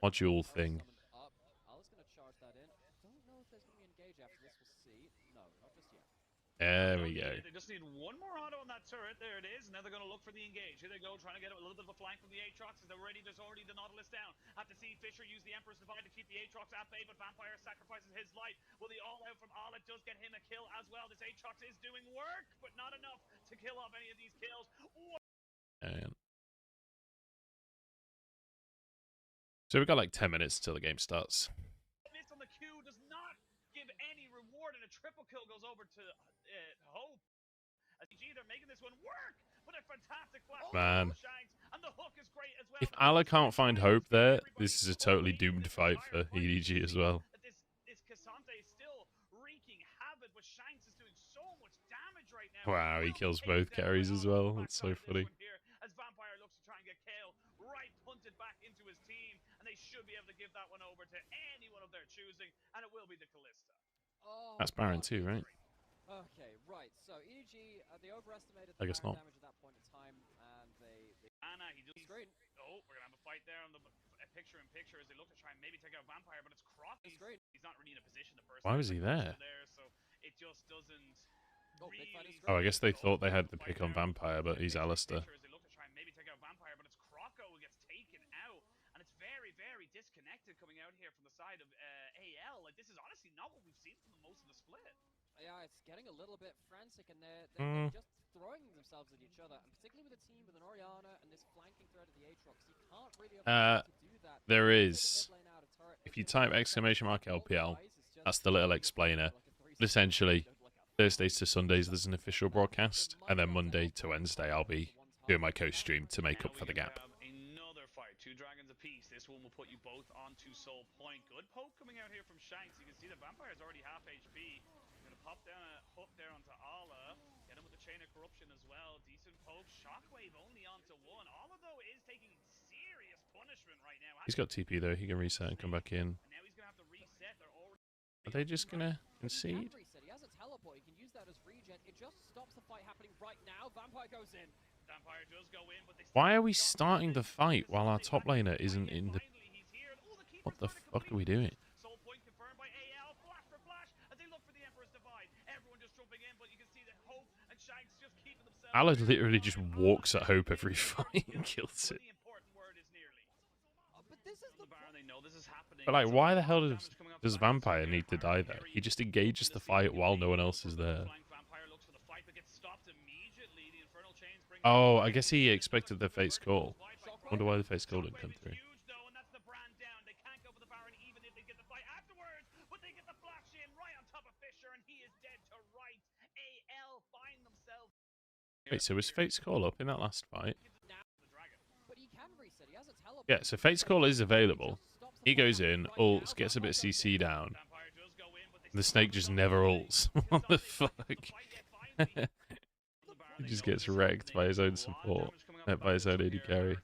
module thing. There we go. They just need one more auto on that turret. There it is. Now they're going to look for the engage. Here they go, trying to get a little bit of a flank from the Aatrox. There's already the Nautilus down. Have to see Fisher use the Emperor's Divide to keep the Aatrox at bay, but Vampire sacrifices his life. Will the all-out from Ala does get him a kill as well. This Aatrox is doing work, but not enough to kill off any of these kills. So we've got like 10 minutes till the game starts. Miss on the Q does not give any reward, and a triple kill goes over to Hope. LGD, they're making this one work, but a fantastic flash. Man. And the hook is great as well. If Ala can't find Hope there, this is a totally doomed fight for EDG as well. This Cassante is still wreaking havoc, but Shanks is doing so much damage right now. Wow, he kills both carries as well. That's so funny. As Vampire looks to try and get Kale right punted back into his team, and they should be able to give that one over to anyone of their choosing, and it will be the Callista. That's Baron too, right? Okay, right. So EDG, they overestimated I guess not. damage at that point in time, and they Anna, he just great. Oh, we're gonna have a fight there on the picture-in-picture as they look to try and maybe take out Vampire, but it's Croc. He's not really in a position to burst. Why was he there? So it just doesn't. Oh, I guess they thought they had the pick on Vampire, but he's Alistair. They look to try and maybe take out Vampire, but it's Croco who gets taken out, and it's very, very disconnected coming out here from the side of AL. Like, this is honestly not what we've seen from most of the split. Yeah, it's getting a little bit frantic, and they're just throwing themselves at each other, and particularly with a team with an Orianna and this flanking threat of the Aatrox, you can't really afford to do that. There is, if you type !LPL, that's the little explainer. But essentially, Thursdays to Sundays there's an official broadcast, and then Monday to Wednesday I'll be doing my co-stream to make up for the gap. Another fight, 2 dragons apiece. This one will put you both onto Soul Point. Good poke coming out here from Shanks. You can see the Vampire's already half HP. Pop down a hook there onto Ala. Get him with the Chain of Corruption as well. Decent poke. Shockwave only onto 1. Ala, though, is taking serious punishment right now. He's got TP, though. He can reset and come back in. And now he's going to have to reset. Are they just going to concede? He has a teleport. He can use that as regen. It just stops the fight happening right now. Vampire goes in. Vampire does go in, but Why are we starting the fight while our top laner isn't in the... What the fuck are we doing? Ala literally just walks at Hope every fight and kills it. But like, why the hell does Vampire need to die there? He just engages the fight while no one else is there. Oh, I guess he expected the Fate's Call. Wonder why the Fate's Call didn't come through. Wait, so was Fate's Call up in that last fight? Yeah, so Fate's Call is available. He goes in, ults, gets a bit of CC down. The snake just never ults. What the fuck? He just gets wrecked by his own support, by his own AD carry.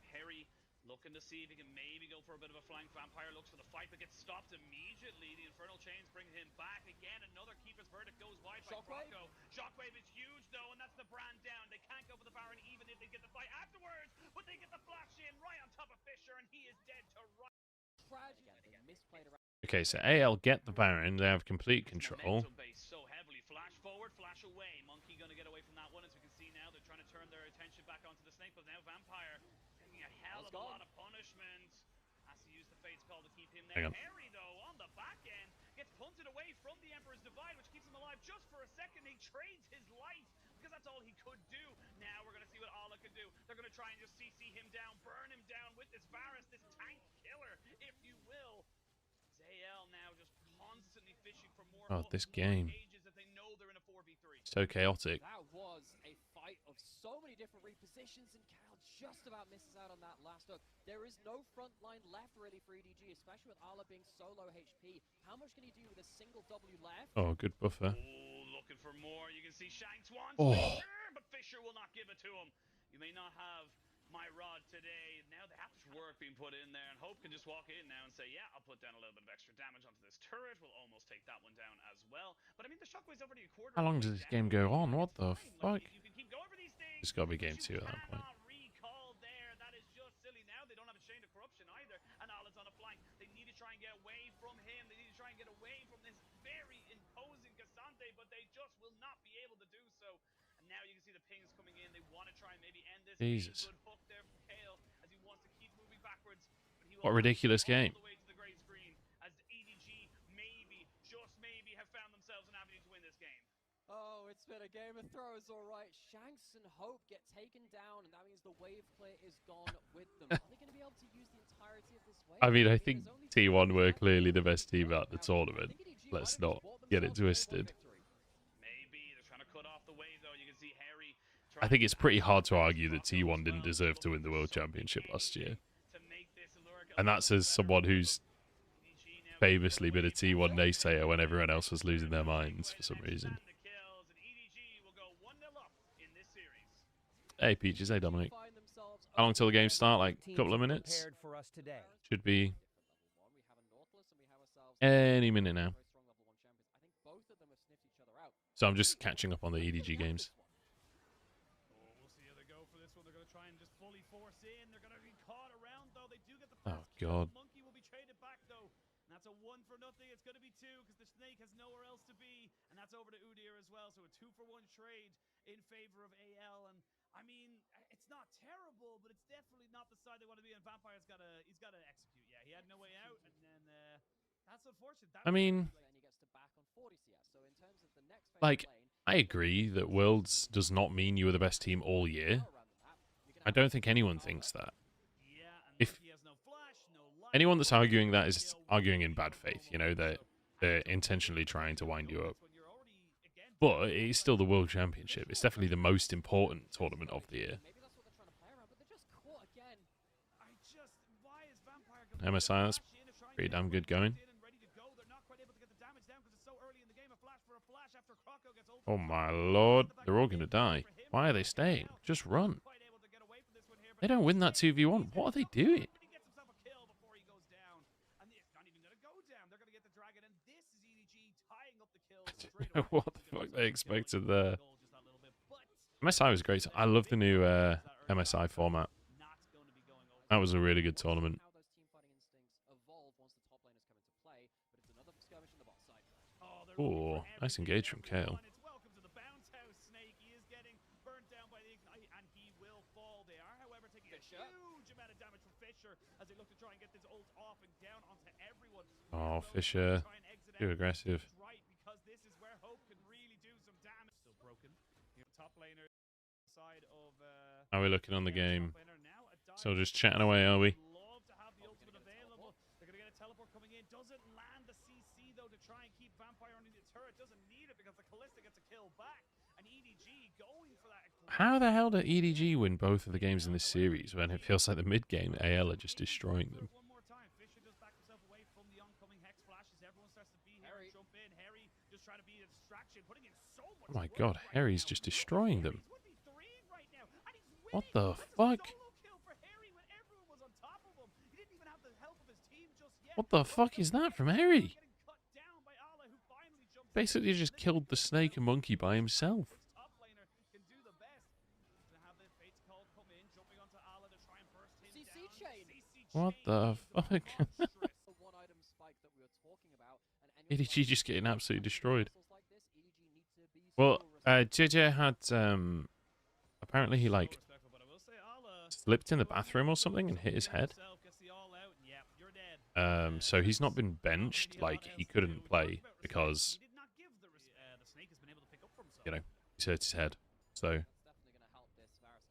Looking to see if he can maybe go for a bit of a flank. Vampire looks for the fight, but gets stopped immediately. The Infernal Chains bring him back again. Another Keeper's Verdict goes wide by Croco. Shockwave is huge, though, and that's the brand down. They can't go for the Baron even if they get the fight afterwards, but they get the flash in right on top of Fisher, and he is dead to right. Okay, so AL get the Baron. They have complete control. So heavily. Flash forward, flash away. Monkey going to get away from that one. As we can see now, they're trying to turn their attention back onto the snake, but now Vampire taking a hell of a lot of punishment. Has to use the Fate's Call to keep him there. Harry, though, on the back end, gets punted away from the Emperor's Divide, which keeps him alive just for a second. He trades his life because that's all he could do. Now we're going to see what Ala can do. They're going to try and just CC him down, burn him down with this Varus, this tank killer, if you will. AL now just constantly fishing for more. Oh, this game. That they know they're in a 4v3. So chaotic. That was a fight of so many different repositions, and Cal just about misses out on that last hook. There is no front line left really for EDG, especially with Ala being so low HP. How much can he do with a single W left? Oh, good buffer. Oh, looking for more. You can see Shanks wants Fisher, but Fisher will not give it to him. You may not have my rod today. Now they have this work being put in there, and Hope can just walk in now and say, yeah, I'll put down a little bit of extra damage onto this turret. We'll almost take that one down as well. But I mean, the Shockwave's already a quarter. How long does this game go on? What the fuck? You can keep going for these things. It's got to be game 2 at that point. Recall there. That is just silly. Now they don't have a Chain of Corruption either, and Ala's on a flank. try and get away from him. They need to try and get away from this very imposing Cassante, but they just will not be able to do so. And now you can see the pings coming in. They want to try and maybe end this game. Jesus. Good hook there from Kale as he wants to keep moving backwards. But he will What a have to ridiculous go game. all the way to the great screen as the EDG maybe, just maybe, have found themselves an avenue to win this game. Oh, it's been a game of throws, all right. Shanks and Hope get taken down, and that means the wave clear is gone with them. Are they going to be able to use the entirety of this wave? I mean, I think there's only T1 were 3 clearly the left. best team out the tournament. Let's not get it twisted. Maybe they're trying to cut off the wave, though. You can see Harry. I think it's pretty hard to argue that T1 didn't deserve to win the World Championship last year. And that's as someone who's famously been a T1 naysayer when everyone else was losing their minds for some reason. Hey Peaches, hey Dominic. How long till the game start? Like a couple of minutes? Should be any minute now. So I'm just catching up on the EDG games. Oh god. Monkey will be traded back though. And that's a 1 for nothing. It's going to be 2 because the snake has nowhere else to be. And that's over to Udyr as well. So a 2-for-1 trade in favor of AL. And I mean, it's not terrible, but it's definitely not the side they want to be. And Vampire's he's got to execute. Yeah, he had no way out. And then that's unfortunate. I mean, like, I agree that Worlds does not mean you were the best team all year. I don't think anyone thinks that. If anyone that's arguing that is arguing in bad faith, you know, they're intentionally trying to wind you up. But it is still the World Championship. It's definitely the most important tournament of the year. MSI, that's pretty damn good going. Oh my lord, they're all going to die. Why are they staying? Just run. They don't win that 2v1. What are they doing? What the fuck they expected there? MSI was great. I love the new MSI format. That was a really good tournament. Oh, nice engage from Kale. Oh, Fisher, too aggressive. How are we looking on the game? So just chatting away, are we? How the hell did EDG win both of the games in this series when it feels like the mid game AL are just destroying them? Oh my god, Harry's just destroying them. What the fuck? What the fuck is that from Harry? Basically just killed the snake and monkey by himself. What the fuck? EDG just getting absolutely destroyed. Well, JJ had, apparently he, like, slipped in the bathroom or something and hit his head. So he's not been benched, like, he couldn't play because, you know, he's hurt his head. So,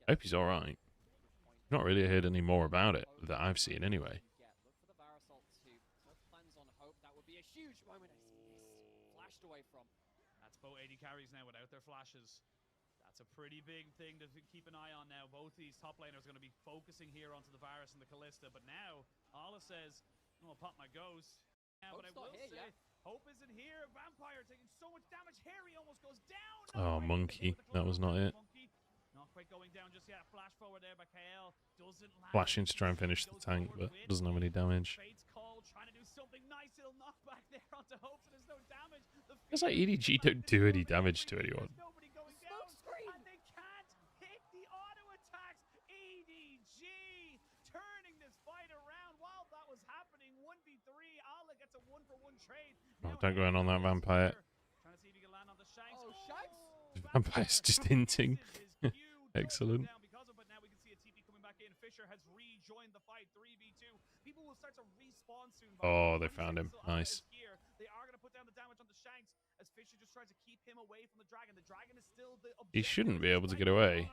I hope he's alright. Not really heard any more about it that I've seen anyway. That's both 80 carries now without their flashes. That's a pretty big thing to keep an eye on now. Both these top laners are going to be focusing here onto the Varus and the Kalista. But now, Ala says, I'm going to pop my ghost. Yeah, but I will say, Hope isn't here. Vampire taking so much damage. Harry almost goes down. Oh, monkey. That was not it. Not quite going down just yet. Flash forward there by KL. Doesn't land. Flashing to try and finish the tank, but doesn't have any damage. Fate's call, trying to do something nice. It'll knock back there onto Hope, so there's no damage. It's like EDG don't do any damage to anyone. Nobody going down, and they can't hit the auto attacks. EDG turning this fight around while that was happening. 1v3. gets a 1-for-1 trade. Oh, Now don't go in on that Harry vampire. trying to see if he can land on the Shanks. Oh, Shanks! Vampire's just hinting. Excellent. But now we can see a TP coming back in. Fisher has rejoined the fight. 3v2. People will start to respawn soon. Oh, they found him. Nice. They are going to put down the damage on the Shanks as Fisher just tries to keep him away from the Dragon. The Dragon is still the He shouldn't be able to get away.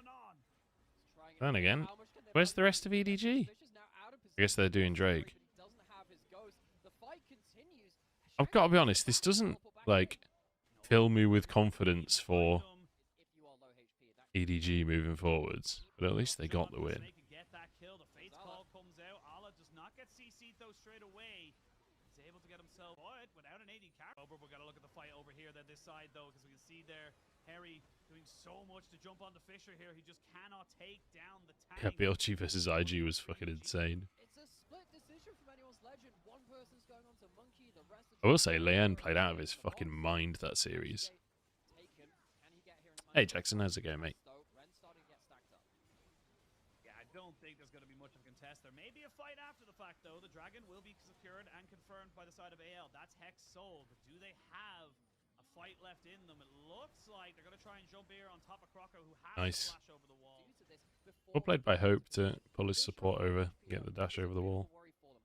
Then again, where's the rest of EDG? I guess they're doing Drake. I've got to be honest, this doesn't, like, fill me with confidence for EDG moving forwards. But at least they got the win. Able to get himself without an AD character. We've got to look at the fight over here then this side though, because we can see there Harry doing so much to jump onto Fisher here. He just cannot take down the tank. Yeah, BLG versus IG was fucking insane. It's a split decision from anyone's legend. One person's going on to Monkey, the rest I will say, Leon played out of his fucking mind that series. Hey Jackson, how's it going, mate? I don't think there's going to be much of a contest. There may be a fight after the fact, though. The Dragon will be secured and confirmed by the side of AL. That's Hex sold. But do they have a fight left in them? It looks like they're going to try and jump here on top of Croco, who has Nice. a flash over the wall. Well played by Hope to pull his support over, get the dash over the wall.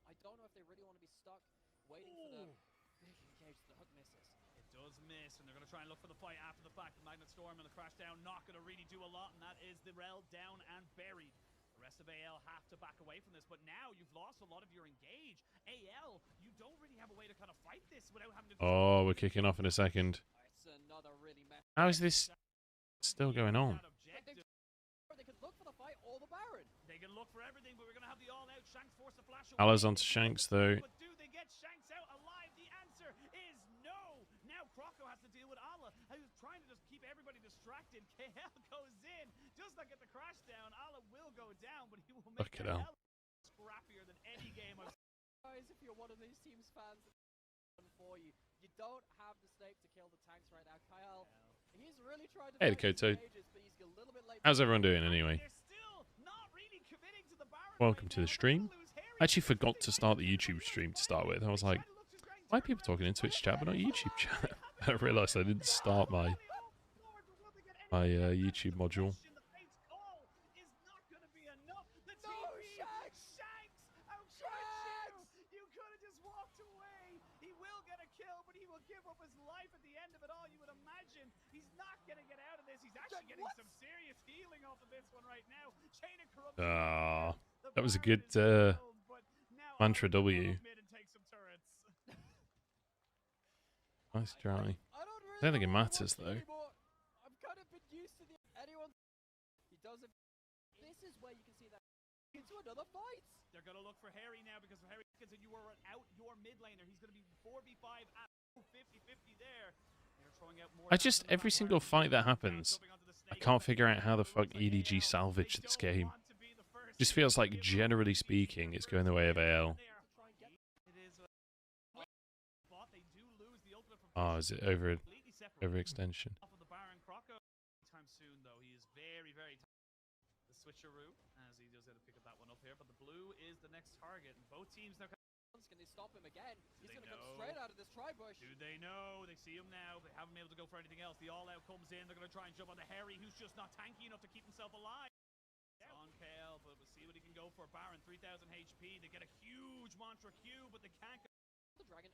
I don't know if they really want to be stuck waiting for the big engage. The hook misses. It does miss, and they're going to try and look for the fight after the fact. The Magnet Storm and the Crash Down not going to really do a lot, and that is the Rel down and buried. The rest of AL have to back away from this, but now you've lost a lot of your engage. AL, you don't really have a way to kind of fight this without having to... Oh, we're kicking off in a second. It's another really How is this still going on? They can look for the fight or the Baron. They can look for everything, but we're going to have the all-out Shanks force to flash away. Allah's onto Shanks, though. But do they get Shanks out alive? The answer is no. Now Croco has to deal with Allah, who's trying to just keep everybody distracted. KL goes in, does not get the crash down. Allah will go down, but he will make it scrappier than any game I've seen. Guys, if you're one of these teams fans, for you, you don't have the snake to kill the tanks right now. Kyle, he's really tried to... Hey, Koto. Stages, but he's a little bit late. How's everyone doing anyway? They're still not really committing to the Baron Welcome right to the now. stream. They're gonna lose Harry. I actually forgot to start the YouTube stream to start with. I was like, why are people talking in Twitch chat but not YouTube chat? I realised I didn't start my YouTube module. You could have just walked away. He will get a kill, but he will give up his life at the end of it all. You would imagine he's not going to get out of this. He's actually getting some serious healing off of this one right now. Chain of corruption. That was a good mantra W. Nice try. I don't think it matters though. I've kind of been used to anyone. He does it. This is where you can see that into another fight. They're going to look for Harry now because Harry and you are out your mid laner. He's going to be 4v5 at 50-50 there. They're throwing out more. I just, every single fight that happens, I can't figure out how the fuck EDG salvaged this game. Just feels like, generally speaking, it's going the way of AL. Oh, is it overextension? Switcheroo as he does have to pick up that one up here, but the blue is the next target, and both teams now. Can they stop him again? He's going to come straight out of this tri-bush. Do they know? They see him now. They haven't been able to go for anything else. The all-out comes in. They're going to try and jump on the Harry, who's just not tanky enough to keep himself alive. On KL, but we'll see what he can go for. Baron, 3,000 HP. They get a huge Mantra Q, but they can't get the Dragon.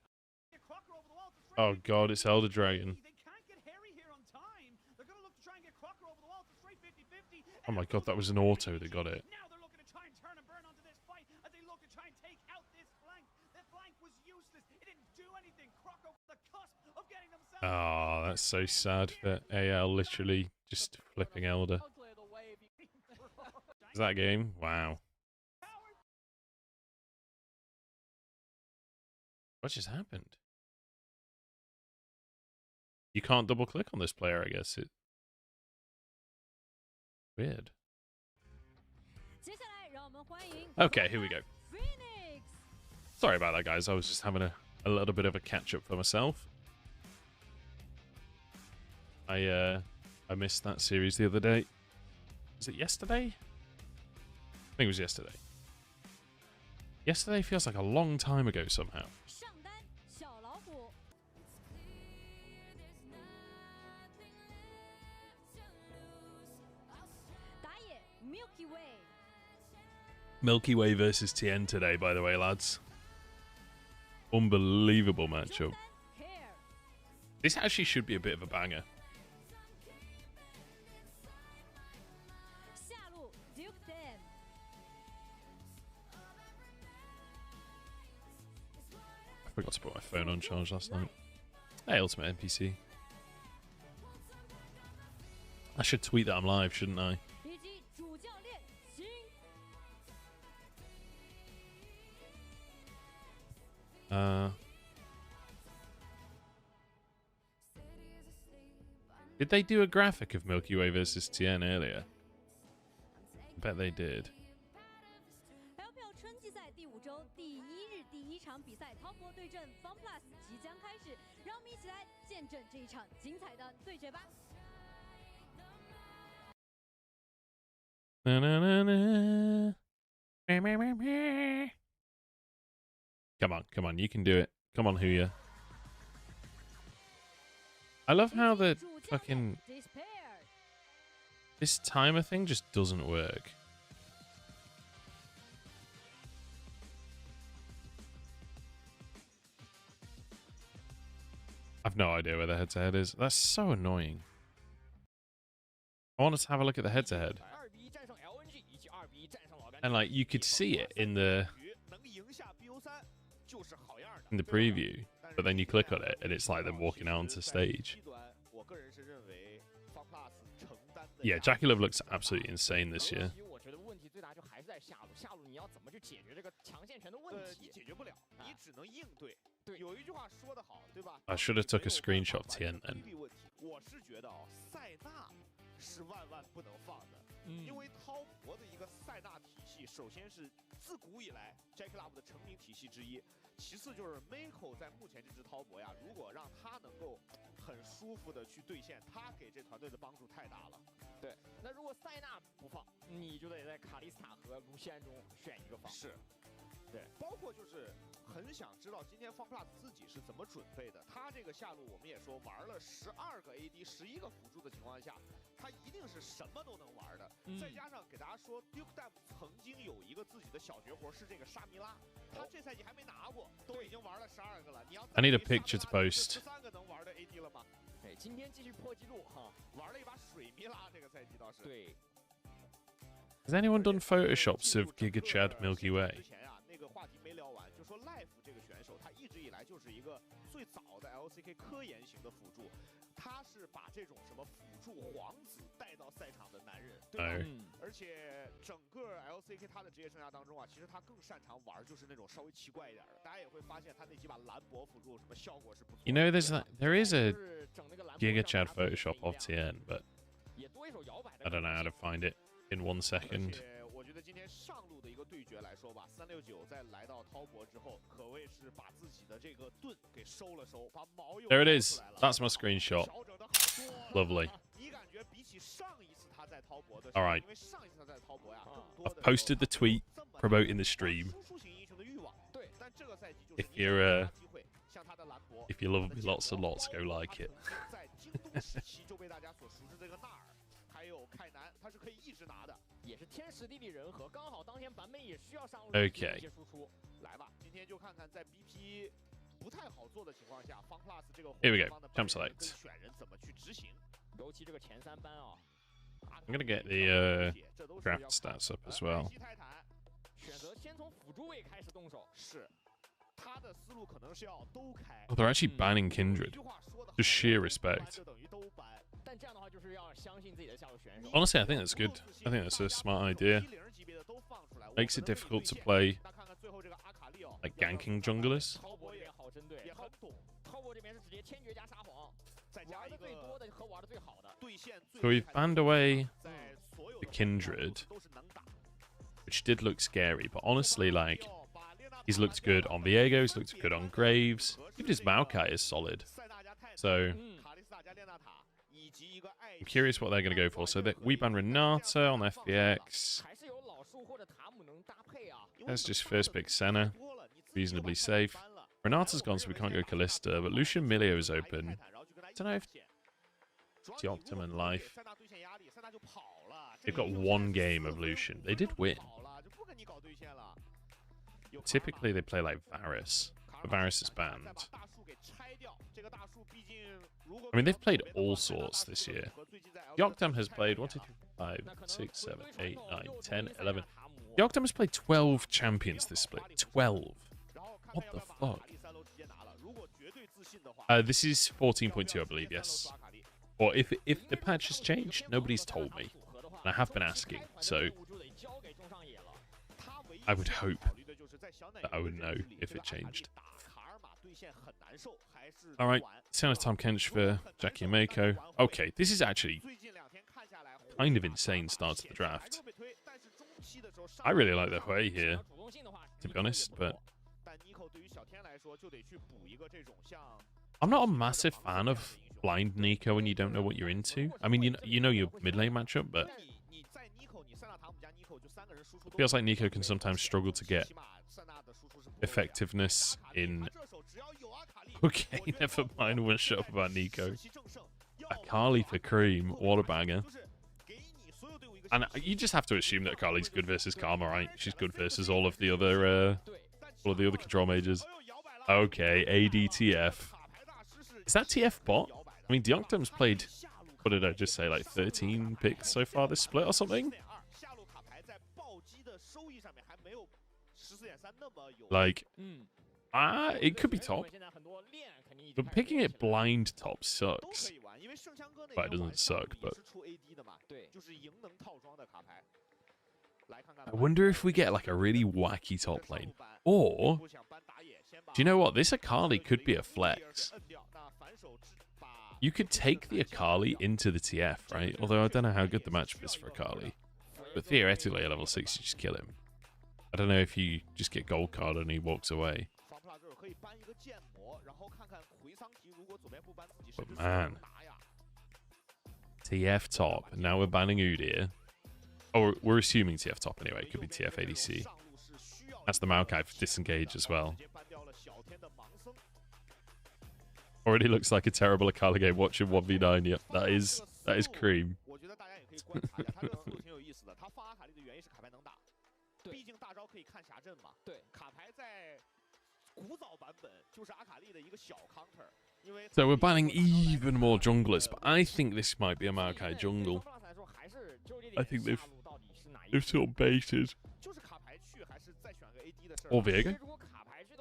Oh god, it's Elder Dragon. They can't get Harry here on time. They're going to look to try and get Crocker over the wall. It's straight 50-50. Oh my god, that was an auto that got it. Now they're looking to try and turn and burn onto this fight as they look to try and take out this flank. That flank was useless. It didn't do anything. Crocker was the cusp of getting themselves. Oh, that's so sad for AL literally just flipping Elder. Is that game? Wow. What just happened? You can't double click on this player, I guess. It weird. Okay, here we go. Sorry about that, guys. I was just having a little bit of a catch up for myself. I missed that series the other day. Was it yesterday? I think it was yesterday. Yesterday feels like a long time ago somehow. Milky Way versus TN today, by the way, lads. Unbelievable matchup. This actually should be a bit of a banger. I forgot to put my phone on charge last night. Hey, Ultimate NPC. I should tweet that I'm live, shouldn't I? Did they do a graphic of Milky Way versus TN earlier? I bet they did. LPL 春季赛第5周第1日第1场比赛，滔博对阵 FunPlus 即将开始，让我们一起来见证这一场精彩的对决吧。Come on, come on, you can do it. Come on, Huya. I love how the fucking... this timer thing just doesn't work. I've no idea where the head-to-head is. That's so annoying. I want us to have a look at the head-to-head. And, like, you could see it in the preview, but then you click on it, and it's like them walking out onto stage. Yeah, Jackie Love looks absolutely insane this year. I should have took a screenshot of TN then. 是万万不能放的，因为滔博的一个塞纳体系，首先是自古以来 Jackie Love 的成名体系之一，其次就是 Mako 在目前这支滔博呀，如果让他能够很舒服的去兑现，他给这团队的帮助太大了。对，那如果塞纳不放，你就得在卡丽斯塔和卢锡安中选一个放。是。 对，包括就是很想知道今天 FunPlus 自己是怎么准备的。他这个下路我们也说玩了12个 AD、11个辅助的情况下，他一定是什么都能玩的。再加上给大家说 ，Dagda 曾经有一个自己的小绝活是这个沙弥拉，他这赛季还没拿过，都已经玩了12个了。你要 I need a picture to post. 13个能玩的 AD 了吗？对，今天继续破纪录哈，玩了一把水弥拉，这个赛季倒是。对。Has anyone done photoshops of Giga Chad Milky Way? 那个话题没聊完，就说 Life 这个选手，他一直以来就是一个最早的 LCK 科研型的辅助，他是把这种什么辅助皇子带到赛场的男人，对吧？而且整个 LCK 他的职业生涯当中啊，其实他更擅长玩就是那种稍微奇怪一点的，大家也会发现他那几把兰博辅助什么效果是不错。You know, there is a Giga Chad Photoshop of TN, but I don't know how to find it in 1 second. 我觉得今天上路的一个对决来说吧，369在来到滔博之后，可谓是把自己的这个盾给收了收，把毛又 There it is. That's my screenshot. Lovely. 你感觉比起上一次他在滔博的， All right. 因为上一次他在滔博呀，更多 I've posted the tweet promoting the stream. 输出型英雄的欲望，对，但这个赛季就是 If you're 机会，像他的兰博， if you love me lots and lots, go like it. 在京东时期就被大家所熟知这个纳尔。 还有凯南，他是可以一直拿的，也是天时地利人和，刚好当天版本也需要上路 Okay. 一些输出。来吧，今天就看看在 BP 不太好做的情况下 ，FunPlus 这个 Here we go. Jump select. 选人怎么去执行，尤其这个前3班啊。I'm gonna get the draft stats up as well. 选择先从辅助位开始动手，是他的思路可能是要都开。 Oh, they're actually banning Kindred. Just sheer respect. Honestly, I think that's good. I think that's a smart idea. Makes it difficult to play like ganking junglers. So we've banned away the Kindred, which did look scary, but honestly, like, he's looked good on Viego, he's looked good on Graves. Even his Maokai is solid. So I'm curious what they're going to go for. So we ban Renata on FPX. That's just first pick Senna. Reasonably safe. Renata's gone, so we can't go Kalista, but Lucian Milio is open. I don't know if it's the Optimum Life. They've got one game of Lucian. They did win. Typically, they play like Varus. But Varus is banned. I mean, they've played all sorts this year. Yokdam has played 1, 2, 3, 5, 6, 7, 8, 9, 10, 11. Yokdam has played 12 champions this split. 12. What the fuck? This is 14.2, I believe, yes. Or if the patch has changed, nobody's told me. And I have been asking, so I would hope that I would know if it changed. Alright, Senna Tom Kench for Jackie and Mako. Okay, this is actually kind of insane start to the draft. I really like the Hui here, to be honest, but I'm not a massive fan of blind Nico when you don't know what you're into. I mean, you know your mid lane matchup, but it feels like Nico can sometimes struggle to get effectiveness in... Okay, never mind, we'll shut up about Nico. Akali for Cream, what a banger. And you just have to assume that Akali's good versus Karma, right? She's good versus all of the other control mages. Okay, ADTF. Is that TF bot? I mean, Deonctam's played, what did I just say, like 13 picks so far this split or something? Like, it could be top. But picking it blind top sucks. Well, it doesn't suck, but... I wonder if we get like a really wacky top lane. Or, do you know what? This Akali could be a flex. You could take the Akali into the TF, right? Although I don't know how good the matchup is for Akali. But theoretically, at level 6, you just kill him. I don't know if you just get gold card and he walks away. But man. TF top. And now we're banning Udyr. Oh, we're assuming TF top anyway. It could be TF ADC. That's the Maokai for disengage as well. Already looks like a terrible Akali game watching 1v9. Yep, that is cream. So we're banning even more junglers, but I think this might be a Maokai jungle. I think they've sort of baited. Or Viego.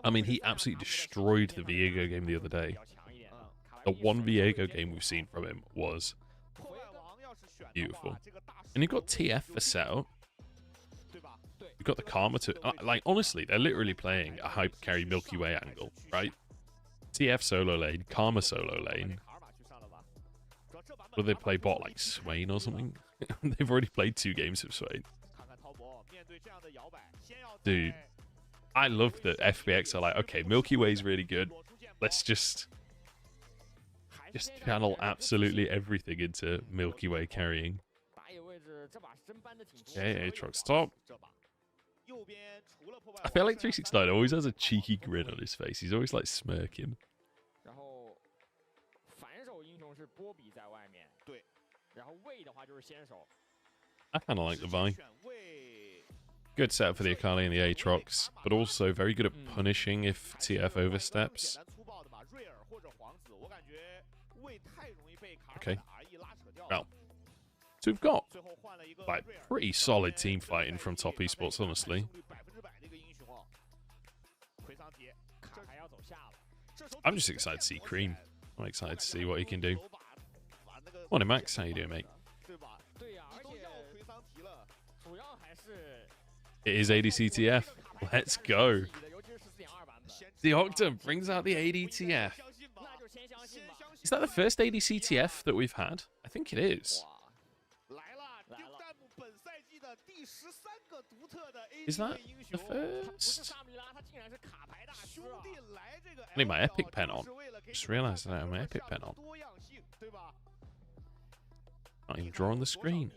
I mean, he absolutely destroyed the Viego game the other day. The one Viego game we've seen from him was beautiful. And you've got TF for setup. You've got the Karma to... like, honestly, they're literally playing a hyper carry Milky Way angle, right? TF solo lane, Karma solo lane. Will they play bot like Swain or something? They've already played 2 games of Swain. Dude, I love that FPX are like, okay, Milky Way's really good. Let's just channel absolutely everything into Milky Way carrying. Okay, Aatrox top. I feel like 369 always has a cheeky grin on his face. He's always like smirking. I kind of like the Vi. Good setup for the Akali and the Aatrox, but also very good at punishing if TF oversteps. Okay. Well, so we've got like pretty solid team fighting from top esports, honestly. I'm just excited to see Cream. I'm excited to see what he can do. Morning, Max. How you doing, mate? It is ADCTF. Let's go. Deonctam brings out the ADTF. Is that the first ADCTF that we've had? I think it is. Is that the first? I need my epic pen on. Just realised that I have my epic pen on. Not even draw on the screen.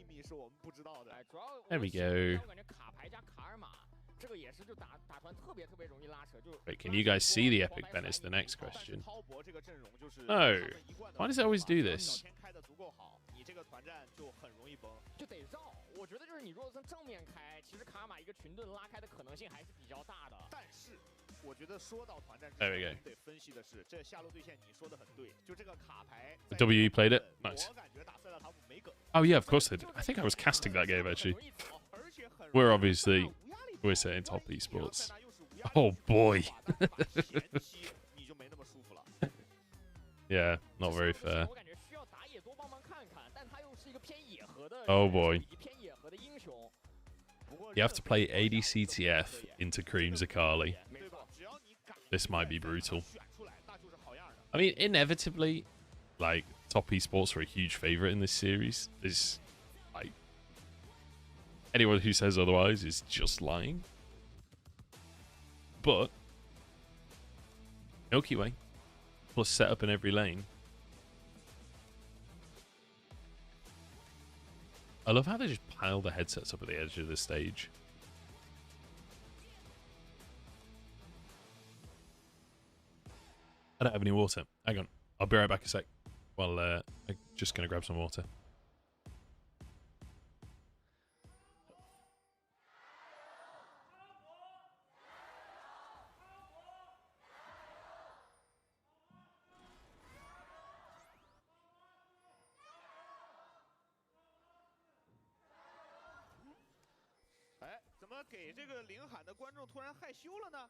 There we go. Wait, can you guys see the epic Ben? Is the next question. No. Why does it always do this? 就得绕，我觉得就是你如果从正面开，其实卡玛一个群盾拉开的可能性还是比较大的。但是我觉得说到团战之 There we 前， go. 得分析的是，这下路对线你说的很对，就这个卡牌。 The WE played it. Nice. 我感觉打塞纳塔姆没梗。 Oh yeah, of course they did. I think I was casting that game actually. We're obviously we're saying top esports. Oh boy. Yeah, not very fair. Oh boy. You have to play ADCTF into Cream Zakali. This might be brutal. I mean, inevitably, like, top esports are a huge favorite in this series. There's, like, anyone who says otherwise is just lying. But Milky Way plus setup in every lane. I love how they just pile the headsets up at the edge of the stage. I don't have any water. Hang on. I'll be right back a sec. Well, I'm just going to grab some water. Eh, 怎么给这个领喊的观众突然害羞了呢？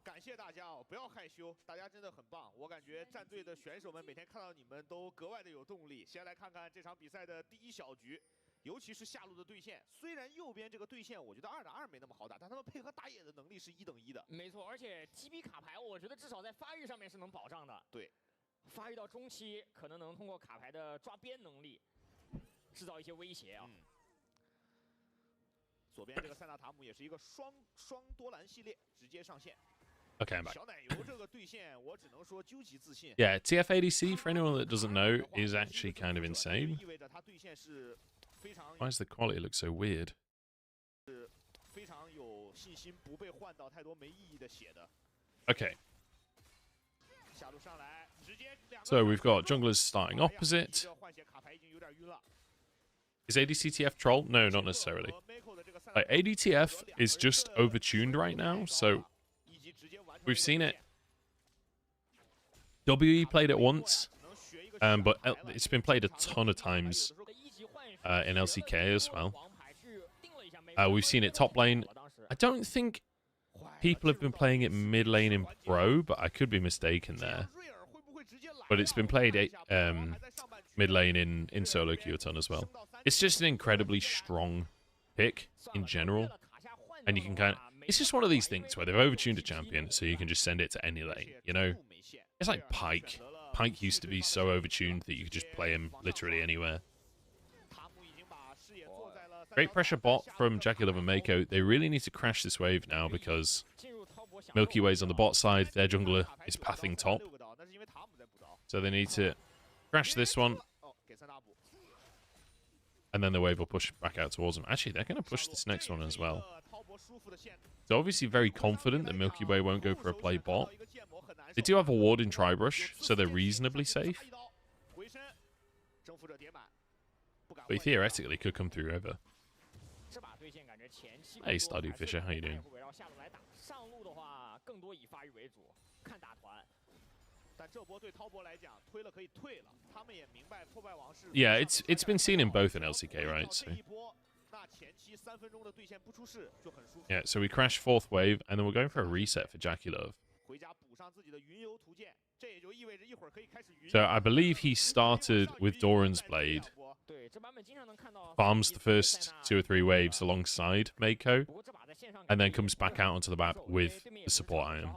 感谢大家哦，不要害羞，大家真的很棒。我感觉战队的选手们每天看到你们都格外的有动力。先来看看这场比赛的第一小局，尤其是下路的对线。虽然右边这个对线我觉得2打2没那么好打，但他们配合打野的能力是1等1的。没错，而且GB卡牌，我觉得至少在发育上面是能保障的。对，发育到中期，可能能通过卡牌的抓边能力，制造一些威胁啊。左边这个塞纳塔姆也是一个双多蓝系列，直接上线。 Okay, I'm back. Yeah, TF-ADC, for anyone that doesn't know, is actually kind of insane. Why does the quality look so weird? Okay. So we've got junglers starting opposite. Is ADCTF troll? No, not necessarily. Like, ADTF is just overtuned right now, so we've seen it. WE played it once, but it's been played a ton of times in LCK as well. We've seen it top lane. I don't think people have been playing it mid lane in Pro, but I could be mistaken there. But it's been played mid lane in solo queue a ton as well. It's just an incredibly strong pick in general, and you can kind of... It's just one of these things where they've overtuned a champion, so you can just send it to any lane, you know? It's like Pyke. Pyke used to be so overtuned that you could just play him literally anywhere. Great pressure bot from Jackie Love and Mako. They really need to crash this wave now because Milky Way's on the bot side. Their jungler is pathing top. So they need to crash this one. And then the wave will push back out towards them. Actually, they're going to push this next one as well. They're obviously very confident that Milky Way won't go for a play bot. They do have a ward in Tribrush, so they're reasonably safe. But he theoretically could come through river. Hey, Stardew Fisher, how you doing? Yeah, it's been seen in both in LCK, right? So. Yeah, so we crash fourth wave, and then we're going for a reset for Jackie Love. So I believe he started with Doran's Blade, farms the first 2 or 3 waves alongside Mako, and then comes back out onto the map with the support item.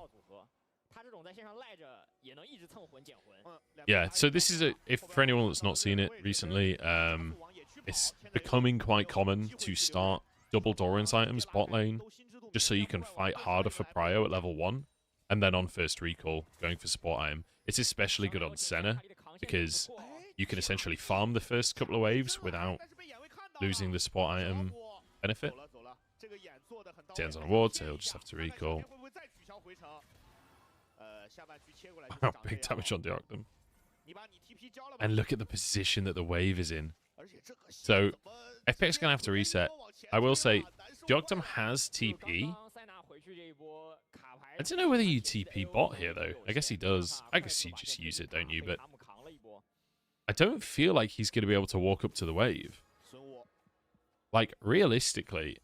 Yeah, so this is for anyone that's not seen it recently, it's becoming quite common to start double Doran's items bot lane, just so you can fight harder for prio at level 1, and then on first recall, going for support item. It's especially good on Senna, because you can essentially farm the first couple of waves without losing the support item benefit. Tian's on a ward, so he'll just have to recall. Wow, big damage on Dagda. And look at the position that the wave is in. So, FPX is going to have to reset. I will say, Dagda has TP. I don't know whether you TP bot here, though. I guess he does. I guess you just use it, don't you? But I don't feel like he's going to be able to walk up to the wave. Like, realistically,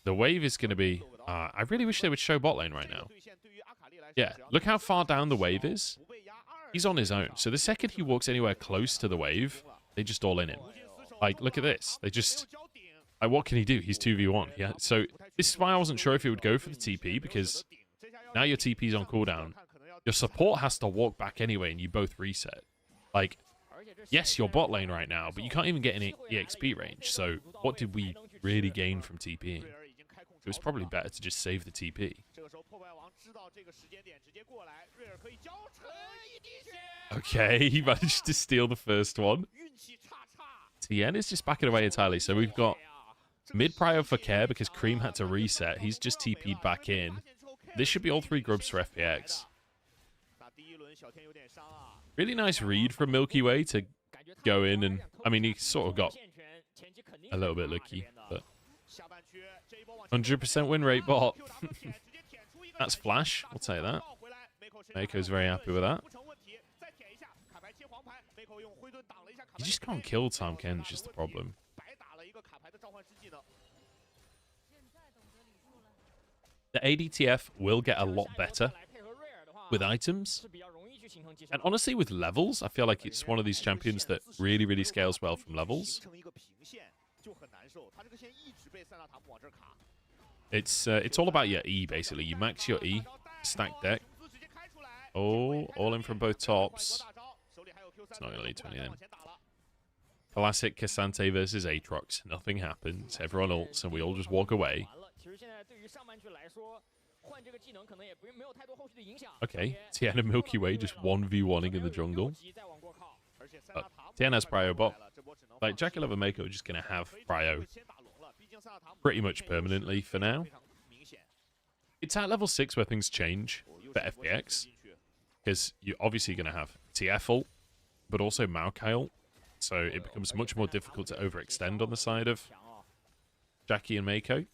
the wave is going to be... I really wish they would show bot lane right now. Yeah, look how far down the wave is. He's on his own. So the second he walks anywhere close to the wave, they just all in him. Like, look at this. They just... Like, what can he do? He's 2v1. Yeah. So this is why I wasn't sure if he would go for the TP, because now your TP's on cooldown. Your support has to walk back anyway, and you both reset. Like, yes, you're bot lane right now, but you can't even get any EXP range. So what did we really gain from TPing? It was probably better to just save the TP. Okay, he managed to steal the first one. Tien is just backing away entirely. So we've got mid prio for Care because Cream had to reset. He's just TP'd back in. This should be all 3 grubs for FPX. Really nice read from Milky Way to go in and... I mean, he sort of got a little bit lucky, but... 100% win rate bot. That's Flash, I'll tell you that. Mako's very happy with that. You just can't kill Tahm Kench is the problem. The ADTF will get a lot better with items. And honestly, with levels, I feel like it's one of these champions that really, really scales well from levels. It's all about your E, basically. You max your E, stack deck. Oh, all in from both tops. It's not going to lead to anything. Classic Cassante versus Aatrox. Nothing happens. Everyone ults and we all just walk away. Okay, Tien and Milky Way just 1v1ing in the jungle. Tien has prio bot. Like, JackeyLove and Mako are just going to have prio pretty much permanently for now. It's at level 6 where things change for FPX. Because you're obviously going to have TF ult, but also Maokai ult. So it becomes much more difficult to overextend on the side of Jackie and Mako.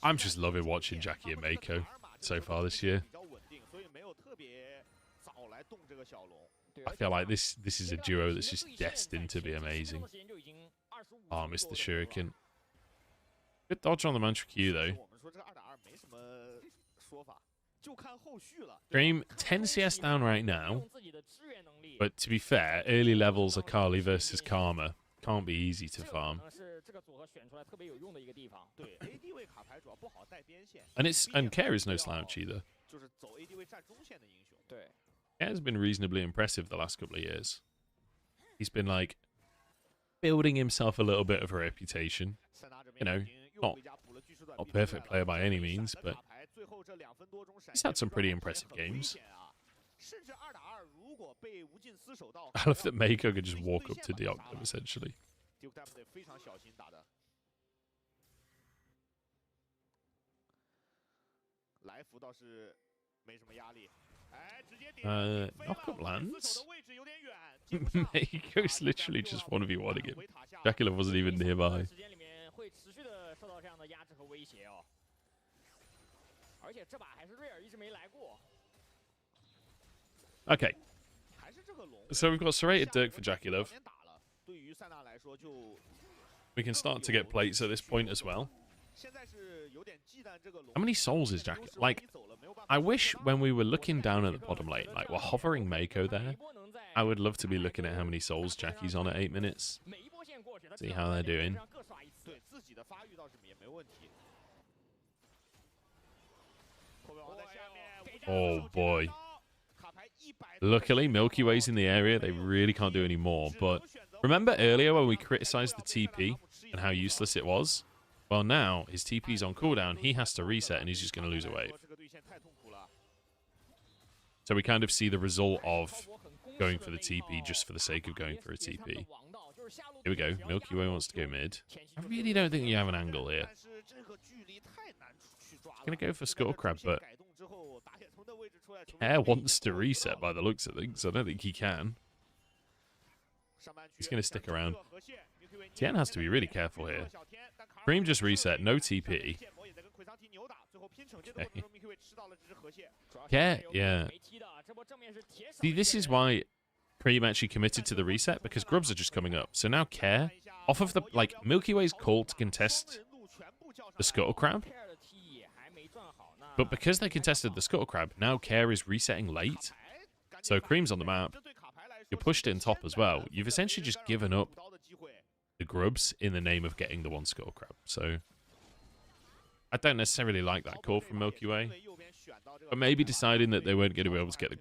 I'm just loving watching Jackie and Mako so far this year. I feel like this is a duo that's just destined to be amazing. Oh, I missed the shuriken. Good dodge on the Mantra Q, though. Dream 10 CS down right now. But to be fair, early levels of Kali versus Karma can't be easy to farm. And Care is no slouch either. Care has been reasonably impressive the last couple of years. He's been like building himself a little bit of a reputation. You know, not a perfect player by any means, but he's had some pretty impressive games. I love that Mako could just walk up to Dagda, essentially. Knock-up lands? Mako's literally just 1v1ing him. JackeyLove wasn't even nearby. Okay. So we've got Serrated Dirk for JackeyLove. We can start to get plates at this point as well. How many souls is Jackie? Like, I wish when we were looking down at the bottom lane, like we're hovering Mako there, I would love to be looking at how many souls Jackie's on at 8 minutes. See how they're doing. Oh boy. Luckily, Milky Way's in the area. They really can't do any more. But remember earlier when we criticized the TP and how useless it was? Well, now his TP's on cooldown. He has to reset and he's just going to lose a wave. So we kind of see the result of going for the TP just for the sake of going for a TP. Here we go. Milky Way wants to go mid. I really don't think you have an angle here. Gonna go for Scuttle Crab, but Care wants to reset by the looks of things, so I don't think he can. He's gonna stick around. Tien has to be really careful here. Cream just reset, no TP. Okay. Care, yeah. See, this is why Cream actually committed to the reset, because grubs are just coming up. So now Care, off of the, like, Milky Way's call to contest the Scuttle Crab. But because they contested the Scuttle Crab, now Care is resetting late. So Cream's on the map. You're pushed in top as well. You've essentially just given up the grubs in the name of getting the one Scuttle Crab. So I don't necessarily like that call from Milky Way. But maybe deciding that they weren't going to be able to get the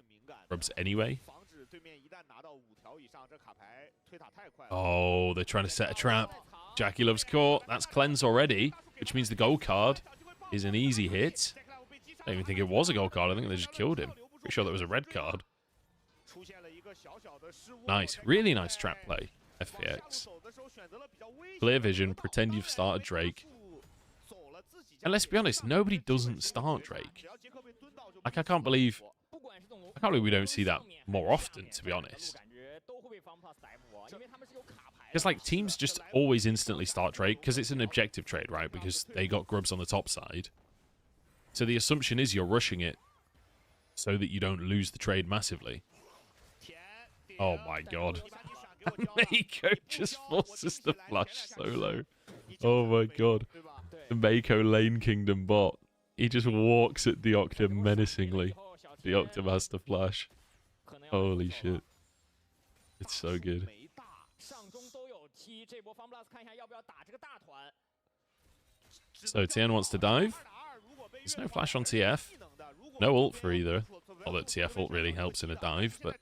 grubs anyway. Oh, they're trying to set a trap. Jackie Love's caught. That's cleanse already, which means the gold card is an easy hit. I don't even think it was a gold card. I think they just killed him. Pretty sure that was a red card. Nice. Really nice trap play, FPX. Clear vision. Pretend you've started Drake. And let's be honest, nobody doesn't start Drake. Like, I can't believe we don't see that more often, to be honest. Because, like, teams just always instantly start Drake because it's an objective trade, right? Because they got grubs on the top side. So the assumption is you're rushing it so that you don't lose the trade massively. Oh my god. Mako just forces the flash solo. Oh my god. The Mako Lane Kingdom bot. He just walks at Deocta menacingly. Deocta has to flash. Holy shit. It's so good. So Tien wants to dive. There's no flash on TF. No ult for either. Although TF ult really helps in a dive, but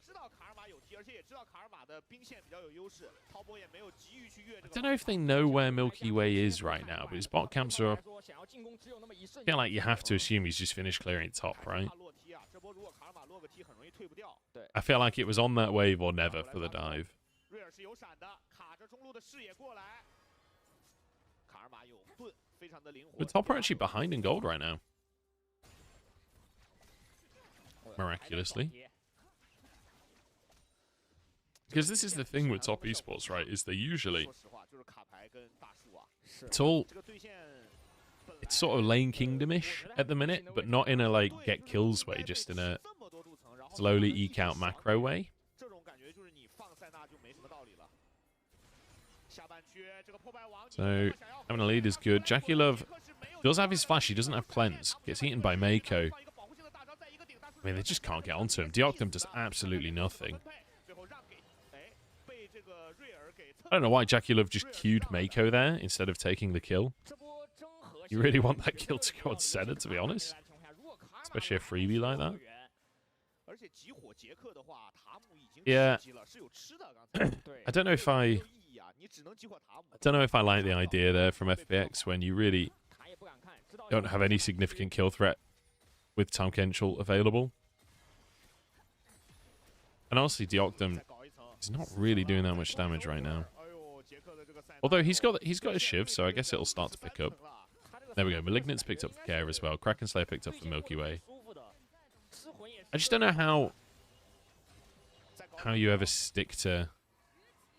I don't know if they know where Milky Way is right now, but his bot camps are... I feel like you have to assume he's just finished clearing top, right? I feel like it was on that wave or never for the dive. But top are actually behind in gold right now. Miraculously. Because this is the thing with top esports, right? Is they usually... It's sort of lane kingdom-ish at the minute, but not in a, like, get kills way, just in a slowly eke out macro way. So, having a lead is good. Jackie Love does have his flash. He doesn't have cleanse. Gets eaten by Mako. I mean, they just can't get onto him. Deocta does absolutely nothing. I don't know why Jackie Love just queued Mako there instead of taking the kill. You really want that kill to go on Senna, to be honest? Especially a freebie like that. Yeah. I don't know if I like the idea there from FPX when you really don't have any significant kill threat with Tam Kenchel available. And honestly, Deocta is not really doing that much damage right now. Although he's got his Shiv, so I guess it'll start to pick up. There we go. Malignant's picked up for Care as well. Kraken Slayer picked up for Milky Way. I just don't know how you ever stick to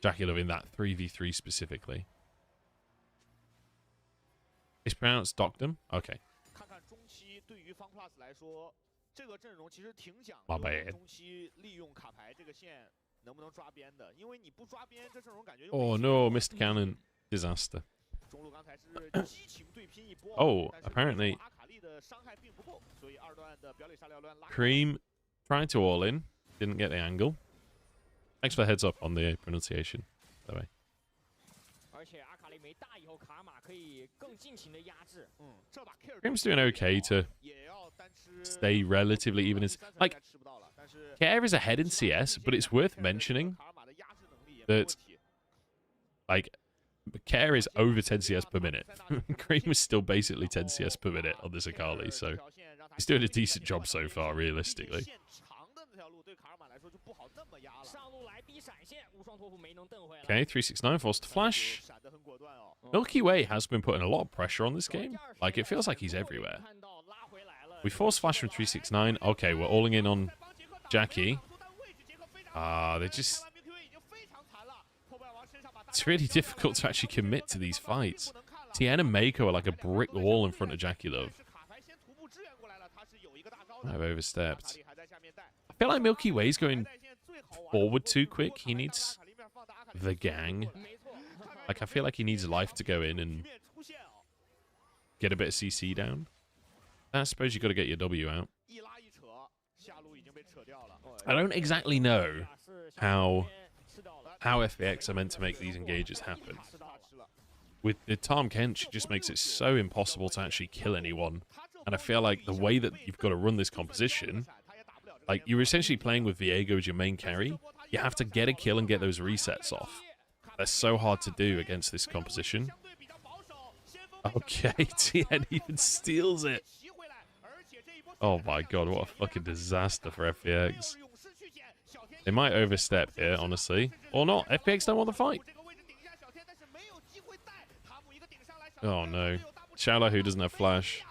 Jackie Love in that 3v3 specifically. It's pronounced Doctum? Okay. My bad. Oh no, missed cannon. Disaster. Oh, apparently Cream tried to all in. Didn't get the angle. Thanks for the heads up on the pronunciation, by the way. Cream's doing okay to stay relatively even. Like, Care is ahead in CS, but it's worth mentioning that, like, Care is over 10 CS per minute. Cream is still basically 10 CS per minute on this Akali, so he's doing a decent job so far, realistically. Okay, 369 forced to flash. Milky Way has been putting a lot of pressure on this game. Like, it feels like he's everywhere. We force flash from 369. Okay, we're alling in on Jackie. They just... It's really difficult to actually commit to these fights. Tien and Mako are like a brick wall in front of Jackie Love. I've overstepped. I feel like Milky Way's going forward too quick. He needs the gang. Like, I feel like he needs life to go in and get a bit of CC down. I suppose you got to get your W out. I don't exactly know how FPX are meant to make these engages happen. With the Tom Kench, it just makes it so impossible to actually kill anyone. And I feel like the way that you've got to run this composition, like, you're essentially playing with Viego as your main carry. You have to get a kill and get those resets off. That's so hard to do against this composition. Okay, Tien even steals it. Oh my god, what a fucking disaster for FPX. They might overstep here, honestly. Or not. FPX don't want the fight. Oh no. Xiaolahu doesn't have flash.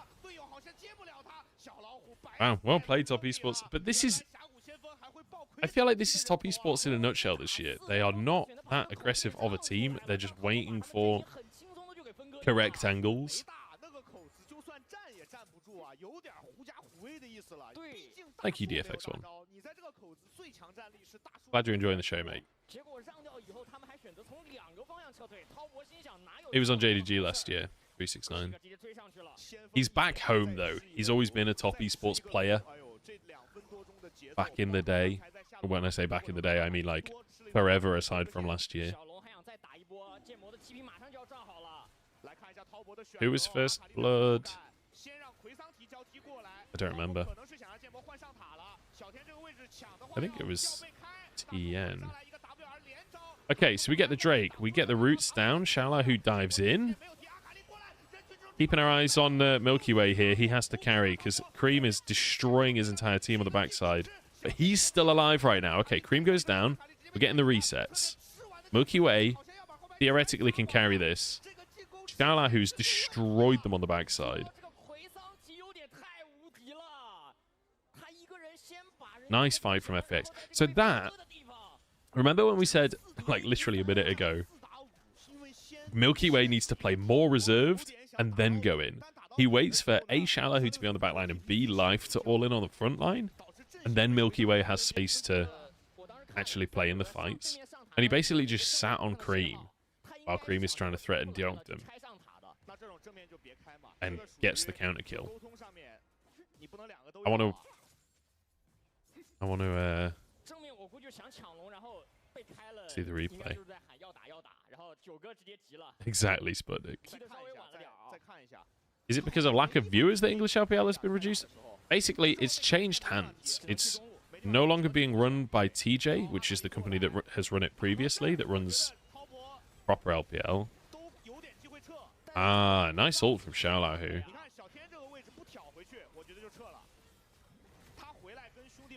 Wow, well played, Top Esports. But this is... I feel like this is Top Esports in a nutshell this year. They are not that aggressive of a team. They're just waiting for correct angles. Thank you, DFX1. Glad you're enjoying the show, mate. He was on JDG last year, 369. He's back home, though. He's always been a Top Esports player. Back in the day. When I say back in the day, I mean, like, forever aside from last year. Who was First Blood? I don't remember. I think it was Tien. Okay, so we get the Drake. We get the roots down. Xiaolahu dives in. Keeping our eyes on Milky Way here. He has to carry because Cream is destroying his entire team on the backside. But he's still alive right now. Okay, Cream goes down. We're getting the resets. Milky Way theoretically can carry this. Xiaolahu's destroyed them on the backside. Nice fight from FPX. So that... Remember when we said, like, literally a minute ago, Milky Way needs to play more reserved and then go in. He waits for A, Xiaolahu to be on the back line, and B, Life to all in on the front line. And then Milky Way has space to actually play in the fights. And he basically just sat on Cream while Cream is trying to threaten Dagda and gets the counter kill. I want to see the replay. Exactly, Sputnik. Is it because of lack of viewers that English LPL has been reduced? Basically, it's changed hands. It's no longer being run by TJ, which is the company that has run it previously, that runs proper LPL. Ah, nice ult from Xiaolahu.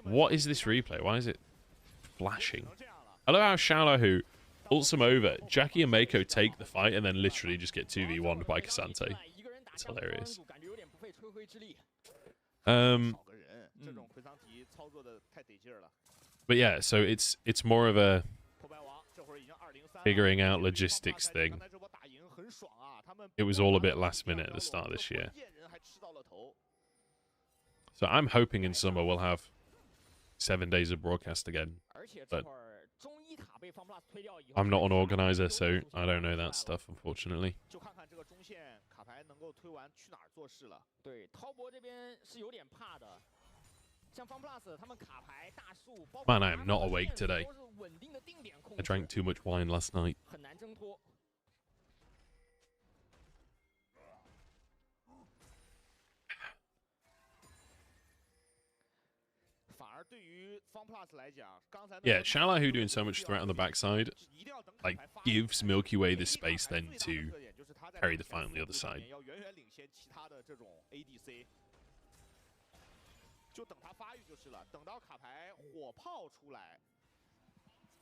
What is this replay? Why is it flashing? I love how Xiaolahu ults him over. Jackie and Mako take the fight and then literally just get 2v1'd by Cassante. It's hilarious. But yeah, so it's more of a figuring out logistics thing. It was all a bit last minute at the start of this year. So I'm hoping in summer we'll have 7 days of broadcast again. But I'm not an organizer, so I don't know that stuff, unfortunately. Man, I am not awake today. I drank too much wine last night. Yeah, Xiaolahu doing so much threat on the backside, like, gives Milky Way the space then to carry the fight on the other side. 就等他发育就是了。等到卡牌火炮出来，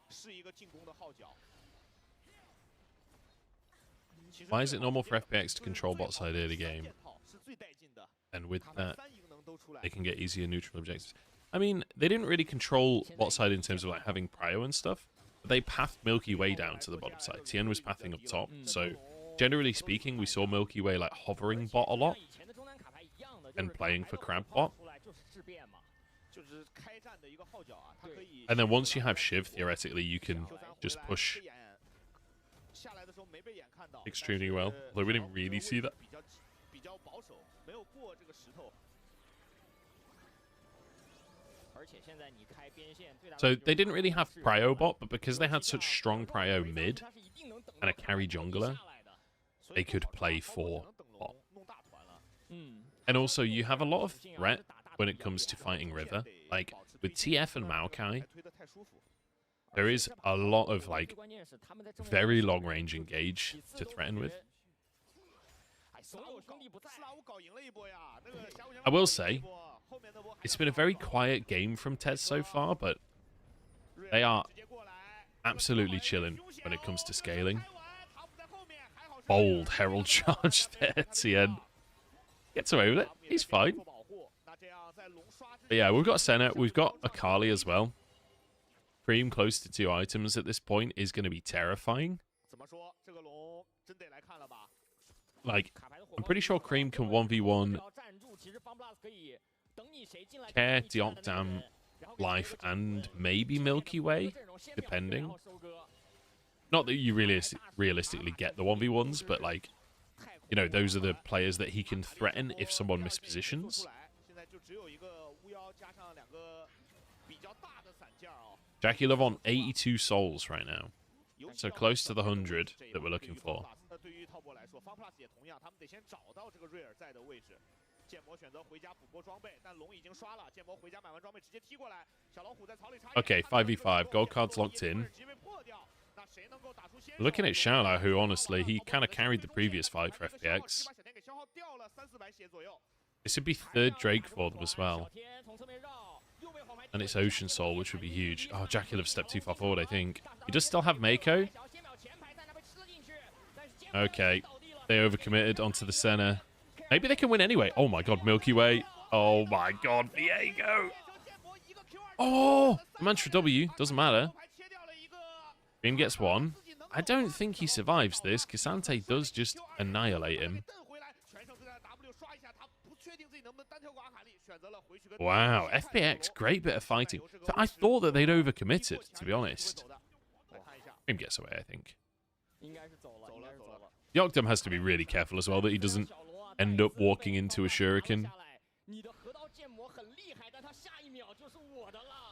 是一个进攻的号角。 Why is it normal for FPX to control bot side early game? And with that, they can get easier neutral objectives. I mean, they didn't really control bot side in terms of like having prio and stuff. But they pathed Milky Way down to the bottom side. Tien was pathing up top. So, generally speaking, we saw Milky Way like hovering bot a lot. And playing for crab bot. And then once you have Shiv, theoretically, you can just push extremely well. Though we didn't really see that. So they didn't really have prio bot, but because they had such strong prio mid and a carry jungler, they could play for bot. And also, you have a lot of threat when it comes to fighting River. Like, with TF and Maokai, there is a lot of, like, very long-range engage to threaten with. I will say, it's been a very quiet game from TES so far, but they are absolutely chilling when it comes to scaling. Bold Herald charge there, Tien. Gets away with it. He's fine. But yeah, we've got Senna. We've got Akali as well. Cream close to 2 items at this point is going to be terrifying. Like, I'm pretty sure Cream can 1v1 Care, Dagda, Life, and maybe Milky Way, depending. Not that you realistically get the 1v1s, but like, you know, those are the players that he can threaten if someone mispositions. Jackie Love on 82 souls right now. So close to the 100 that we're looking for. Okay, 5v5. Gold card's locked in. Looking at Xiaolao, who honestly, he kind of carried the previous fight for FPX. This would be 3rd Drake for them as well. And it's Ocean Soul, which would be huge. Oh, Jackie Love stepped too far forward, I think. He does still have Mako. Okay. They overcommitted onto the center. Maybe they can win anyway. Oh my god, Milky Way. Oh my god, Viego. Oh, Mantra W. Doesn't matter. Cream gets one. I don't think he survives this. Cassante does just annihilate him. Wow, FPX, great bit of fighting. I thought that they'd overcommitted, to be honest. Cream gets away, I think. Yogdom has to be really careful as well that he doesn't end up walking into a shuriken.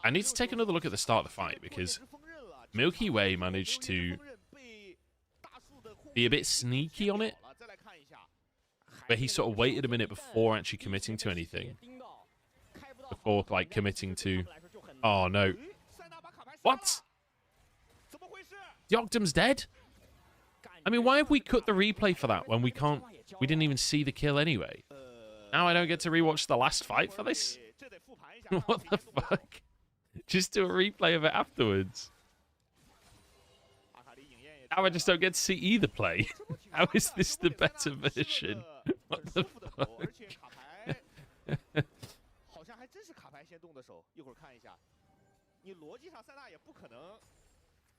I need to take another look at the start of the fight because Milky Way managed to be a bit sneaky on it. But he sort of waited a minute before actually committing to anything. Before, like, committing to... Oh, no. What? Yogdom's dead? I mean, why have we cut the replay for that when we can't... We didn't even see the kill anyway. Now I don't get to rewatch the last fight for this? What the fuck? Just do a replay of it afterwards. Now I just don't get to see either play. How is this the better version? What the fuck?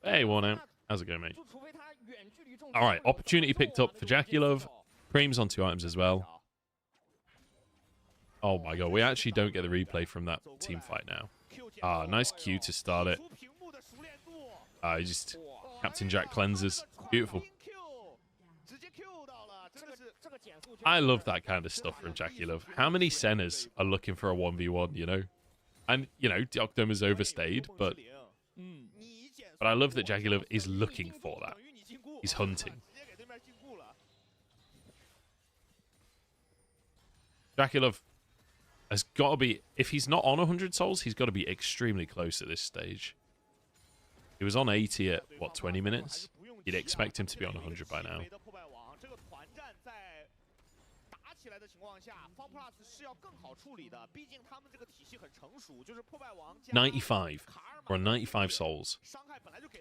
Hey, Warner. How's it going, mate? Alright, opportunity picked up for Jackie Love. Cream's on 2 items as well. Oh my god, we actually don't get the replay from that team fight now. Ah, nice Q to start it. He just... Captain Jack cleanses. Beautiful. I love that kind of stuff from Jackie Love. How many Sennas are looking for a 1v1, you know? And, you know, Dagda has overstayed, but I love that Jackie Love is looking for that. He's hunting. Jackie Love has got to be... If he's not on 100 souls, he's got to be extremely close at this stage. He was on 80 at, what, 20 minutes? You'd expect him to be on 100 by now. 95. We're on 95 souls.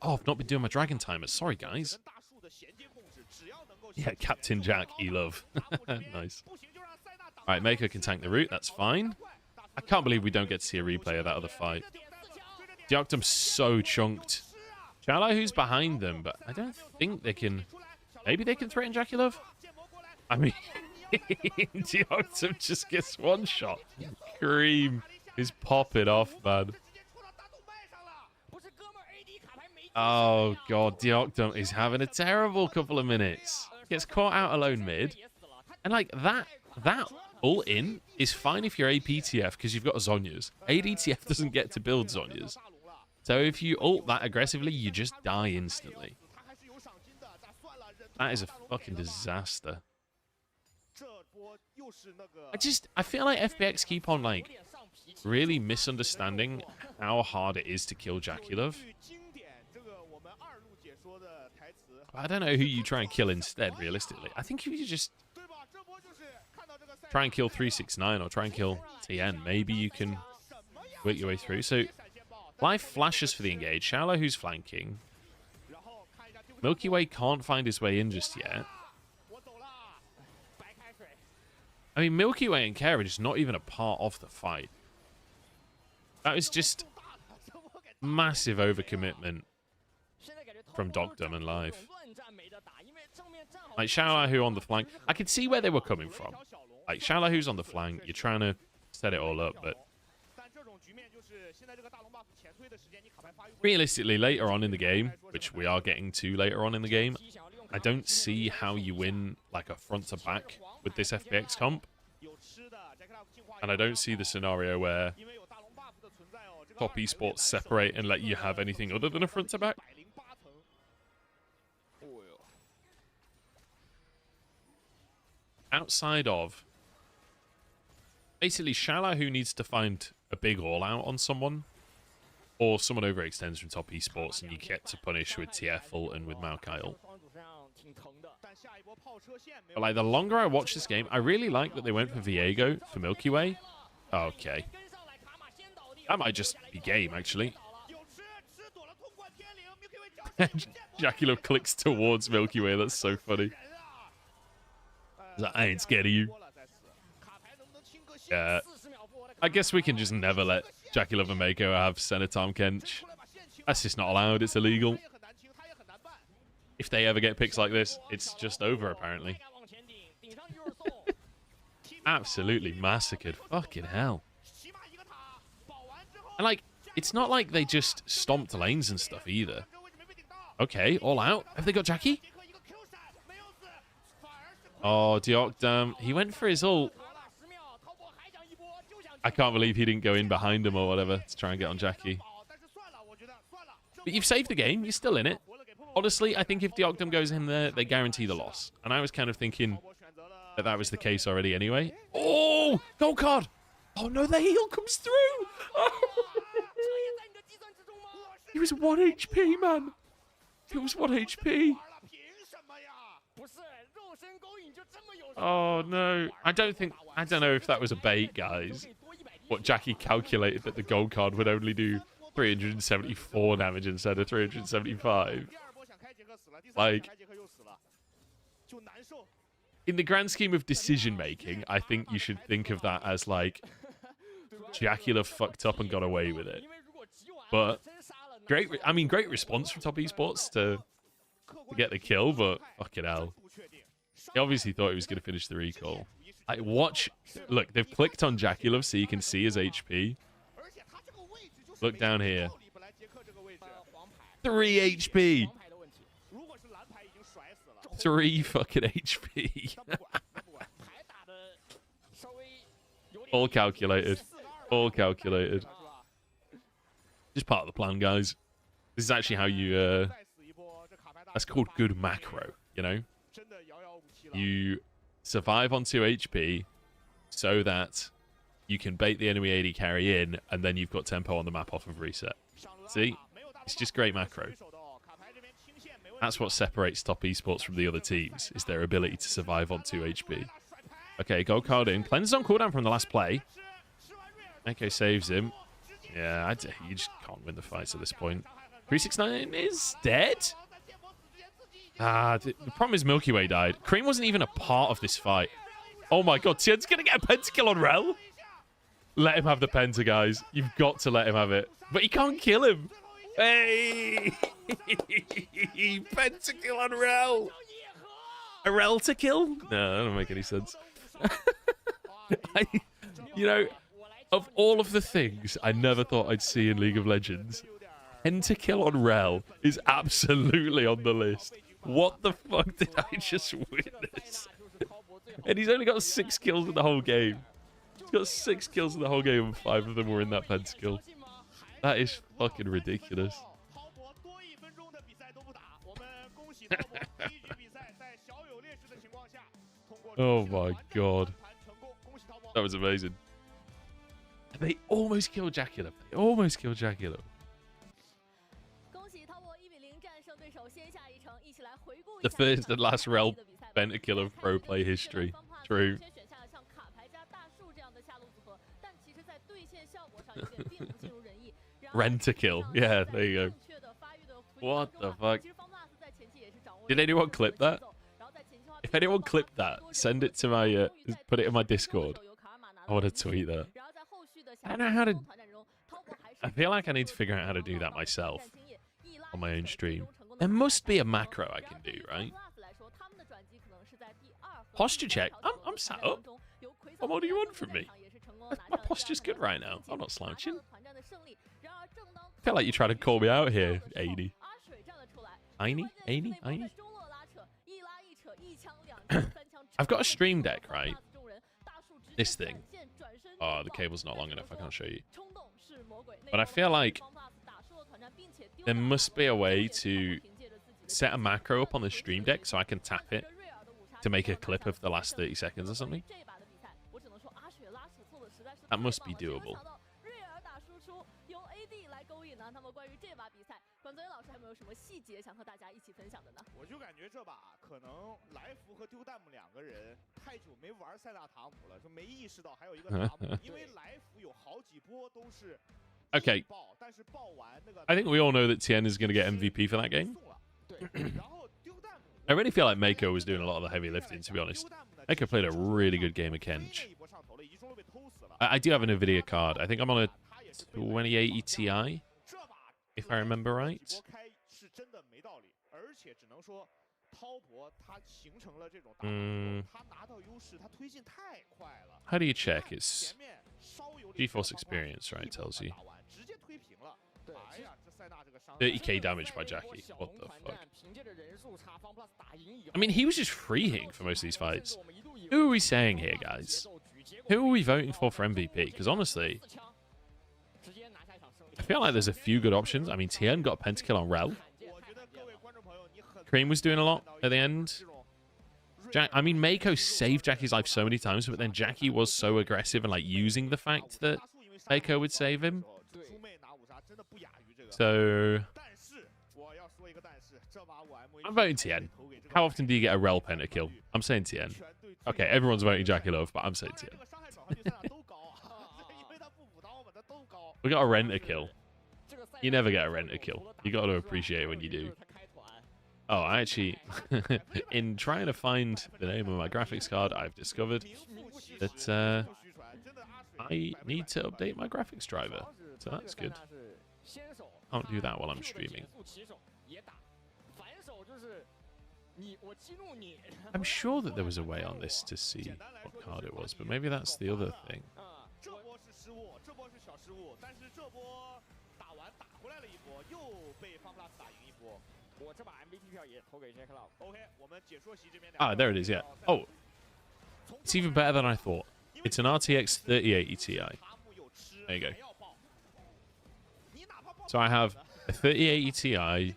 Oh, I've not been doing my dragon timers. Sorry, guys. Yeah, Captain Jack, E-Love. Nice. Alright, Mako can tank the route. That's fine. I can't believe we don't get to see a replay of that other fight. Deoctum's so chunked. Shallow who's behind them, but I don't think they can... Maybe they can threaten Jackie I mean, Deoctum just gets one shot. Cream is popping off, man. Oh, God. Deoctum is having a terrible couple of minutes. Gets caught out alone mid. And, like, that ult in is fine if you're APTF because you've got Zhonya's. ADTF doesn't get to build Zhonya's. So if you ult that aggressively, you just die instantly. That is a fucking disaster. I feel like FPX keep on, like, really misunderstanding how hard it is to kill Jackie Love. I don't know who you try and kill instead, realistically. I think if you just try and kill 369 or try and kill TN, maybe you can work your way through. So, Life flashes for the engage. Shallow who's flanking. Milky Way can't find his way in just yet. I mean, Milky Way and Kara are just not even a part of the fight. That was just massive overcommitment from Dagda and Life. Like, Shallow who on the flank. I could see where they were coming from. Like, Shallow who's on the flank. You're trying to set it all up, but... realistically, later on in the game, which we are getting to later on in the game, I don't see how you win, like, a front-to-back with this FPX comp. And I don't see the scenario where top esports separate and let you have anything other than a front-to-back. Outside of... basically, Shallow who needs to find a big all-out on someone, or someone overextends from top esports and you get to punish with TF ult and with Maokai ult. But, like, the longer I watch this game, I really like that they went for Viego for Milky Way. Oh, okay. That might just be game, actually. Jackie Love clicks towards Milky Way. That's so funny. He's like, I ain't scared of you. Yeah. I guess we can just never let Jackie Love and Mako have Center Tom Kench. That's just not allowed. It's illegal. If they ever get picks like this, it's just over, apparently. Absolutely massacred. Fucking hell. And, like, it's not like they just stomped lanes and stuff either. Okay, all out. Have they got Jackie? Oh, Deoctum. He went for his ult. I can't believe he didn't go in behind him or whatever to try and get on Jackie. But you've saved the game. You're still in it. Honestly, I think if Deoctum goes in there, they guarantee the loss. And I was kind of thinking that that was the case already anyway. Oh, gold card. Oh, no, the heal comes through. Oh. He was 1 HP, man. He was 1 HP. Oh, no. I don't know if that was a bait, guys. What Jackie calculated that the gold card would only do 374 damage instead of 375. Like, in the grand scheme of decision making, I think you should think of that as, like, Jackie Love fucked up and got away with it. But great response from top esports to get the kill, but fucking hell. He obviously thought he was going to finish the recall. Like, watch. Look, they've clicked on Jackie Love so you can see his HP. Look down here. 3 HP. 3 fucking HP. All calculated. All calculated. Just part of the plan, guys. This is actually how you... that's called good macro, you know? You survive on 2 HP so that you can bait the enemy AD carry in, and then you've got tempo on the map off of reset. See? It's just great macro. That's what separates top esports from the other teams, is their ability to survive on 2 HP. Okay, gold card in. Cleanse on cooldown from the last play. Okay, saves him. Yeah, you just can't win the fights at this point. 369 is dead? The problem is Milky Way died. Cream wasn't even a part of this fight. Oh my god, Tien's gonna get a pentakill on Rel. Let him have the penta, guys. You've got to let him have it. But you can't kill him. Hey! Pentakill on Rel. A Rel to kill? No, that doesn't make any sense. You know, of all of the things I never thought I'd see in League of Legends, pentakill on Rel is absolutely on the list. What the fuck did I just witness? And he's only got 6 kills in the whole game. He's got 6 kills in the whole game and 5 of them were in that pentakill. That is fucking ridiculous. Oh my god. That was amazing. They almost killed Jackula. They almost killed Jackula. The first and last Rel pentakill of pro play history. True. Rent-a-kill. Yeah, there you go. What the fuck? Did anyone clip that? If anyone clipped that, send it to my, put it in my Discord. I want to tweet that. I don't know how to... I feel like I need to figure out how to do that myself on my own stream. There must be a macro I can do, right? Posture check? I'm sat up. What do you want from me? My posture's good right now. I'm not slouching. I feel like you're trying to call me out here, Aini. Aini? I've got a stream deck, right? This thing. Oh, the cable's not long enough. I can't show you. But I feel like there must be a way to set a macro up on the stream deck so I can tap it to make a clip of the last 30 seconds or something. That must be doable. Okay. I think we all know that Tien is going to get MVP for that game. I really feel like Mako was doing a lot of the heavy lifting, to be honest. Mako played a really good game of Kench. I do have an NVIDIA card. I think I'm on a 2080 Ti, if I remember right. How do you check? It's GeForce Experience, right? Tells you. 30k damage by Jackie. What the fuck? I mean, he was just freeing for most of these fights. Who are we saying here, guys? Who are we voting for MVP? Because honestly, I feel like there's a few good options. I mean, Tien got a pentakill on Rel. Cream was doing a lot at the end. I mean, Mako saved Jackie's life so many times, but then Jackie was so aggressive and like using the fact that Mako would save him. So I'm voting Tien. How often do you get a Rel pentakill? I'm saying Tien. Okay, everyone's voting Jackie Love, but I'm saying Tien. We got a rent-a-kill. You never get a rent-a-kill. You got to appreciate it when you do. Oh, I actually, in trying to find the name of my graphics card, I've discovered that I need to update my graphics driver. So that's good. Can't do that while I'm streaming. I'm sure that there was a way on this to see what card it was, but maybe that's the other thing. Ah, there it is, yeah. Oh, it's even better than I thought. It's an RTX 3080 Ti. There you go. So I have a 3080 Ti. I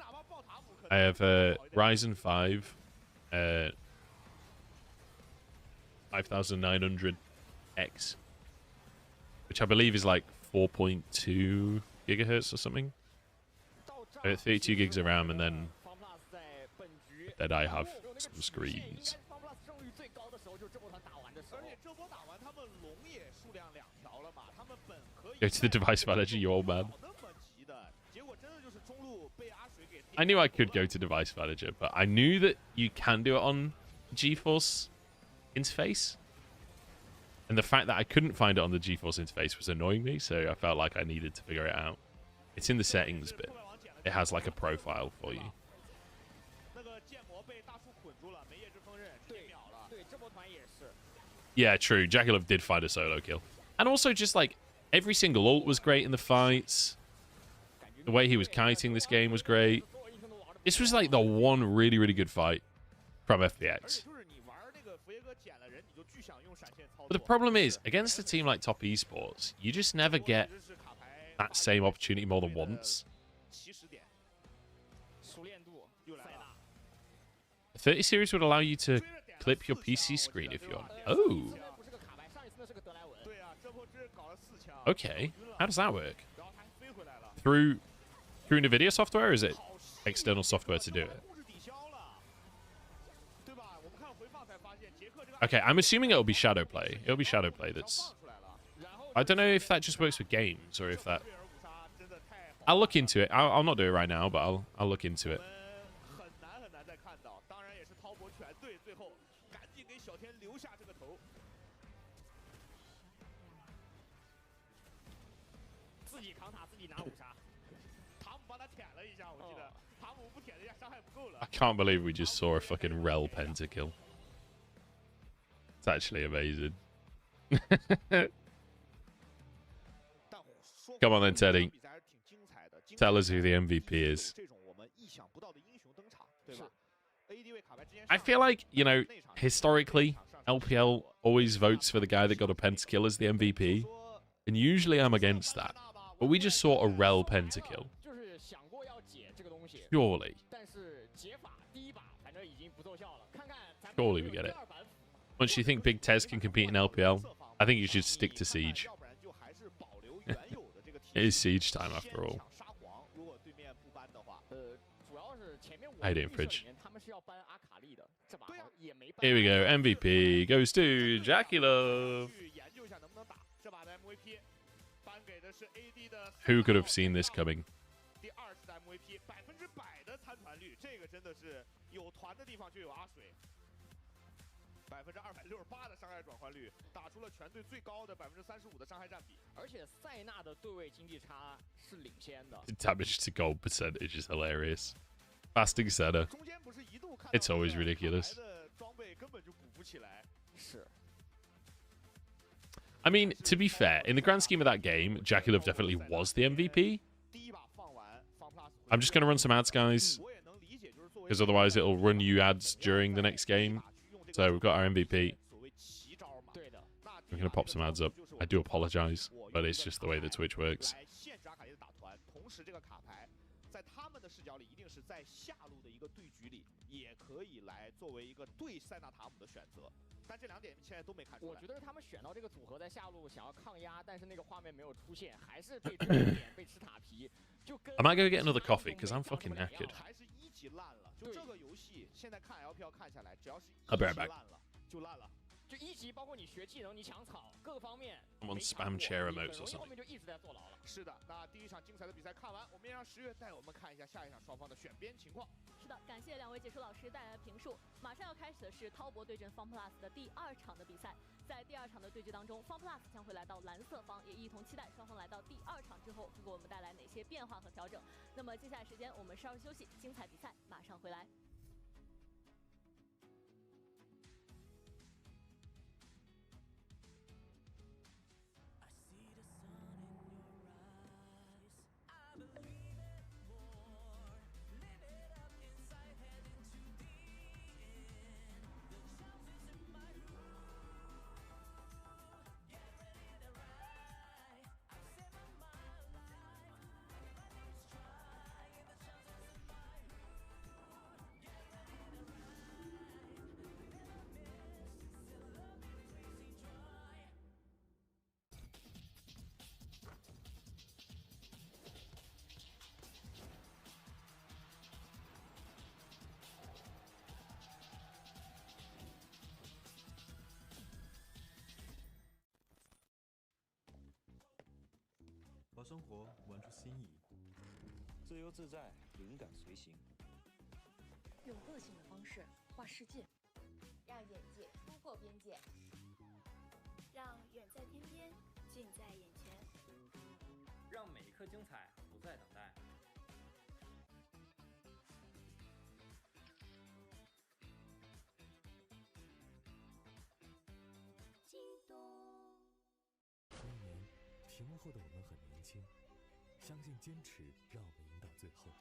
have a Ryzen 5 5900X, which I believe is like 4.2 gigahertz or something. 32 gigs of RAM, and then that I have some screens. 时候而且这波打完，他们龙也数量2条了嘛，他们本可以 Go to the device manager, you old man. 那么急的，结果真的就是中路被阿水给。I knew I could go to device manager, but I knew that you can do it on GeForce interface. And the fact that I couldn't find it on the GeForce interface was annoying me, so I felt like I needed to figure it out. It's in the settings bit. It has like a profile for you. 那个剑魔被大树捆住了，没夜之锋刃，直接秒了。对这波团也是。 Yeah, true. Jackalov did find a solo kill. And also just like every single ult was great in the fights. The way he was kiting this game was great. This was like the one really, really good fight from FPX. But the problem is, against a team like Top Esports, you just never get that same opportunity more than once. 30 series would allow you to clip your PC screen if you want. Oh. Okay. How does that work? Through NVIDIA software, or is it external software to do it? Okay, I'm assuming it'll be Shadowplay. It'll be Shadowplay that's... I don't know if that just works for games, or if that... I'll look into it. I'll not do it right now, but I'll look into it. I can't believe we just saw a fucking Rel pentakill. It's actually amazing. Come on then, Teddy. Tell us who the MVP is. I feel like, you know, historically, LPL always votes for the guy that got a pentakill as the MVP. And usually I'm against that. But we just saw a Rel pentakill. Surely. Surely we get it. Once you think Big Tez can compete in LPL, I think you should stick to Siege. It is Siege time after all. How you doing, Fridge? Here we go. MVP goes to Jackalov. Who could have seen this coming? 268%的伤害转换率，打出了全队最高的35%的伤害占比。而且塞纳的对位经济差是领先的。The damage to gold percentage is hilarious. Fasting Senna. It's always ridiculous. I mean, to be fair, in the grand scheme of that game, Jackalov definitely was the MVP. I'm just going to run some ads, guys, because otherwise it'll run you ads during the next game. So we've got our MVP. I'm going to pop some ads up. I do apologize, but it's just the way that Twitch works. I might go get another coffee because I'm fucking knackered. I'll be right back. I'm on spam chair emotes or something. 是的，那第一场精彩的比赛看完，我们也让10月带我们看一下下一场双方的选边情况。是的，感谢两位解说老师带来的评述。马上要开始的是滔博对阵 FunPlus 的第2场的比赛。在第2场的对决当中 ，FunPlus 将会来到蓝色方，也一同期待双方来到第2场之后会给我们带来哪些变化和调整。那么接下来时间我们稍事休息，精彩比赛马上回来。把生活玩出新意，自由自在，灵感随行，用个性的方式画世界，让眼界突破边界，让远在天边，近在眼前，让每一刻精彩不再等待。那年，屏幕后的我们很年轻，相信坚持让我们赢到最后，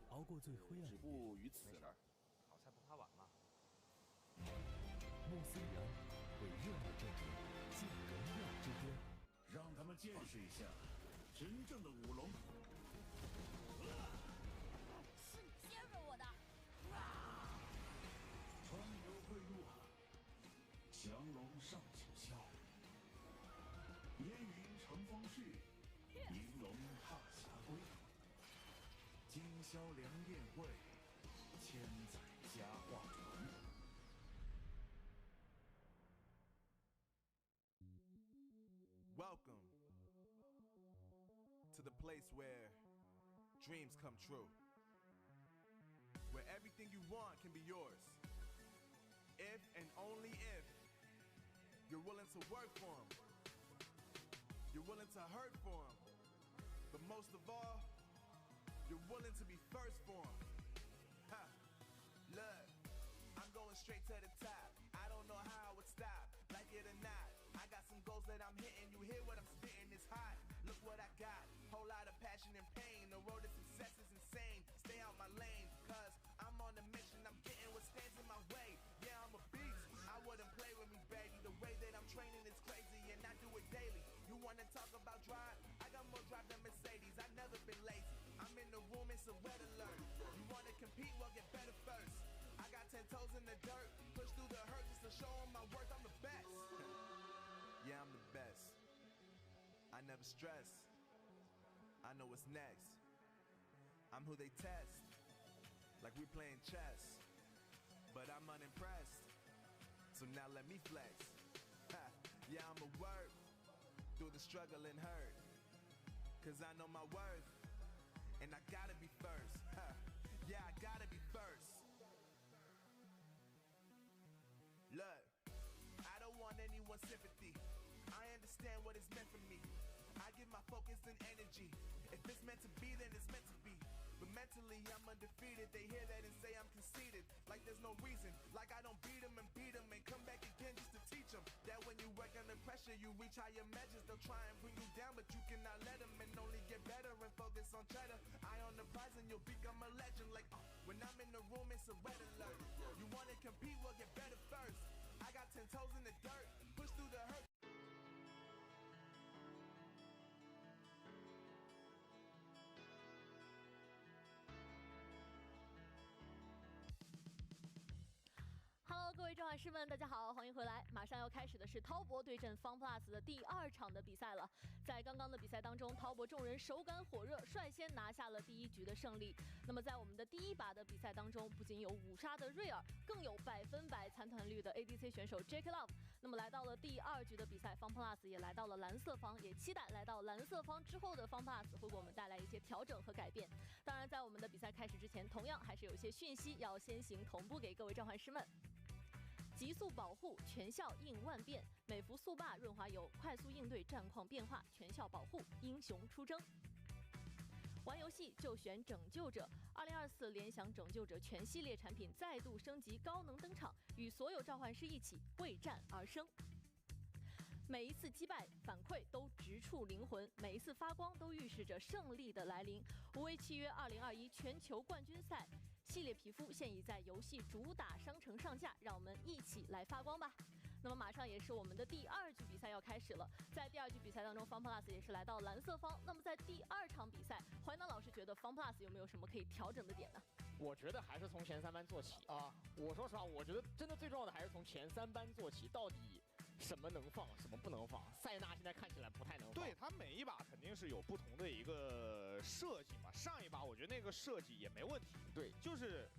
熬过最灰暗的夜。止步于此了。好菜不怕晚嘛。莫思然为热爱阵营进荣耀之巅，让他们见识一下真正的舞龙。是你先惹我的。川流汇入海，降龙上九霄。烟云乘风逝，银龙踏霞归。今宵良宴会，千载佳话传。Welcome to the place where dreams come true, where everything you want can be yours, if and only if you're willing to work for them, you're willing to hurt for them, but most of all, you're willing to be first for them. Ha! Look, I'm going straight to the top. I don't know how I would stop, like it or not. I got some goals that I'm hitting. You hear what I'm spitting? It's hot. Look what I got. Whole lot of passion and pain. The road to success is insane. Stay out my lane, cause I'm on a mission. I'm getting what stands in my way. Yeah, I'm a beast. I wouldn't play with me, baby. The way that I'm training is crazy, and I do it daily. You wanna talk about drive? I got more drive than Mercedes. I've never been lazy. I'm in the room, it's a red alert. You wanna compete? Well, get better first. I got 10 toes in the dirt. Push through the hurt just to show them my worth. I'm the best. Yeah, I'm the best. I never stress. I know what's next. I'm who they test. Like we playing chess. But I'm unimpressed. So now let me flex. Ha, yeah, I'ma work through the struggle and hurt. Cause I know my worth. And I gotta be first. Ha, yeah, I gotta be first. Look, I don't want anyone's sympathy. I understand what it's meant for me. I give my focus and energy. If it's meant to be, then it's meant to be. But mentally, I'm undefeated. They hear that and say I'm conceited. Like there's no reason. Like I don't beat them and come back again just to teach them. That when you work under pressure, you reach higher measures. They'll try and bring you down, but you cannot let them. And only get better and focus on cheddar. Eye on the prize and you'll become a legend. Like, when I'm in the room, it's a red alert. You wanna compete, well get better first. I got 10 toes in the dirt. Push through the hurt. Hello， 各位中老师们，大家好，欢迎回来。马上要开始的是滔博对阵FunPlus的第2场的比赛了。在刚刚的比赛当中，滔博众人手感火热，率先拿下了第1局的胜利。那么在我们的第1把的比赛当中，不仅有5杀的瑞尔，更有100%参团率的 ADC 选手 Jake Love。那么来到了第2局的比赛，FunPlus也来到了蓝色方，也期待来到蓝色方之后的FunPlus会给我们带来一些调整和改变。当然，在我们的比赛开始之前，同样还是有一些讯息要先行同步给各位召唤师们。极速保护，全效应万变；美服速霸润滑油，快速应对战况变化，全效保护，英雄出征。玩游戏就选拯救者，2024联想拯救者全系列产品再度升级高能登场，与所有召唤师一起为战而生。每一次击败反馈都直触灵魂，每一次发光都预示着胜利的来临。无畏契约2021全球冠军赛系列皮肤现已在游戏主打商城上架，让我们一起来发光吧。那么马上也是我们的第2局比赛要开始了，在第2局比赛当中 ，FunPlus 也是来到蓝色方。那么在第2场比赛，淮南老师觉得 FunPlus 有没有什么可以调整的点呢？我觉得还是从前3班做起啊。我说实话，我觉得真的最重要的还是从前3班做起，到底什么能放，什么不能放。塞纳现在看起来不太能放。对他每一把肯定是有不同的一个设计嘛。上一把我觉得那个设计也没问题。对，就是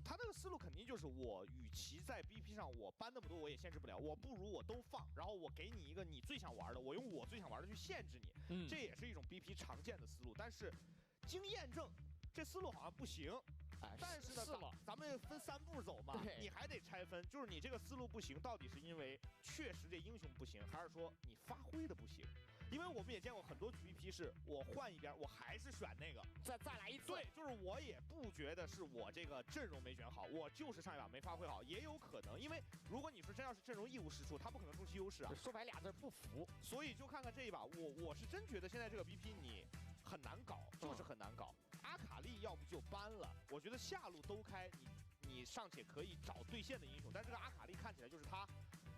他那个思路肯定就是我与其在 BP 上我搬那么多我也限制不了，我不如我都放，然后我给你一个你最想玩的，我用我最想玩的去限制你。这也是一种 BP 常见的思路。但是经验证，这思路好像不行。但是呢，咱们分3步走嘛，你还得拆分，就是你这个思路不行，到底是因为确实这英雄不行，还是说你发挥的不行？因为我们也见过很多局 BP 是我换一边，我还是选那个，再来一次。对，就是我也不觉得是我这个阵容没选好，我就是上一把没发挥好，也有可能，因为如果你说真要是阵容一无是处，他不可能中期优势啊。说白俩字不服。所以就看看这一把，我是真觉得现在这个 BP 你很难搞，就是很难搞。阿卡丽要不就搬了，我觉得下路都开，你尚且可以找对线的英雄，但这个阿卡丽看起来就是他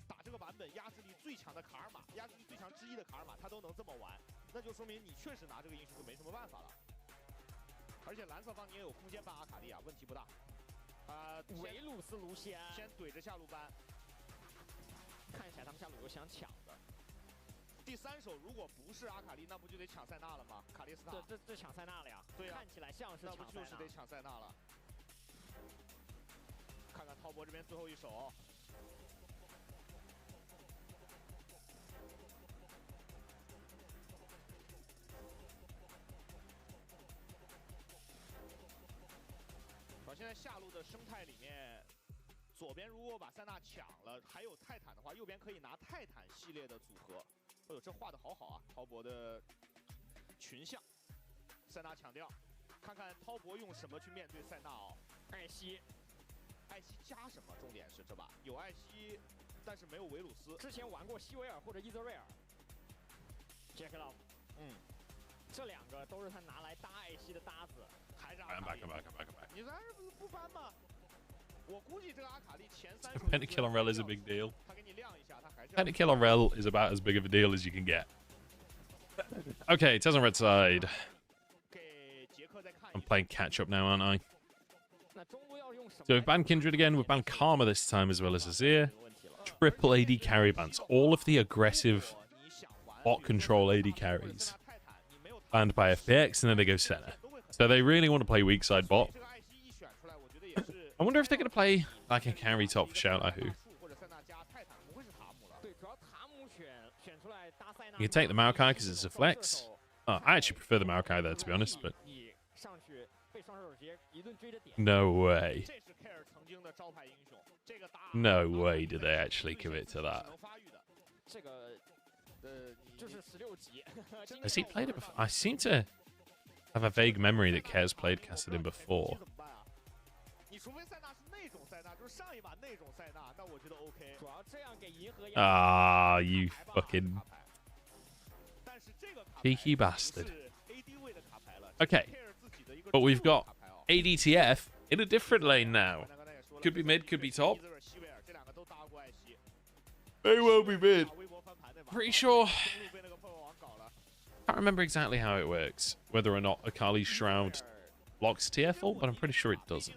打这个版本压制力最强的卡尔玛，压制力最强之一的卡尔玛，他都能这么玩，那就说明你确实拿这个英雄就没什么办法了。而且蓝色方你也有空间搬阿卡丽啊，问题不大。维鲁斯卢锡安先怼着下路搬，看起来他们下路有想抢的。第3手如果不是阿卡丽，那不就得抢塞纳了吗？卡莉斯塔，这抢塞纳了呀？对呀，看起来像是抢塞纳，那不就是得抢塞纳了？看看滔博这边最后一手，现在下路的生态里面，左边如果把塞纳抢了，还有泰坦的话，右边可以拿泰坦系列的组合。哎呦，这画的好好啊！滔博的群像，塞纳抢掉，看看滔博用什么去面对塞纳哦。艾希加什么？重点是这把有艾希，但是没有维鲁斯。之前玩过希维尔或者伊泽瑞尔。Jack Love， 这2个都是他拿来搭艾希的搭子。还是阿卡丽。你还是不搬吗？我估计这个阿卡丽前3 Pentakill on Rel is a big deal. 他给你亮一下，他还是 Pentakill on Rel is about as big of a deal as you can get. Okay, Tez on red side. I'm playing catch up now, aren't I? So we've banned Kindred again, we've banned Karma this time as well as Azir. Triple AD carry bans. All of the aggressive bot control AD carries banned by FPX, and then they go Senna. So they really want to play weak side bot. I wonder if they're going to play like a carry top for Shout Out Who. You can take the Maokai because it's a flex. Oh, I actually prefer the Maokai there, to be honest, but... No way. No way did they actually commit to that. Has he played it before? I seem to have a vague memory that Cares played Cassidin before. Ah, you fucking cheeky bastard. Okay, but we've got ADTF in a different lane now. Could be mid, could be top. May well be mid. Pretty sure. Can't remember exactly how it works. Whether or not Akali's Shroud blocks TFL, but I'm pretty sure it doesn't.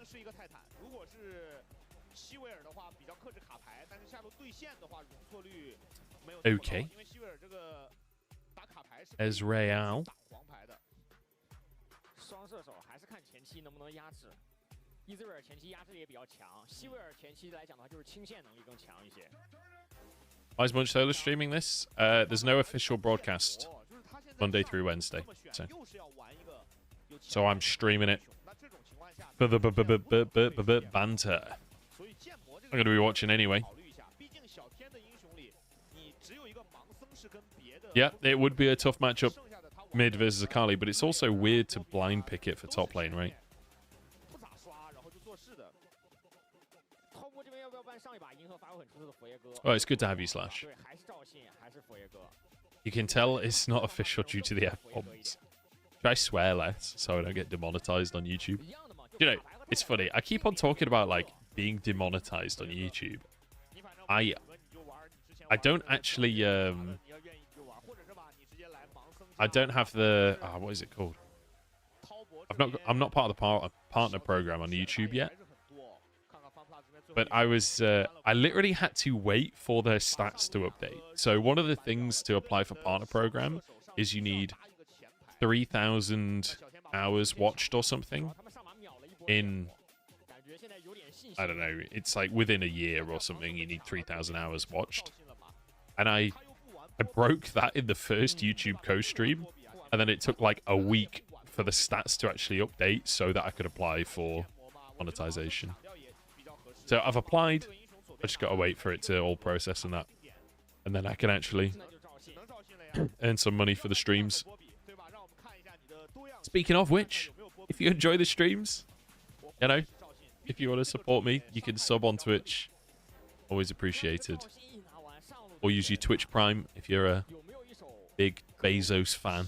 Okay. Ezreal. 双射手还是看前期能不能压制。伊兹瑞尔前期压制力也比较强，希维尔前期来讲的话就是清线能力更强一些。Why is Munchables streaming this? There's no official broadcast Monday through Wednesday, so I'm streaming it for the banter. I'm going to be watching anyway. Yeah, it would be a tough matchup mid versus Akali, but it's also weird to blind pick it for top lane, right? Oh, it's good to have you, Slash. You can tell it's not official due to the F-bombs. Should I swear less so I don't get demonetized on YouTube? You know, it's funny. I keep on talking about, like, being demonetized on YouTube. I don't actually, I don't have the, what is it called? I'm not part of the partner program on YouTube yet. But I literally had to wait for their stats to update. So one of the things to apply for partner program is you need 3,000 hours watched or something in, I don't know, it's like within a year or something, you need 3,000 hours watched. And I I broke that in the first YouTube co-stream, and then it took like a week for the stats to actually update so that I could apply for monetization. So I've applied, I just gotta wait for it to all process and that. And then I can actually earn some money for the streams. Speaking of which, if you enjoy the streams, you know, if you want to support me, you can sub on Twitch. Always appreciated. Or use your Twitch Prime if you're a big Bezos fan.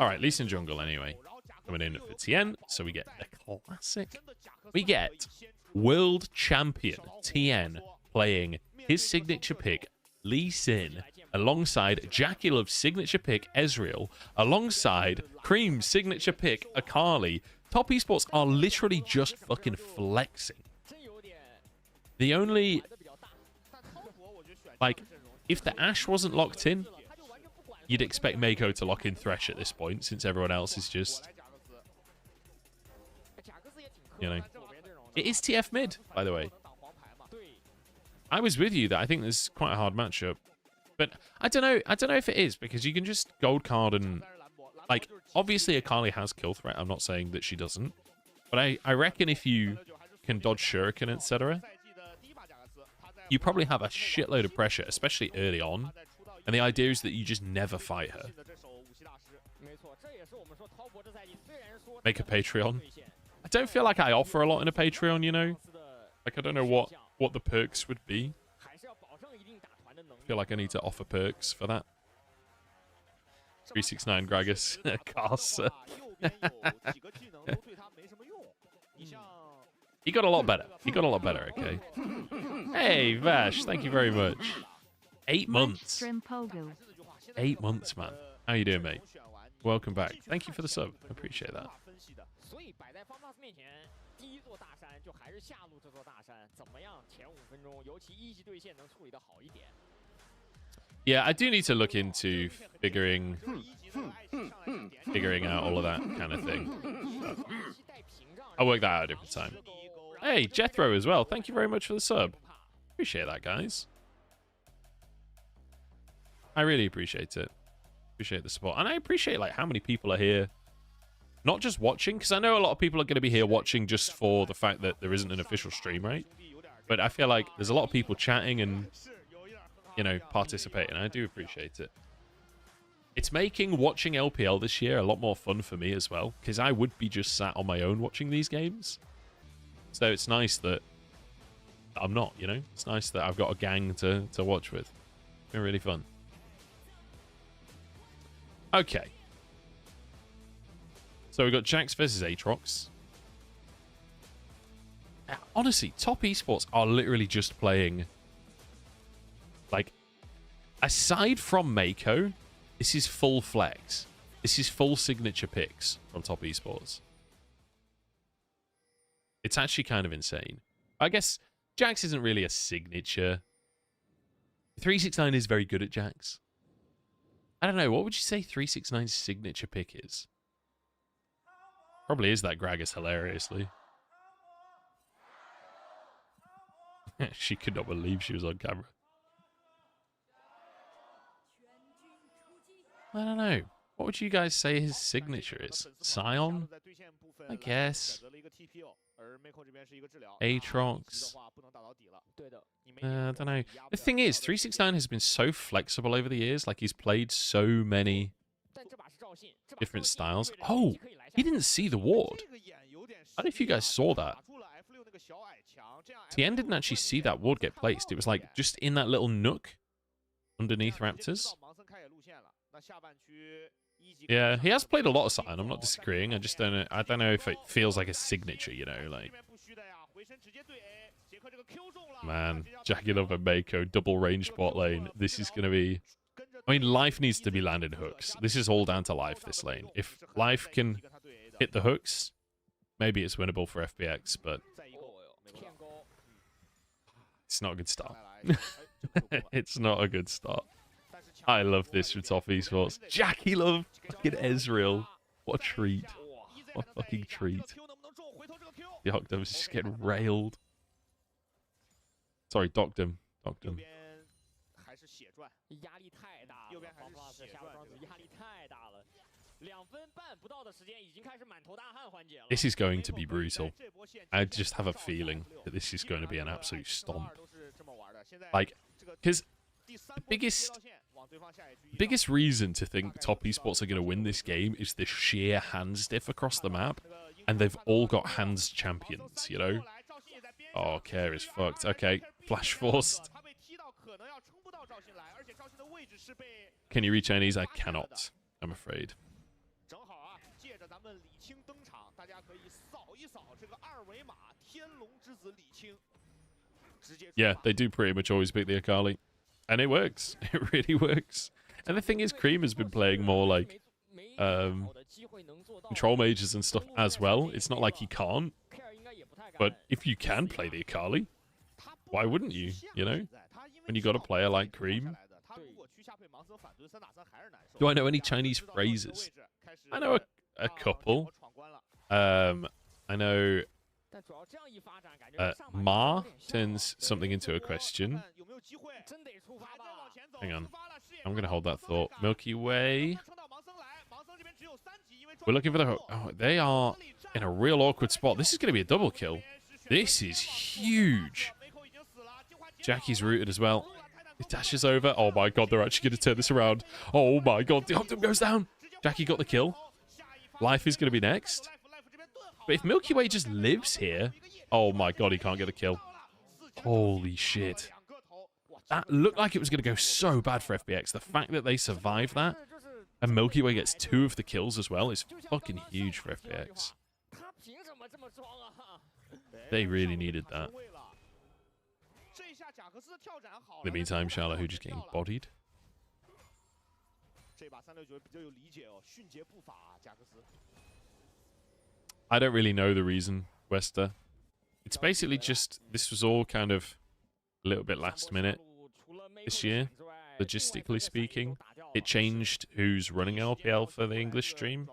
Alright, Lee Sin Jungle anyway. Coming in for TN, so we get the classic. We get World Champion TN playing his signature pick, Lee Sin, alongside Jackie Love's signature pick, Ezreal, alongside Cream's signature pick, Akali. Top Esports are literally just fucking flexing. The only... Like, if the Ashe wasn't locked in, you'd expect Mako to lock in Thresh at this point, since everyone else is just... You know. It is TF mid, by the way. I was with you that I think this is quite a hard matchup. But I don't know if it is, because you can just gold card and... Like, obviously Akali has kill threat. I'm not saying that she doesn't. But I reckon if you can dodge Shuriken, etc., you probably have a shitload of pressure, especially early on. And the idea is that you just never fight her. Make a Patreon. I don't feel like I offer a lot in a Patreon, you know? Like, I don't know what the perks would be. I feel like I need to offer perks for that. 369 Gragas. Caster. He got a lot better. He got a lot better, okay? Hey, Vash, thank you very much. 8 months. 8 months, man. How you doing, mate? Welcome back. Thank you for the sub. I appreciate that. Yeah, I do need to look into figuring out all of that kind of thing. I'll work that out at a different time. Hey, Jethro as well. Thank you very much for the sub. Appreciate that, guys. I really appreciate it. Appreciate the support. And I appreciate, like, how many people are here not just watching, because I know a lot of people are going to be here watching just for the fact that there isn't an official stream, right? But I feel like there's a lot of people chatting and, you know, participating. I do appreciate it. It's making watching LPL this year a lot more fun for me as well, because I would be just sat on my own watching these games. So it's nice that I'm not, you know? It's nice that I've got a gang to watch with. It's been really fun. Okay. So we've got Jax versus Aatrox. Honestly, top esports are literally just playing... Like, aside from Mako, this is full flex. This is full signature picks from top esports. It's actually kind of insane. I guess Jax isn't really a signature. 369 is very good at Jax. I don't know. What would you say 369's signature pick is? Probably is that Gragas, hilariously. She could not believe she was on camera. I don't know. What would you guys say his signature is? Scion? I guess. Aatrox. I don't know. The thing is, 369 has been so flexible over the years. Like, he's played so many different styles. Oh, he didn't see the ward. I don't know if you guys saw that. TN didn't actually see that ward get placed. It was like just in that little nook underneath Raptors. Yeah, he has played a lot of Scion. I'm not disagreeing. I just don't know. I don't know if it feels like a signature, you know, like. Man, Jackie Love and Mako, double range bot lane. This is going to be... I mean, Life needs to be landing hooks. This is all down to Life, this lane. If Life can hit the hooks, maybe it's winnable for FPX, but... It's not a good start. It's not a good start. I love this from top esports. Jackie Love, fucking Ezreal. What a treat. What a fucking treat. The Octom's just getting railed. Sorry, Doctum. Doctum. 压力太大了，右边还是FPX 下路双子压力太大了，2分半不到的时间已经开始满头大汗环节了。 This is going to be brutal. I just have a feeling that this is going to be an absolute stomp. Like, because the biggest reason to think top esports are going to win this game is the sheer hands diff across the map, and they've all got hands champions, you know? Oh, Care is fucked. Okay, flash forced. Can you read Chinese? I cannot, I'm afraid. Yeah, they do pretty much always beat the Akali. And it works. It really works. And the thing is, Cream has been playing more like control mages and stuff as well. It's not like he can't. But if you can play the Akali, why wouldn't you, you know? When you got a player like Cream. Do I know any Chinese phrases? I know a couple. I know Ma turns something into a question. Hang on. I'm going to hold that thought. Milky Way. We're looking for the... Oh, they are in a real awkward spot. This is going to be a double kill. This is huge. Jackie's rooted as well. It dashes over. Oh my god, they're actually going to turn this around. Oh my god, the Optim goes down. Jackie got the kill. Life is going to be next. But if Milky Way just lives here... Oh my god, he can't get the kill. Holy shit. That looked like it was going to go so bad for FPX. The fact that they survived that, and Milky Way gets 2 of the kills as well, is fucking huge for FPX. They really needed that. In the meantime, Charlotte Hu just getting bodied. I don't really know the reason, Wester. It's basically just, this was all kind of a little bit last minute this year, logistically speaking. It changed who's running LPL for the English stream.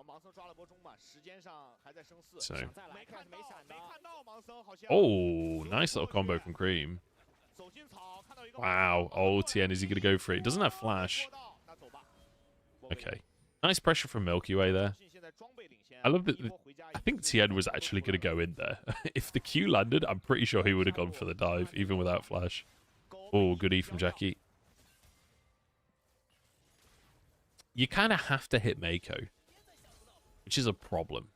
So. Oh, nice little combo from Cream. Wow. Oh, TN, is he going to go for it? He doesn't have flash. Okay. Nice pressure from Milky Way there. I love that. I think TN was actually going to go in there. If the Q landed, I'm pretty sure he would have gone for the dive, even without flash. Oh, good E from Jackie. You kind of have to hit Mako, which is a problem.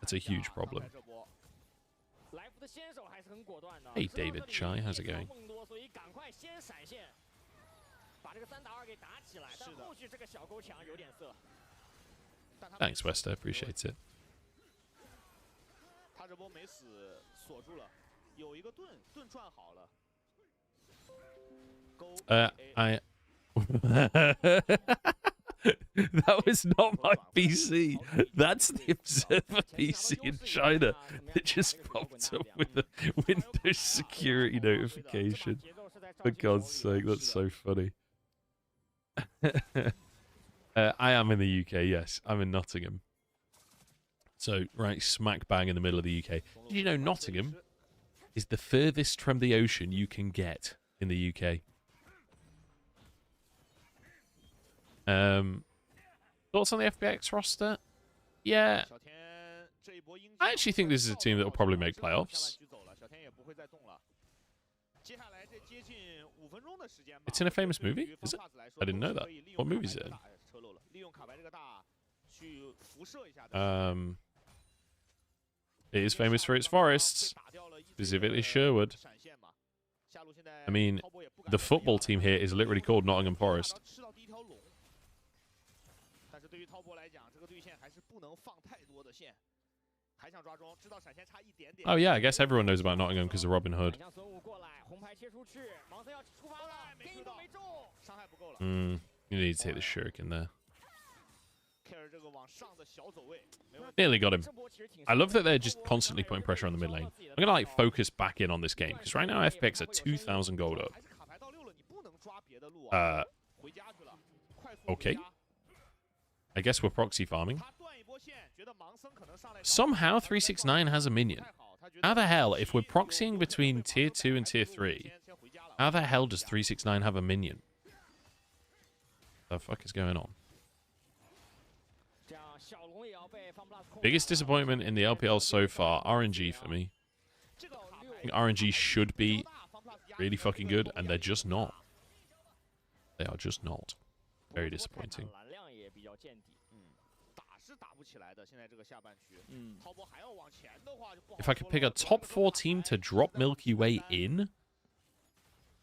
It's a huge problem. Hey, David Chai, how's it going? Thanks, Wester. Appreciate it. That was not my PC. That's the Observer PC in China that just popped up with a Windows security notification. For God's sake, that's so funny. I am in the UK, yes. I'm in Nottingham. So, right smack bang in the middle of the UK. Did you know Nottingham is the furthest from the ocean you can get in the UK? Thoughts on the FPX roster? Yeah. I actually think this is a team that will probably make playoffs. It's in a famous movie? Is it? I didn't know that. What movie is it in? It is famous for its forests, specifically Sherwood. I mean, the football team here is literally called Nottingham Forest. Oh yeah, I guess everyone knows about Nottingham because of Robin Hood. You need to take the shuriken there. Nearly got him. I love that they're just constantly putting pressure on the mid lane. I'm gonna like focus back in on this game because right now FPX are 2,000 gold up. Okay. I guess we're proxy farming. Somehow 369 has a minion. How the hell, if we're proxying between tier 2 and tier 3, how the hell does 369 have a minion? The fuck is going on? Biggest disappointment in the LPL so far, RNG for me. I think RNG should be really fucking good, and they're just not. They are just not. Very disappointing. If I could pick a top 4 team to drop Milky Way in,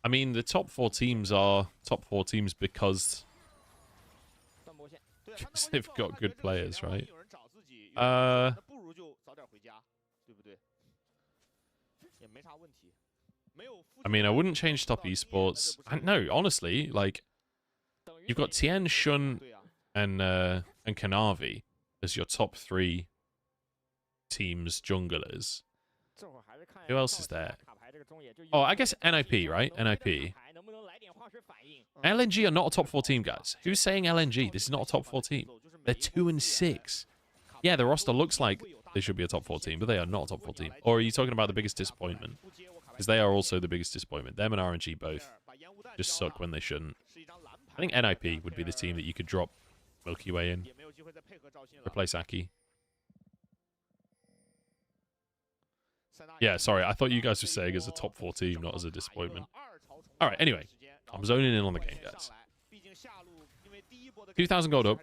I mean, the top 4 teams are top 4 teams because they've got good players, right? I mean, I wouldn't change top esports. No, honestly, like, you've got Tien, Shun, and Kanavi as your top 3 teams junglers. Who else is there? Oh, I guess NIP, right? NIP. LNG are not a top 4 team, guys. Who's saying LNG? This is not a top 4 team. They're 2 and 6. Yeah, the roster looks like they should be a top 4 team, but they are not a top 4 team. Or are you talking about the biggest disappointment? Because they are also the biggest disappointment. Them and RNG both just suck when they shouldn't. I think NIP would be the team that you could drop Milky Way in. Replace Aki. Yeah, sorry. I thought you guys were saying as a top 4 team, not as a disappointment. All right, anyway. I'm zoning in on the game, guys. 2,000 gold up.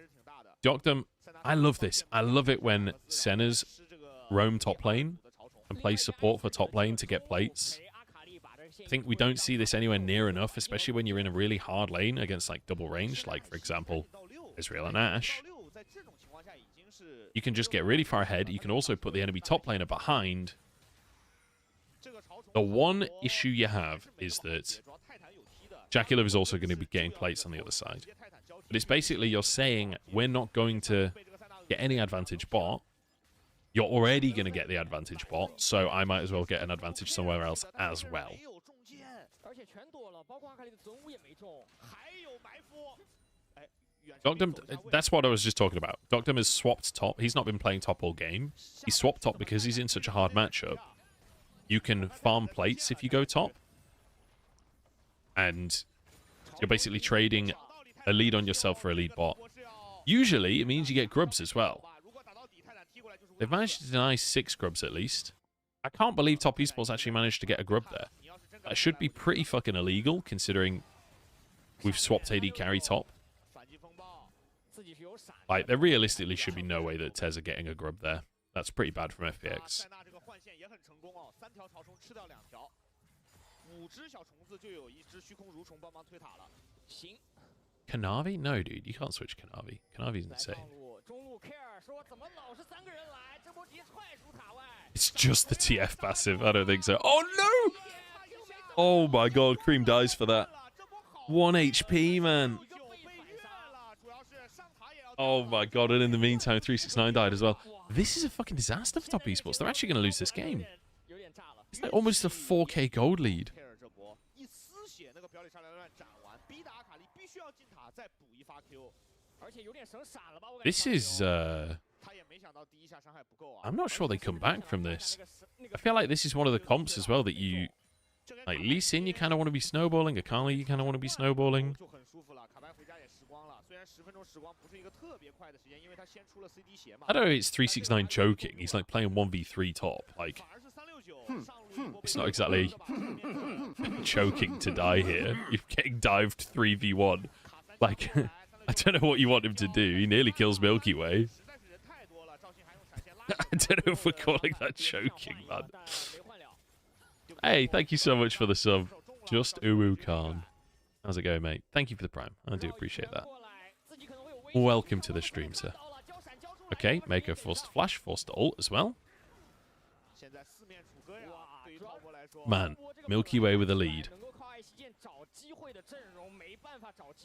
Dagda, I love this. I love it when Senna's roam top lane and play support for top lane to get plates. I think we don't see this anywhere near enough, especially when you're in a really hard lane against like double range, like for example, Israel and Ash. You can just get really far ahead. You can also put the enemy top laner behind. The one issue you have is that Jackulov is also going to be getting plates on the other side. But it's basically you're saying we're not going to get any advantage bot. You're already going to get the advantage bot, so I might as well get an advantage somewhere else as well. Dagda, that's what I was just talking about. Dagda has swapped top. He's not been playing top all game. He swapped top because he's in such a hard matchup. You can farm plates if you go top. And you're basically trading a lead on yourself for a lead bot. Usually, it means you get grubs as well. They've managed to deny 6 grubs at least. I can't believe Top Esports actually managed to get a grub there. That should be pretty fucking illegal, considering we've swapped AD carry top. Like, there realistically should be no way that TES are getting a grub there. That's pretty bad from FPX. Kanavi? No, dude, you can't switch Kanavi. Kanavi's insane. It's just the TF passive. I don't think so. Oh, no! Oh, my God. Cream dies for that. 1 HP, man. Oh, my God. And in the meantime, 369 died as well. This is a fucking disaster for Top Esports. They're actually going to lose this game. It's like almost a 4K gold lead. This is, I'm not sure they come back from this. I feel like this is one of the comps as well that you... Like, Lee Sin, you kind of want to be snowballing. Akali, you kind of want to be snowballing. I don't know, it's 369 joking. He's, like, playing 1v3 top. Like, it's not exactly choking to die here. You're getting dived 3v1. Like... I don't know what you want him to do. He nearly kills Milky Way. I don't know if we're calling that choking, man. Hey, thank you so much for the sub. Just Uwu Khan. How's it going, mate? Thank you for the prime. I do appreciate that. Welcome to the stream, sir. Okay, Mako forced to flash, forced to ult as well. Man, Milky Way with a lead.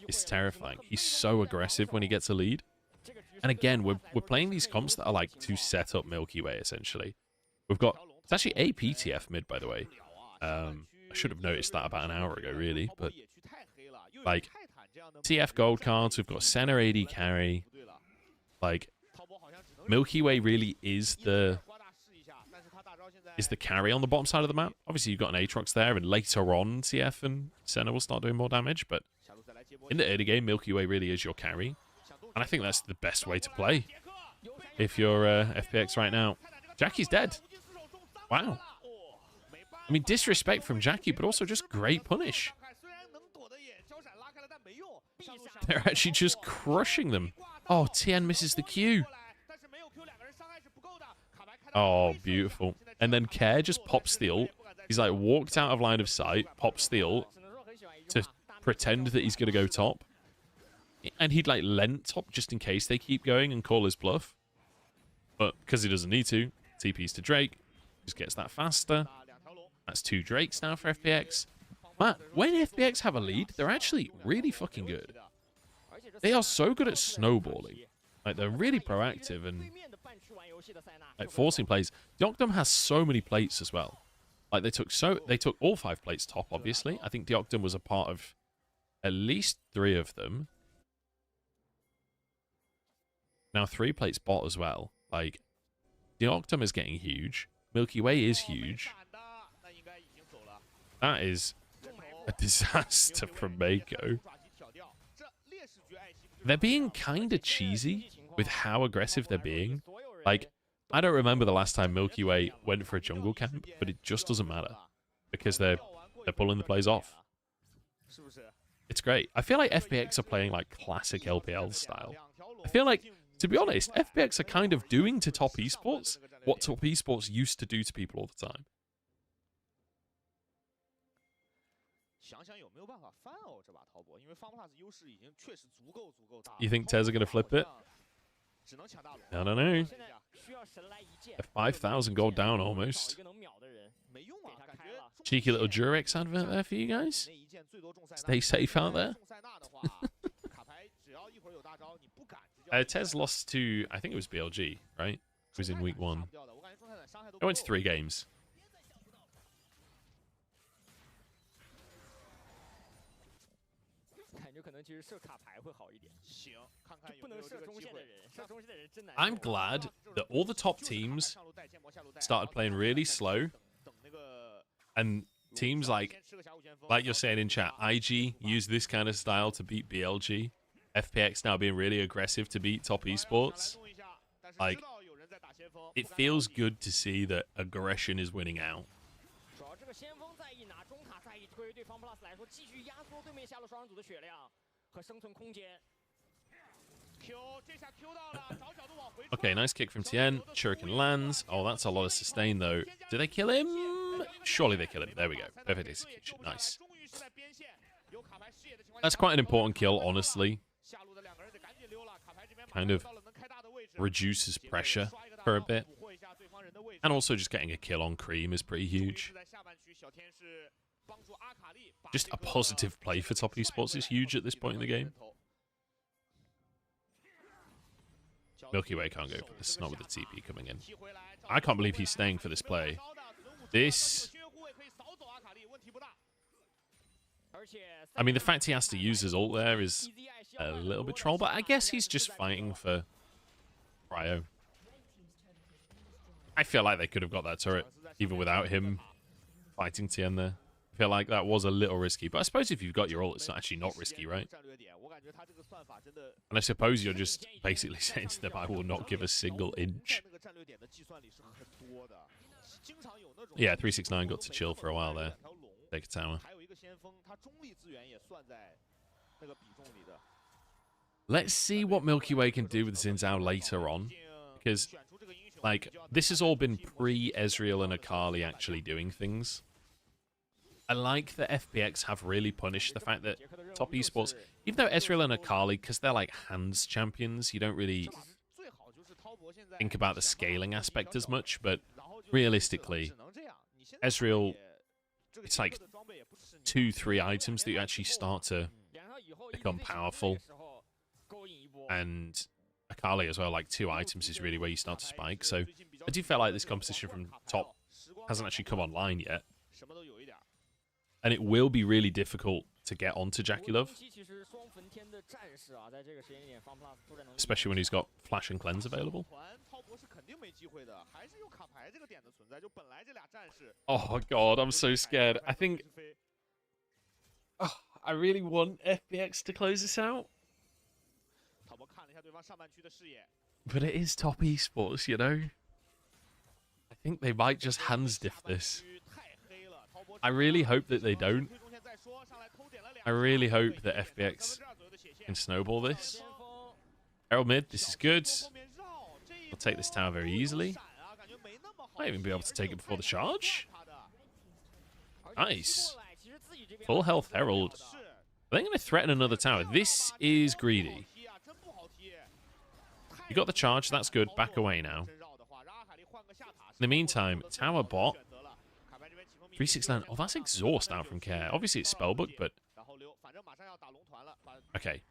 It's terrifying. He's so aggressive when he gets a lead. And again, we're playing these comps that are like to set up Milky Way, essentially. We've got... It's actually APTF mid, by the way. I should have noticed that about an hour ago, really. But, like, TF gold cards. We've got Senna AD carry. Like, Milky Way really is the carry on the bottom side of the map. Obviously, you've got an Aatrox there, and later on, TF and Senna will start doing more damage, but in the early game, Milky Way really is your carry. And I think that's the best way to play if you're FPX right now. Jackie's dead. Wow. I mean, disrespect from Jackie, but also just great punish. They're actually just crushing them. Oh, Tien misses the Q. Oh, beautiful. And then Care just pops the ult. He's like walked out of line of sight, pops the ult to pretend that he's going to go top. And he'd like lent top just in case they keep going and call his bluff. But because he doesn't need to, TP's to Drake. Just gets that faster. That's 2 Drakes now for FPX. Man, when FPX have a lead, they're actually really fucking good. They are so good at snowballing. Like, they're really proactive and like forcing plays. Deoctum has so many plates as well. Like, they took all 5 plates top, obviously. I think Deoctum was a part of at least 3 of them. Now 3 plates bot as well. Like, Deoctum is getting huge. Milky Way is huge. That is a disaster from Mako. They're being kind of cheesy with how aggressive they're being. Like, I don't remember the last time Milky Way went for a jungle camp, but it just doesn't matter because they're pulling the plays off. It's great. I feel like FPX are playing like classic LPL style. I feel like, to be honest, FPX are kind of doing to top esports what top esports used to do to people all the time. You think Tez are going to flip it? I don't know. A 5,000 gold down almost. Cheeky little Durex advert there for you guys. Stay safe out there. Tez lost to, I think it was BLG, right? It was in week 1. I went to 3 games. I'm glad that all the top teams started playing really slow, and teams like you're saying in chat, IG use this kind of style to beat BLG. FPX now being really aggressive to beat top esports. Like, it feels good to see that aggression is winning out. Okay, nice kick from Tien. Shuriken lands. Oh, that's a lot of sustain, though. Do they kill him? Surely they kill him. There we go. Perfect execution. Nice. That's quite an important kill, honestly. Kind of reduces pressure for a bit. And also just getting a kill on Cream is pretty huge. Just a positive play for top esports is huge at this point in the game. Milky Way can't go for this, not with the TP coming in. I can't believe he's staying for this play. This... I mean, the fact he has to use his ult there is a little bit troll, but I guess he's just fighting for Cryo. I feel like they could have got that turret even without him fighting Tien there. I feel like that was a little risky, but I suppose if you've got your ult, it's actually not risky, right? And I suppose you're just basically saying to them, I will not give a single inch. Yeah, 369 got to chill for a while there. Take a tower. Let's see what Milky Way can do with Xin Zhao later on. Because, like, this has all been pre-Ezreal and Akali actually doing things. I like that FPX have really punished the fact that top esports, even though Ezreal and Akali, because they're like hands champions, you don't really think about the scaling aspect as much, but realistically, Ezreal, it's like 2-3 items that you actually start to become powerful. And Akali as well, like 2 items is really where you start to spike. So I do feel like this competition from top hasn't actually come online yet. And it will be really difficult to get onto Jackie Love. Especially when he's got Flash and Cleanse available. Oh god, I'm so scared. I think... Oh, I really want FPX to close this out. But it is top esports, you know? I think they might just hands diff this. I really hope that they don't. I really hope that FPX can snowball this. Herald mid, this is good. I'll take this tower very easily. Might even be able to take it before the charge. Nice. Full health Herald. Are they going to threaten another tower? This is greedy. You got the charge, that's good. Back away now. In the meantime, tower bot. 369. Oh, that's exhaust out from Care. Obviously, it's spellbook, but... Okay.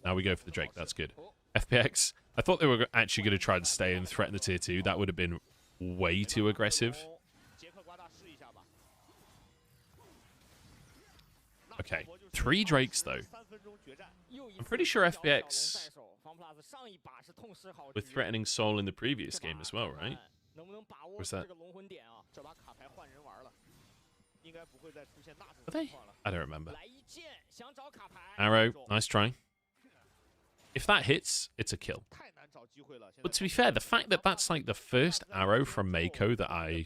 Now we go for the Drake. That's good. FPX. I thought they were actually going to try and stay and threaten the tier 2. That would have been way too aggressive. Okay. 3 Drakes, though. I'm pretty sure FPX were threatening Soul in the previous game as well, right? What's that? Are they? I don't remember. Arrow, nice try. If that hits, it's a kill. But to be fair, the fact that that's like the first arrow from Mako that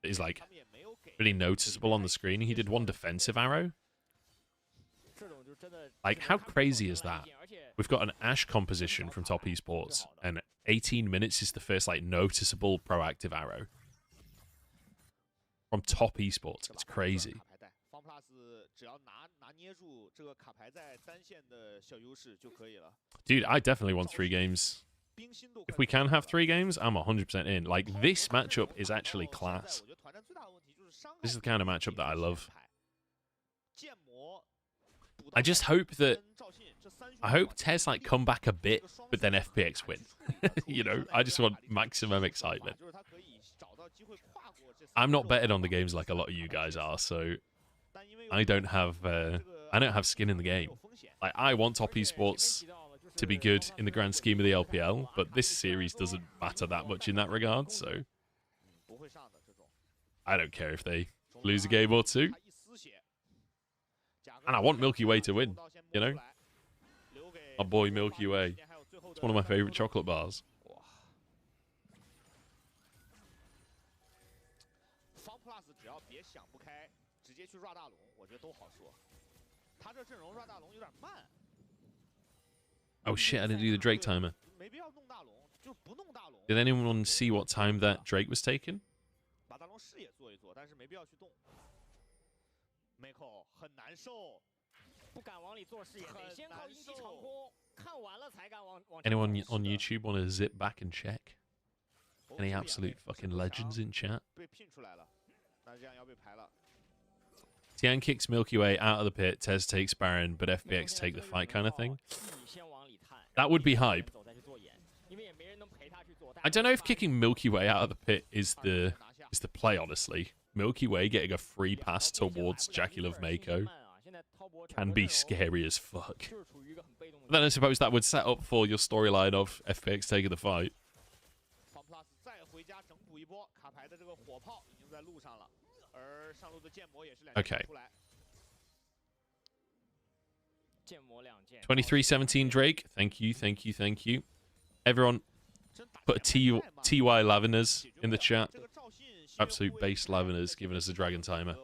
is like really noticeable on the screen. He did 1 defensive arrow. Like, how crazy is that? We've got an Ashe composition from Top Esports, and 18 minutes is the first like noticeable proactive arrow from Top Esports. It's crazy. Dude, I definitely want 3 games. If we can have 3 games, I'm 100% in. Like, this matchup is actually class. This is the kind of matchup that I love. I just hope that... I hope TES like come back a bit, but then FPX win. You know, I just want maximum excitement. I'm not betting on the games like a lot of you guys are, so I don't have skin in the game. Like, I want Top Esports to be good in the grand scheme of the LPL, but this series doesn't matter that much in that regard, so I don't care if they lose a game or 2. And I want Milky Way to win, you know? My boy Milky Way. It's one of my favorite chocolate bars. Oh shit, I didn't do the Drake timer. Did anyone see what time that Drake was taken? Anyone on YouTube want to zip back and check? Any absolute fucking legends in chat? Tian kicks Milky Way out of the pit, TES takes Baron, but FPX take the fight kind of thing. That would be hype. I don't know if kicking Milky Way out of the pit is the play, honestly. Milky Way getting a free pass towards Jackie Love Mako can be scary as fuck. But then I suppose that would set up for your storyline of FPX taking the fight. Okay. 2317 Drake. Thank you, thank you, thank you. Everyone, put a TY Laveners in the chat. Absolute base Laveners giving us a dragon timer.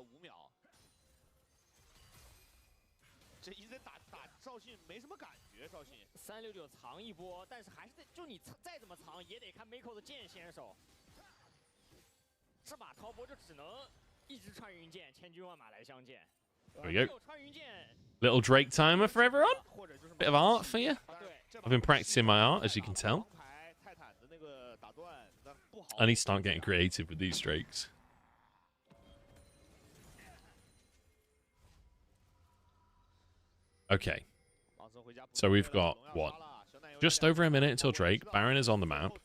There we go. Little Drake timer for everyone. Bit of art for you. I've been practicing my art, as you can tell. I need to start getting creative with these Drakes. Okay. So we've got, what? Just over a minute until Drake. Baron is on the map.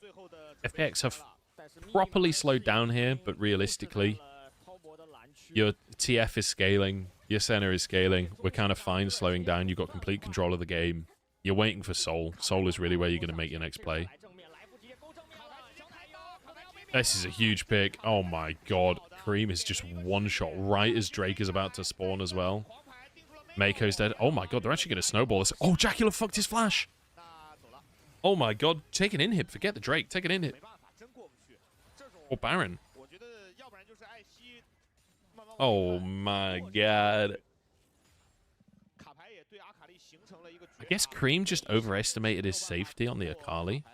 FPX have properly slowed down here, but realistically, your TF is scaling. Your Senna is scaling. We're kind of fine slowing down. You've got complete control of the game. You're waiting for Soul. Soul is really where you're going to make your next play. This is a huge pick. Oh my god. Cream is just one shot right as Drake is about to spawn as well. Mako's dead. Oh my god, they're actually going to snowball this. Oh, Jackula fucked his flash. Oh my god, take an in-hit. Forget the Drake. Take an in-hit. Or Baron. Oh my god. I guess Cream just overestimated his safety on the Akali.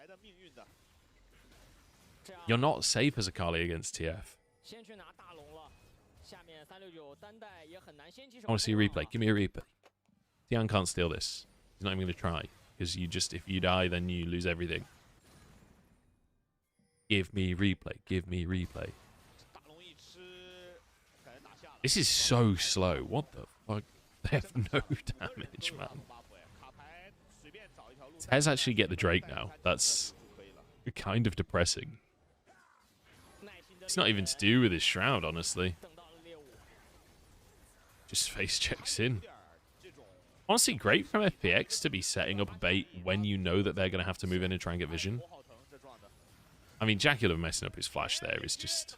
You're not safe as Akali against TF. I want to see a replay. Give me a replay. Tian can't steal this. He's not even going to try. Because you just, if you die, then you lose everything. Give me replay. Give me replay. This is so slow. What the fuck? They have no damage, man. Tez actually get the Drake now. That's kind of depressing. It's not even to do with his Shroud, honestly. Just face checks in. Honestly, great from FPX to be setting up a bait when you know that they're going to have to move in and try and get vision. I mean, Jackula messing up his flash there is just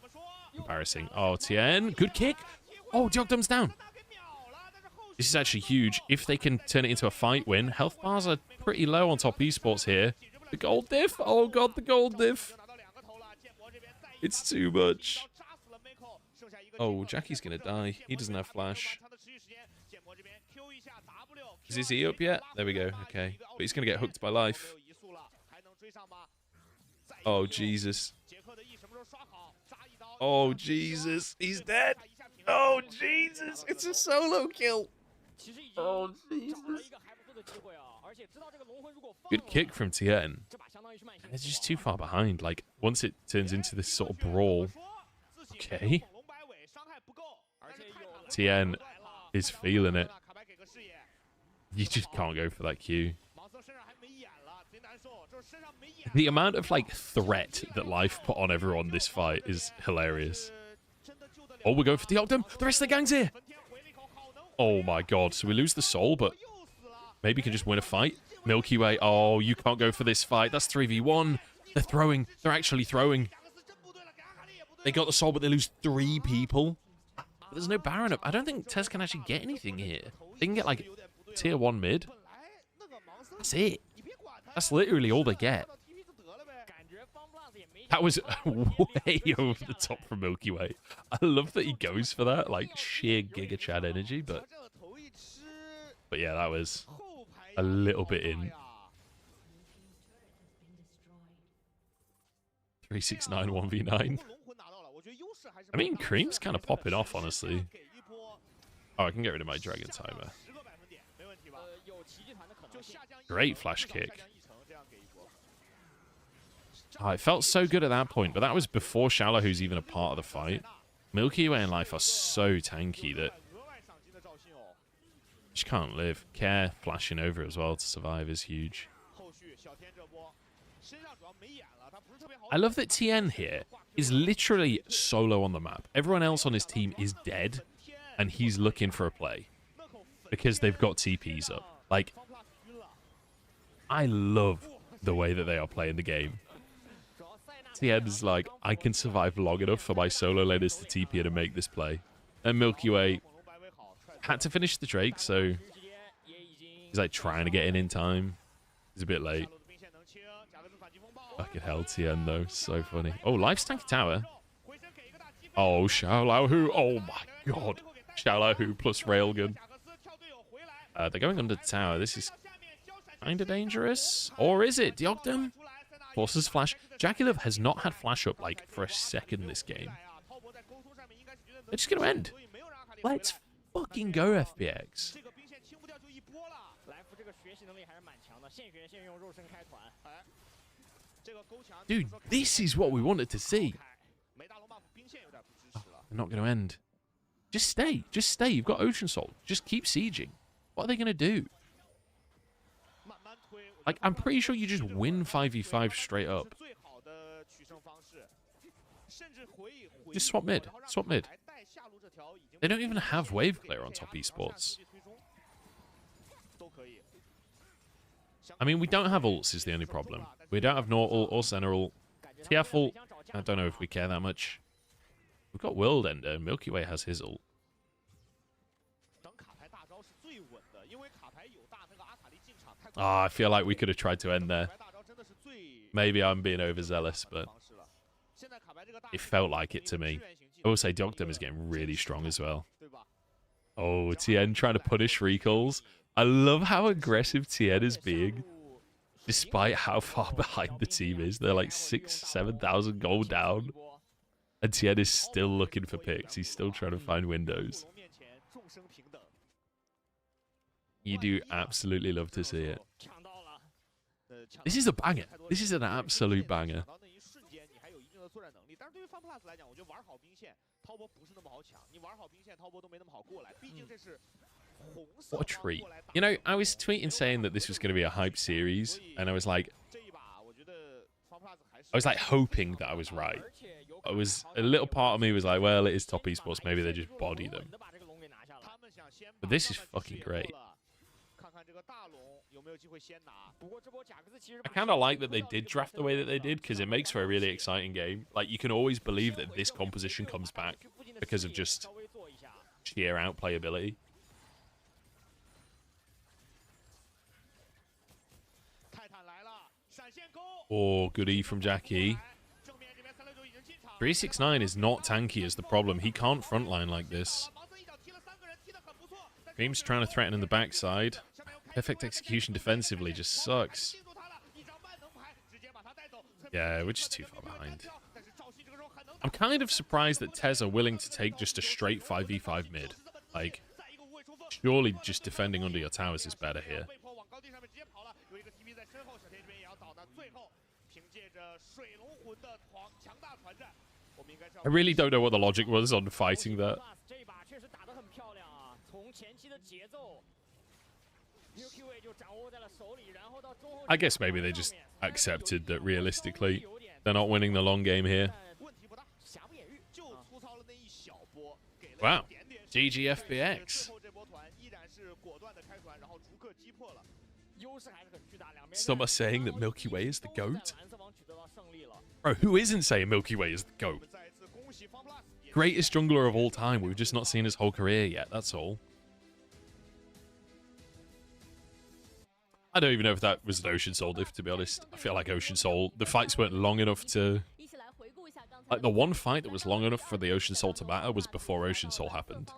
embarrassing. Oh, Tien, good kick. Oh, Diogdom's down. This is actually huge. If they can turn it into a fight win, health bars are pretty low on top esports here. The gold diff. Oh, God, the gold diff. It's too much. Oh, Jackie's going to die. He doesn't have flash. Is his E up yet? There we go. Okay. But he's going to get hooked by life. Oh, Jesus. Oh, Jesus. He's dead. Oh, Jesus. It's a solo kill. Oh, Jesus. Good kick from Tien. It's just too far behind. Like, once it turns into this sort of brawl. Okay. Tien is feeling it. You just can't go for that Q. The amount of, like, threat that Life put on everyone this fight is hilarious. Oh, we're going for Diogdom. The rest of the gang's here. Oh, my God. So we lose the soul, but maybe we can just win a fight. Milky Way. Oh, you can't go for this fight. That's 3v1. They're throwing. They're actually throwing. They got the soul, but they lose 3 people. But there's no Baron up. I don't think Tez can actually get anything here. They can get, like, tier 1 mid. That's it. That's literally all they get. That was way over the top from Milky Way. I love that he goes for that, like, sheer Giga Chad energy, but yeah, that was a little bit in. 369 1v9. I mean, Cream's kind of popping off, honestly. Oh, I can get rid of my Dragon Timer. Great flash kick. Oh, it felt so good at that point, but that was before Shallow, who's even a part of the fight. Milky Way and Life are so tanky that just can't live. Care flashing over as well to survive is huge. I love that Tien here is literally solo on the map. Everyone else on his team is dead, and he's looking for a play because they've got TPs up. Like, I love the way that they are playing the game. Tien's like, I can survive long enough for my solo laners to TP in and make this play. And Milky Way had to finish the Drake, so he's like trying to get in time. He's a bit late. Fucking hell, Tien though. So funny. Oh, Life's tanky tower. Oh, Xiao Hu. Oh my god. Xiao Hu plus Railgun. They're going under the tower. This is kind of dangerous. Or is it? Diogdom forces flash. Jackula has not had flash up like for a second this game. They're just going to end. Let's fucking go, FPX. Dude, this is what we wanted to see. Oh, they're not going to end. Just stay. Just stay. You've got Ocean Soul. Just keep sieging. What are they going to do? Like, I'm pretty sure you just win 5v5 straight up. Just swap mid. Swap mid. They don't even have wave clear on top esports. I mean, we don't have ults is the only problem. We don't have Nor ult or Senna ult. TF ult, I don't know if we care that much. We've got World Ender. Milky Way has his ult. I feel like we could have tried to end there. Maybe I'm being overzealous, but it felt like it to me. I will say Dagda is getting really strong as well. Oh, Tien trying to punish recalls. I love how aggressive Tien is being, despite how far behind the team is. They're like 7,000 gold down, and Tien is still looking for picks. He's still trying to find windows. You do absolutely love to see it. This is a banger. This is an absolute banger. What a treat. You know, I was tweeting saying that this was going to be a hype series, and I was like hoping that I was right. I was, a little part of me was like, well, it is top esports, maybe they just body them. But this is fucking great. I kind of like that they did draft the way that they did, because it makes for a really exciting game. Like, you can always believe that this composition comes back because of just sheer outplayability. Oh, good E from Jackie. 369 is not tanky is the problem. He can't frontline like this. Cream's trying to threaten in the backside. Perfect execution defensively just sucks. Yeah, we're just too far behind. I'm kind of surprised that TES are willing to take just a straight 5v5 mid. Like, surely just defending under your towers is better here. I really don't know what the logic was on fighting that. I guess maybe they just accepted that realistically they're not winning the long game here. Wow. GG FPX. Some are saying that Milky Way is the GOAT. Bro, who isn't saying Milky Way is the GOAT? Greatest jungler of all time. We've just not seen his whole career yet, that's all. I don't even know if that was an Ocean Soul diff, to be honest. I feel like Ocean Soul, the fights weren't long enough to... Like, the one fight that was long enough for the Ocean Soul to matter was before Ocean Soul happened.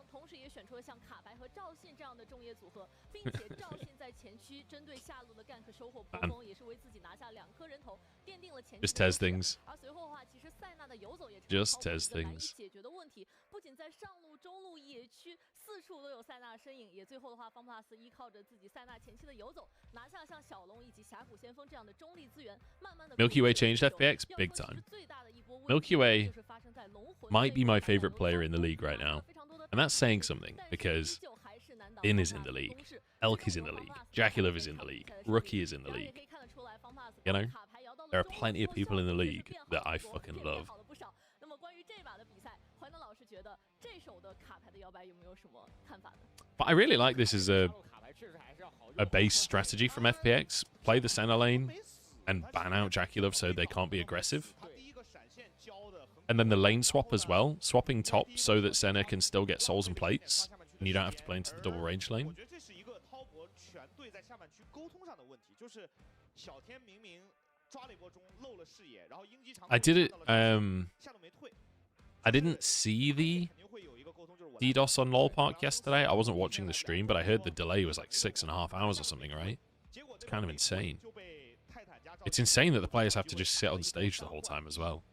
Just TES things. Just TES things. Milky Way changed FPX big time. Milky Way might be my favorite player in the league right now. And that's saying something, because In is in the league, Elk is in the league, Jackulov is in the league, Rookie is in the league. You know, there are plenty of people in the league that I fucking love. But I really like this as a base strategy from FPX. Play the center lane and ban out Jackulov so they can't be aggressive. And then the lane swap as well. Swapping top so that Senna can still get souls and plates. And you don't have to play into the double range lane. I did it. I didn't see the DDoS on LOL Park yesterday. I wasn't watching the stream, but I heard the delay was like 6.5 hours or something, right? It's kind of insane. It's insane that the players have to just sit on stage the whole time as well.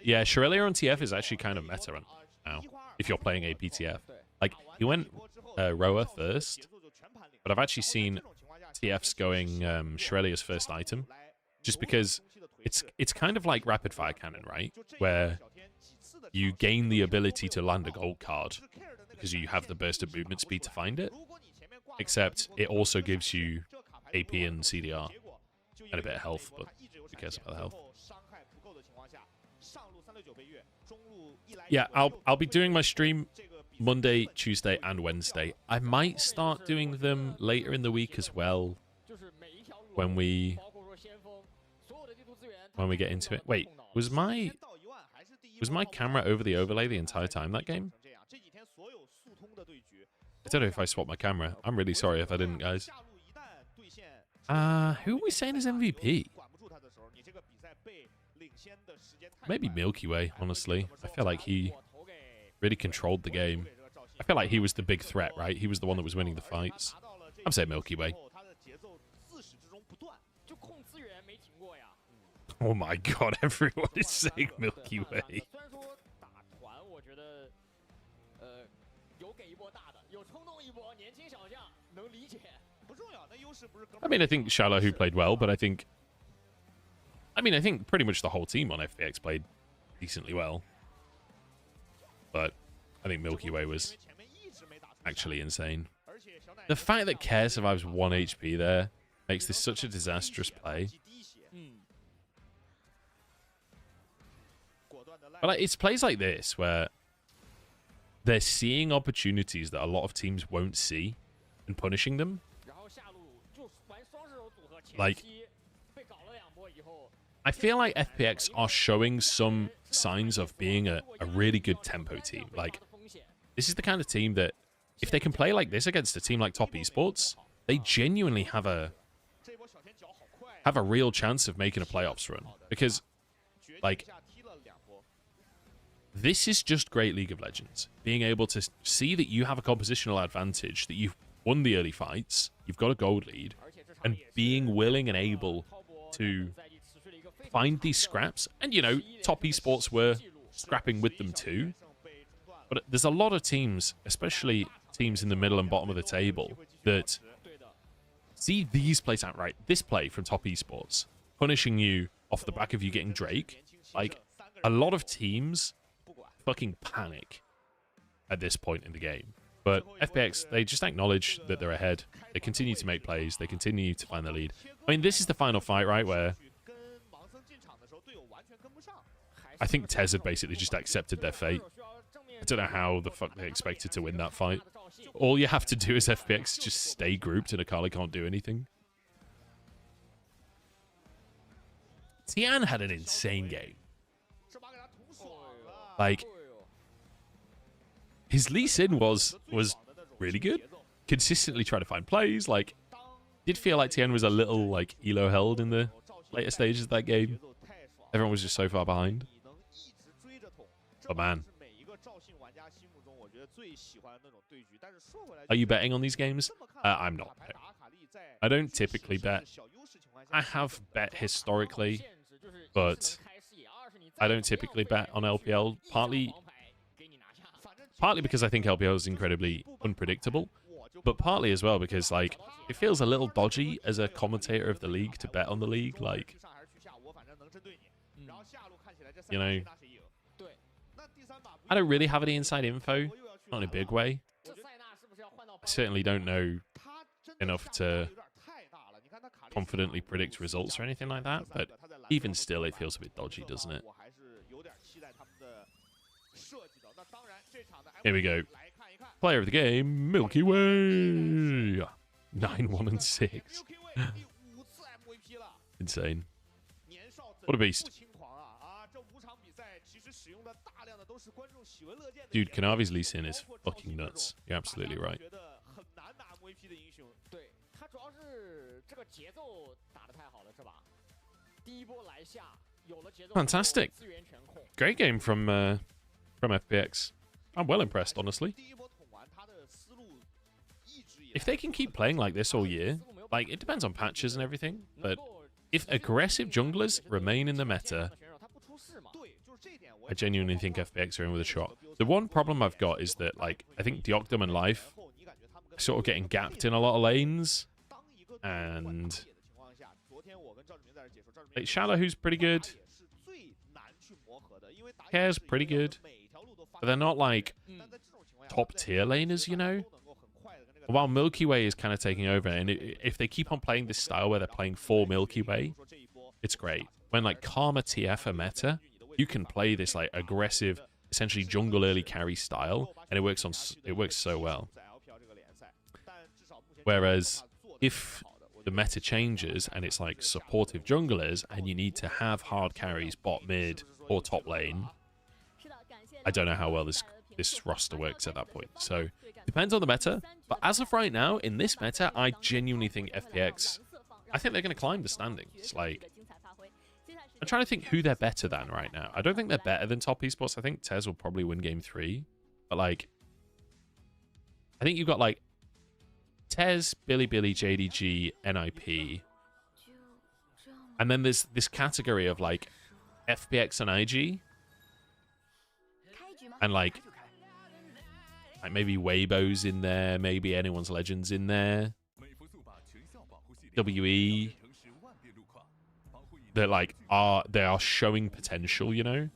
Yeah, Shirelli on TF is actually kind of meta now, if you're playing APTF. Like, he went Roa first, but I've actually seen TFs going Shirelli as first item, just because it's kind of like rapid fire cannon, right? Where you gain the ability to land a gold card because you have the burst of movement speed to find it, except it also gives you AP and CDR and a bit of health, but who cares about the health? Yeah, I'll be doing my stream Monday, Tuesday, and Wednesday. I might start doing them later in the week as well when we get into it. Wait, was my camera over the overlay the entire time that game? I don't know if I swapped my camera. I'm really sorry if I didn't, guys. Who are we saying is MVP? Maybe Milky Way, honestly. I feel like he really controlled the game. I feel like he was the big threat, right? He was the one that was winning the fights. I'm saying Milky Way. Oh my god, everyone is saying Milky Way. I mean, I think Shallow played well, but I think pretty much the whole team on FPX played decently well. But I think Milky Way was actually insane. The fact that Care survives 1 HP there makes this such a disastrous play. But like, it's plays like this where they're seeing opportunities that a lot of teams won't see and punishing them. Like, I feel like FPX are showing some signs of being a really good tempo team. Like, this is the kind of team that if they can play like this against a team like Top Esports, they genuinely have a real chance of making a playoffs run. Because, like, this is just great League of Legends. Being able to see that you have a compositional advantage, that you've won the early fights, you've got a gold lead, and being willing and able to find these scraps. And, you know, Top Esports were scrapping with them too. But there's a lot of teams, especially teams in the middle and bottom of the table, that see these plays outright. This play from Top Esports, punishing you off the back of you getting Drake. Like, a lot of teams fucking panic at this point in the game. But FPX, they just acknowledge that they're ahead. They continue to make plays. They continue to find the lead. I mean, this is the final fight, right, where I think TES had basically just accepted their fate. I don't know how the fuck they expected to win that fight. All you have to do as FPX is just stay grouped and Akali can't do anything. Tian had an insane game. Like, his Lee Sin was really good. Consistently trying to find plays. Like, did feel like Tian was a little, like, elo held in the later stages of that game. Everyone was just so far behind. But man. Are you betting on these games? I'm not. I don't typically bet. I have bet historically, but I don't typically bet on LPL, partly because I think LPL is incredibly unpredictable, but partly as well because, like, it feels a little dodgy as a commentator of the league to bet on the league. Like, you know, I don't really have any inside info, not in a big way. I certainly don't know enough to confidently predict results or anything like that, but even still, it feels a bit dodgy, doesn't it? Here we go. Player of the game, Milky Way. 9-1-6. Insane. What a beast. Dude, Kanavi's Lee Sin is fucking nuts. You're absolutely right. Fantastic. Great game from FPX. I'm well impressed, honestly. If they can keep playing like this all year, like, it depends on patches and everything, but if aggressive junglers remain in the meta, I genuinely think FPX are in with a shot. The one problem I've got is that, like, I think Deoctum and Life are sort of getting gapped in a lot of lanes, and like, Shallow, who's pretty good. Care's pretty good. But they're not, like, top-tier laners, you know? While Milky Way is kind of taking over, and if they keep on playing this style where they're playing for Milky Way, it's great. When, like, Karma TF are meta, you can play this, like, aggressive, essentially jungle early carry style, and it works so well. Whereas, if the meta changes and it's, like, supportive junglers, and you need to have hard carries bot mid or top lane, I don't know how well this this roster works at that point. So depends on the meta. But as of right now, in this meta, I genuinely think FPX, I think they're going to climb the standings. Like, I'm trying to think who they're better than right now. I don't think they're better than top esports. I think TES will probably win game 3. But like, I think you've got like TES, Bilibili, JDG, NIP. And then there's this category of like FPX and IG. And like maybe Weibo's in there, maybe anyone's Legends in there. WE. That like they are showing potential, you know.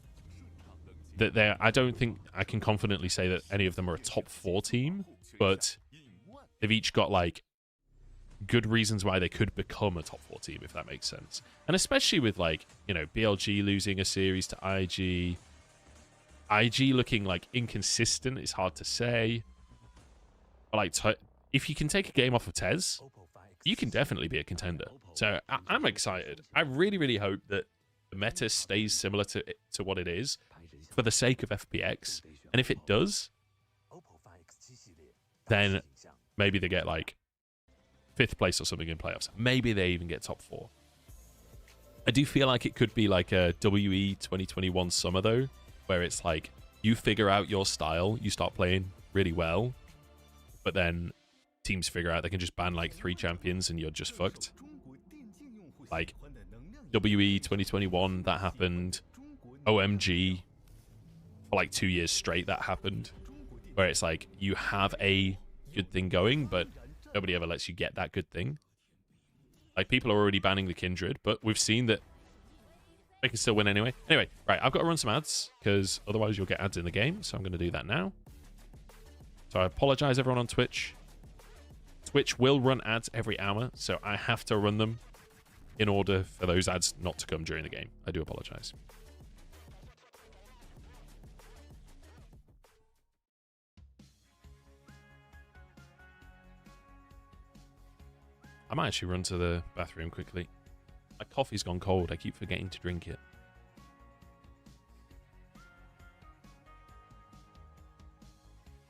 That I don't think I can confidently say that any of them are a top 4 team, but they've each got like good reasons why they could become a top 4 team, if that makes sense. And especially with like, you know, BLG losing a series to IG looking like inconsistent, it's hard to say. But like, if you can take a game off of TES, you can definitely be a contender. So I'm excited. I really, really hope that the meta stays similar to what it is for the sake of FPX. And if it does, then maybe they get like 5th place or something in playoffs. Maybe they even get top 4. I do feel like it could be like a WE 2021 summer though, where it's like you figure out your style, you start playing really well, but then teams figure out they can just ban like 3 champions and you're just fucked. Like WE 2021, that happened. OMG, for like 2 years straight, that happened. Where it's like you have a good thing going, but nobody ever lets you get that good thing. Like, people are already banning the Kindred, but we've seen that they can still win anyway. Anyway, right, I've got to run some ads, because otherwise you'll get ads in the game, so I'm going to do that now. So I apologize, everyone on Twitch. Twitch will run ads every hour, so I have to run them in order for those ads not to come during the game. I do apologize. I might actually run to the bathroom quickly. My coffee's gone cold. I keep forgetting to drink it.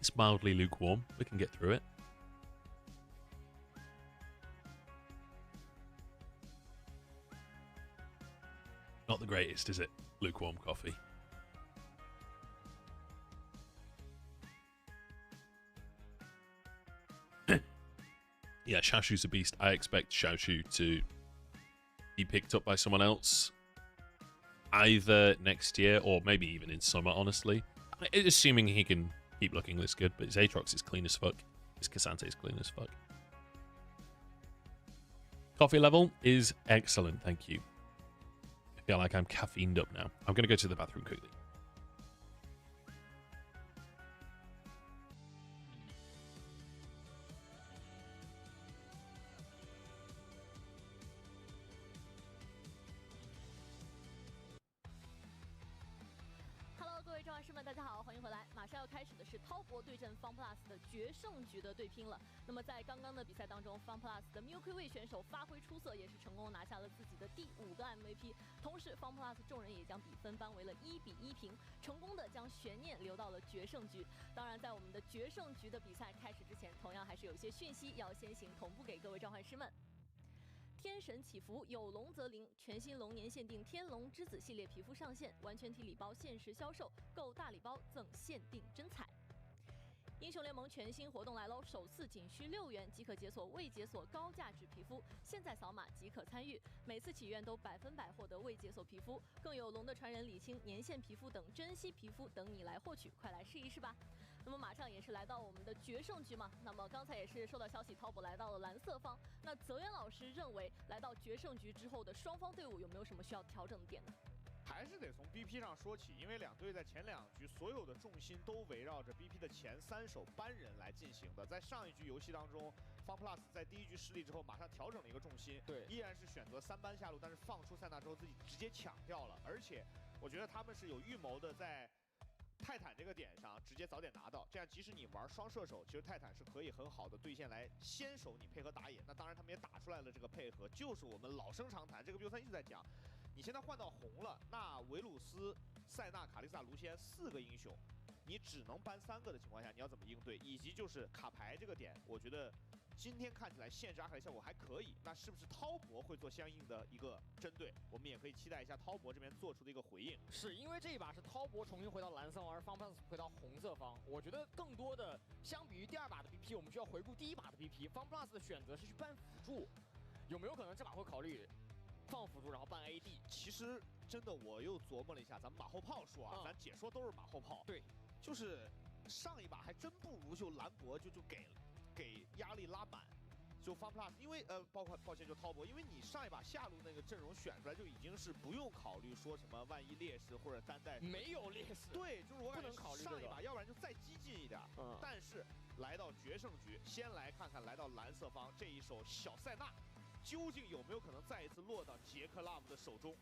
It's mildly lukewarm. We can get through it. Not the greatest, is it? Lukewarm coffee. Yeah, Xiaoshu's a beast. I expect Xiaoshu to be picked up by someone else either next year or maybe even in summer, honestly. Assuming he can keep looking this good, but his Aatrox is clean as fuck. His Cassante is clean as fuck. Coffee level is excellent, thank you. I feel like I'm caffeined up now. I'm going to go to the bathroom quickly. FunPlus 的决胜局的对拼了。那么在刚刚的比赛当中 ，FunPlus 的 Milky Way 选手发挥出色，也是成功拿下了自己的第5个 MVP。同时 ，FunPlus 众人也将比分扳为了1-1平，成功的将悬念留到了决胜局。当然，在我们的决胜局的比赛开始之前，同样还是有一些讯息要先行同步给各位召唤师们。天神祈福，有龙则灵，全新龙年限定天龙之子系列皮肤上线，完全体礼包限时销售，购大礼包赠限定真彩。英雄联盟全新活动来喽！首次仅需6元即可解锁未解锁高价值皮肤，现在扫码即可参与，每次祈愿都100%获得未解锁皮肤，更有龙的传人李青年限皮肤等珍稀皮肤等你来获取，快来试一试吧！那么马上也是来到我们的决胜局嘛，那么刚才也是收到消息，滔博来到了蓝色方，那泽源老师认为来到决胜局之后的双方队伍有没有什么需要调整的点呢？还是得从 BP 上说起，因为两队在前2局所有的重心都围绕着 BP 的前3手班人来进行的。在上一局游戏当中 ，FunPlus 在第1局失利之后，马上调整了一个重心，对，依然是选择3班下路，但是放出塞纳之后自己直接抢掉了。而且我觉得他们是有预谋的，在泰坦这个点上直接早点拿到，这样即使你玩双射手，其实泰坦是可以很好的兑现来先手你配合打野。那当然他们也打出来了这个配合，就是我们老生常谈，这个 BO3 一直在讲。你现在换到红了，那维鲁斯、塞纳、卡丽萨、卢锡安4个英雄，你只能搬3个的情况下，你要怎么应对？以及就是卡牌这个点，我觉得今天看起来限制阿凯效果还可以。那是不是滔博会做相应的一个针对？我们也可以期待一下滔博这边做出的一个回应。是因为这一把是滔博重新回到蓝色方，而FunPlus回到红色方。我觉得更多的相比于第2把的 BP， 我们需要回顾第1把的 BP。FunPlus 的选择是去搬辅助，有没有可能这把会考虑放辅助然后搬 AD？ 其实真的我又琢磨了一下，咱们马后炮说啊，咱解说都是马后炮。对，就是上一把还真不如就兰博就给压力拉满。就FunPlus，因为抱歉就滔博，因为你上一把下路那个阵容选出来就已经是不用考虑说什么万一劣势或者单带没有劣势，对，就是我感觉考虑上一把，要不然就再激进一点。但是来到决胜局，先来看看来到蓝色方这一手小塞纳，究竟有没有可能再一次落到杰克拉姆的手中？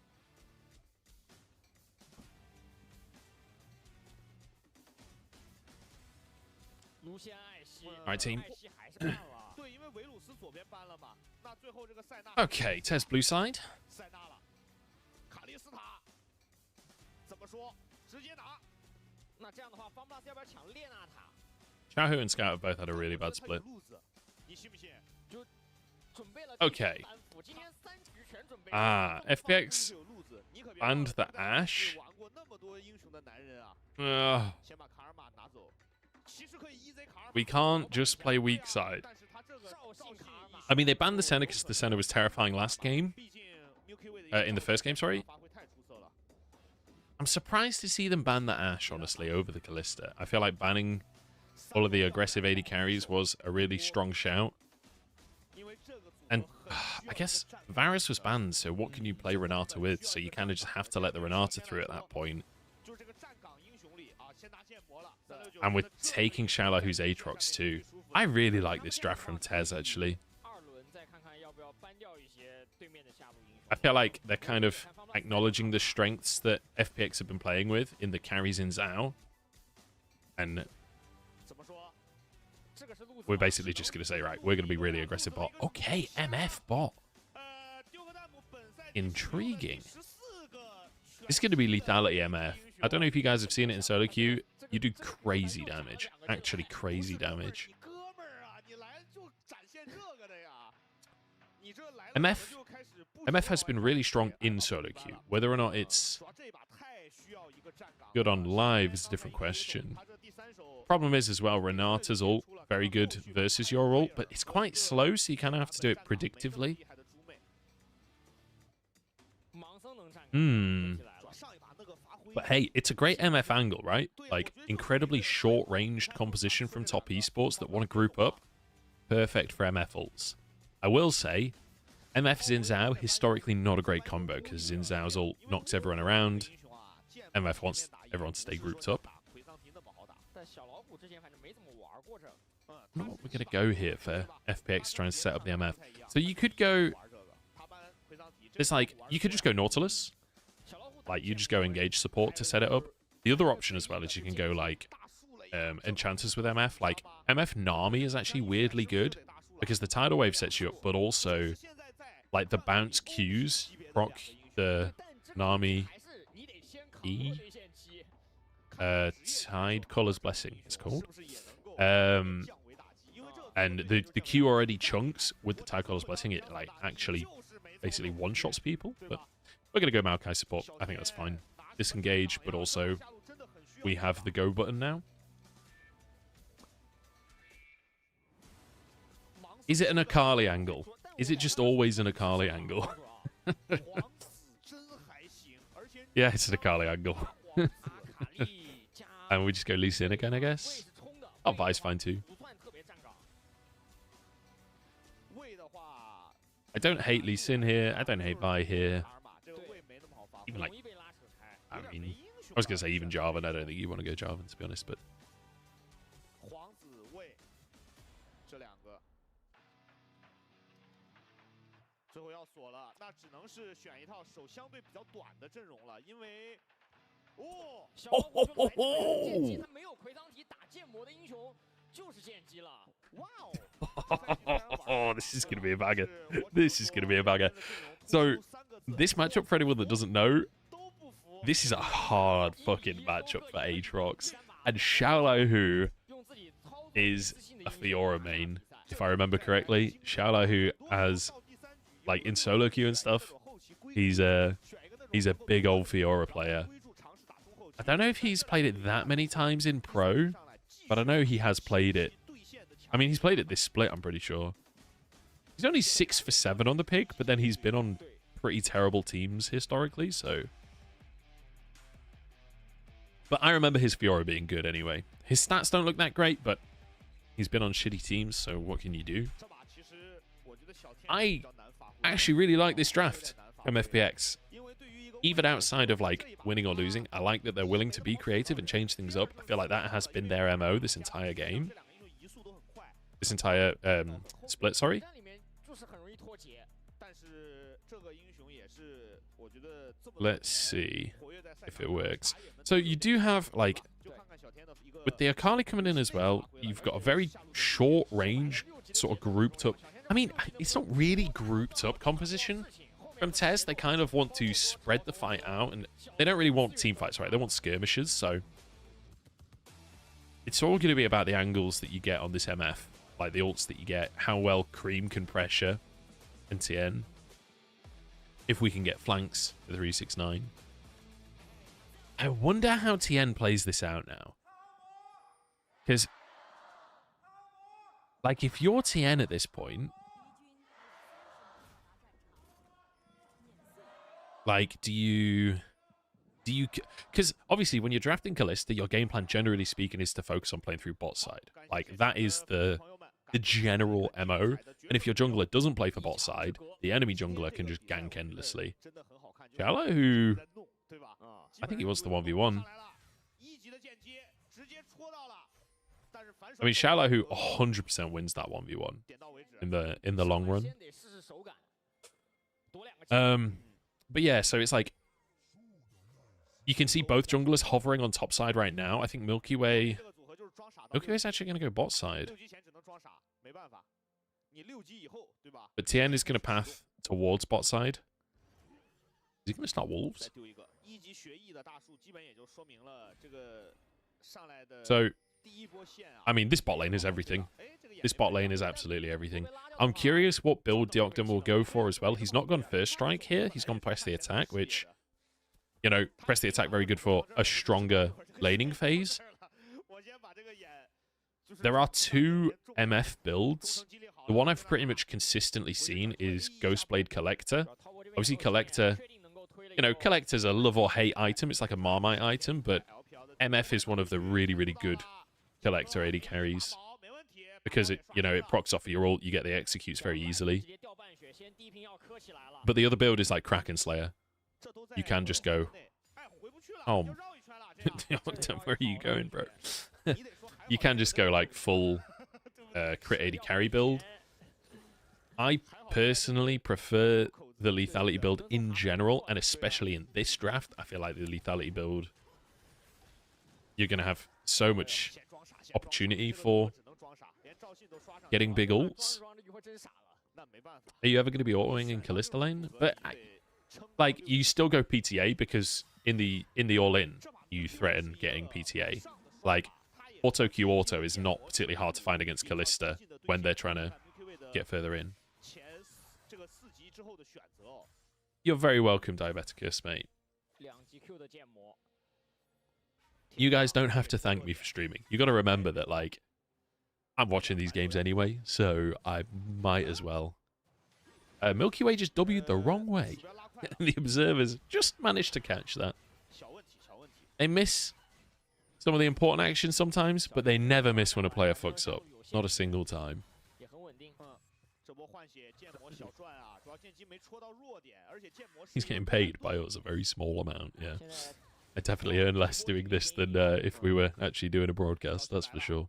卢锡安艾希，艾希还是办了。对，因为维鲁斯左边搬了嘛，那最后这个塞纳。Okay, Tez blue side. 塞纳了，卡利斯塔，怎么说？直接拿。那这样的话，FunPlus要不要抢列纳塔 Shahu and Scout have both had a really bad split. 你信不信？就准备了 Okay. 今天3局全准备。FPX banned the Ash. 玩过那么多英雄的男人啊。先把卡尔玛拿走。We can't just play weak side. I mean, they banned the Senna because the Senna was terrifying last game. In the first game, sorry. I'm surprised to see them ban the Ashe, honestly, over the Callista. I feel like banning all of the aggressive AD carries was a really strong shout. And I guess Varus was banned, so what can you play Renata with? So you kind of just have to let the Renata through at that point. And we're taking Shala, who's Aatrox too. I really like this draft from Tez, actually. I feel like they're kind of acknowledging the strengths that FPX have been playing with in the carries in Zhao. And we're basically just going to say, right, we're going to be really aggressive bot. Okay, MF bot. Intriguing. This is going to be lethality MF. I don't know if you guys have seen it in solo queue. You do crazy damage. Actually crazy damage. MF has been really strong in solo queue. Whether or not it's good on live is a different question. Problem is as well, Renata's ult, very good versus your ult, but it's quite slow, so you kind of have to do it predictively. But hey, it's a great MF angle, right? Like, incredibly short-ranged composition from top esports that want to group up. Perfect for MF ults. I will say, MF Xin Zhao, historically not a great combo, because Xin Zhao's ult knocks everyone around. MF wants everyone to stay grouped up. I don't know what we're going to go here for FPX trying to set up the MF. So you could go... It's like, you could just go Nautilus. Like, you just go engage support to set it up. The other option as well is you can go, like, Enchanters with MF. Like, MF Nami is actually weirdly good, because the Tidal Wave sets you up, but also, like, the bounce Qs proc the Nami E. Tide Color's Blessing, it's called. And the Q already chunks with the Tide Color's Blessing. It, like, actually basically one-shots people, but... We're going to go Maokai support. I think that's fine. Disengage, but also we have the go button now. Is it an Akali angle? Is it just always an Akali angle? Yeah, it's an Akali angle. And we just go Lee Sin again, I guess. Oh, Vi's fine too. I don't hate Lee Sin here. I don't hate Vi here. Even like, I mean, I was going to say even Jarvan. I don't think you want to go Jarvan, to be honest, but... Oh, this is going to be a bagger. This is going to be a bagger. So... This matchup, for anyone that doesn't know, this is a hard fucking matchup for Aatrox. And Xiao Hu is a Fiora main, if I remember correctly. Xiao Hu has, like, in solo queue and stuff, he's a big old Fiora player. I don't know if he's played it that many times in pro, but I know he has played it. I mean, he's played it this split, I'm pretty sure. He's only 6 for 7 on the pick, but then he's been on pretty terrible teams historically, so... But I remember his Fiora being good anyway. His stats don't look that great, but he's been on shitty teams, so what can you do? I actually really like this draft from FPX. Even outside of, like, winning or losing, I like that they're willing to be creative and change things up. I feel like that has been their MO this entire game. This entire split, sorry. Let's see if it works. So you do have, like, with the Akali coming in as well, you've got a very short range, sort of grouped up. I mean, it's not really grouped up composition from TES. They kind of want to spread the fight out, and they don't really want team fights, right? They want skirmishes, so it's all going to be about the angles that you get on this MF, like the ults that you get, how well Cream can pressure and TN. If we can get flanks for 369. I wonder how TN plays this out now. Because, like, if you're TN at this point, like, do you, because obviously when you're drafting Kalista, your game plan, generally speaking, is to focus on playing through bot side. Like, that is the general MO. And if your jungler doesn't play for bot side, the enemy jungler can just gank endlessly. Xiao Hu, I think he was the 1v1. I mean, Xiao Hu 100% wins that 1v1 in the long run. But yeah, so it's like you can see both junglers hovering on top side right now. I think Milky Way is actually going to go bot side. But TN is going to path towards bot side. Is he going to start Wolves? So, I mean, this bot lane is everything. This bot lane is absolutely everything. I'm curious what build Dagda will go for as well. He's not gone first strike here. He's gone press the attack, which, you know, press the attack very good for a stronger laning phase. There are 2 MF builds. The one I've pretty much consistently seen is Ghostblade Collector. Obviously, Collector, you know, Collector's a love or hate item. It's like a Marmite item, but MF is one of the really, really good Collector AD carries. Because, it, you know, it procs off of your ult, you get the executes very easily. But the other build is like Kraken Slayer. You can just go... Oh, where are you going, bro? You can just go like full crit 80 carry build. I personally prefer the lethality build in general, and especially in this draft. I feel like the lethality build, you're going to have so much opportunity for getting big ults. Are you ever going to be autoing in Kalista lane? But like, you still go PTA because in the all-in, you threaten getting PTA. Like, auto Q auto is not particularly hard to find against Kalista when they're trying to get further in. You're very welcome, Diabeticus, mate. You guys don't have to thank me for streaming. You got to remember that, like, I'm watching these games anyway, so I might as well. Milky Way just W'd the wrong way. The observers just managed to catch that. They miss some of the important actions sometimes, but they never miss when a player fucks up. Not a single time. He's getting paid by us a very small amount, yeah. I definitely earn less doing this than if we were actually doing a broadcast, that's for sure.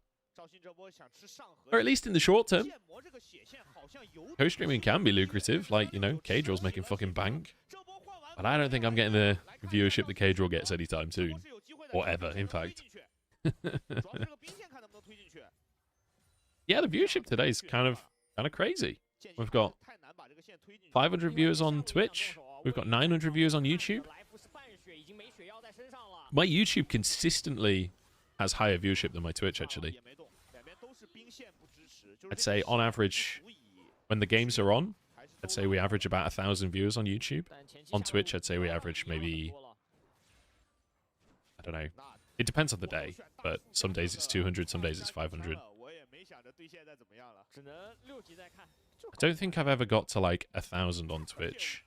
Or at least in the short term. Co-streaming can be lucrative, like, you know, K-Drill's making fucking bank. But I don't think I'm getting the viewership that K-Drill gets anytime soon. Or ever, in fact. Yeah, the viewership today is kind of crazy. We've got 500 viewers on Twitch. We've got 900 viewers on YouTube. My YouTube consistently has higher viewership than my Twitch, actually. I'd say, on average, when the games are on, I'd say we average about 1,000 viewers on YouTube. On Twitch, I'd say we average maybe... I don't know. It depends on the day, but some days it's 200, some days it's 500. I don't think I've ever got to, like, 1,000 on Twitch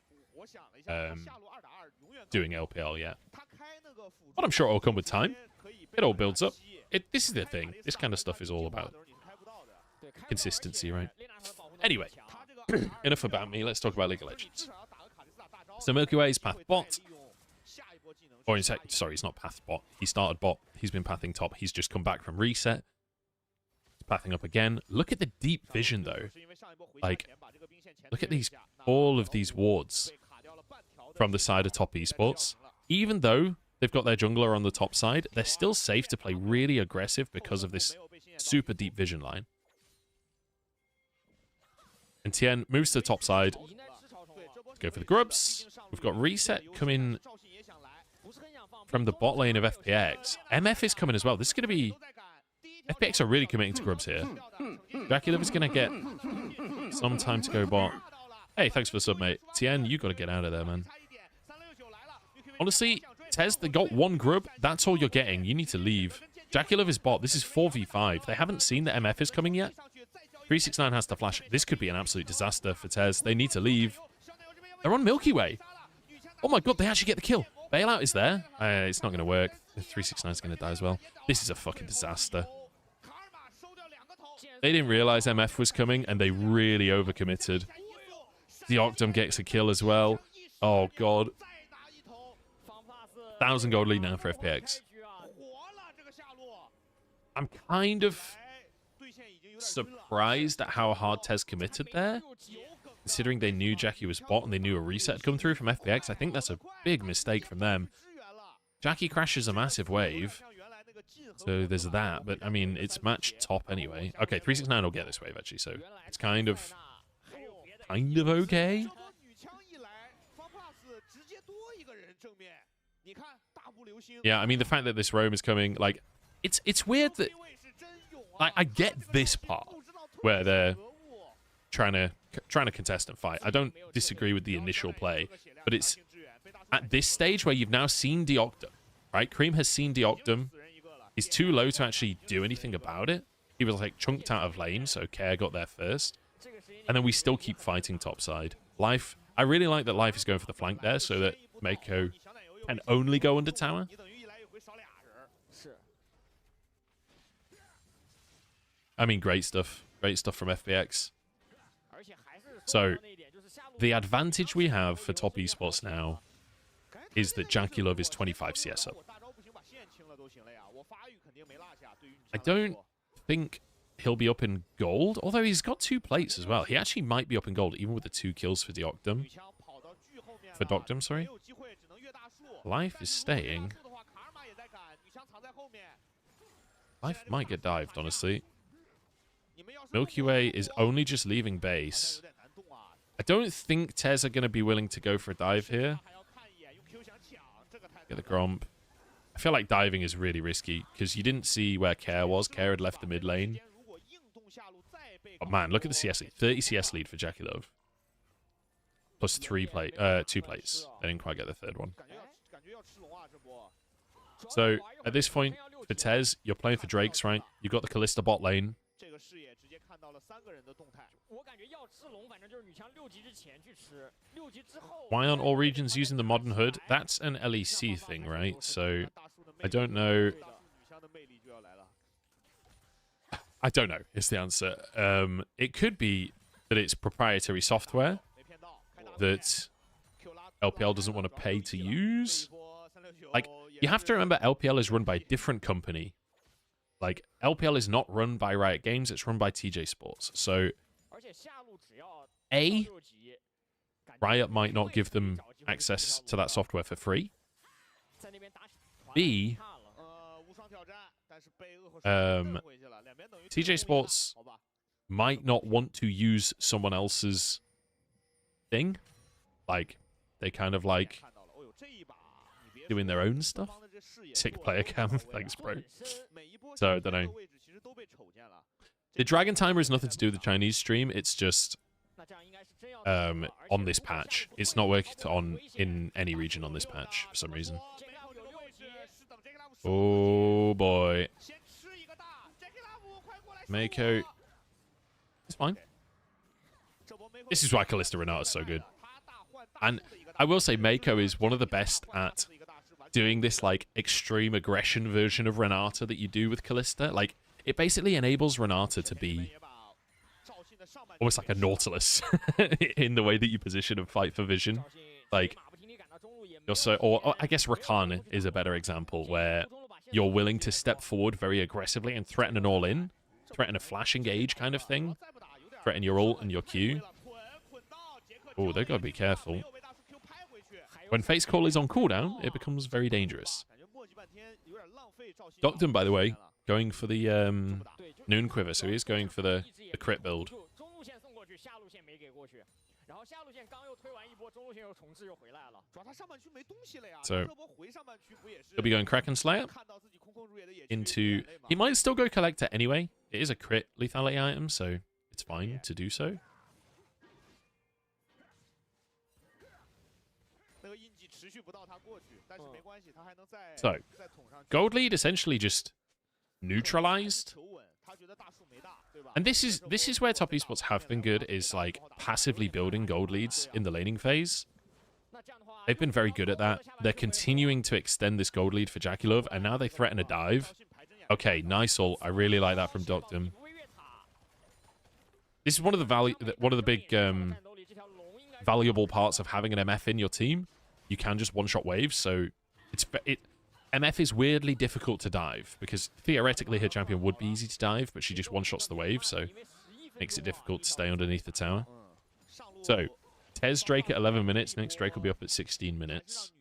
doing LPL yet. But I'm sure it'll come with time. It all builds up. This is the thing. This kind of stuff is all about consistency, right? Anyway, enough about me. Let's talk about League of Legends. So Milky Way is path bot. Or in fact, sorry, he's not path bot. He started bot. He's been pathing top. He's just come back from reset. He's pathing up again. Look at the deep vision, though. Like, look at these, all of these wards from the side of top esports. Even though they've got their jungler on the top side, they're still safe to play really aggressive because of this super deep vision line. And Tien moves to the top side. Let's go for the grubs. We've got reset coming from the bot lane of FPX. MF is coming as well. This is going to be... FPX are really committing to grubs here. Jackie Love is going to get some time to go bot. Hey, thanks for the sub, mate. Tien, you got to get out of there, man. Honestly, Tez, they got one grub. That's all you're getting. You need to leave. Jackie Love is bot. This is 4v5. They haven't seen that MF is coming yet. 369 has to flash. This could be an absolute disaster for Tez. They need to leave. They're on Milky Way. Oh my god, they actually get the kill. Bailout is there. It's not going to work. 369 is going to die as well. This is a fucking disaster. They didn't realize MF was coming, and they really overcommitted. The Octum gets a kill as well. Oh god. 1,000 gold lead now for FPX. I'm kind of surprised at how hard Tez committed there. Considering they knew Jackie was bot and they knew a reset had come through from FPX, I think that's a big mistake from them. Jackie crashes a massive wave. So there's that, but I mean, it's matched top anyway. Okay, 369 will get this wave actually, so it's kind of okay. Yeah, I mean, the fact that this roam is coming, like, it's weird that, like, I get this part where they're trying to contest and fight. I don't disagree with the initial play, but it's at this stage where you've now seen Deoctum, right? Cream has seen Deoctum. He's too low to actually do anything about it. He was, like, chunked out of lane, so Care got there first. And then we still keep fighting topside. Life, I really like that Life is going for the flank there so that Mako can only go under tower. I mean, great stuff. Great stuff from FPX. So, the advantage we have for top esports now is that Jackie Love is 25 CS up. I don't think he'll be up in gold, although he's got 2 plates as well. He actually might be up in gold, even with the 2 kills for Deoctum. For Doctum, sorry. Life is staying. Life might get dived, honestly. Milky Way is only just leaving base. I don't think Tez are going to be willing to go for a dive here. Get the Gromp. I feel like diving is really risky because you didn't see where Care was. Care had left the mid lane. Oh man, look at the CS lead. 30 CS lead for Jackie Love. Plus 2 plates. They didn't quite get the 3rd one. So, at this point, for Tez, you're playing for Drakes, right? You've got the Kalista bot lane. Why aren't all regions using the modern hood? That's an LEC thing, right? So, I don't know. I don't know, is the answer. It could be that it's proprietary software that LPL doesn't want to pay to use. Like, you have to remember LPL is run by a different company. Like, LPL is not run by Riot Games, it's run by TJ Sports. So, A, Riot might not give them access to that software for free. B, TJ Sports might not want to use someone else's thing. Like, they kind of like doing their own stuff. Sick player cam. Thanks, bro. So, I don't know. The Dragon Timer has nothing to do with the Chinese stream. It's just on this patch. It's not working in any region on this patch for some reason. Oh, boy. Mako. It's fine. This is why Kalista Renata is so good. And I will say Mako is one of the best at doing this, like, extreme aggression version of Renata that you do with Kalista. Like, it basically enables Renata to be almost like a Nautilus in the way that you position and fight for vision. Like, you're so... Or I guess Rakan is a better example, where you're willing to step forward very aggressively and threaten an all-in, threaten a flash engage kind of thing, threaten your ult and your Q. Oh, they've got to be careful. When Face Call is on cooldown, it becomes very dangerous. Docton, by the way, going for the Noon Quiver, so he is going for the crit build. So, he'll be going Kraken Slayer into... He might still go Collector anyway. It is a crit lethality item, so it's fine to do so. So, Gold Lead essentially just neutralized. And this is where top esports have been good, is like passively building gold leads in the laning phase. They've been very good at that. They're continuing to extend this gold lead for Jackie Love, and now they threaten a dive. Okay, nice ult. I really like that from Docton. This is one of the big valuable parts of having an MF in your team. You can just one-shot waves, so MF is weirdly difficult to dive, because theoretically her champion would be easy to dive, but she just one-shots the wave, so makes it difficult to stay underneath the tower. So, Tez Drake at 11 minutes, next Drake will be up at 16 minutes.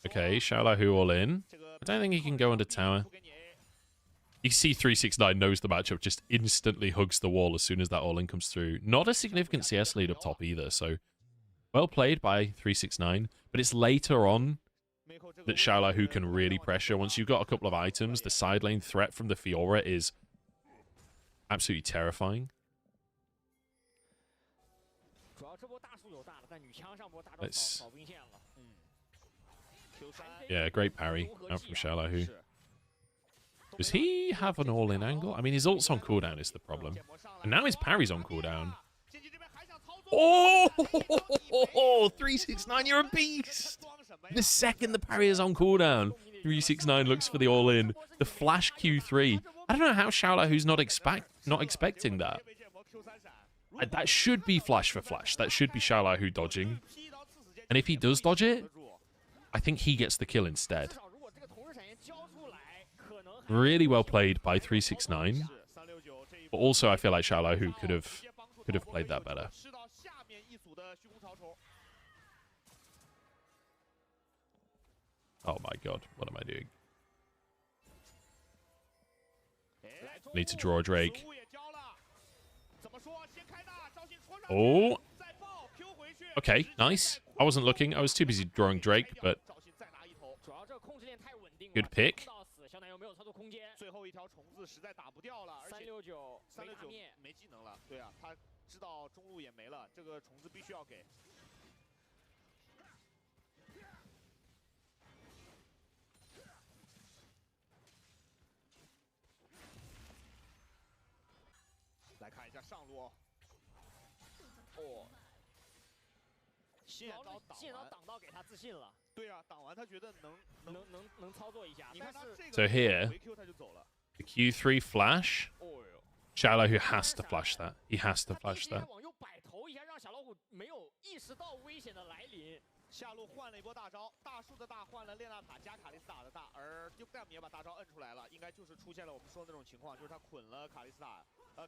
Okay, Xiaolahu all in. I don't think he can go under tower. You see 369 knows the matchup, just instantly hugs the wall as soon as that all-in comes through. Not a significant CS lead up top either, so well played by 369. But it's later on that Xiaolahu can really pressure. Once you've got a couple of items, the side lane threat from the Fiora is absolutely terrifying. Yeah, great parry out from Xiaolahu. Does he have an all-in angle? I mean, his ult's on cooldown is the problem. And now his parry's on cooldown. Oh! 369, you're a beast! The second the parry is on cooldown, 369 looks for the all-in. The flash Q3. I don't know how Xiaolahu's not expecting that. That should be flash for flash. That should be Xiaolahu dodging. And if he does dodge it, I think he gets the kill instead. Really well played by 369. But also I feel like Xiaolahu could have played that better. Oh my god, what am I doing? Need to draw a Drake. Oh. Okay, nice. I wasn't looking. I was too busy drawing Drake, but good pick. So here, the Q3 flash. Xiaolahu has to flash that. He has to flash that.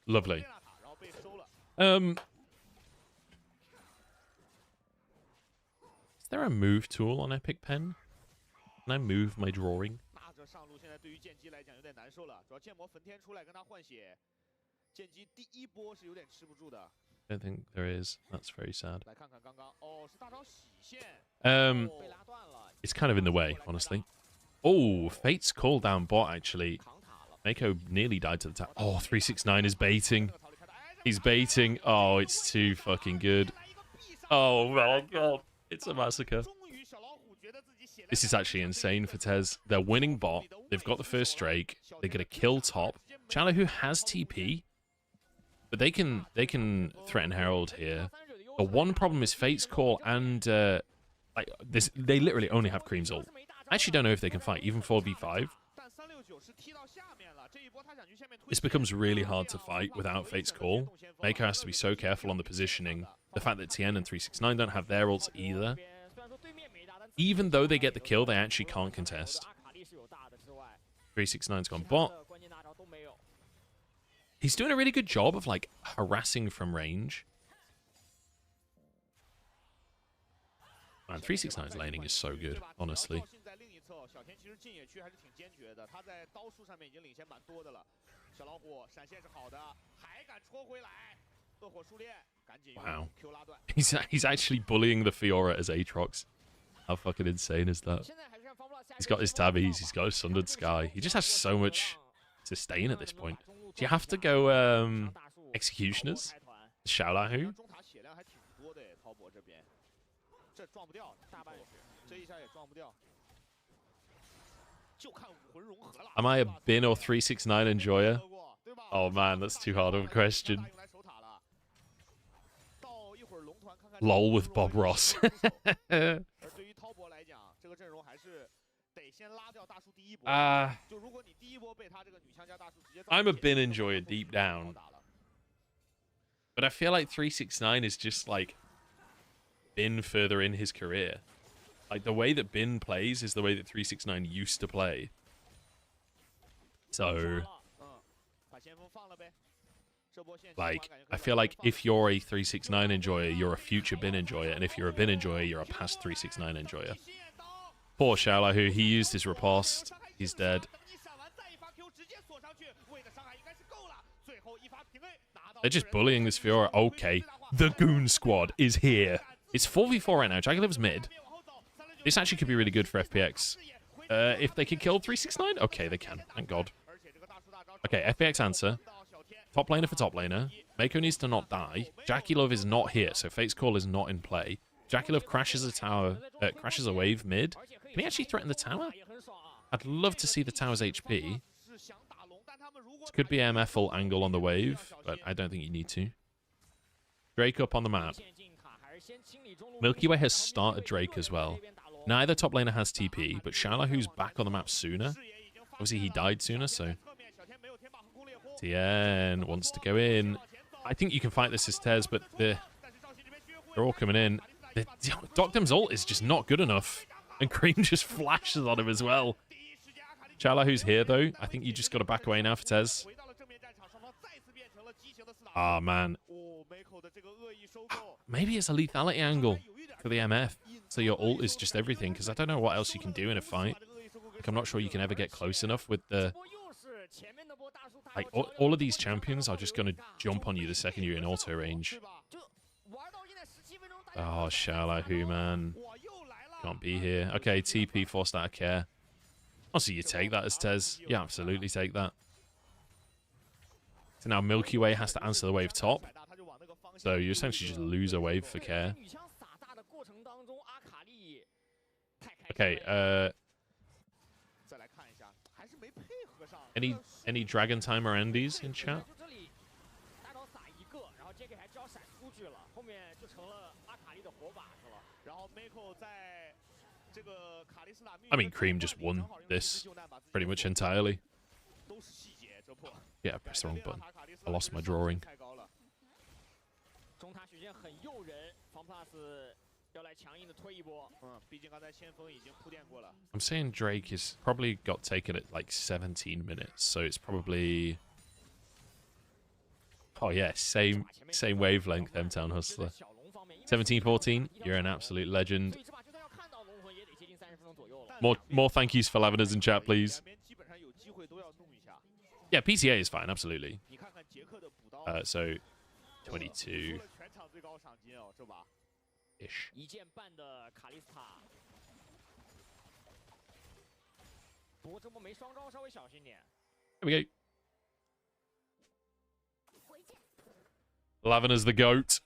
Lovely. Is there a move tool on Epic Pen? Can I move my drawing? Don't think there is. That's very sad. 来看看刚刚，哦，是大招洗线， It's kind of in the way, honestly. Oh, Fate's call down bot, actually. Mako nearly died to the tap. Oh, 369 is baiting. He's baiting. Oh, it's too fucking good. Oh, my God. It's a massacre. This is actually insane for Tez. They're winning bot. They've got the first Drake. They're going to kill top. Chala, who has TP, but they can threaten Herald here. The one problem is Fate's call and like this. They literally only have Cream's ult. I actually don't know if they can fight even 4v5. This becomes really hard to fight without Fate's call. Mako has to be so careful on the positioning. The fact that Tien and 369 don't have their ults either. Even though they get the kill, they actually can't contest. 369's gone bot. He's doing a really good job of like harassing from range. Man, 369's laning is so good, honestly. Wow. He's actually bullying the Fiora as Aatrox. How fucking insane is that? He's got his tabbies, he's got his Sundered Sky. He just has so much sustain at this point. Do you have to go Executioners? Xiaolahu? Am I a Bin or 369 enjoyer? Oh man, that's too hard of a question. LOL with Bob Ross. I'm a Bin enjoyer deep down. But I feel like 369 is just like Bin further in his career. Like the way that Bin plays is the way that 369 used to play. So like, I feel like if you're a 369 enjoyer, you're a future Bin enjoyer, and if you're a Bin enjoyer, you're a past 369 enjoyer. Poor Xiaolahu, he used his riposte. He's dead. They're just bullying this Fiora. Okay, the Goon Squad is here. It's 4v4 right now. Jaguar's mid. This actually could be really good for FPX. If they can kill 369? Okay, they can. Thank God. Okay, FPX answer. Top laner for top laner. Mako needs to not die. Jackie Love is not here, so Fate's Call is not in play. Jackie Love crashes a tower, crashes a wave mid. Can he actually threaten the tower? I'd love to see the tower's HP. This could be MF full angle on the wave, but I don't think you need to. Drake up on the map. Milky Way has started Drake as well. Neither top laner has TP, but Xiaohu's back on the map sooner. Obviously, he died sooner, so... Tien wants to go in. I think you can fight this as Tez, but they're all coming in. Dagda's ult is just not good enough. And Cream just flashes on him as well. Xiaohu's here, though. I think you just got to back away now for Tez. Ah, man. Maybe it's a lethality angle for the MF. So your ult is just everything, because I don't know what else you can do in a fight. Like, I'm not sure you can ever get close enough with the... Like, all of these champions are just going to jump on you the second you're in auto range. Oh, Xiaolahu, man. Can't be here. Okay, TP forced out of care. Oh, so you take that as Tez. Yeah, absolutely take that. So now Milky Way has to answer the wave top. So you essentially just lose a wave for care. Okay, any Dragon Timer Endies in chat? I mean, Cream just won this pretty much entirely. Yeah, I pressed the wrong button. I lost my drawing. I'm saying Drake is probably got taken at like 17 minutes, so it's probably... Oh yeah, same wavelength, M-Town Hustler. 17-14, you're an absolute legend. More thank yous for Lavenders in chat, please. Yeah, PTA is fine, absolutely. So, 22. Ish. 1件半的卡莉斯塔，不过这波没双招，稍微小心点。 There we go. Lavina's the GOAT.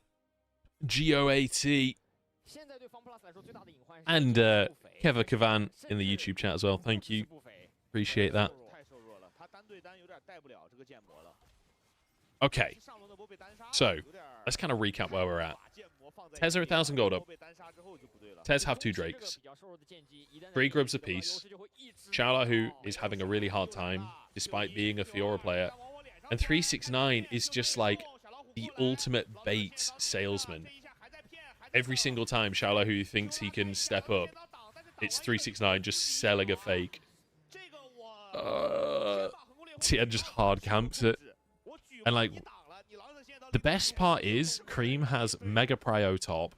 GOAT. And Keva Kavan in the YouTube chat as well. Thank you. Appreciate that. Okay. So, let's kind of recap where we're at. Tez are 1,000 gold up. Tez have 2 Drakes. 3 Grubs apiece. Xiaolahu is having a really hard time, despite being a Fiora player. And 369 is just like the ultimate bait salesman. Every single time Xiaolahu thinks he can step up, it's 369 just selling a fake. Tien just hard camps it. And like, the best part is Cream has Mega Prio top.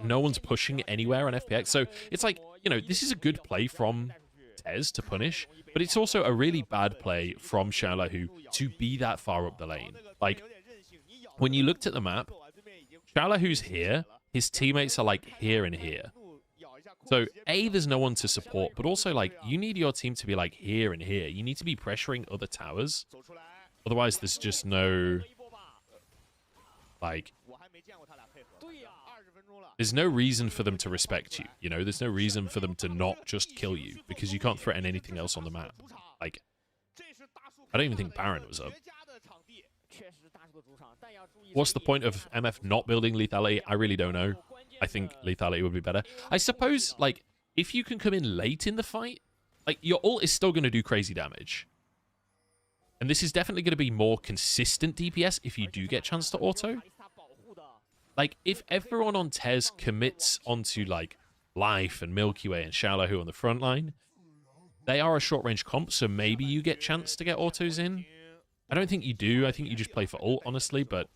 No one's pushing anywhere on FPX. So it's like, you know, this is a good play from Tez to punish, but it's also a really bad play from Xiaolahu to be that far up the lane. Like, when you looked at the map, Xiaolahu's here, his teammates are like here and here. So, A, there's no one to support, but also, like, you need your team to be like here and here. You need to be pressuring other towers. Otherwise, there's just no, like, there's no reason for them to respect you, you know? There's no reason for them to not just kill you, because you can't threaten anything else on the map. Like, I don't even think Baron was up. What's the point of MF not building lethality? I really don't know. I think lethality would be better. I suppose, like, if you can come in late in the fight, like, your ult is still going to do crazy damage. And this is definitely going to be more consistent DPS if you do get chance to auto. Like, if everyone on Tez commits onto, like, Life and Milky Way and Xiaolahu on the front line, they are a short-range comp, so maybe you get chance to get autos in. I don't think you do. I think you just play for ult, honestly, but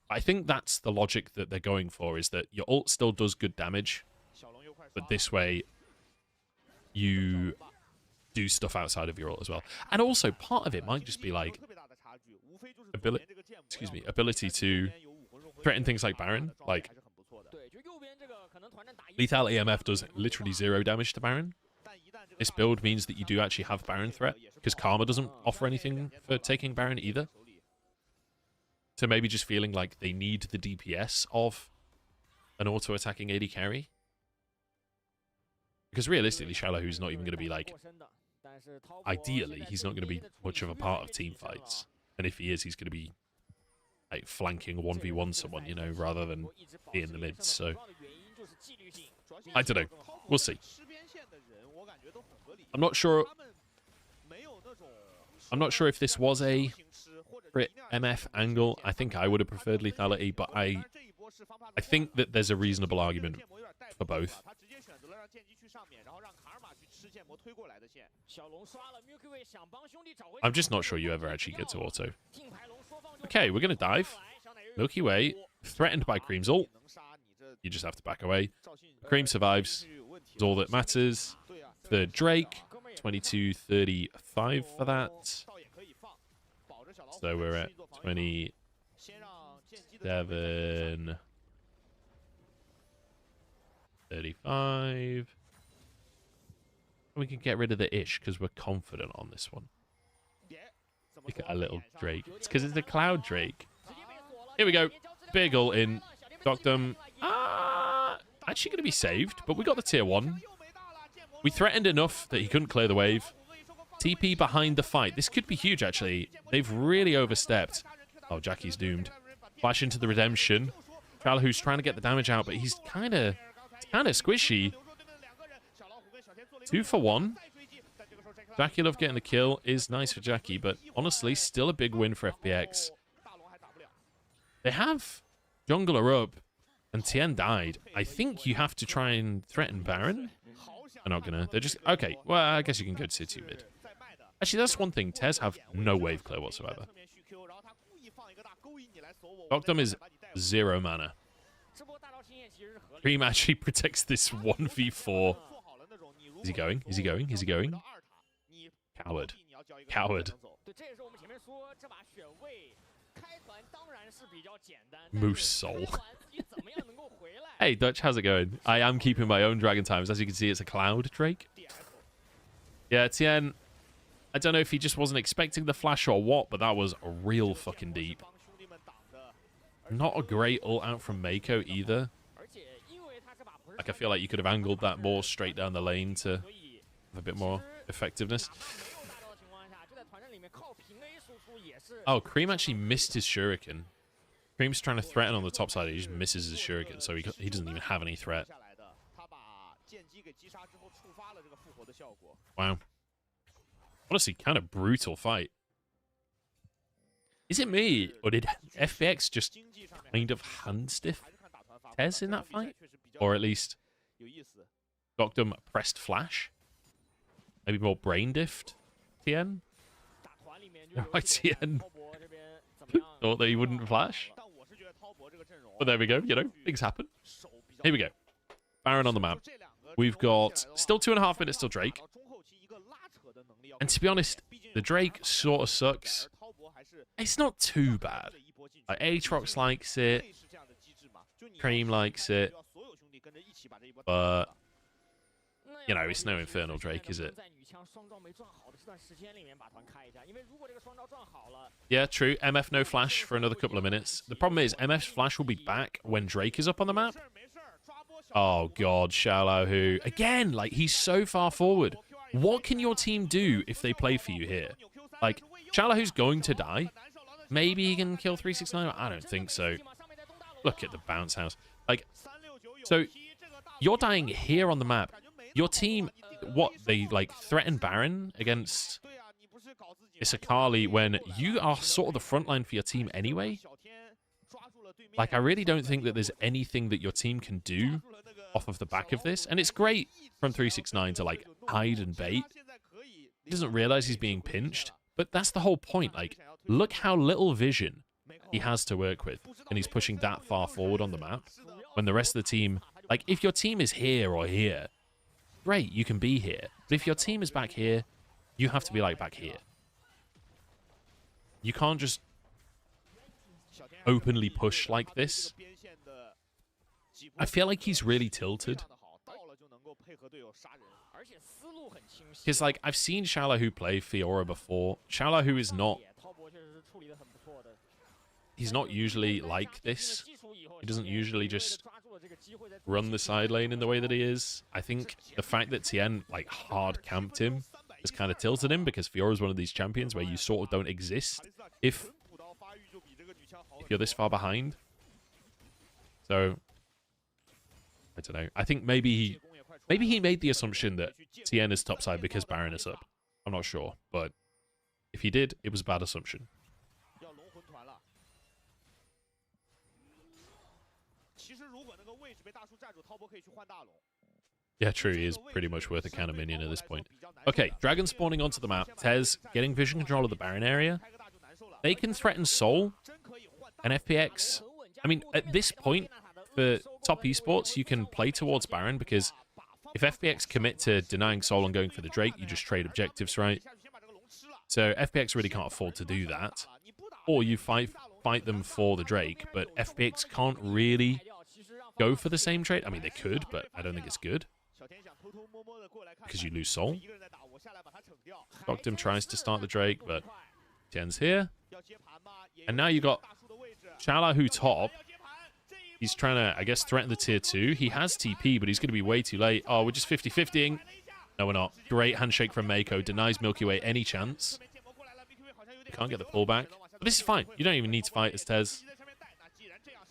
I think that's the logic that they're going for, is that your ult still does good damage, but this way you do stuff outside of your ult as well. And also, part of it might just be like ability to threaten things like Baron. Like, lethality MF does literally 0 damage to Baron. This build means that you do actually have Baron threat, because Karma doesn't offer anything for taking Baron either. So maybe just feeling like they need the DPS of an auto-attacking AD carry. Because realistically, Xiaolahu's not even going to be like... Ideally, he's not going to be much of a part of team fights. And if he is, he's going to be like flanking 1v1 someone, you know, rather than be in the mid. So, I don't know. We'll see. I'm not sure if this was a crit MF angle. I think I would have preferred lethality, but I think that there's a reasonable argument for both. I'm just not sure you ever actually get to auto. Okay, we're going to dive. Milky Way, threatened by Cream's ult. You just have to back away. Cream survives. Is all that matters. Third Drake. 22-35 for that. So we're at 27... 35. We can get rid of the ish because we're confident on this one. Look at our little Drake. It's because it's a Cloud Drake. Here we go. Big ult in. Dagda. Actually going to be saved, but we got the tier 1. We threatened enough that he couldn't clear the wave. TP behind the fight. This could be huge, actually. They've really overstepped. Oh, Jackie's doomed. Flash into the redemption. Xiaolahu's trying to get the damage out, but he's kind of squishy. 2 for 1. Jackie Love getting the kill is nice for Jackie, but honestly, still a big win for FPX. They have jungler up, and Tien died. I think you have to try and threaten Baron. They're not gonna. They're just... Okay, well, I guess you can go to tier 2 mid. Actually, that's one thing. Tez have no wave clear whatsoever. Dagda is 0 mana. Cream actually protects this 1v4. Is he going? Is he going? Is he going? Coward. Coward. Moose Soul. Hey, Dutch, how's it going? I am keeping my own Dragon Times. As you can see, it's a Cloud Drake. Yeah, Tien, I don't know if he just wasn't expecting the flash or what, but that was real fucking deep. Not a great ult out from Mako either. Like, I feel like you could have angled that more straight down the lane to have a bit more effectiveness. Oh, Cream actually missed his Shuriken. Cream's trying to threaten on the top side. He just misses his Shuriken, so he doesn't even have any threat. Wow. Honestly, kind of brutal fight. Is it me, or did FPX just kind of hand-stiff TES in that fight? Or at least got them pressed flash? Maybe more brain-diffed Tien? Right, Tien thought that he wouldn't flash. But there we go, you know, things happen. Here we go. Baron on the map. We've got still 2.5 minutes till Drake. And to be honest, the Drake sort of sucks. It's not too bad. Like, Aatrox likes it. Cream likes it. But, you know, it's no Infernal Drake, is it? Yeah, true. MF no flash for another couple of minutes. The problem is, MF's flash will be back when Drake is up on the map. Oh, God, Xiaolahu. Again, like, he's so far forward. What can your team do if they play for you here? Like, Xiaolahu's going to die. Maybe he can kill 369. I don't think so. Look at the bounce house. Like, so you're dying here on the map. Your team, what, they, like, threaten Baron against Isakali when you are sort of the front line for your team anyway? Like, I really don't think that there's anything that your team can do off of the back of this. And it's great from 369 to, like, hide and bait. He doesn't realize he's being pinched. But that's the whole point. Like, look how little vision he has to work with. And he's pushing that far forward on the map. When the rest of the team... Like, if your team is here or here, great, you can be here. But if your team is back here, you have to be, like, back here. You can't just openly push like this. I feel like he's really tilted. Because, like, I've seen Xiaolahu play Fiora before. Xiaolahu is not... He's not usually like this. He doesn't usually just run the side lane in the way that he is. I think the fact that Tien, like, hard camped him has kind of tilted him, because Fiora is one of these champions where you sort of don't exist if you're this far behind. So, I don't know. I think maybe he made the assumption that Tien is topside because Baron is up. I'm not sure, but if he did, it was a bad assumption. Yeah, true. He is pretty much worth a can of minion at this point. Okay, Dragon spawning onto the map. TES getting vision control of the Baron area. They can threaten Soul and FPX. I mean, at this point, for top esports, you can play towards Baron, because if FPX commit to denying Soul and going for the Drake, you just trade objectives, right? So FPX really can't afford to do that. Or you fight them for the Drake, but FPX can't really go for the same trade. I mean, they could, but I don't think it's good, because you lose Soul. Dagda tries to start the Drake, but Tien's here. And now you got Xiaolahu top. He's trying to, I guess, threaten the tier 2. He has TP, but he's going to be way too late. Oh, we're just 50-50ing. No, we're not. Great handshake from Mako. Denies Milky Way any chance. You can't get the pullback. But this is fine. You don't even need to fight as TES.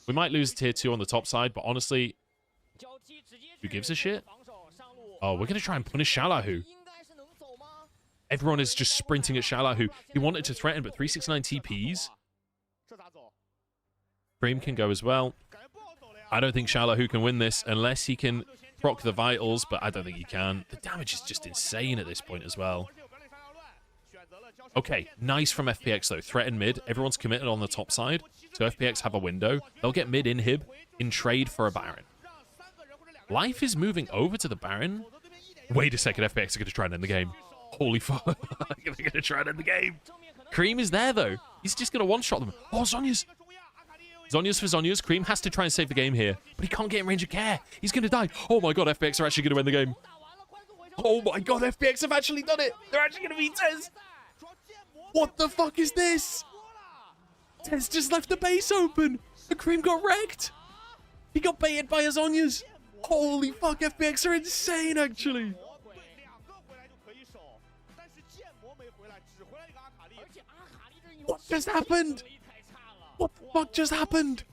We might lose tier 2 on the top side, but honestly, who gives a shit? Oh, we're going to try and punish Xiaolahu. Everyone is just sprinting at Xiaolahu. He wanted to threaten, but 369 TPs. Cream can go as well. I don't think Xiaolahu can win this unless he can proc the vitals, but I don't think he can. The damage is just insane at this point as well. Okay, nice from FPX though. Threaten mid. Everyone's committed on the top side, so FPX have a window. They'll get mid inhib in trade for a Baron. Life is moving over to the Baron. Wait a second, FPX are going to try and end the game. Holy fuck. They're going to try and end the game. Cream is there though. He's just going to one-shot them. Oh, Zhonya's. Zhonya's for Zhonya's. Cream has to try and save the game here, but he can't get in range of care. He's going to die. Oh my god, FPX are actually going to win the game. Oh my god, FPX have actually done it. They're actually going to beat Tez. What the fuck is this? Tez just left the base open. The Cream got wrecked. He got baited by his Zhonya's. Holy fuck, FPX are insane, actually. What just happened? What the fuck just happened?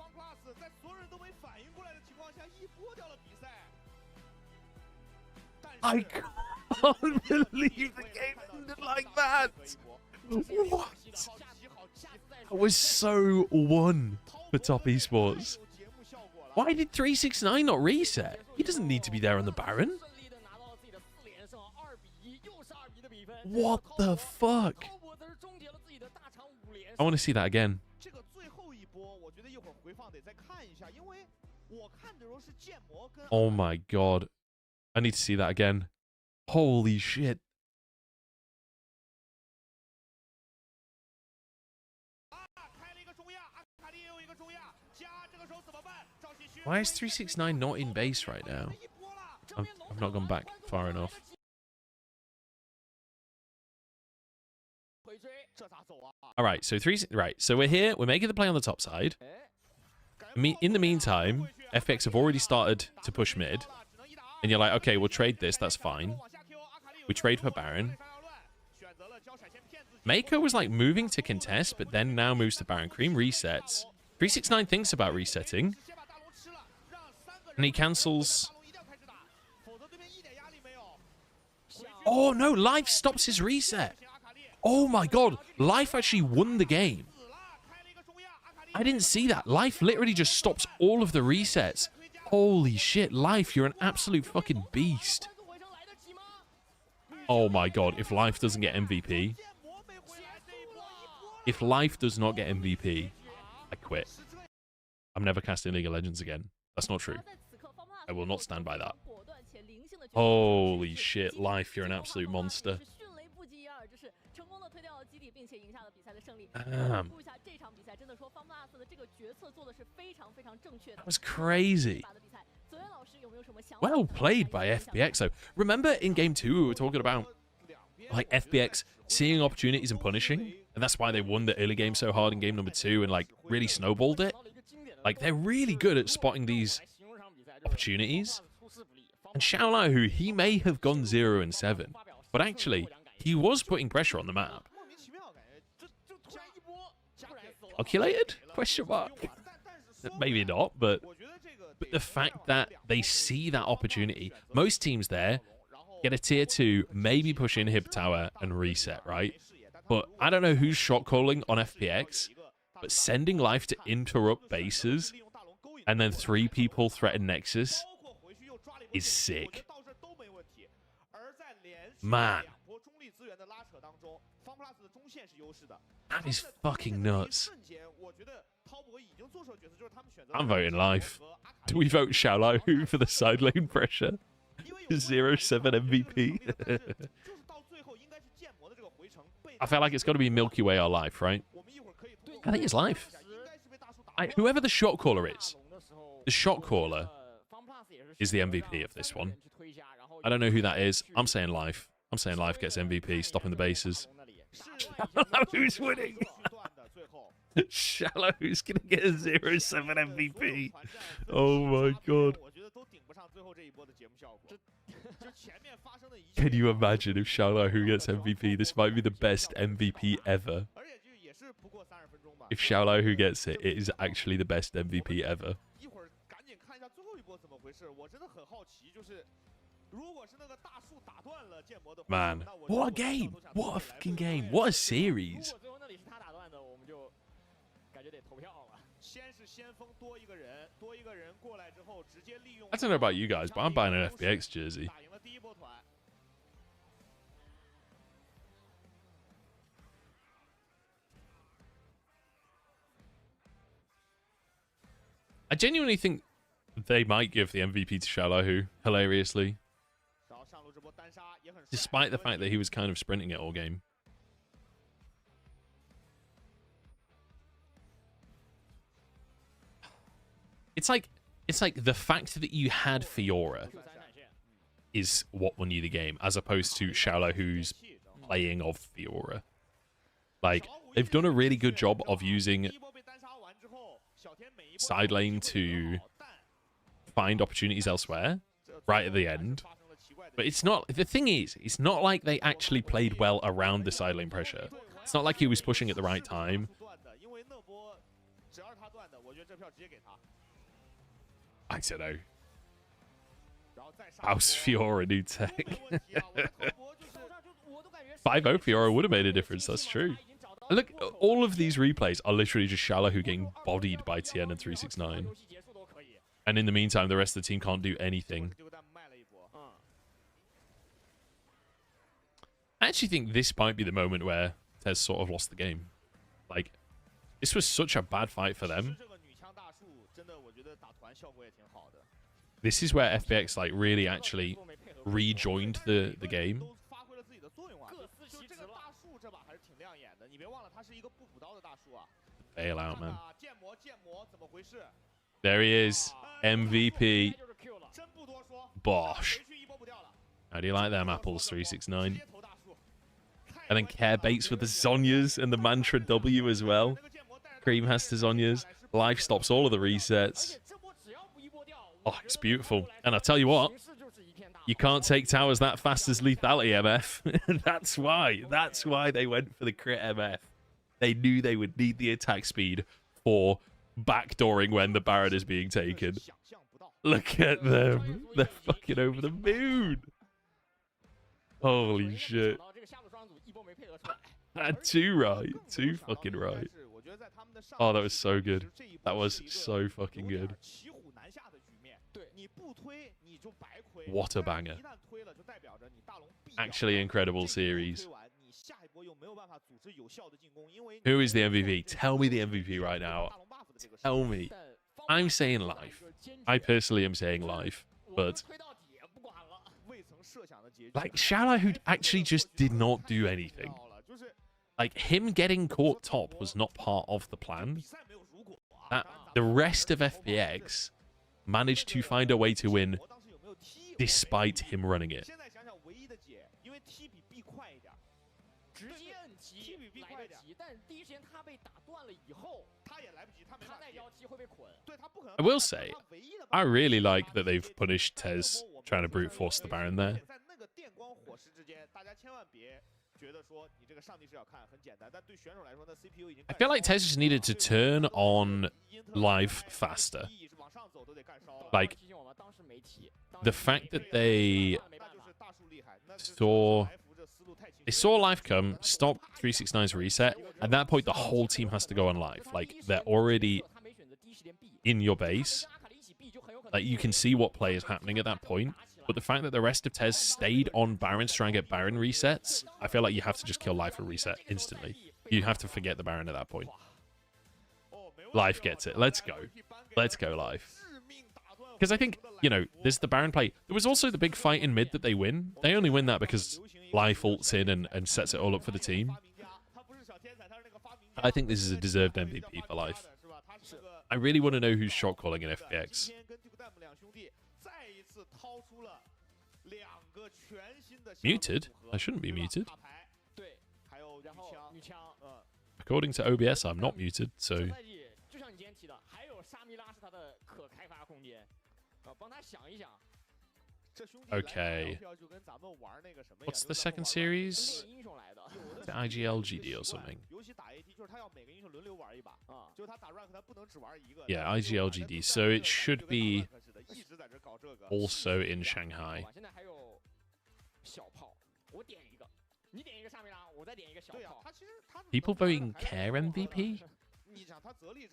I can't believe the game ended like that. What? I was so won for top esports. Why did 369 not reset? He doesn't need to be there on the Baron. What the fuck? I want to see that again. Oh my god. I need to see that again. Holy shit. Why is 369 not in base right now? I've not gone back far enough. Alright, so so we're here, we're making the play on the top side. In the meantime, FPX have already started to push mid. And you're like, okay, we'll trade this, that's fine. We trade for Baron. Mako was like moving to contest, but then now moves to Baron. Cream resets. 369 thinks about resetting. And he cancels. Oh no, Life stops his reset. Oh my god, Life actually won the game. I didn't see that. Life literally just stops all of the resets. Holy shit, Life, you're an absolute fucking beast. Oh my god, if Life doesn't get MVP. If Life does not get MVP, I quit. I'm never casting League of Legends again. That's not true. I will not stand by that. Holy shit, Life, you're an absolute monster. Damn. That was crazy. Well played by FPX. So remember in game 2 we were talking about like FPX seeing opportunities and punishing, and that's why they won the early game so hard in game number 2 and like really snowballed it. Like they're really good at spotting these opportunities. And Xiaolau, he may have gone 0-7, but actually he was putting pressure on the map. Calculated? Question mark. Maybe not, but the fact that they see that opportunity, most teams there get a tier 2, maybe push in Hib Tower and reset, right? But I don't know who's shot calling on FPX, but sending Life to interrupt bases and then 3 people threaten Nexus is sick. Man. That is fucking nuts. I'm voting Life. Do we vote Xiaolau for the side lane pressure? 0-7 MVP. I feel like it's got to be Milky Way or Life, right? I think it's Life. Whoever the shot caller is, the shot caller is the MVP of this one. I don't know who that is. I'm saying Life. I'm saying Life gets MVP, stopping the bases. Who's winning? Xiaolou's gonna get a 0-7 MVP. Oh my god. Can you imagine if Xiaolau gets MVP? This might be the best MVP ever. If Xiaolau gets it, it is actually the best MVP ever. Man, what a game! What a fucking game! What a series! I don't know about you guys, but I'm buying an FPX jersey. I genuinely think they might give the MVP to Xiaolau, hilariously. Despite the fact that he was kind of sprinting it all game. it's like the fact that you had Fiora is what won you the game, as opposed to Xiaolo, who's playing of Fiora. Like, they've done a really good job of using side lane to find opportunities elsewhere right at the end. But it's not, the thing is, it's not like they actually played well around the side lane pressure. It's not like he was pushing at the right time. I don't know. House Fiora new tech. 5-0 Fiora would have made a difference, that's true. And look, all of these replays are literally just Xiaolo who getting bodied by TN and 369. And in the meantime, the rest of the team can't do anything. I actually think this might be the moment where Tez sort of lost the game. Like, this was such a bad fight for them. This is where FPX like really actually rejoined the game. Bailout, man. There he is. MVP. Bosh. How do you like them apples, 369? And then Care baits with the Zonyas and the Mantra W as well. Cream has to Zonyas. Life stops all of the resets. Oh, it's beautiful. And I'll tell you what, you can't take towers that fast as lethality, MF. That's why. That's why they went for the crit, MF. They knew they would need the attack speed for backdooring when the Baron is being taken. Look at them. They're fucking over the moon. Holy shit. Too right. Too fucking right. Oh, that was so good. That was so fucking good. What a banger. Actually incredible series. Who is the MVP? Tell me the MVP right now. Tell me. I'm saying Life. I personally am saying Life, but like Xiaolo, who actually just did not do anything. Like, him getting caught top was not part of the plan. The rest of FPX managed to find a way to win despite him running it. I will say, I really like that they've punished Tez trying to brute force the Baron there. I feel like Tez just needed to turn on Life faster. Like, the fact that they saw Life come, stop 369's reset. At that point, the whole team has to go on Life. Like, they're already in your base. Like, you can see what play is happening at that point. But the fact that the rest of Tez stayed on Baron to try and get Baron resets, I feel like you have to just kill Life and reset instantly. You have to forget the Baron at that point. Life gets it. Let's go. Let's go, Life. Because I think, you know, there's the Baron play. There was also the big fight in mid that they win. They only win that because Life ults in and sets it all up for the team. I think this is a deserved MVP for Life. I really want to know who's shot calling in FPX. Muted? I shouldn't be muted. According to OBS, I'm not muted, so... Okay. What's the second series? The LGD or something. Yeah, LGD. So it should be also in Shanghai. People voting Care MVP?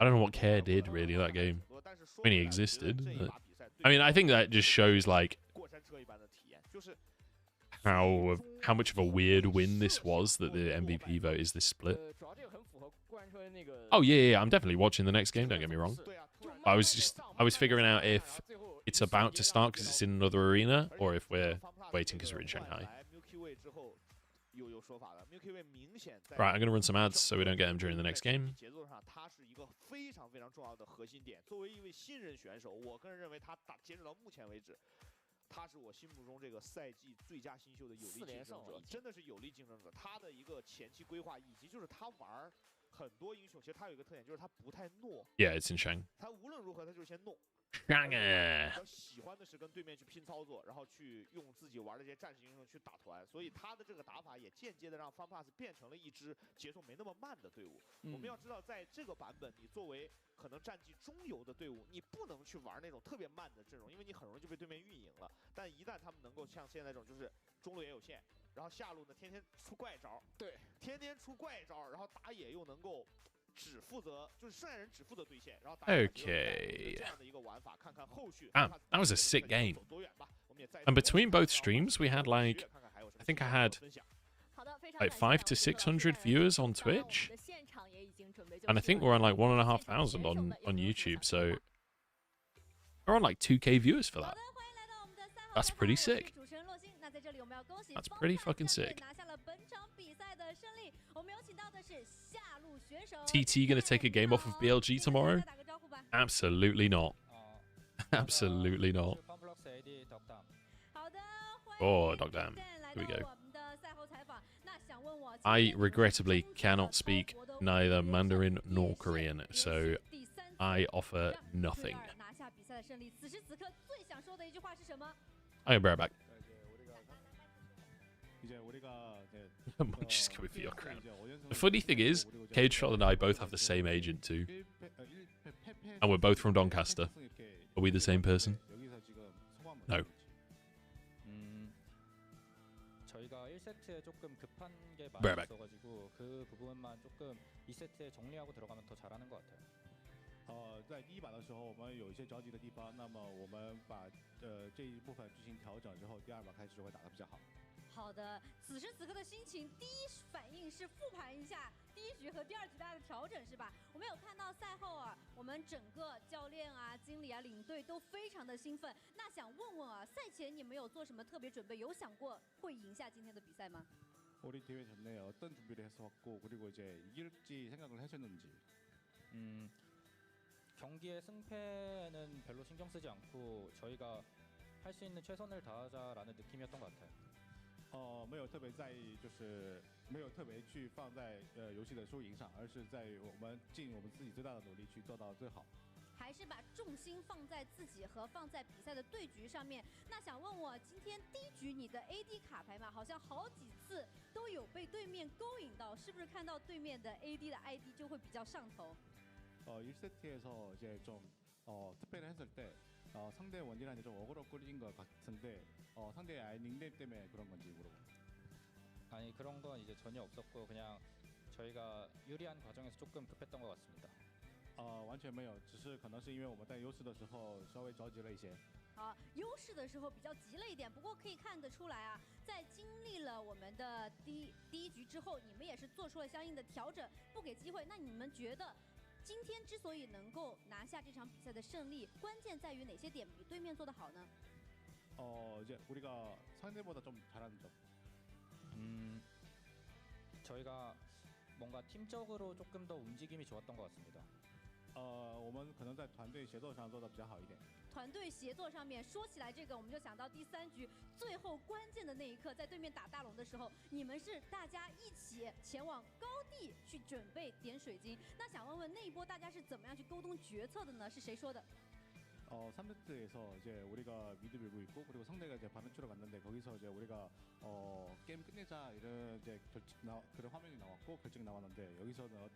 I don't know what Care did really that game. I mean, he existed. But... I mean, I think that just shows like how much of a weird win this was that the MVP vote is this split. Oh yeah, I'm definitely watching the next game. Don't get me wrong. I was figuring out if it's about to start because it's in another arena, or if we're waiting because we're in Shanghai. 有说法的。Milky 明显在 Right, I'm gonna run some ads so we don't get him during the next game. 节奏上，他是一个非常非常重要的核心点。作为一位新人选手，我个人认为他截止到目前为止，他是我心目中这个赛季最佳新秀的有力竞争者，真的是有力竞争者。他的一个前期规划，以及就是他玩很多英雄，其实他有一个特点，就是他不太诺。Yeah, it's in Shang. 他无论如何，他就先弄。 Shang. 比较喜欢的是跟对面去拼操作，然后去用自己玩的这些战士英雄去打团，所以他的这个打法也间接的让 FunPlus 变成了一支节奏没那么慢的队伍。我们要知道，在这个版本，你作为可能战绩中游的队伍，你不能去玩那种特别慢的阵容，因为你很容易就被对面运营了。但一旦他们能够像现在这种，就是中路也有限，然后下路呢天天出怪招，对，天天出怪招，然后打野又能够。 只负责就是剩下人只负责对线，然后打 Okay. 这样的一个玩法，看看后续。That was a sick game. And between both streams, we had like, I think I had like 500 to 600 viewers on Twitch, and I think we're on like 1,500 on YouTube. So we're on like 2K viewers for that. That's pretty sick. That's pretty fucking sick. TT gonna take a game off of BLG tomorrow? Absolutely not. Absolutely not. Oh, Dagda. Here we go. I regrettably cannot speak neither Mandarin nor Korean, so I offer nothing. I'll be right back. Munch is coming for your crown. The funny thing is, Cage Troll and I both have the same agent too. And we're both from Doncaster. Are we the same person? No. 저희가 1세트에 조금 급한 게 Right 많이 back. 있어가지고 그 부분만 조금 2세트에 정리하고 들어가면 더 잘하는 것 같아요. 在第一把的时候，我们有一些着急的地方，那么我们把这一部分进行调整之后，第二把开始就会打得比较好。好的，此时此刻的心情，第一反应是复盘一下第一局和第二局大家的调整，是吧？我们有看到赛后啊，我们整个教练啊、经理啊、领队都非常的兴奋。那想问问啊，赛前你们有做什么特别准备？有想过会赢下今天的比赛吗？ 우리 대회 전에 어떤 준비를 했었고 그리고 이제 이길지 생각을 하셨는지. 경기의 승패는 별로 신경 쓰지 않고 저희가 할 수 있는 최선을 다하자라는 느낌이었던 것 같아요. 没有特别在意，就是没有特别去放在游戏的输赢上，而是在于我们尽我们自己最大的努力去做到最好。还是把重心放在自己和放在比赛的对局上面。那想问我，今天第一局你的 AD 卡牌嘛，好像好几次都有被对面勾引到，是不是看到对面的 AD 的 ID 就会比较上头？ 1세트에서 이제 좀 투표를 했을 때 상대 원딜한테 좀 어그로 끌린 것 같은데 상대 아이 닉네임 때문에 그런 건지 물어봐. 아니 그런 건 이제 전혀 없었고 그냥 저희가 유리한 과정에서 조금 급했던 것 같습니다. 完全没有，只是可能是因为我们在优势的时候稍微着急了一些。好，优势的时候比较急了一点，不过可以看得出来啊，在经历了我们的第一局之后，你们也是做出了相应的调整，不给机会。那你们觉得今天之所以能够拿下这场比赛的胜利，关键在于哪些点比对面做得好呢？ 이제 우리가 상대보다 좀 잘하는 점. 저희가 뭔가 팀적으로 조금 더 움직임이 좋았던 것 같습니다. 我们可能在团队协作上做得比较好一点。团队协作上面说起来，这个我们就想到第三局最后关键的那一刻，在对面打大龙的时候，你们是大家一起前往高地去准备点水晶。那想问问那一波大家是怎么样去沟通决策的呢？是谁说的？ 3세트에서 이제 우리가 미드 밀고 있고 그리고 상대가 이제 바른추로 갔는데 거기서 이제 우리가 게임 끝내자 이런 이제 그런 화면이 나왔고 결정이 나왔는데 여기서는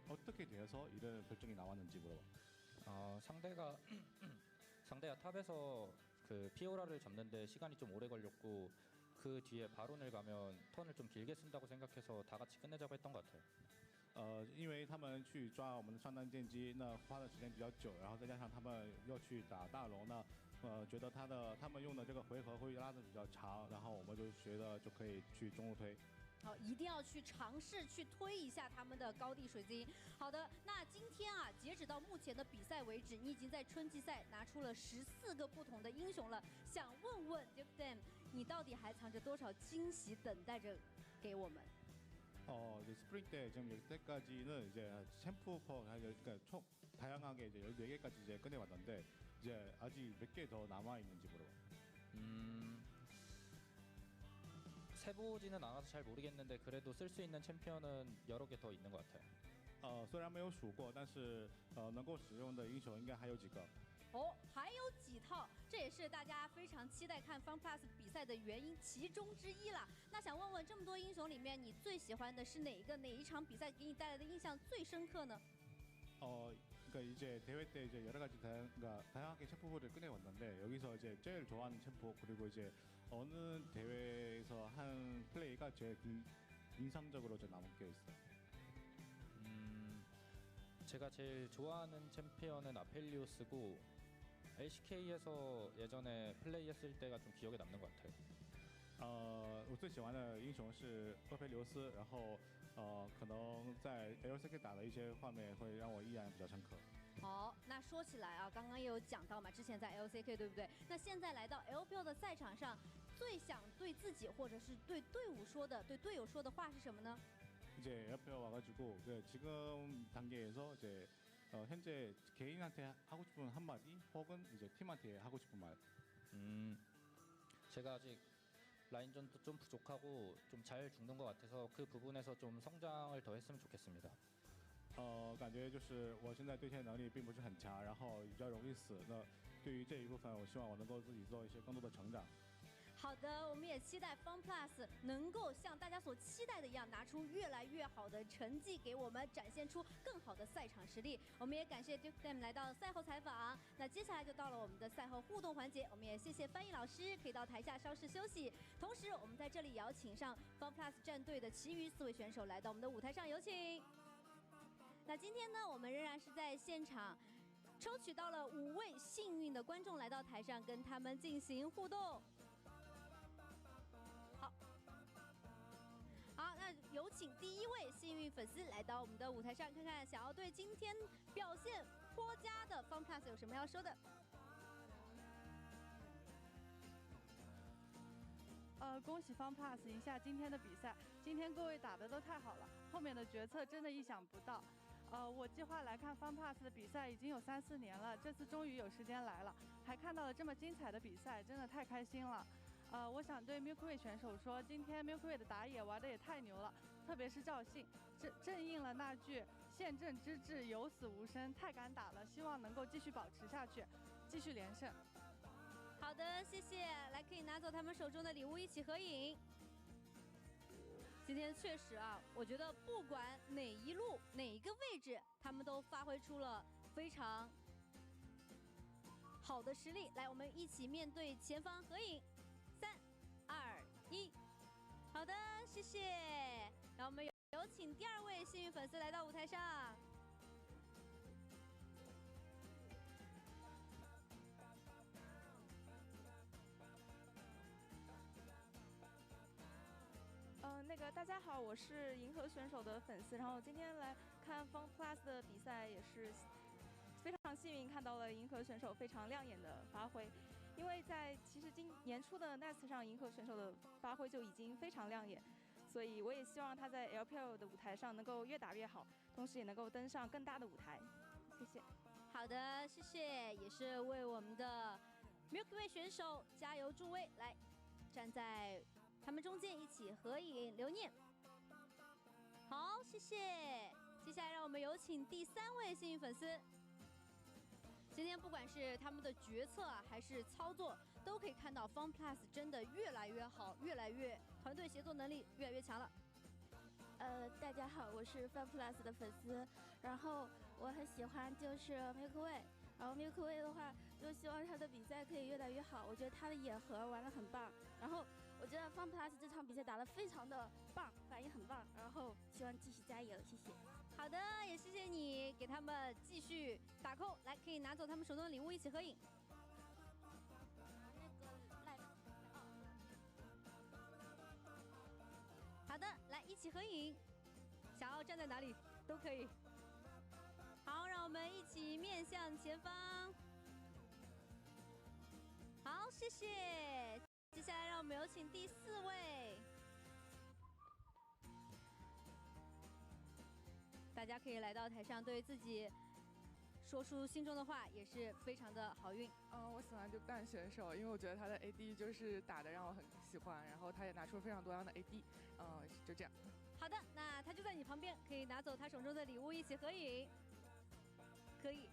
어떻게 되어서 이런 결정이 나왔는지 물어봐. 상대가 탑에서 그 피오라를 잡는데 시간이 좀 오래 걸렸고 그 뒤에 바론을 가면 턴을 좀 길게 쓴다고 생각해서 다 같이 끝내자고 했던 것 같아요. 因为他们去抓我们的上单剑姬，那花的时间比较久，然后再加上他们要去打大龙呢，觉得他们用的这个回合会拉的比较长，然后我们就觉得就可以去中路推。 好，一定要去尝试去推一下他们的高地水晶。好的，那今天啊，截止到目前的比赛为止，你已经在春季赛拿出了14个不同的英雄了。想问问 Dagda， 你到底还藏着多少惊喜等待着给我们。 이제 스프링 때 지금 여태까지는 이제 챔프 퍼 그러니까 총 다양하게 이제 14개까지 이제 꺼내왔는데 이제 아직 몇 개 더 남아 있는지 물어봐요. 세보지는 않아서 잘 모르겠는데 그래도 쓸 수 있는 챔피언은 여러 개 더 있는 것 같아요. 虽然没有数过，但是能够使用的英雄应该还有几个。 哦，还有几套，这也是大家非常期待看 FunPlus 比赛的原因其中之一啦。那想问问，这么多英雄里面，你最喜欢的是哪一个？哪一场比赛给你带来的印象最深刻呢？ 그러니까 이제 대회 때 이제 여러 가지 다양하게 챔프를 꺼내왔는데 여기서 이제 제일 좋아하는 챔프 그리고 이제 어느 대회에서 한 플레이가 제일 인상적으로 좀 남게 있어요. 제가 제일 좋아하는 챔피언은 아펠리오스고 LCK에서 예전에 플레이했을 때가 좀 기억에 남는 것 같아요. 我最喜欢的英雄是厄培留斯，然后可能在 LCK 打的一些画面会让我印象比较深刻。好，那说起来啊，刚刚也有讲到嘛，之前在 LCK 对不对？那现在来到 LPL 的赛场上，最想对自己或者是对队伍说的、对队友说的话是什么呢？ 이제 LPL 와가지고 지금 단계에서 이제 현재 개인한테 하고 싶은 한마디 혹은 이제 팀한테 하고 싶은 말. 제가 아직 라인전도 좀 부족하고 좀 잘 죽는 것 같아서 그 부분에서 좀 성장을 더 했으면 좋겠습니다. 感觉就是我现在对线能力并不是很强，然后比较容易死。那对于这一部分，我希望我能够自己做一些更多的成长。 好的，我们也期待 FunPlus 能够像大家所期待的一样，拿出越来越好的成绩给我们，展现出更好的赛场实力。我们也感谢 Dagda 来到赛后采访。那接下来就到了我们的赛后互动环节，我们也谢谢翻译老师，可以到台下稍事休息。同时，我们在这里也要请上 FunPlus 战队的其余4位选手来到我们的舞台上，有请。那今天呢，我们仍然是在现场抽取到了5位幸运的观众来到台上，跟他们进行互动。 好，那有请第1位幸运粉丝来到我们的舞台上，看看想要对今天表现颇佳的 FunPlus 有什么要说的。恭喜 FunPlus 赢下今天的比赛，今天各位打的都太好了，后面的决策真的意想不到。我计划来看 FunPlus 的比赛已经有3、4年了，这次终于有时间来了，还看到了这么精彩的比赛，真的太开心了。 我想对 Milkway 选手说，今天 Milkway 的打野玩的也太牛了，特别是赵信，正应了那句“宪政之治，有死无生”，太敢打了，希望能够继续保持下去，继续连胜。好的，谢谢。来，可以拿走他们手中的礼物，一起合影。今天确实啊，我觉得不管哪一路、哪一个位置，他们都发挥出了非常好的实力。来，我们一起面对前方合影。 3、2、1，好的，谢谢。让我们有请第2位幸运粉丝来到舞台上。大家好，我是银河选手的粉丝，然后今天来看 FunPlus 的比赛，也是非常幸运看到了银河选手非常亮眼的发挥。 因为其实今年初的 NEST 上，银河选手的发挥就已经非常亮眼，所以我也希望他在 LPL 的舞台上能够越打越好，同时也能够登上更大的舞台。谢谢。好的，谢谢，也是为我们的 Milkway 选手加油助威，来站在他们中间一起合影留念。好，谢谢。接下来让我们有请第3位幸运粉丝。 今天不管是他们的决策啊，还是操作，都可以看到 FunPlus 真的越来越好，越来越团队协作能力越来越强了。大家好，我是 FunPlus 的粉丝，然后我很喜欢就是 Milkway， 然后 Milkway 的话，就希望他的比赛可以越来越好。我觉得他的野盒玩得很棒，然后我觉得 FunPlus 这场比赛打得非常的棒，反应很棒，然后希望继续加油，谢谢。 好的，也谢谢你给他们继续打 call， 来可以拿走他们手中的礼物，一起合影。好的，来一起合影。想要站在哪里都可以。好，让我们一起面向前方。好，谢谢。接下来让我们有请第4位。大家可以来到台上，对自己说出心中的话，也是非常的好运。我喜欢这半选手，因为我觉得他的 AD 就是打的让我很喜欢，然后他也拿出了非常多样的 AD，就这样。好的，那他就在你旁边，可以拿走他手中的礼物，一起合影。可以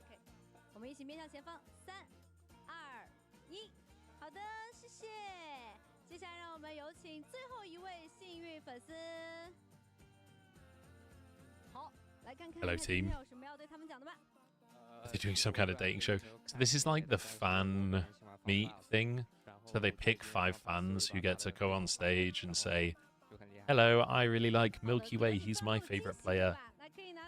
，OK， 我们一起面向前方，3、2、1，好的，谢谢。接下来让我们有请最后一位幸运粉丝。好，来看看 Hello, team. 有什么要对他们讲的吧。They're doing some kind of dating show. So this is like the fan meet thing. So they pick 5 fans who get to go on stage and say, "Hello, I really like Milky Way. He's my favorite player.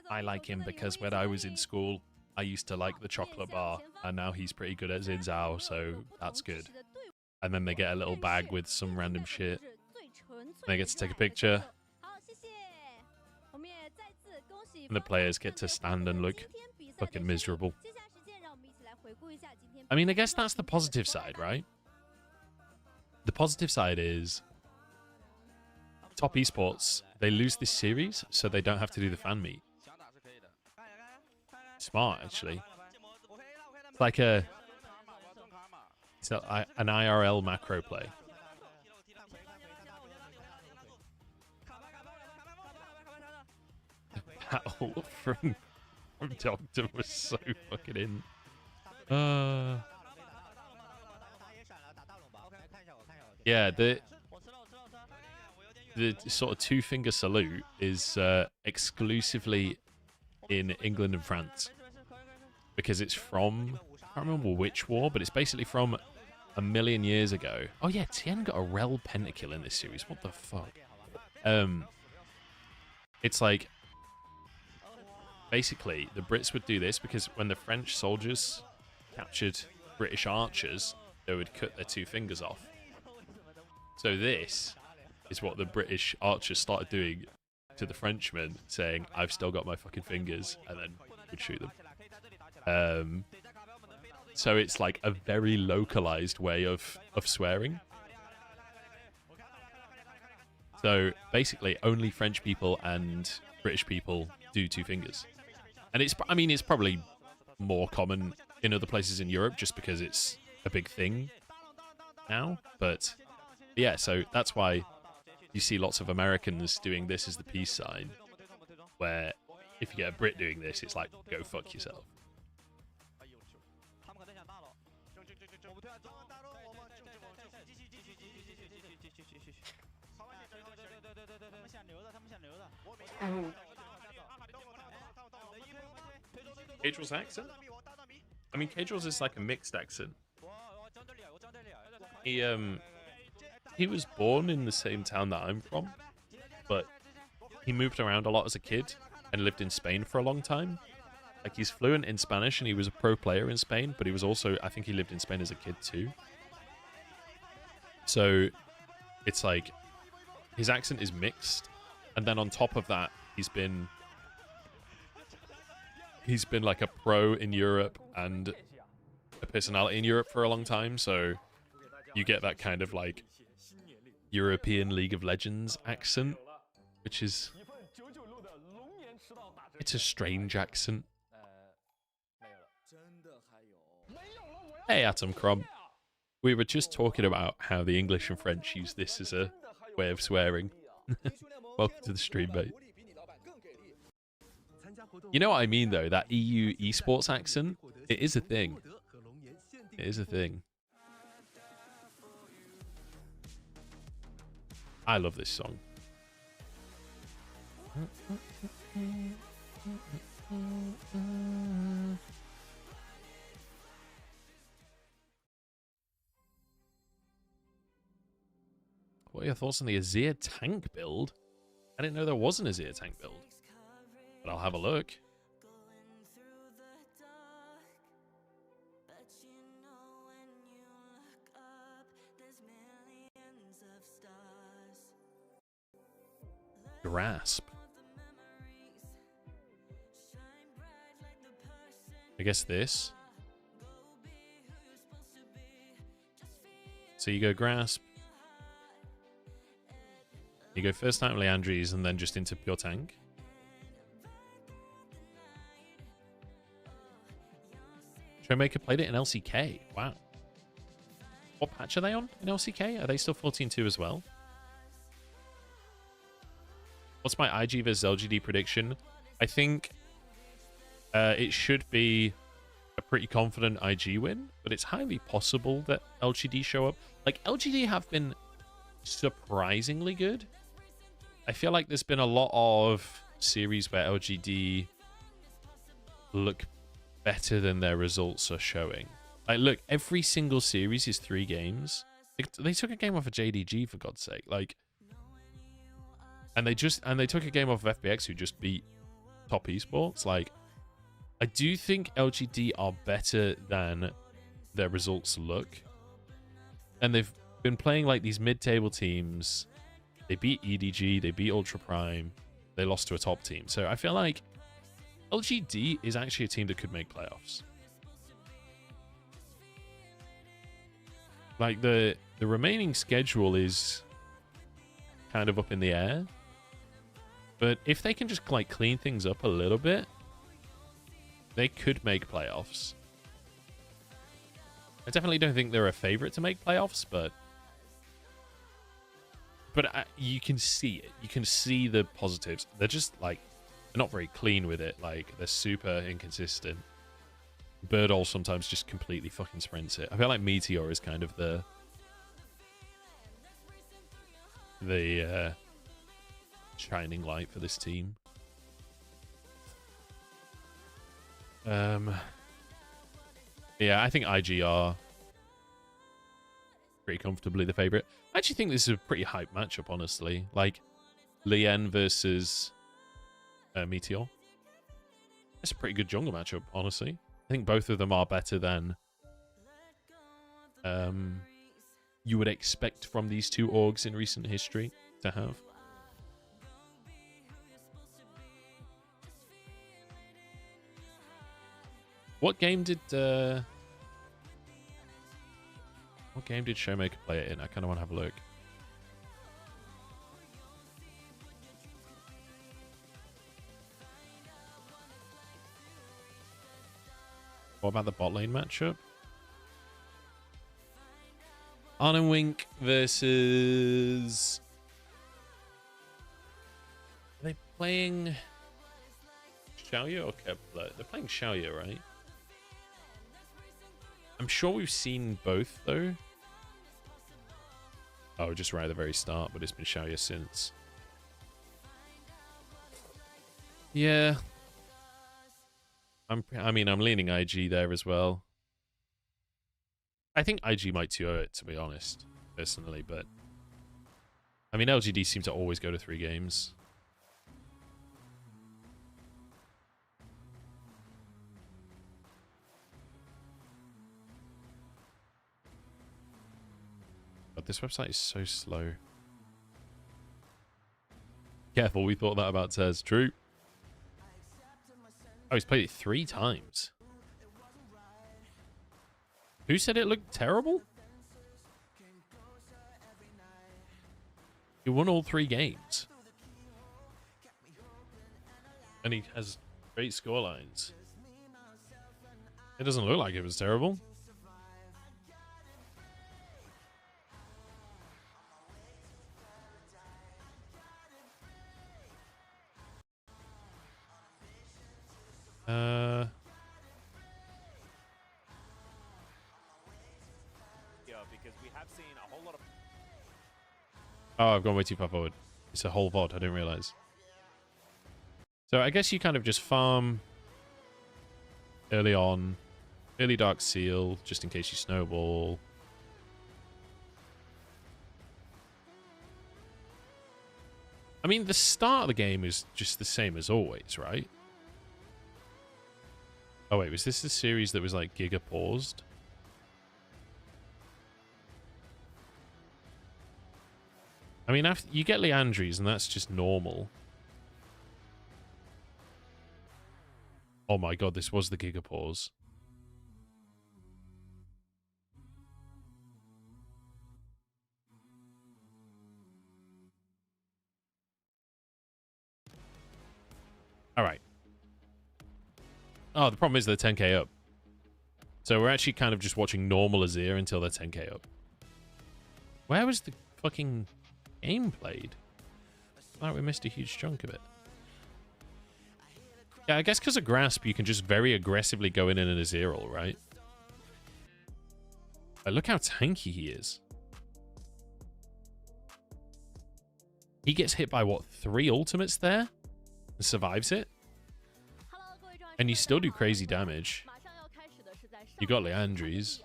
I like him because when I was in school, I used to like the chocolate bar, and now he's pretty good at Xin Zhao, so that's good." And then they get a little bag with some random shit. They get to take a picture. And the players get to stand and look fucking miserable. I mean, I guess that's the positive side, right? The positive side is Top Esports, they lose this series, so they don't have to do the fan meet. Smart, actually. It's like an IRL macro play. That ult from Dagda was so fucking in. Yeah, the sort of 2-finger salute is exclusively in England and France because it's from, I can't remember which war, but it's basically from a million years ago. Oh yeah, Tien got a rel pentakill in this series. What the fuck? It's like basically the Brits would do this because when the French soldiers captured British archers, they would cut their 2 fingers off. So this is what the British archers started doing to the Frenchmen, saying, "I've still got my fucking fingers," and then would shoot them. So it's like a very localized way of swearing. So basically only French people and British people do 2 fingers. And it's probably more common in other places in Europe just because it's a big thing now. But yeah, so that's why you see lots of Americans doing this as the peace sign, where if you get a Brit doing this, it's like, go fuck yourself. Caedrel's accent? I mean, Caedrel's is like a mixed accent. He was born in the same town that I'm from, but he moved around a lot as a kid and lived in Spain for a long time. Like, he's fluent in Spanish and he was a pro player in Spain, but he was also, I think he lived in Spain as a kid too. So it's like his accent is mixed, and then on top of that, he's been like a pro in Europe and a personality in Europe for a long time, so you get that kind of like European League of Legends accent, which is, it's a strange accent. Hey, Atom Crom. We were just talking about how the English and French use this as a way of swearing. Welcome to the stream, mate. You know what I mean, though? That EU esports accent? It is a thing. It is a thing. I love this song. What are your thoughts on the Azir tank build? I didn't know there was an Azir tank build, but I'll have a look. Grasp. I guess this. So you go Grasp. You go first time Leandries and then just into pure tank. Showmaker played it in LCK. Wow. What patch are they on in LCK? Are they still 14-2 as well? What's my IG versus LGD prediction? I think it should be a pretty confident IG win, but it's highly possible that LGD show up. Like, LGD have been surprisingly good. I feel like there's been a lot of series where LGD look better than their results are showing. Like, look, every single series is 3 games. They took a game off of JDG, for God's sake. Like, and they took a game off of FPX, who just beat top esports. Like, I do think LGD are better than their results look. And they've been playing like these mid-table teams. They beat EDG, they beat Ultra Prime, they lost to a top team. So I feel like LGD is actually a team that could make playoffs. Like, the remaining schedule is kind of up in the air. But if they can just, like, clean things up a little bit, they could make playoffs. I definitely don't think they're a favorite to make playoffs, but you can see it. You can see the positives. They're just, like, they're not very clean with it. Like, they're super inconsistent. Birdall sometimes just completely fucking sprints it. I feel like Meteor is kind of the shining light for this team. Yeah, I think IG are pretty comfortably the favorite. I actually think this is a pretty hype matchup, honestly. Like, Lien versus Meteor. It's a pretty good jungle matchup, honestly. I think both of them are better than you would expect from these two orgs in recent history to have. What game did Showmaker play it in? I kind of want to have a look. What about the bot lane matchup? Wink versus... Are they playing Xiaoyu or Kepler? They're playing Xiaoyu, right? I'm sure we've seen both, though. Oh, just right at the very start, but it's been Xiaoyu since. Yeah. I mean, I'm leaning IG there as well. I think IG might 2-0 it, to be honest, personally, but I mean, LGD seem to always go to 3 games. But this website is so slow. Careful, we thought that about Tez. True. Oh, he's played it 3 times. Who said it looked terrible? He won all 3 games. And he has great scorelines. It doesn't look like it was terrible. Because we have seen a whole lot of... Oh, I've gone way too far forward. It's a whole VOD, I didn't realize. So I guess you kind of just farm early on. Early Dark Seal, just in case you snowball. I mean, the start of the game is just the same as always, right? Oh wait, was this the series that was like Giga paused? I mean, after you get Leandries, and that's just normal. Oh my god, this was the Giga pause. All right. Oh, the problem is they're 10k up. So we're actually kind of just watching normal Azir until they're 10k up. Where was the fucking game played? Like we missed a huge chunk of it. Yeah, I guess because of Grasp, you can just very aggressively go in an Azir ult, right? But look how tanky he is. He gets hit by, what, 3 ultimates there? And survives it? And you still do crazy damage. You got Leandries.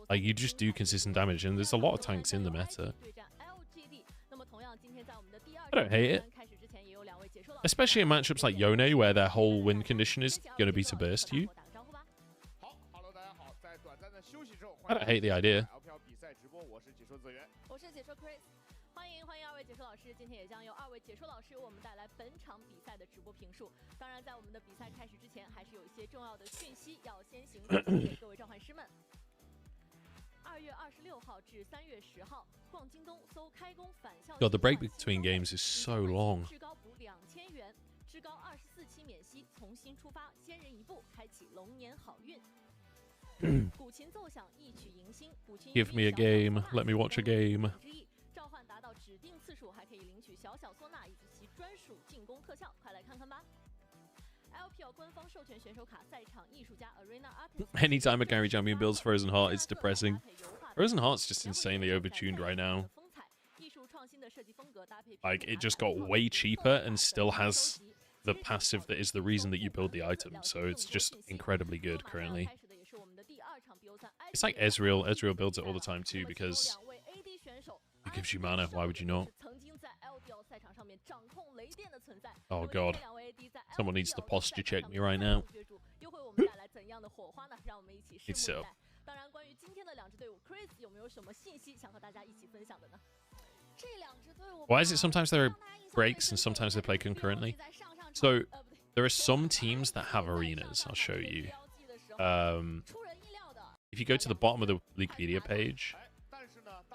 Like, you just do consistent damage, and there's a lot of tanks in the meta. I don't hate it. Especially in matchups like Yone, where their whole win condition is going to be to burst you. I don't hate the idea. 欢迎2位解说老师，今天也将由2位解说老师为我们带来本场比赛的直播评述。当然，在我们的比赛开始之前，还是有一些重要的讯息要先行传递给各位召唤师们。2月26号至3月10号，逛京东搜开工返校。God, the break between games is so long. 至高补2000元，至高24期免息，从新出发，先人一步，开启龙年好运。古琴奏响，一曲迎新。Give me a game. Let me watch a game. 召唤达到指定次数，还可以领取小小唢呐以及其专属进攻特效，快来看看吧。LPL 官方授权选手卡在场艺术家 Arena Artist。 Anytime a Gary Champion builds Frozen Heart, it's depressing. Frozen Heart's just insanely overtuned right now. Like, it just got way cheaper and still has the passive that is the reason that you build the item, so it's just incredibly good currently. It's like Ezreal. Ezreal builds it all the time too because it gives you mana. Why would you not? Oh god. Someone needs to posture check me right now. It's so. Why is it sometimes there are breaks and sometimes they play concurrently? So there are some teams that have arenas. I'll show you. If you go to the bottom of the Leaguepedia page,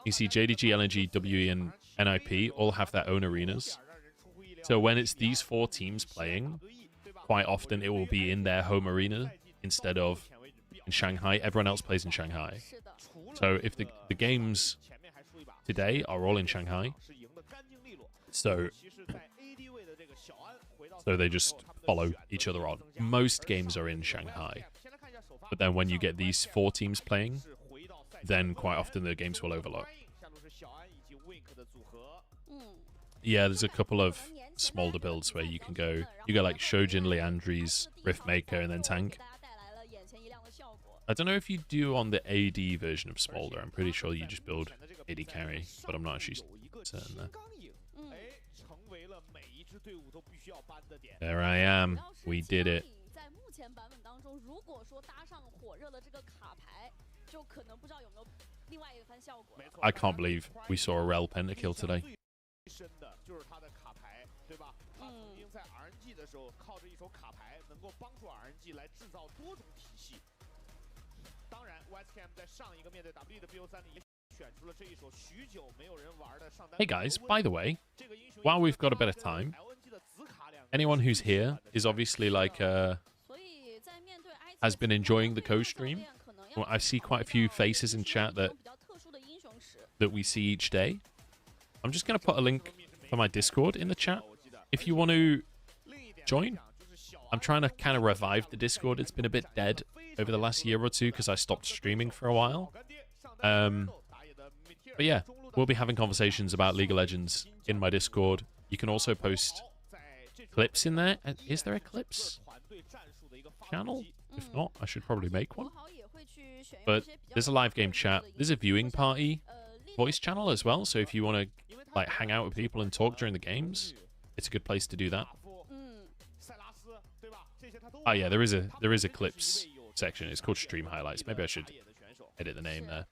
you see JDG, LNG, WE, and NIP all have their own arenas. So when it's these 4 teams playing, quite often it will be in their home arena instead of in Shanghai. Everyone else plays in Shanghai. So if the games today are all in Shanghai, so they just follow each other on. Most games are in Shanghai. But then when you get these 4 teams playing, then quite often the games will overlap. Yeah, there's a couple of smaller builds where you can go. You go like Shojin, Leandries, Riftmaker, and then tank. I don't know if you do on the AD version of Smolder. I'm pretty sure you just build AD carry, but I'm not actually certain there. There I am. We did it. I can't believe we saw a Rel pentakill today. Hey guys, by the way, while we've got a bit of time, anyone who's here is obviously like has been enjoying the co-stream. Well, I see quite a few faces in chat that we see each day. I'm just going to put a link for my Discord in the chat if you want to join. I'm trying to kind of revive the Discord. It's been a bit dead over the last year or two because I stopped streaming for a while. But yeah, we'll be having conversations about League of Legends in my Discord. You can also post clips in there. Is there a clips channel? If not, I should probably make one. But there's a live game chat. There's a viewing party voice channel as well. So if you want to like hang out with people and talk during the games, it's a good place to do that. Oh yeah, there is a clips section. It's called Stream Highlights. Maybe I should edit the name there.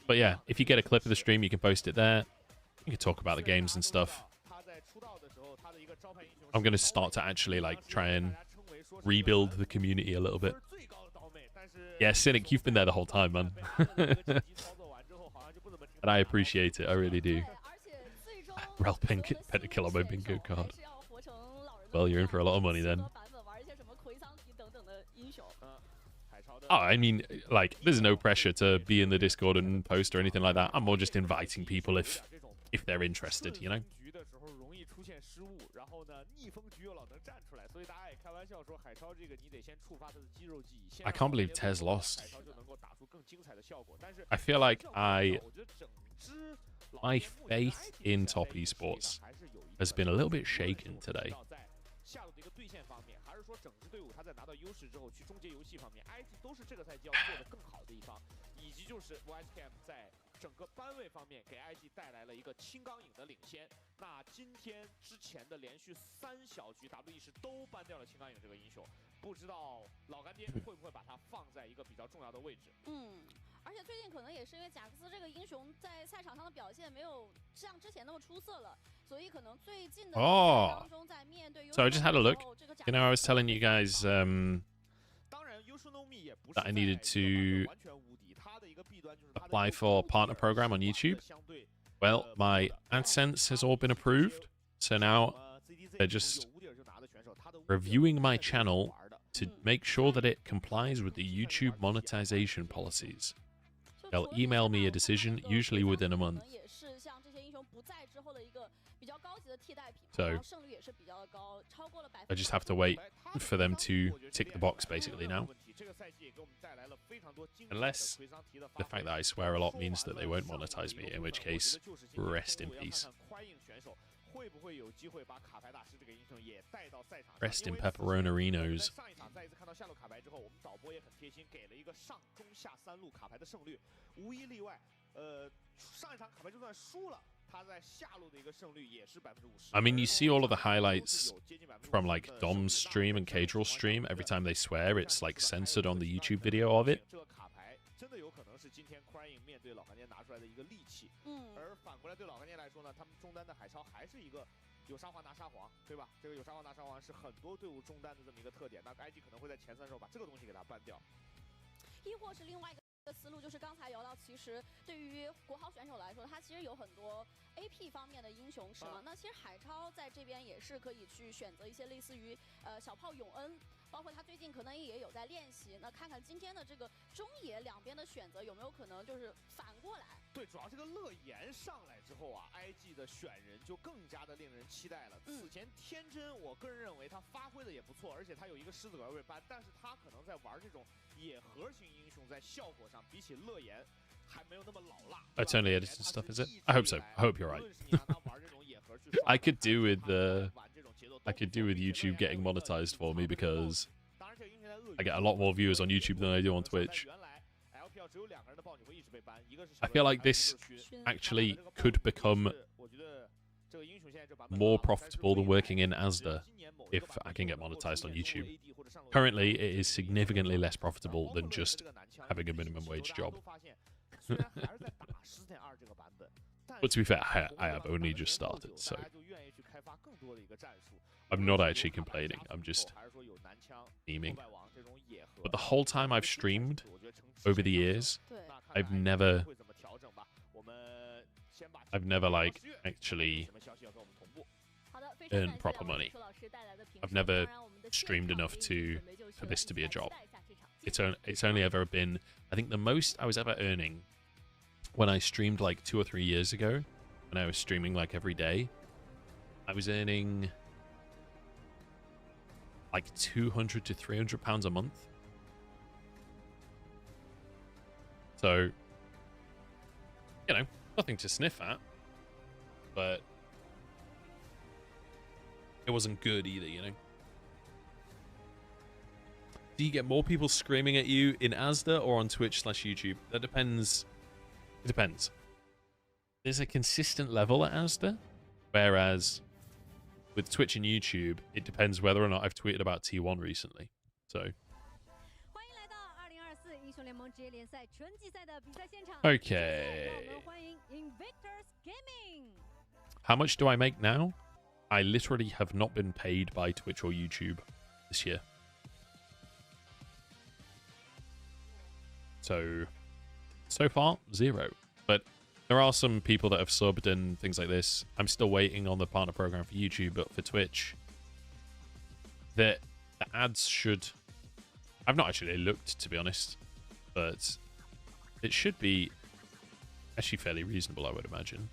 But yeah, if you get a clip of the stream, you can post it there. You can talk about the games and stuff. I'm going to start to actually like try and rebuild the community a little bit. Yeah, Cynic, you've been there the whole time, man. And I appreciate it. I really do. Rel pentakill on my bingo card. well, you're in for a lot of money then. Oh, I mean, like, there's no pressure to be in the Discord and post or anything like that. I'm more just inviting people if they're interested, you know? I can't believe Tez lost. I feel like my faith in top esports has been a little bit shaken today. 下路的一个兑现方面，还是说整支队伍他在拿到优势之后去终结游戏方面 ，IG 都是这个赛季要做的更好的一方，以及就是 YSKM 在整个班位方面给 IG 带来了一个青钢影的领先。那今天之前的连续3小局 W 意识都搬掉了青钢影这个英雄，不知道老干爹会不会把它放在一个比较重要的位置？而且最近可能也是因为贾克斯这个英雄在赛场上的表现没有像之前那么出色了，所以可能最近的当中在面对 So I just had a look. You know, I was telling you guys that I needed to apply for partner program on YouTube. Well, my AdSense has all been approved, so now they're just reviewing my channel to make sure that it complies with the YouTube monetization policies. They'll email me a decision, usually within a month. So I just have to wait for them to tick the box, basically, now. Unless the fact that I swear a lot means that they won't monetize me, in which case, rest in peace. Rest in pepperonarinos. 上一场再一次看到下路卡牌之后，我们导播也很贴心，给了一个上中下3路卡牌的胜率，无一例外。上一场卡牌就算输了，他在下路的一个胜率也是50%。I mean, you see all of the highlights from like Dom's stream and Cadrill's stream. Every time they swear, it's like censored on the YouTube video of it. 这个卡牌真的有可能是今天 Crying 面对老干爹拿出来的一个利器。而反过来对老干爹来说呢，他们中单的海超还是一个。 有沙皇拿沙皇，对吧？这个有沙皇拿沙皇是很多队伍中单的这么一个特点。那 IG 可能会在前3时候把这个东西给它办掉，亦或是另外一个思路，就是刚才聊到，其实对于国豪选手来说，他其实有很多 AP 方面的英雄是吗？那其实海超在这边也是可以去选择一些类似于小炮永恩。 包括他最近可能也有在练习，那看看今天的这个中野两边的选择有没有可能就是反过来？对，主要这个乐言上来之后啊 ，IG 的选人就更加的令人期待了。此前天真，我个人认为他发挥的也不错，而且他有一个狮子格位班，但是他可能在玩这种野核型英雄，在效果上比起乐言还没有那么老辣。It's only edited stuff, is it? I hope so. I hope you're right. I could do with YouTube getting monetized for me because I get a lot more viewers on YouTube than I do on Twitch. I feel like this actually could become more profitable than working in Asda if I can get monetized on YouTube. Currently, it is significantly less profitable than just having a minimum wage job. But to be fair, I have only just started, so I'm not actually complaining. I'm just memeing. But the whole time I've streamed over the years, I've never like actually earned proper money. I've never streamed enough for this to be a job. It's only ever been, I think the most I was ever earning when I streamed like 2 or 3 years ago, when I was streaming like every day, I was earning like £200 to £300 a month. So, you know, nothing to sniff at, but it wasn't good either, you know. Do you get more people screaming at you in Asda or on Twitch/YouTube? That depends. It depends. There's a consistent level at Asda, whereas with Twitch and YouTube, it depends whether or not I've tweeted about T1 recently. So. Okay. How much do I make now? I literally have not been paid by Twitch or YouTube this year. So far, 0. But there are some people that have subbed and things like this. I'm still waiting on the partner program for YouTube, but for Twitch, the ads should... I've not actually looked, to be honest, but it should be actually fairly reasonable, I would imagine.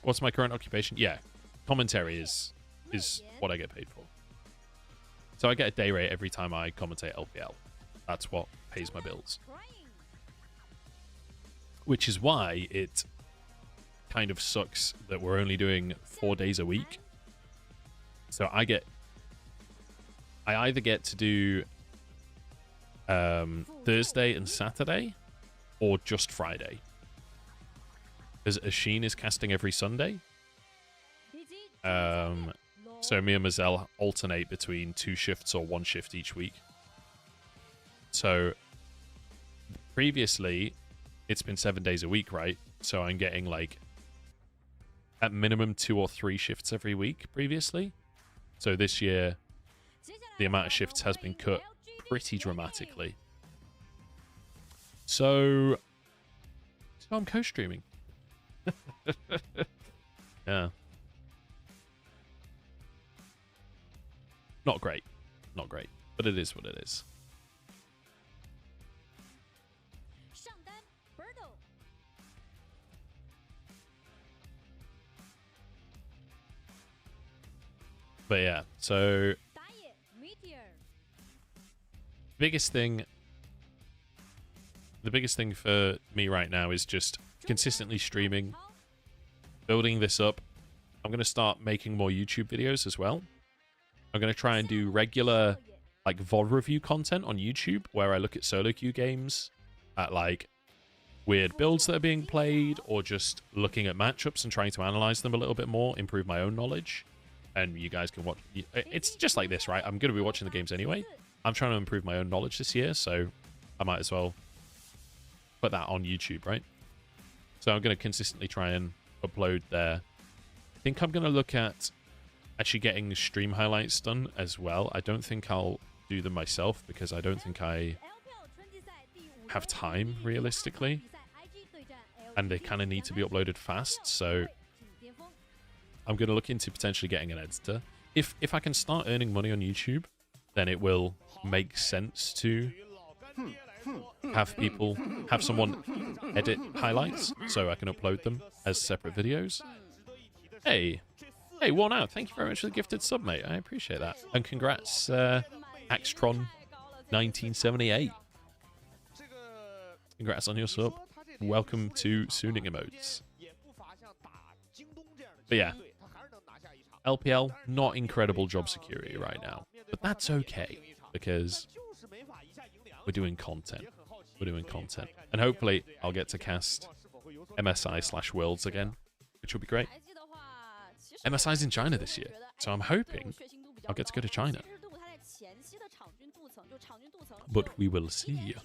What's my current occupation? Yeah, commentary is what I get paid for. So I get a day rate every time I commentate LPL. That's what pays my bills. Which is why it kind of sucks that we're only doing 4 days a week. So I either get to do Thursday and Saturday or just Friday. Because Asheen is casting every Sunday. So me and Mazel alternate between 2 shifts or 1 shift each week. So previously, it's been 7 days a week, right? So I'm getting like at minimum 2 or 3 shifts every week previously. So this year, the amount of shifts has been cut pretty dramatically. So I'm co-streaming. Yeah. Not great. Not great. But it is what it is. But yeah, so the biggest thing for me right now is just consistently streaming, building this up. I'm going to start making more YouTube videos as well. I'm going to try and do regular like VOD review content on YouTube where I look at solo queue games, at like weird builds that are being played, or just looking at matchups and trying to analyze them a little bit more, improve my own knowledge. And you guys can watch. It's just like this, right? I'm going to be watching the games anyway. I'm trying to improve my own knowledge this year, so I might as well put that on YouTube, right? So I'm going to consistently try and upload there. I think I'm going to look at actually getting stream highlights done as well. I don't think I'll do them myself because I don't think I have time realistically. And they kind of need to be uploaded fast, so I'm going to look into potentially getting an editor. If I can start earning money on YouTube, then it will make sense to have someone edit highlights so I can upload them as separate videos. Hey, Worn Out, thank you very much for the gifted sub, mate. I appreciate that. And congrats, Axtron 1978. Congrats on your sub. Welcome to Sooning Emotes. But yeah, LPL, not incredible job security right now. But that's okay, because we're doing content. We're doing content. And hopefully I'll get to cast MSI/Worlds again, which will be great. MSI's in China this year, so I'm hoping I'll get to go to China. But we will see.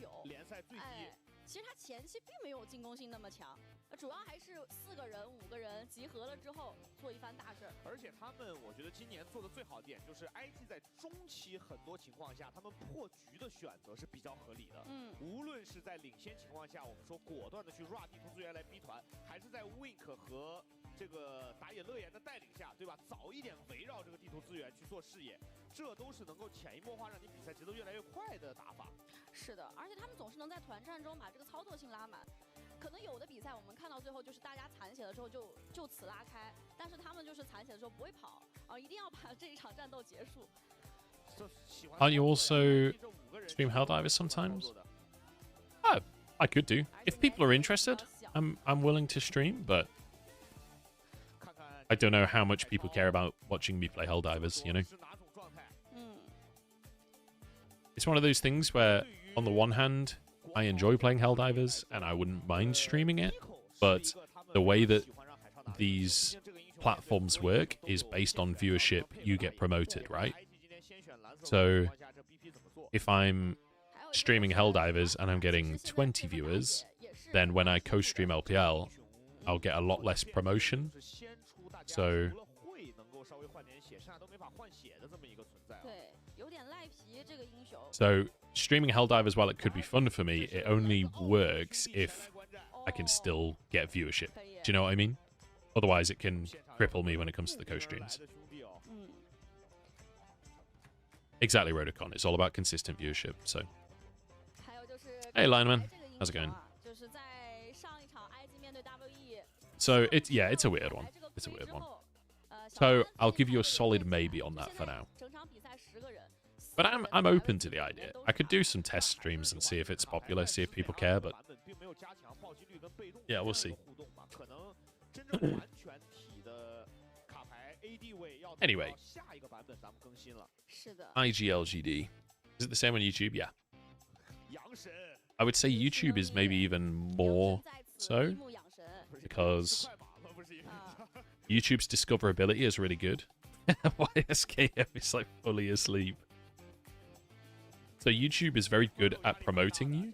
主要还是4个人、5个人集合了之后做一番大事。而且他们，我觉得今年做的最好的点就是 IG 在中期很多情况下，他们破局的选择是比较合理的。无论是在领先情况下，我们说果断的去 run 地图资源来逼团，还是在 Wink 和这个打野乐言的带领下，对吧？早一点围绕这个地图资源去做视野，这都是能够潜移默化让你比赛节奏越来越快的打法。是的，而且他们总是能在团战中把这个操作性拉满。 可能有的比赛我们看到最后就是大家残血的时候就此拉开，但是他们就是残血的时候不会跑啊，一定要把这一场战斗结束。Aren't you also stream Helldivers sometimes? Oh, I could do. If people are interested, I'm willing to stream, but I don't know how much people care about watching me play Helldivers, you know? It's one of those things where, on the one hand, I enjoy playing Helldivers, and I wouldn't mind streaming it, but the way that these platforms work is based on viewership, you get promoted, right? So, if I'm streaming Helldivers and I'm getting 20 viewers, then when I co-stream LPL, I'll get a lot less promotion. So, streaming Helldivers, while it could be fun for me, it only works if I can still get viewership. Do you know what I mean? Otherwise, it can cripple me when it comes to the co-streams. Exactly, Rodicon. It's all about consistent viewership. So, hey, lineman, how's it going? So it's a weird one. It's a weird one. So I'll give you a solid maybe on that for now. But I'm open to the idea. I could do some test streams and see if it's popular, see if people care. But yeah, we'll see. Anyway, LGD. Is it the same on YouTube? Yeah. I would say YouTube is maybe even more so, because YouTube's discoverability is really good. YSKF is like fully asleep. So YouTube is very good at promoting you.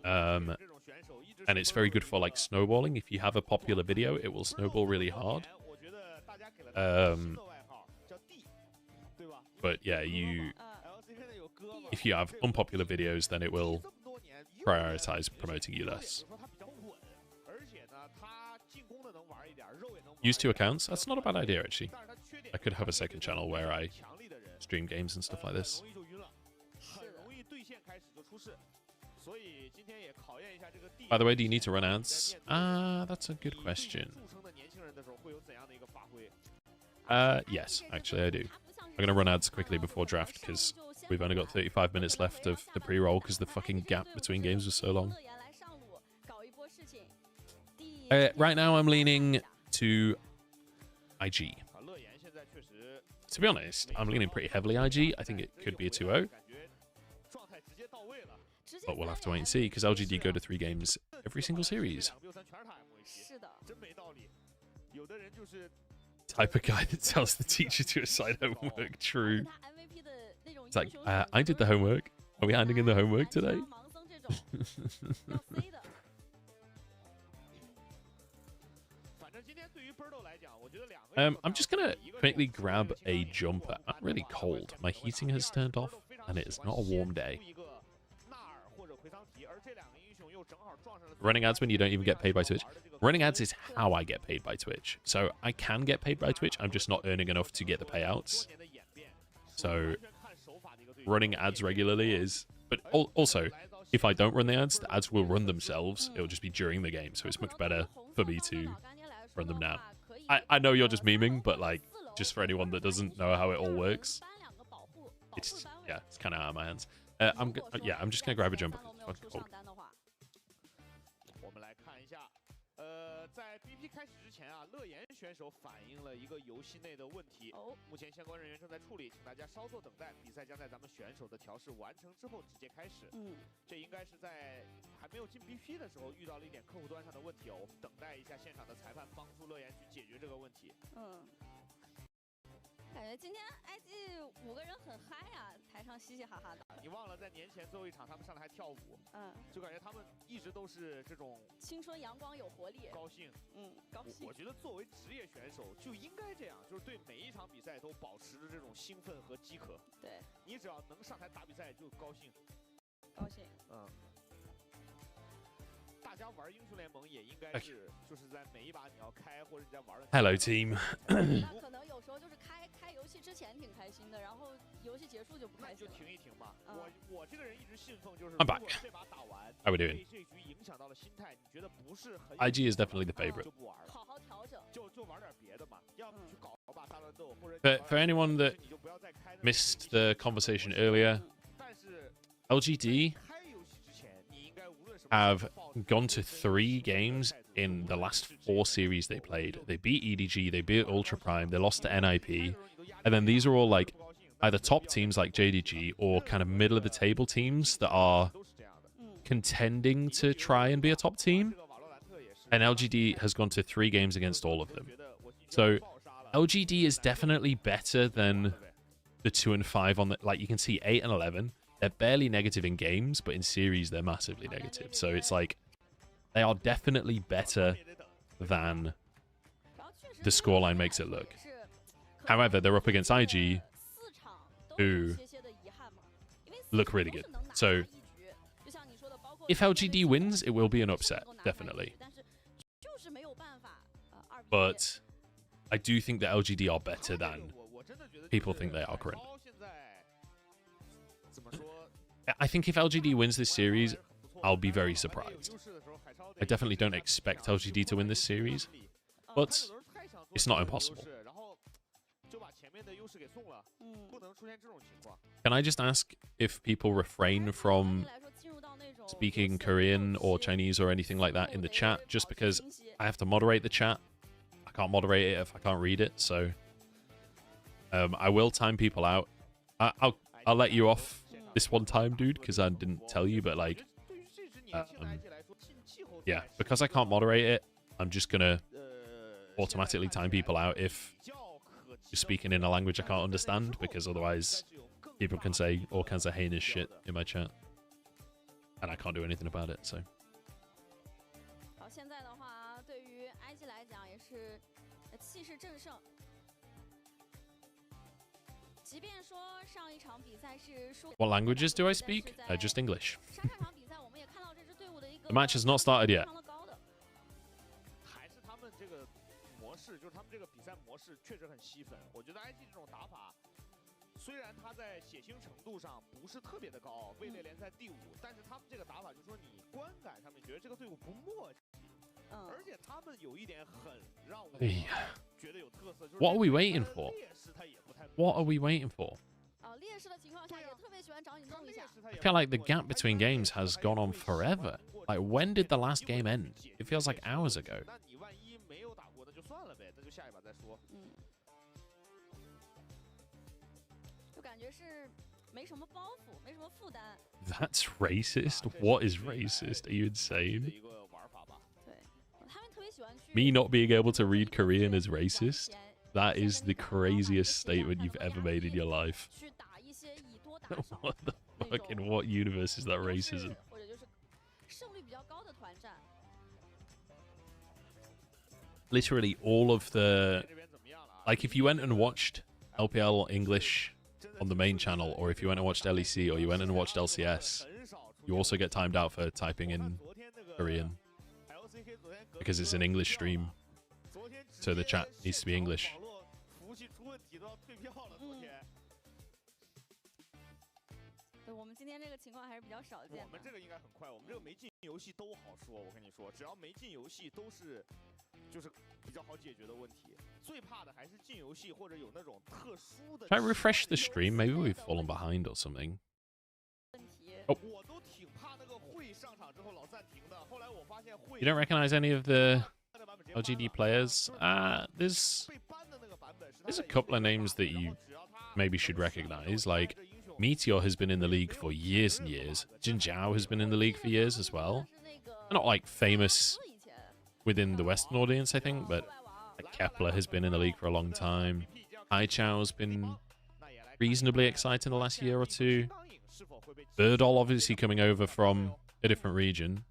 And it's very good for like snowballing. If you have a popular video, it will snowball really hard. But yeah, if you have unpopular videos, then it will prioritize promoting you less. Use 2 accounts? That's not a bad idea, actually. I could have a second channel where I stream games and stuff like this. By the way, do you need to run ads? That's a good question. Yes, actually I do. I'm going to run ads quickly before draft because we've only got 35 minutes left of the pre-roll because the fucking gap between games was so long. Right now I'm leaning to IG. To be honest, I'm leaning pretty heavily IG. I think it could be a 2-0. But we'll have to wait and see because LGD go to 3 games every single series. Type of guy that tells the teacher to assign homework. True. It's like, I did the homework. Are we handing in the homework today? I'm just going to quickly grab a jumper. I'm really cold. My heating has turned off and it is not a warm day. Running ads when you don't even get paid by Twitch. Running ads is how I get paid by Twitch. So I can get paid by Twitch. I'm just not earning enough to get the payouts. So running ads regularly is... But also, if I don't run the ads will run themselves. It'll just be during the game. So it's much better for me to run them now. I know you're just memeing, but like, just for anyone that doesn't know how it all works, it's kind of out of my hands. I'm just gonna grab a jumper. Cold. 在 BP 开始之前啊，乐言选手反映了一个游戏内的问题，目前相关人员正在处理，请大家稍作等待。比赛将在咱们选手的调试完成之后直接开始。这应该是在还没有进 BP 的时候遇到了一点客户端上的问题哦，我们等待一下现场的裁判帮助乐言去解决这个问题。感觉今天 IG 5个人很嗨啊，台上嘻嘻哈哈的。你忘了在年前最后一场他们上来还跳舞，就感觉他们一直都是这种青春阳光有活力，高兴，高兴。我觉得作为职业选手就应该这样，就是对每一场比赛都保持着这种兴奋和饥渴。对，你只要能上台打比赛就高兴，高兴。大家玩英雄联盟也应该是，就是在每一把你要开或者你在玩的。Hello team 那可能有时候就是开游戏之前挺开心的，然后游戏结束就不开心。就停一停吧。我这个人一直信奉就是， I'm back. 这把打完， How we doing? 这局影响到了心态，你觉得不是很 IG is definitely the favorite. 就不玩了，好好调整，就玩点别的嘛，要不去搞把大乱斗，或者。For anyone that missed the conversation earlier, LGD have gone to 3 games in the last 4 series they played. They beat EDG, they beat Ultra Prime, they lost to NIP, and then these are all like either top teams like JDG or kind of middle of the table teams that are contending to try and be a top team. And LGD has gone to 3 games against all of them. So LGD is definitely better than the 2 and 5 on the, like you can see 8 and 11. They're barely negative in games, but in series, they're massively negative. So it's like, they are definitely better than the scoreline makes it look. However, they're up against IG, who look really good. So, if LGD wins, it will be an upset, definitely. but I do think that LGD are better than people think they are currently. I think if LGD wins this series, I'll be very surprised. I definitely don't expect LGD to win this series, but it's not impossible. Can I just ask if people refrain from speaking Korean or Chinese or anything like that in the chat, just because I have to moderate the chat? I can't moderate it if I can't read it, so I will time people out. I'll let you off this one time, dude, because I didn't tell you, but like, yeah, because I can't moderate it, I'm just gonna automatically time people out if you're speaking in a language I can't understand, because otherwise people can say all kinds of heinous shit in my chat, and I can't do anything about it, so. 现在的话，对于埃及来讲也是气势正盛。即便说上一场比赛是输。What languages do I speak? Just English. The match has not started yet. 还是他们这个模式，就是他们这个比赛模式确实很吸粉。我觉得 IG 这种打法，虽然它在血腥程度上不是特别的高，位列联赛第5，但是他们这个打法就是说你观感上面觉得这个队伍不默契，而且他们有一点很让我觉得有特色，就是 What are we waiting for? What are we waiting for? I feel like the gap between games has gone on forever. Like, when did the last game end? It feels like hours ago. That's racist? What is racist? Are you insane? Me not being able to read Korean is racist? That is the craziest statement you've ever made in your life. What the fuck? In what universe is that racism? Literally all of the... Like, if you went and watched LPL English on the main channel, or if you went and watched LEC, or you went and watched LCS, you also get timed out for typing in Korean. Because it's an English stream. So the chat needs to be English. 我们今天这个情况还是比较少见的。我们这个应该很快，我们这个没进游戏都好说。我跟你说，只要没进游戏都是，就是比较好解决的问题。最怕的还是进游戏或者有那种特殊的。Should I refresh the stream? Maybe we've fallen behind or something. Oh. You don't recognize any of the LGD players? There's a couple of names that you maybe should recognize. Like, Meteor has been in the league for years and years. Jin Zhao has been in the league for years as well. They're not, like, famous within the Western audience, I think, but like, Kepler has been in the league for a long time. Hai Chao's been reasonably exciting the last year or two. Birdall obviously coming over from a different region.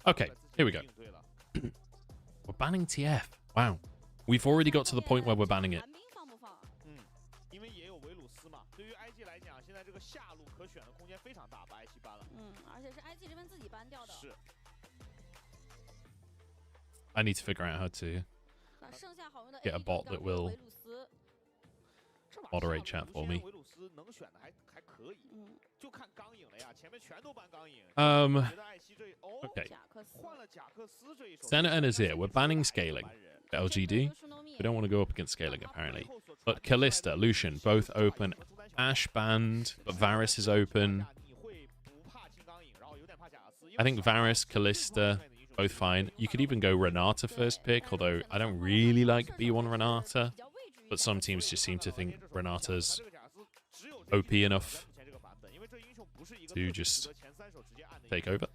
Okay, here we go. We're banning TF. Wow. We've already got to the point where we're banning it. I need to figure out how to get a bot that will moderate chat for me. Okay. Senna and Azir, we're banning scaling. LGD, we don't want to go up against scaling apparently. But Kalista, Lucian, both open. Ashe banned, but Varus is open. I think Varus, Kalista, both fine. You could even go Renata first pick, although I don't really like B1 Renata. But some teams just seem to think Renata's OP enough to just take over.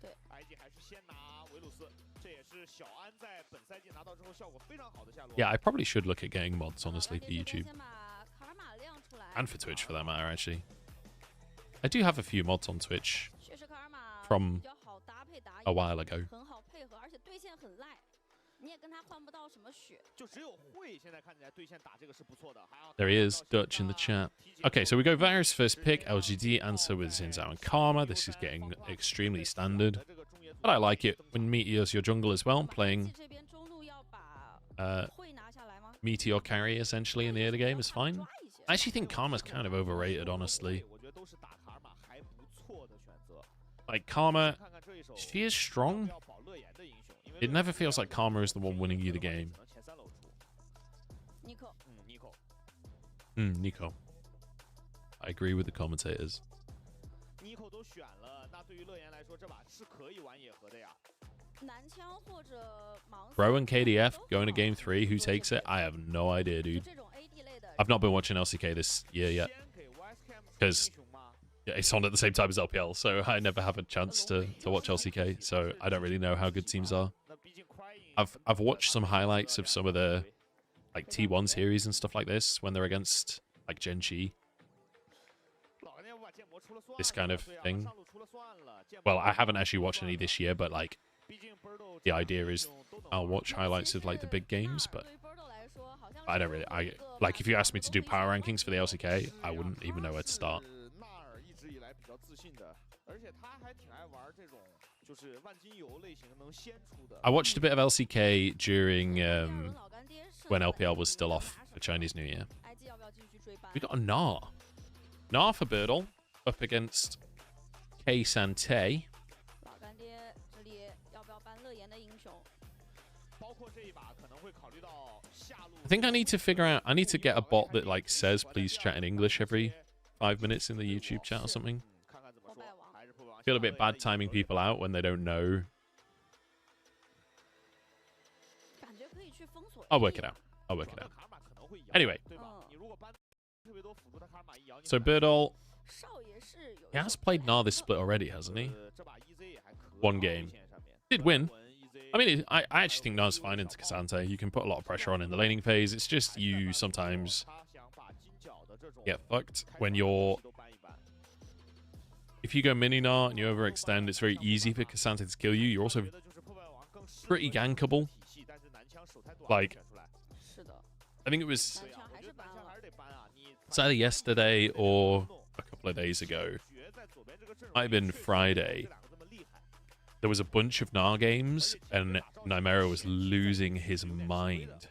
Yeah, I probably should look at getting mods, honestly, for YouTube. And for Twitch, for that matter, actually. I do have a few mods on Twitch from a while ago. 很好配合，而且对线很赖，你也跟他换不到什么血。就只有会现在看起来对线打这个是不错的。There he is, Dutch in the chat. Okay, so we go Varus first pick, LGD answer with Zinzao and Karma. This is getting extremely standard. But I like it when Meteor's your jungle as well, playing Meteor carry essentially in the early game is fine. I actually think Karma's kind of overrated, honestly. Like, Karma, she is strong. It never feels like Karma is the one winning you the game. Nico. I agree with the commentators. Bro and KDF going to game 3. Who takes it? I have no idea, dude. I've not been watching LCK this year yet. Because it's on at the same time as LPL, so I never have a chance to watch LCK, so I don't really know how good teams are. I've watched some highlights of some of the like T1 series and stuff like this when they're against like Genji. This kind of thing. Well, I haven't actually watched any this year, but like the idea is I'll watch highlights of like the big games, but I don't really. Like if you asked me to do power rankings for the LCK, I wouldn't even know where to start. I watched a bit of LCK during when LPL was still off for Chinese New Year. We got a Gnar. Gnar for Birdle up against K-Sante. I think I need to figure out, I need to get a bot that like says please chat in English every 5 minutes in the YouTube chat or something. Feel a bit bad timing people out when they don't know. I'll work it out. I'll work it out. Anyway. So Birdle, he has played Gnar this split already, hasn't he? One game. Did win. I mean, I actually think Gnar's fine into Cassante. You can put a lot of pressure on in the laning phase. It's just you sometimes get fucked when you're... If you go mini Gnar and you overextend, it's very easy for Cassante to kill you. You're also pretty gankable. Like, I think it was... It's either yesterday or a couple of days ago. Might have been Friday. There was a bunch of Gnar games, and Nymera was losing his mind.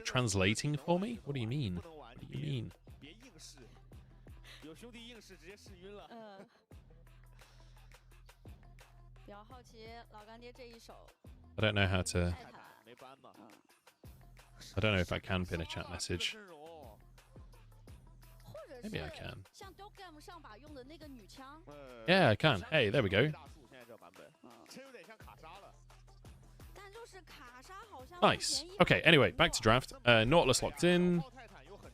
Translating for me? What do you mean? What do you mean? I don't know how to... I don't know if I can pin a chat message. Maybe I can. Yeah, I can. Hey, there we go. Nice. Okay, anyway, back to draft. Nautilus locked in.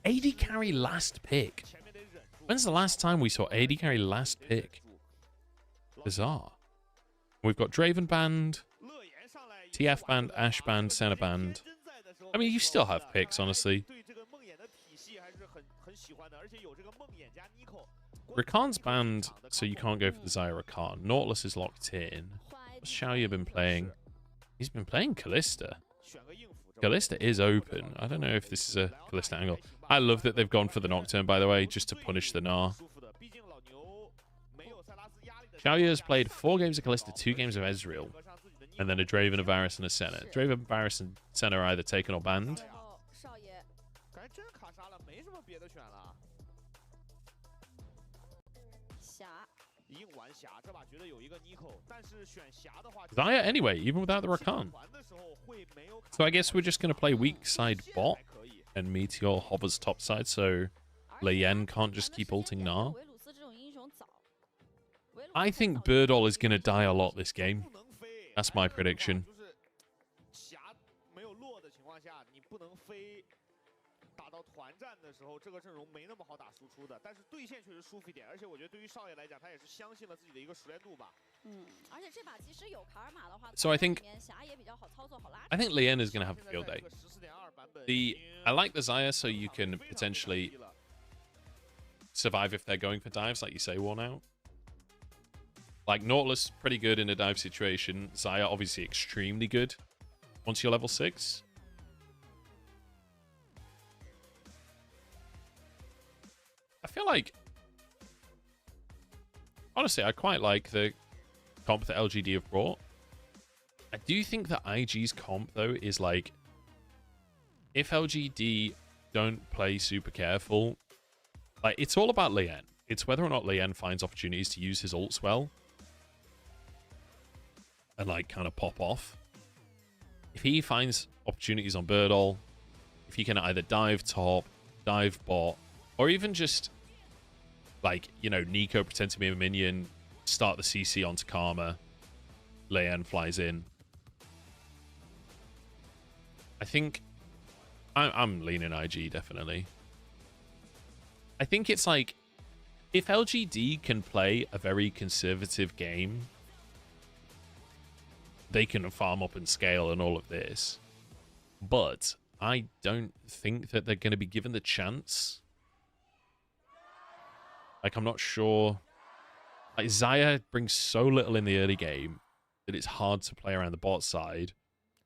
AD carry last pick. When's the last time we saw AD carry last pick? Bizarre. We've got Draven banned, TF banned, Ashe banned, Senna banned. I mean, you still have picks, honestly. Rakan's banned, so you can't go for the Xayah Rakan. Nautilus is locked in. What's Xiaoyu been playing? He's been playing Kalista. Kalista is open. I don't know if this is a Kalista angle. I love that they've gone for the Nocturne, by the way, just to punish the Gnar. Xiaoyu has played 4 games of Kalista, 2 games of Ezreal, and then a Draven, a Varus, and a Senna. Draven, Varus, and Senna are either taken or banned. Xayah anyway, even without the Rakan. So I guess we're just going to play weak side bot, and Meteor hovers top side, so Leyen can't just keep ulting Gnar. I think Birdle is going to die a lot this game. That's my 到团战的时候，这个阵容没那么好打输出的，但是对线确实舒服一点，而且我觉得对于少爷来讲，他也是相信了自己的一个熟练度吧。而且这把其实有卡尔玛的话 So I think 霞也比较好操作，好拉。I think Lien is going to have a field day. I like the Xayah, so you can potentially survive if they're going for dives, like you say, worn out. Like Nautilus, pretty good in a dive situation. Xayah, obviously, extremely good once you're level 6. I feel like, honestly, I quite like the comp that LGD have brought. I do think that IG's comp, though, is like, if LGD don't play super careful, like, it's all about Lien. It's whether or not Lien finds opportunities to use his ults well and, like, kind of pop off. If he finds opportunities on Birdall, if he can either dive top, dive bot, or even just, like, you know, Nico pretend to be a minion, start the CC onto Karma, Lien flies in. I think I'm leaning IG, definitely. I think it's like, if LGD can play a very conservative game, they can farm up and scale and all of this. But I don't think that they're going to be given the chance. Like, I'm not sure. Like, Xayah brings so little in the early game that it's hard to play around the bot side.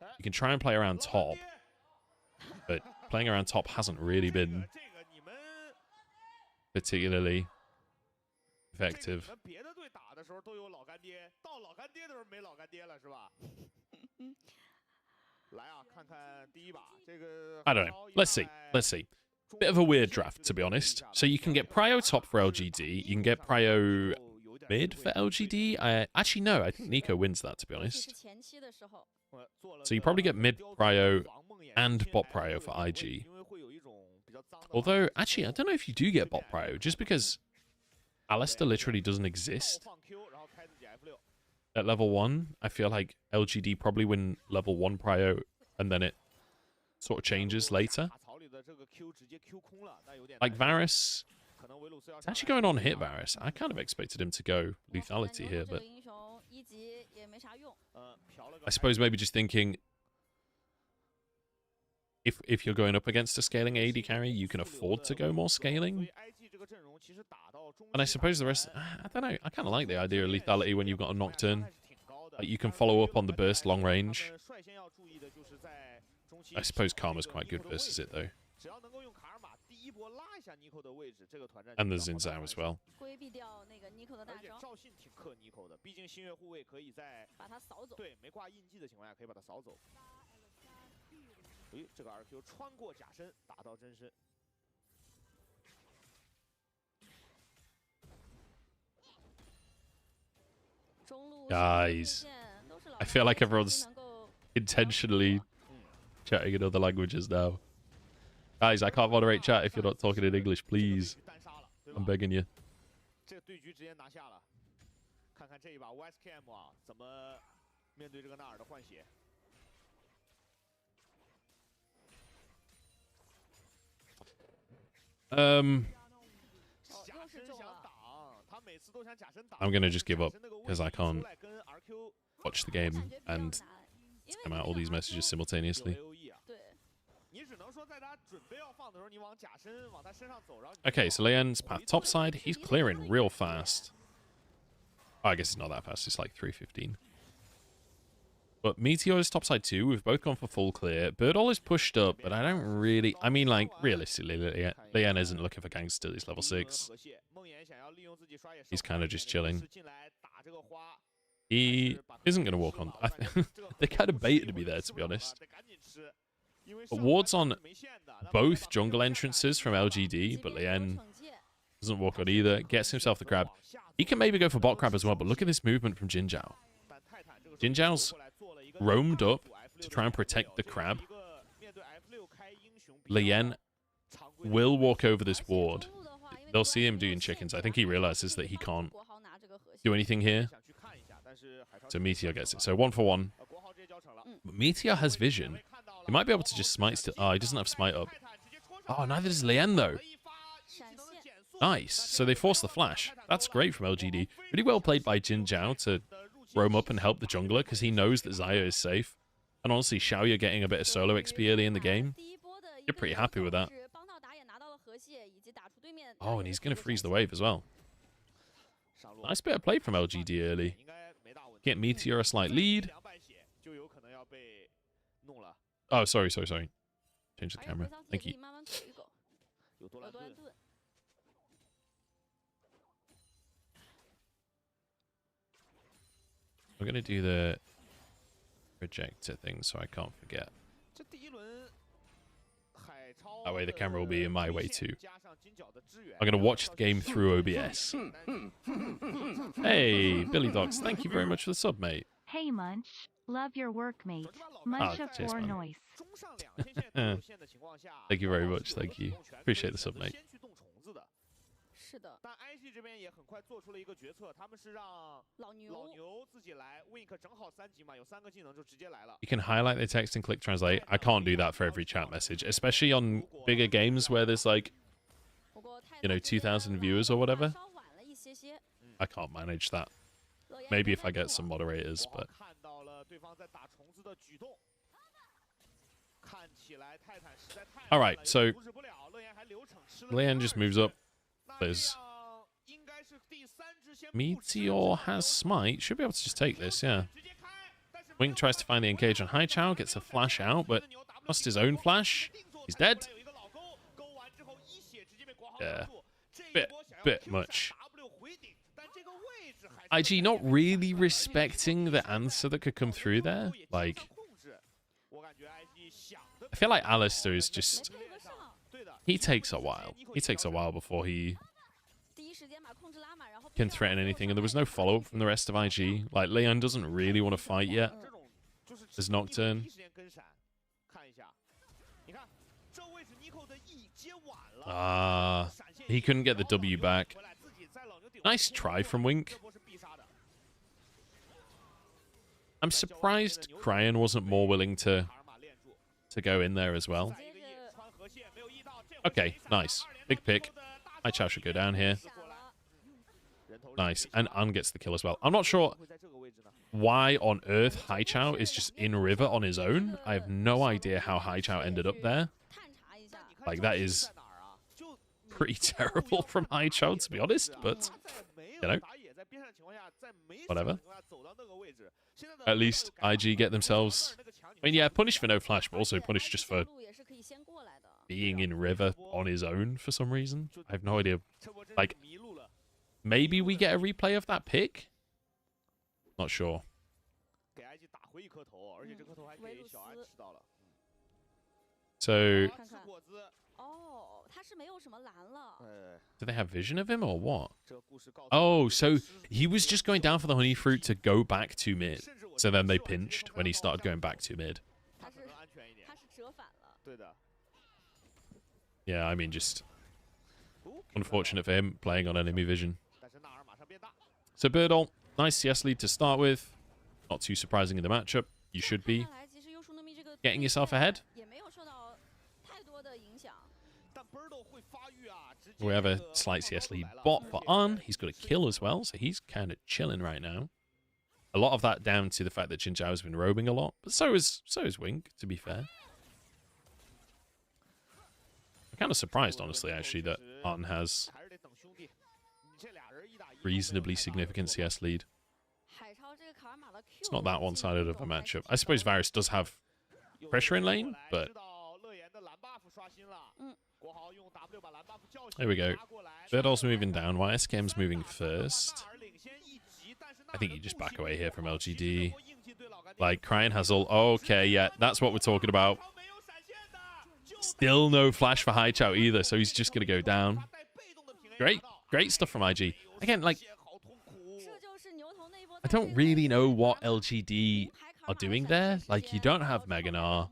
You can try and play around top, but playing around top hasn't really been particularly effective. I don't know. Let's see. Let's see. Bit of a weird draft, to be honest. So you can get Prio top for LGD. You can get Prio mid for LGD. Actually, no. I think Nico wins that, to be honest. So you probably get mid Prio and bot Prio for IG. Although, actually, I don't know if you do get bot Prio, just because Alistair literally doesn't exist at level 1. I feel like LGD probably win level 1 Prio, and then it sort of changes later. Like Varus, it's actually going on hit Varus. I kind of expected him to go lethality here, but I suppose maybe just thinking, if you're going up against a scaling AD carry, you can afford to go more scaling. And I suppose the rest, I don't know, I kind of like the idea of lethality when you've got a Nocturne. Like, you can follow up on the burst long range. I suppose Karma's quite good versus it, though. And the Xin Zhao as well. Guys, I feel like everyone's intentionally chatting in other languages now. Guys, I can't moderate chat if you're not talking in English, please. I'm begging you. I'm going to just give up because I can't watch the game and time out all these messages simultaneously. Okay, so Lien's path topside. He's clearing real fast. Oh, I guess it's not that fast. It's like 3:15. But Meteor is topside too. We've both gone for full clear. Birdall is pushed up, but I don't really... I mean, like, realistically, Lien isn't looking for gangster. He's level 6. He's kind of just chilling. He isn't going to walk on... They kind of baited me there, to be honest. But wards on both jungle entrances from LGD, but Lien doesn't walk on either. Gets himself the grab. He can maybe go for bot grab as well, but look at this movement from Xin Zhao. Xin Zhao's roamed up to try and protect the crab. Lien will walk over this ward. They'll see him doing chickens. I think he realizes that he can't do anything here. So Meteor gets it. So 1 for 1. But Meteor has vision. He might be able to just smite still. Oh, he doesn't have smite up. Oh, neither does Lian, though. 闪现 Nice. So they force the flash. That's great from LGD. Really well played by Jin Zhao to roam up and help the jungler because he knows that Xayah is safe. And honestly, Xiaoya getting a bit of solo XP early in the game. You're pretty happy with that. 是帮到打野拿到了河蟹，以及打出对面 Oh, and he's going to freeze the wave as well. Nice bit of play from LGD early. Get Meteor a slight lead. Oh, sorry. Change the camera. Thank you. 慢慢走一走，有多兰盾。 I'm going to do the projector thing so I can't forget. That way the camera will be in my way too. I'm going to watch the game through OBS. Hey, Billy Docs, thank you very much for the sub, mate. Hey, Munch. Love your work, mate. Munch of cheers, for man. noise. Thank you very much, thank you. Appreciate the sub, mate. 是的。但 IG 这边也很快做出了一个决策，他们是让老牛自己来 ，Wink 正好3级嘛，有3个技能就直接来了。 You can highlight the text and click translate. I can't do that for every chat message, especially on bigger games where there's like, you know, 2,000 viewers or whatever. I can't manage that. Maybe if I get some moderators, but... Alright, so... Lian just moves up. There's... Meteor has Smite. Should be able to just take this, yeah. Wink tries to find the engage on Hai Chao, gets a flash out, but lost his own flash. He's dead. Yeah. Bit much. IG not really respecting the answer that could come through there. Like, I feel like Alistair is just... He takes a while. He takes a while before he can threaten anything, and there was no follow-up from the rest of IG. Like, Leon doesn't really want to fight yet. There's Nocturne. He couldn't get the W back. Nice try from Wink. I'm surprised Cryan wasn't more willing to go in there as well. Okay, nice. Big pick. Hai Chao should go down here. Nice. And An gets the kill as well. I'm not sure why on earth Hai Chao is just in river on his own. I have no idea how Hai Chao ended up there. Like, that is pretty terrible from Hai Chao, to be honest, but, you know, whatever. At least IG get themselves... I mean, yeah, punished for no flash, but also punished just for being in river on his own for some reason. I have no idea. Like, maybe we get a replay of that pick? Not sure. So... Do they have vision of him or what? Oh, so he was just going down for the honey fruit to go back to mid. So then they pinched when he started going back to mid. Yeah, I mean, just unfortunate for him playing on enemy vision. So Birdall, nice CS lead to start with. Not too surprising in the matchup. You should be getting yourself ahead. We have a slight CS lead bot for An. He's got a kill as well, so he's kind of chilling right now. A lot of that down to the fact that Jin Zhao has been roaming a lot, but so is Wink, to be fair. I'm kind of surprised, honestly, actually, that An has reasonably significant CS lead. It's not that one-sided of a matchup. I suppose Varus does have pressure in lane, but... There we go. Birdall's moving down. YSKM's moving first. I think you just back away here from LGD. Like, Cryan has all... Okay, yeah, that's what we're talking about. Still no flash for Hai Chao either, so he's just going to go down. Great stuff from IG. Again, like... I don't really know what LGD are doing there. Like, you don't have Meganar.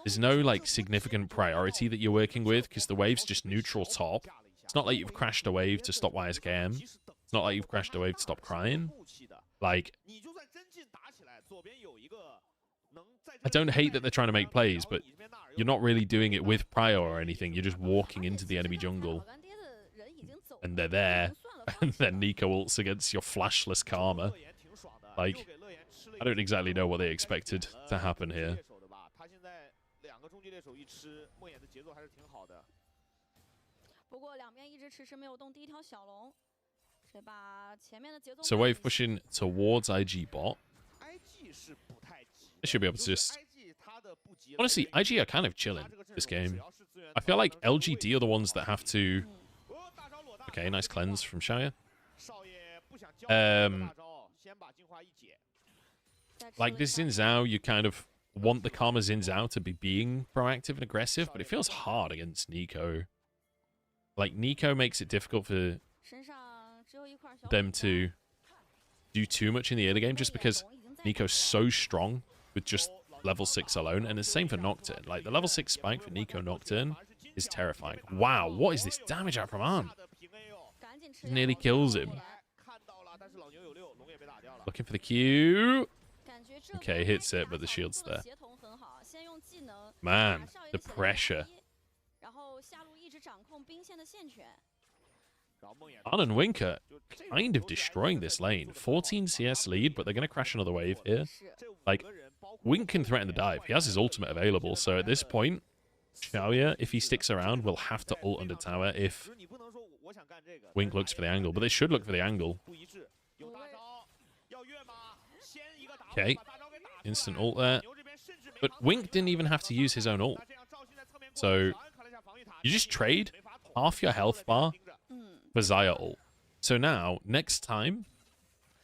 There's no, like, significant priority that you're working with because the wave's just neutral top. It's not like you've crashed a wave to stop YSKM. It's not like you've crashed a wave to stop Cryan. Like, I don't hate that they're trying to make plays, but you're not really doing it with prio or anything. You're just walking into the enemy jungle. And they're there. And then Nico ults against your flashless Karma. Like, I don't exactly know what they expected to happen here. So wave pushing towards IG bot. They should be able to just... Honestly, IG are kind of chilling this game. I feel like LGD are the ones that have to... Okay, nice cleanse from Xiaoya. Like this Xin Zhao, you kind of want the Karma Xin Zhao to be being proactive and aggressive, but it feels hard against Nico. Like, Nico makes it difficult for them to do too much in the early game just because Nico's so strong with just level 6 alone. And the same for Nocturne. Like, the level 6 spike for Nico Nocturne is terrifying. Wow, what is this damage out from Arn? Nearly kills him. Looking for the Q. Okay, hits it, but the shield's there. Man, the pressure. Arn and Winker kind of destroying this lane. 14 CS lead, but they're going to crash another wave here. Like, Wink can threaten the dive. He has his ultimate available, so at this point, Xiaoya, if he sticks around, will have to ult under tower if Wink looks for the angle. But they should look for the angle. Okay. Instant ult there. But Wink didn't even have to use his own ult. So, you just trade half your health bar for Xayah ult. So now, next time,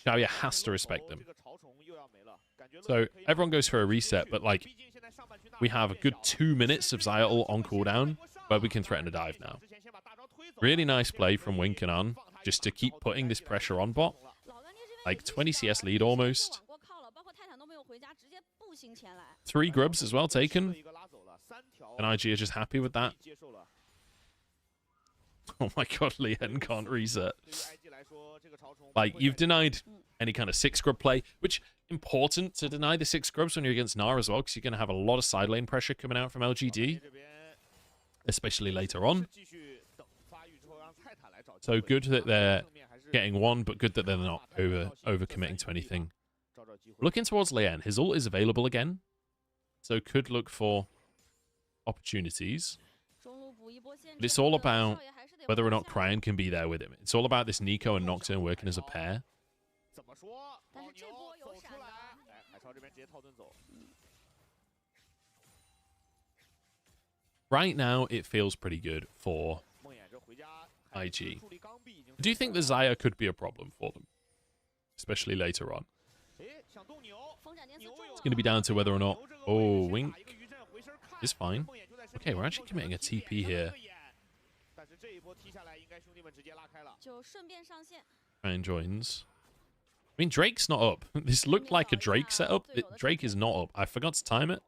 Xiaoya has to respect them. So, everyone goes for a reset, but like, we have a good 2 minutes of Xayah ult on cooldown, where we can threaten a dive now. Really nice play from Wink and An, just to keep putting this pressure on bot. Like, 20 CS lead almost. 3 grubs as well taken. And IG are just happy with that. Oh my god, Lien can't reset. Like, you've denied any kind of 6 grub play, which important to deny the 6 grubs when you're against Gnar as well, because you're going to have a lot of side lane pressure coming out from LGD, especially later on. So good that they're getting 1, but good that they're not over-committing to anything. Looking towards Lien, his ult is available again, so could look for opportunities. But it's all about whether or not Cryan can be there with him. It's all about this Nico and Nocturne working as a pair. Right now, it feels pretty good for IG. Do you think the Xayah could be a problem for them? Especially later on. It's going to be down to whether or not... Oh, Wink is fine. Okay, we're actually committing a TP here. Ryan joins. I mean, Drake's not up. This looked like a Drake setup. Drake is not up. I forgot to time it.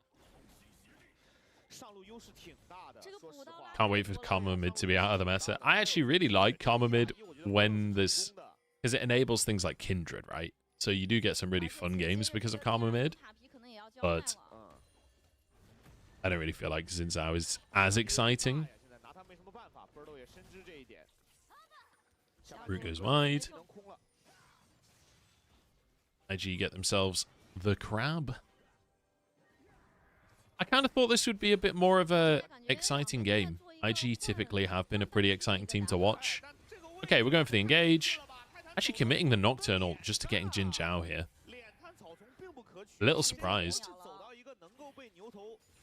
Can't wait for Karma mid to be out of the meta. I actually really like Karma mid when this... because it enables things like Kindred, right? So you do get some really fun games because of Karma mid. But I don't really feel like Xin Zhao is as exciting. Root goes wide. IG get themselves the crab. I kind of thought this would be a bit more of a exciting game. IG typically have been a pretty exciting team to watch. Okay, we're going for the engage. Actually committing the Nocturne ult just to getting Jin Zhao here. A little surprised.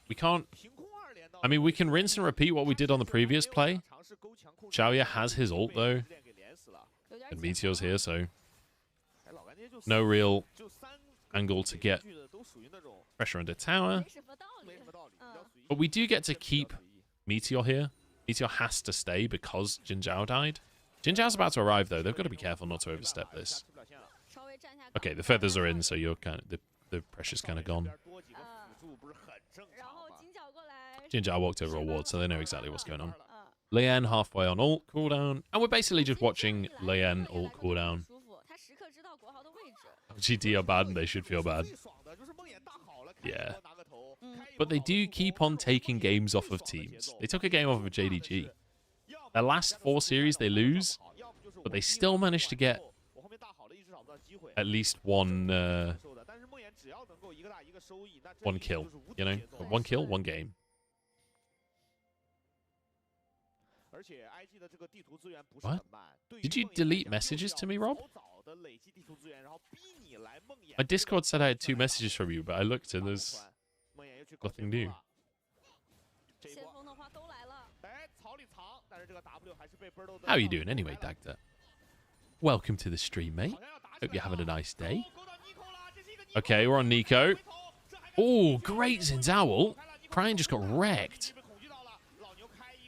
We can't... I mean, we can rinse and repeat what we did on the previous play. Xiaoya has his ult, though. And Meteor's here, so... no real angle to get pressure under tower. But we do get to keep Meteor here. Meteor has to stay because Jin Zhao died. Jin Zhao's about to arrive, though. They've got to be careful not to overstep this. Okay, the feathers are in, so you're kind of... the pressure's kind of gone. Jin Zhao walked over a ward, so they know exactly what's going on. Lien halfway on ult cooldown, and we're basically just watching Lien ult cooldown. GD are bad, and they should feel bad. Yeah. But they do keep on taking games off of teams. They took a game off of JDG. Their last 4 series they lose, but they still managed to get at least one kill, you know? 1 kill, 1 game. What? Did you delete messages to me, Rob? My Discord said I had 2 messages from you, but I looked and there's nothing new. How are you doing anyway, Dagda? Welcome to the stream, mate. Hope you're having a nice day. Okay, we're on Nico. Oh, great Zinzowel. Cryan just got wrecked.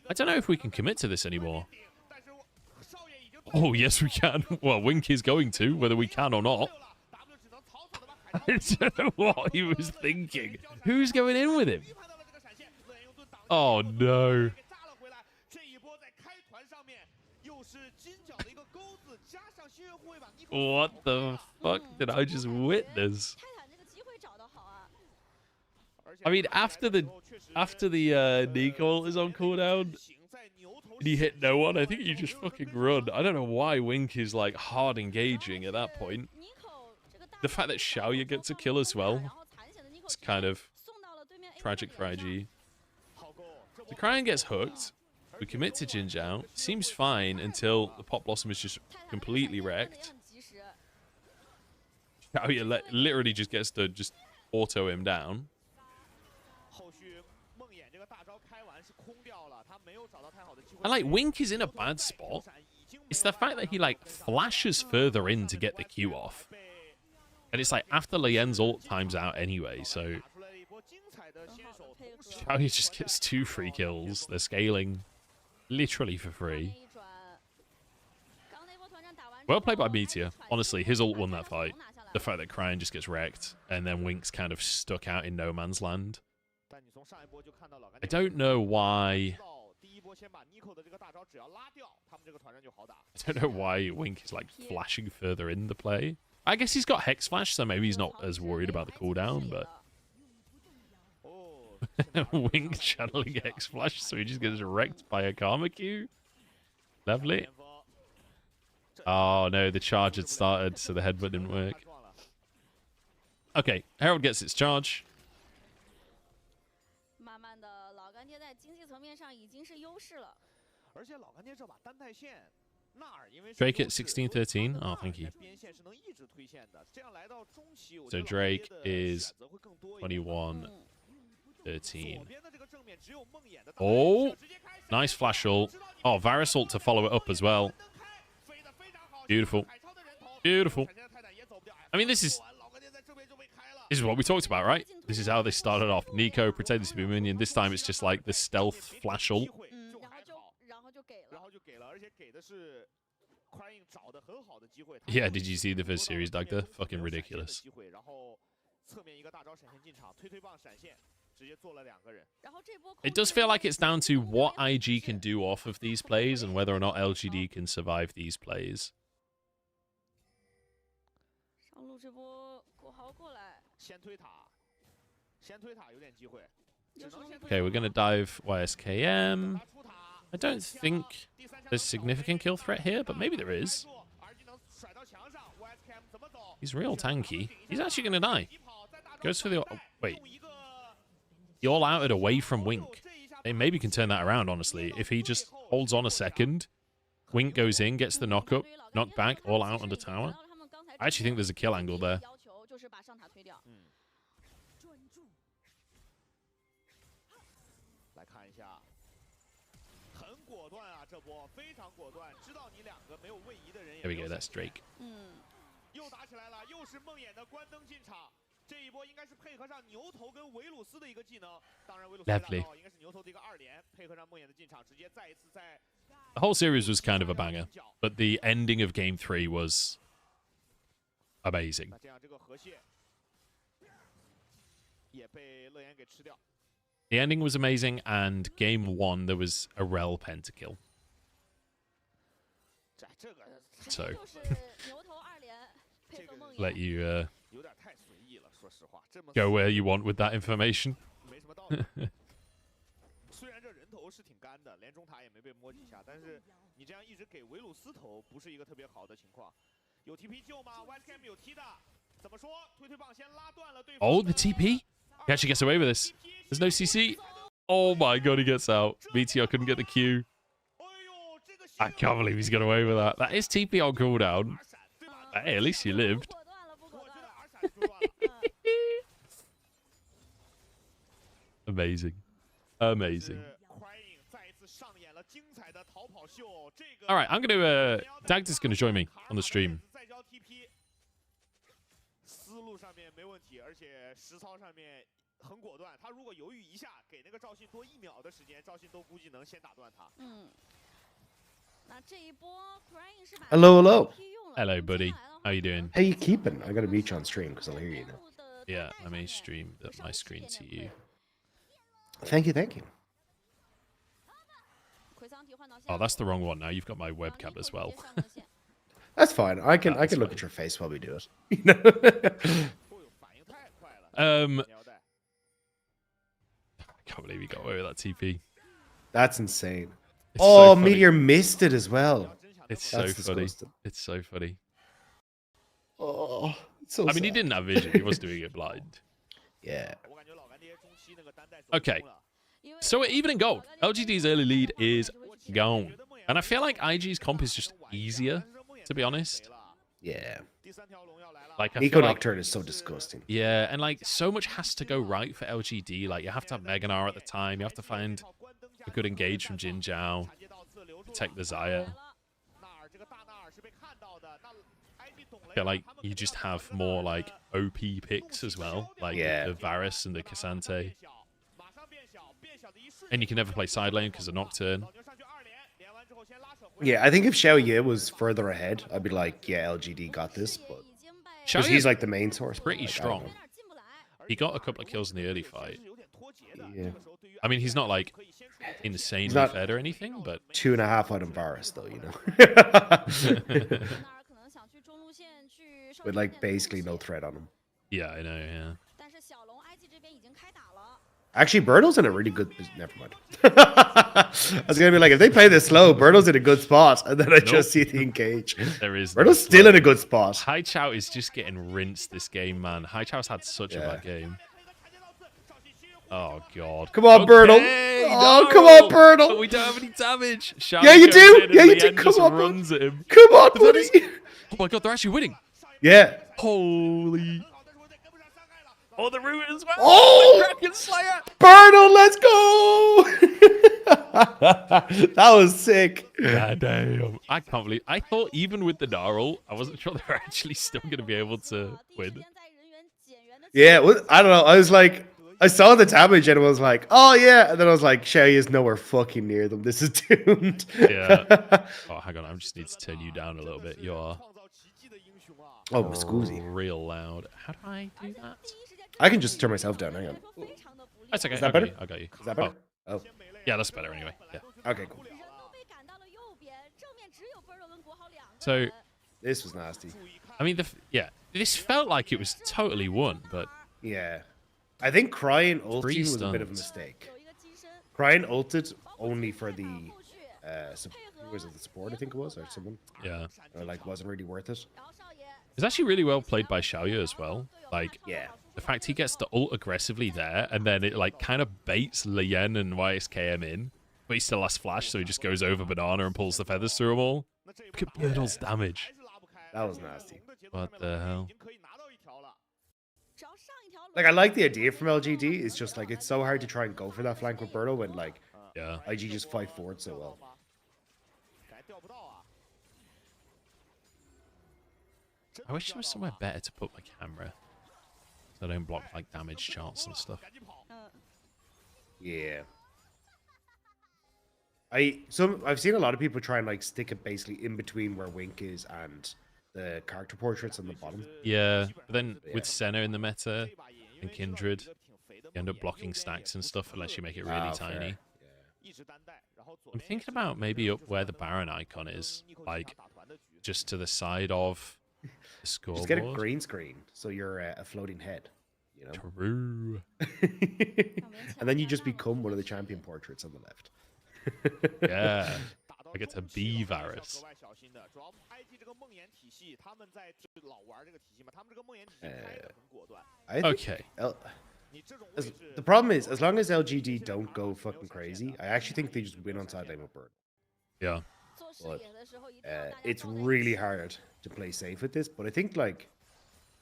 I don't know if we can commit to this anymore. Oh, yes, we can. Well, Wink is going to, whether we can or not. I don't know what he was thinking. Who's going in with him? Oh, no. What the fuck did I just witness? I mean, after the Nicole is on cooldown and you hit no one, I think you just fucking run. I don't know why Wink is like hard engaging at that point. The fact that Xiaoya gets a kill as well, it's kind of tragic for IG. The Cryan gets hooked. We commit to Jin Zhao. Seems fine until the Pop Blossom is just completely wrecked. Xiaoya literally just gets to just auto him down. And like Wink is in a bad spot. It's the fact that he like flashes further in to get the Q off. And it's like after Lien's ult times out anyway, so Xiaoya just gets 2 free kills. They're scaling literally for free. Well played by Meteor. Honestly, his ult won that fight. The fact that Cryan just gets wrecked and then Wink's kind of stuck out in no man's land. I don't know why. I don't know why Wink is like flashing further in the play. I guess he's got Hex Flash, so maybe he's not as worried about the cooldown, but Wink channeling Hex Flash, so he just gets wrecked by a Karma Q. Lovely. Oh no, the charge had started, so the headbutt didn't work. Okay, Herald gets its charge. Drake at 16-13. Oh, thank you. So Drake is 21-13. Oh, nice flash ult. Oh, Varus ult to follow it up as well. Beautiful. Beautiful. I mean, this is what we talked about, right? This is how they started off. Nico pretending to be minion. This time it's just like the stealth flash ult. Yeah, did you see the first series, Dagda? Fucking ridiculous. It does feel like it's down to what IG can do off of these plays and whether or not LGD can survive these plays. Okay, we're going to dive YSKM. I don't think there's significant kill threat here, but maybe there is. He's real tanky. He's actually going to die. Goes for the... Oh, wait. He all-outed away from Wink. They maybe can turn that around, honestly. If he just holds on a second, Wink goes in, gets the knock-up, knock back, all out on the tower. I actually think there's a kill angle there. There we go, that's Drake. Lovely. The whole series was kind of a banger, but the ending of Game 3 was amazing. The ending was amazing, and Game 1 there was a Rel pentakill. So, let you Go where you want with that information. 没什么道理。虽然这人头是挺干的，连中塔也没被摸几下，但是你这样一直给维鲁斯投，不是一个特别好的情况。有 TP 救吗 ？White Cam 有踢的，怎么说？推棒先拉断了对方。 Oh, the TP? He actually gets away with this. There's no CC. Oh my god, he gets out. BTR couldn't get the Q. I can't believe he's got away with that. That is TP on cooldown. Hey, at least you lived. Amazing. Amazing. All right, I'm going to... Dagda's going to join me on the stream. 思路上面没问题，而且实操上面很果断。他如果犹豫一下，给那个赵信多1秒的时间，赵信都估计能先打断他。那这一波 Crying 是把 Hello, hello. Hello, buddy. How you doing? How you keeping? I gotta meet you on stream because I'll hear you now. Yeah, let me stream my screen to you. Thank you, thank you. Oh, that's the wrong one now. You've got my webcam as well. That's fine. I can look at your face while we do it. I can't believe you got away with that TP. That's insane. It's oh, so funny. Meteor missed it as well. It's That's so funny. disgusting. It's so funny. Oh, it's so I mean, he sad. didn't have vision. He was doing it blind. Yeah. Okay. So we're even in gold. LGD's early lead is gone. And I feel like IG's comp is just easier, to be honest. Yeah. Like, I Nico feel like, Nocturne is so disgusting. yeah, and like so much has to go right for LGD. Like you have to have Meganar at the time. You have to find a good engage from Jin Zhao, protect the Xayah. I feel like you just have more like OP picks as well, like Yeah. the Varus and the Cassante. And you can never play side lane because of Nocturne. Yeah, I think if Xiao Ye was further ahead, I'd be like, yeah, LGD got this, but because he's like the main source. Pretty like, I don't strong. know. He got a couple of kills in the early fight. Yeah. I mean, he's not like insanely not- fed or anything, but 2.5 out of Varus, though, you know. With like basically no threat on him. yeah, I know, yeah. Actually, Birdo's in a really good. Never mind. I was gonna be like, if they play this slow, Birdo's in a good spot, and then I just see the engage. There is. Birdo's still in a good spot. Hai Chao is just getting rinsed this game, man. Hai Chao's had such a bad game. Oh god. Come on, Birdo. Oh, come on, Birdo. But we don't have any damage. Xiao Yeah, you goes do. in and Yeah, you do. Lien Come just on, bud. runs at him. Come on, buddy. Oh my god, they're actually winning. Yeah. Holy. Oh, the root as well. Oh! The Kraken Slayer. Birdo, let's go. That was sick. God damn. I can't believe. I thought even with the Darl, I wasn't sure they were actually still going to be able to win. Yeah, well, I don't know. I was like, I saw the damage and I was like, oh yeah. And then I was like, Shay is nowhere fucking near them. This is doomed. Yeah. Oh, hang on. I just need to turn you down a little bit. You are. Oh, Muscuzi. Real loud. How do I do that? I can just turn myself down. Hang on. That's okay. Is that I got better? you. I got you. Is that better? Oh. Yeah, that's better anyway. Yeah. Okay, cool. So, This was nasty. I mean, yeah, this felt like it was totally won, but Yeah. I think Crying ulting was a bit of a stuns. mistake. Crying ulted only for the was it the support, I think it was, or someone. yeah. Or like wasn't really worth it. It's actually really well played by Xiaoyu as well. Like, Yeah. the fact he gets the ult aggressively there, and then it like kind of baits Lien and YSKM in, but he still has flash, so he just goes over Banana and pulls the feathers through them all. Look at Birdle's damage. That was nasty. What the hell? Like I like the idea from LGD. It's just like it's so hard to try and go for that flank with Birdo when like Yeah. IG just fight forward so well. I wish there was somewhere better to put my camera, so I don't block like damage charts and stuff. Yeah. I've seen a lot of people try and like stick it basically in between where Wink is and the character portraits on the bottom. Yeah, but then with Senna in the meta and Kindred, you end up blocking stacks and stuff unless you make it really Fair. tiny. I'm thinking about maybe up where the Baron icon is, like just to the side of the scoreboard. Just get a green screen so you're a floating head. You know? True. And then you just become one of the champion portraits on the left. Yeah. I get to be Varus. 格外小心的，主要 IG 这个梦魇体系，他们在老玩这个体系嘛，他们这个梦魇体系开的很果断。 I think Okay. the problem is, as long as LGD don't go fucking crazy, I actually think they just win on side lane with Bird. Yeah. But it's really hard to play safe with this. But I think like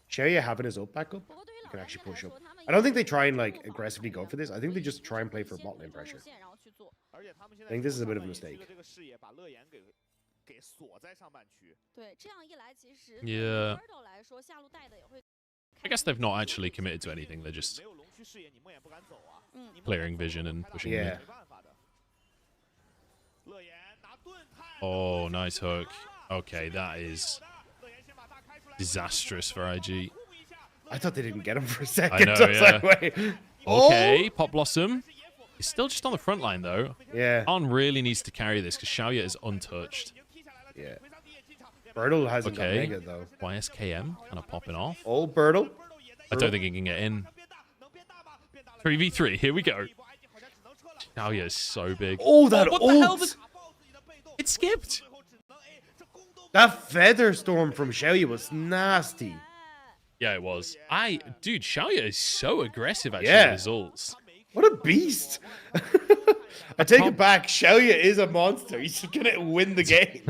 Xiaoya having his ult back up, you can actually push up. I don't think they try and like aggressively go for this. I think they just try and play for bot lane pressure. I think this is a bit of a mistake. Yeah. I guess they've not actually committed to anything. They're just clearing vision and pushing Yeah. mid. Oh, nice hook. Okay, that is disastrous for IG. I thought they didn't get him for a second. I know, I was yeah. like, wait. Okay, Pop Blossom. He's still just on the front line, though. Yeah. On really needs to carry this because Xiaoya is untouched. Yeah. Birtle hasn't got Okay. Mega, though. YSKM kind of popping off. Oh, Birtle. I don't think he can get in. 3v3, here we go. Xiaoya is so big. Oh, that what the hell? ult! It skipped. That feather storm from Xiaoya was nasty. Yeah, it was. Dude, Xiaoya is so aggressive, actually, Yeah. with his ults. What a beast. I take it back. Xiaoya is a monster. He's just going to win the game.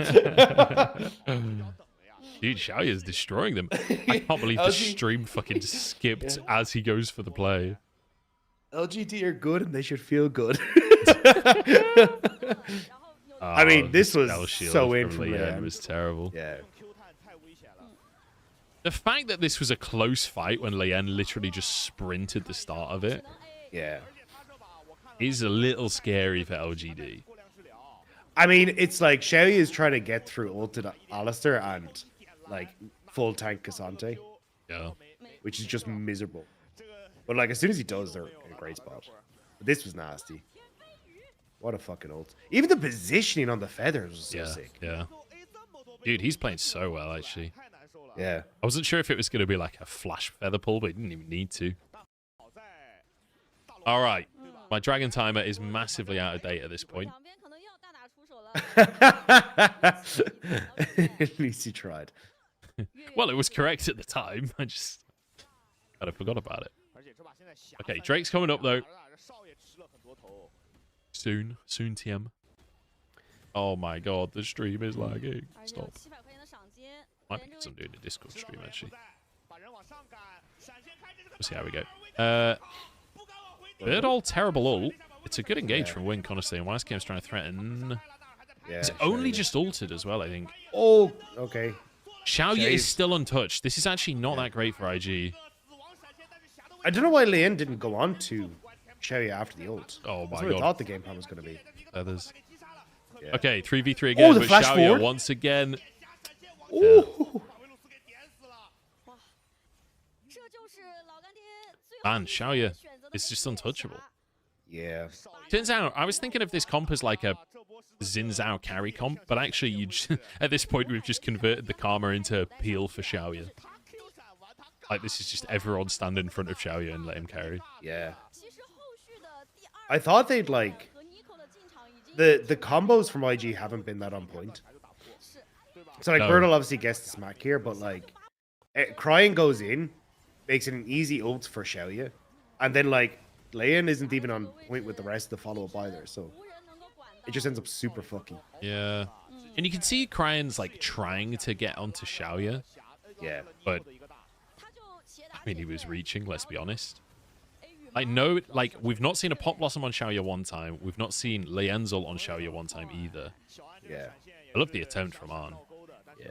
Dude, Xiaoya is destroying them. I can't believe the stream fucking skipped as he goes for the play. LGD are good and they should feel good. I mean, this was Spell shield so in from from Leanne Leanne. was terrible. Yeah. The fact that this was a close fight when Leanne literally just sprinted the start of it Yeah. is a little scary for LGD. I mean, it's like Xiaoya is trying to get through ulted Alistair and like full tank Cassante. Yeah. Which is just miserable. But like as soon as he does, they're in a great spot. But this was nasty. What a fucking ult. Even the positioning on the feathers was so sick. Yeah. Dude, he's playing so well, actually. Yeah. I wasn't sure if it was going to be like a flash feather pull, but he didn't even need to. All right. My dragon timer is massively out of date at this point. At least he tried. Well, it was correct at the time. I just kind of forgot about it. Okay, Drake's coming up, though. Soon. Soon, TM. Oh my god, the stream is lagging. Stop. Might be because I'm doing a Discord stream, actually. We'll see how we go. Third all terrible ult. It's a good engage from Wink, honestly, and YSKM's trying to threaten. Yeah, It's only just ulted as well, I think. Oh, okay. Xiaoya is still untouched. This is actually not that great for IG. I don't know why Leanne didn't go on to Xiaoya after the ult. Oh my That's what god. I thought the game plan was going to be. Feathers. Yeah. Okay, 3v3 again, the but flash Xiaoya forward. once again. Ooh. Man, Xiaoya is just untouchable. Yeah. Turns out, I was thinking of this comp as like a Xin Zhao carry comp, but actually, you at this point, we've just converted the Karma into peel for Xiaoya. Like, this is just everyone stand in front of Xiaoya and let him carry. Yeah. I thought they'd like... The combos from IG haven't been that on point. So, like, No. Birtle obviously gets the smack here, but, like, Crying goes in, makes it an easy ult for Xiaoya, and then, like, Leanne isn't even on point with the rest of the follow-up either, so it just ends up super fucky. Yeah. And you can see Cryan's, like, trying to get onto Xiaoya. Yeah. But, I mean, he was reaching, let's be honest. I know, like, we've not seen a Pop Blossom on Xiaoya one time. We've not seen Leanne's ult on Xiaoya one time either. Yeah. I love the attempt from Arn. Yeah.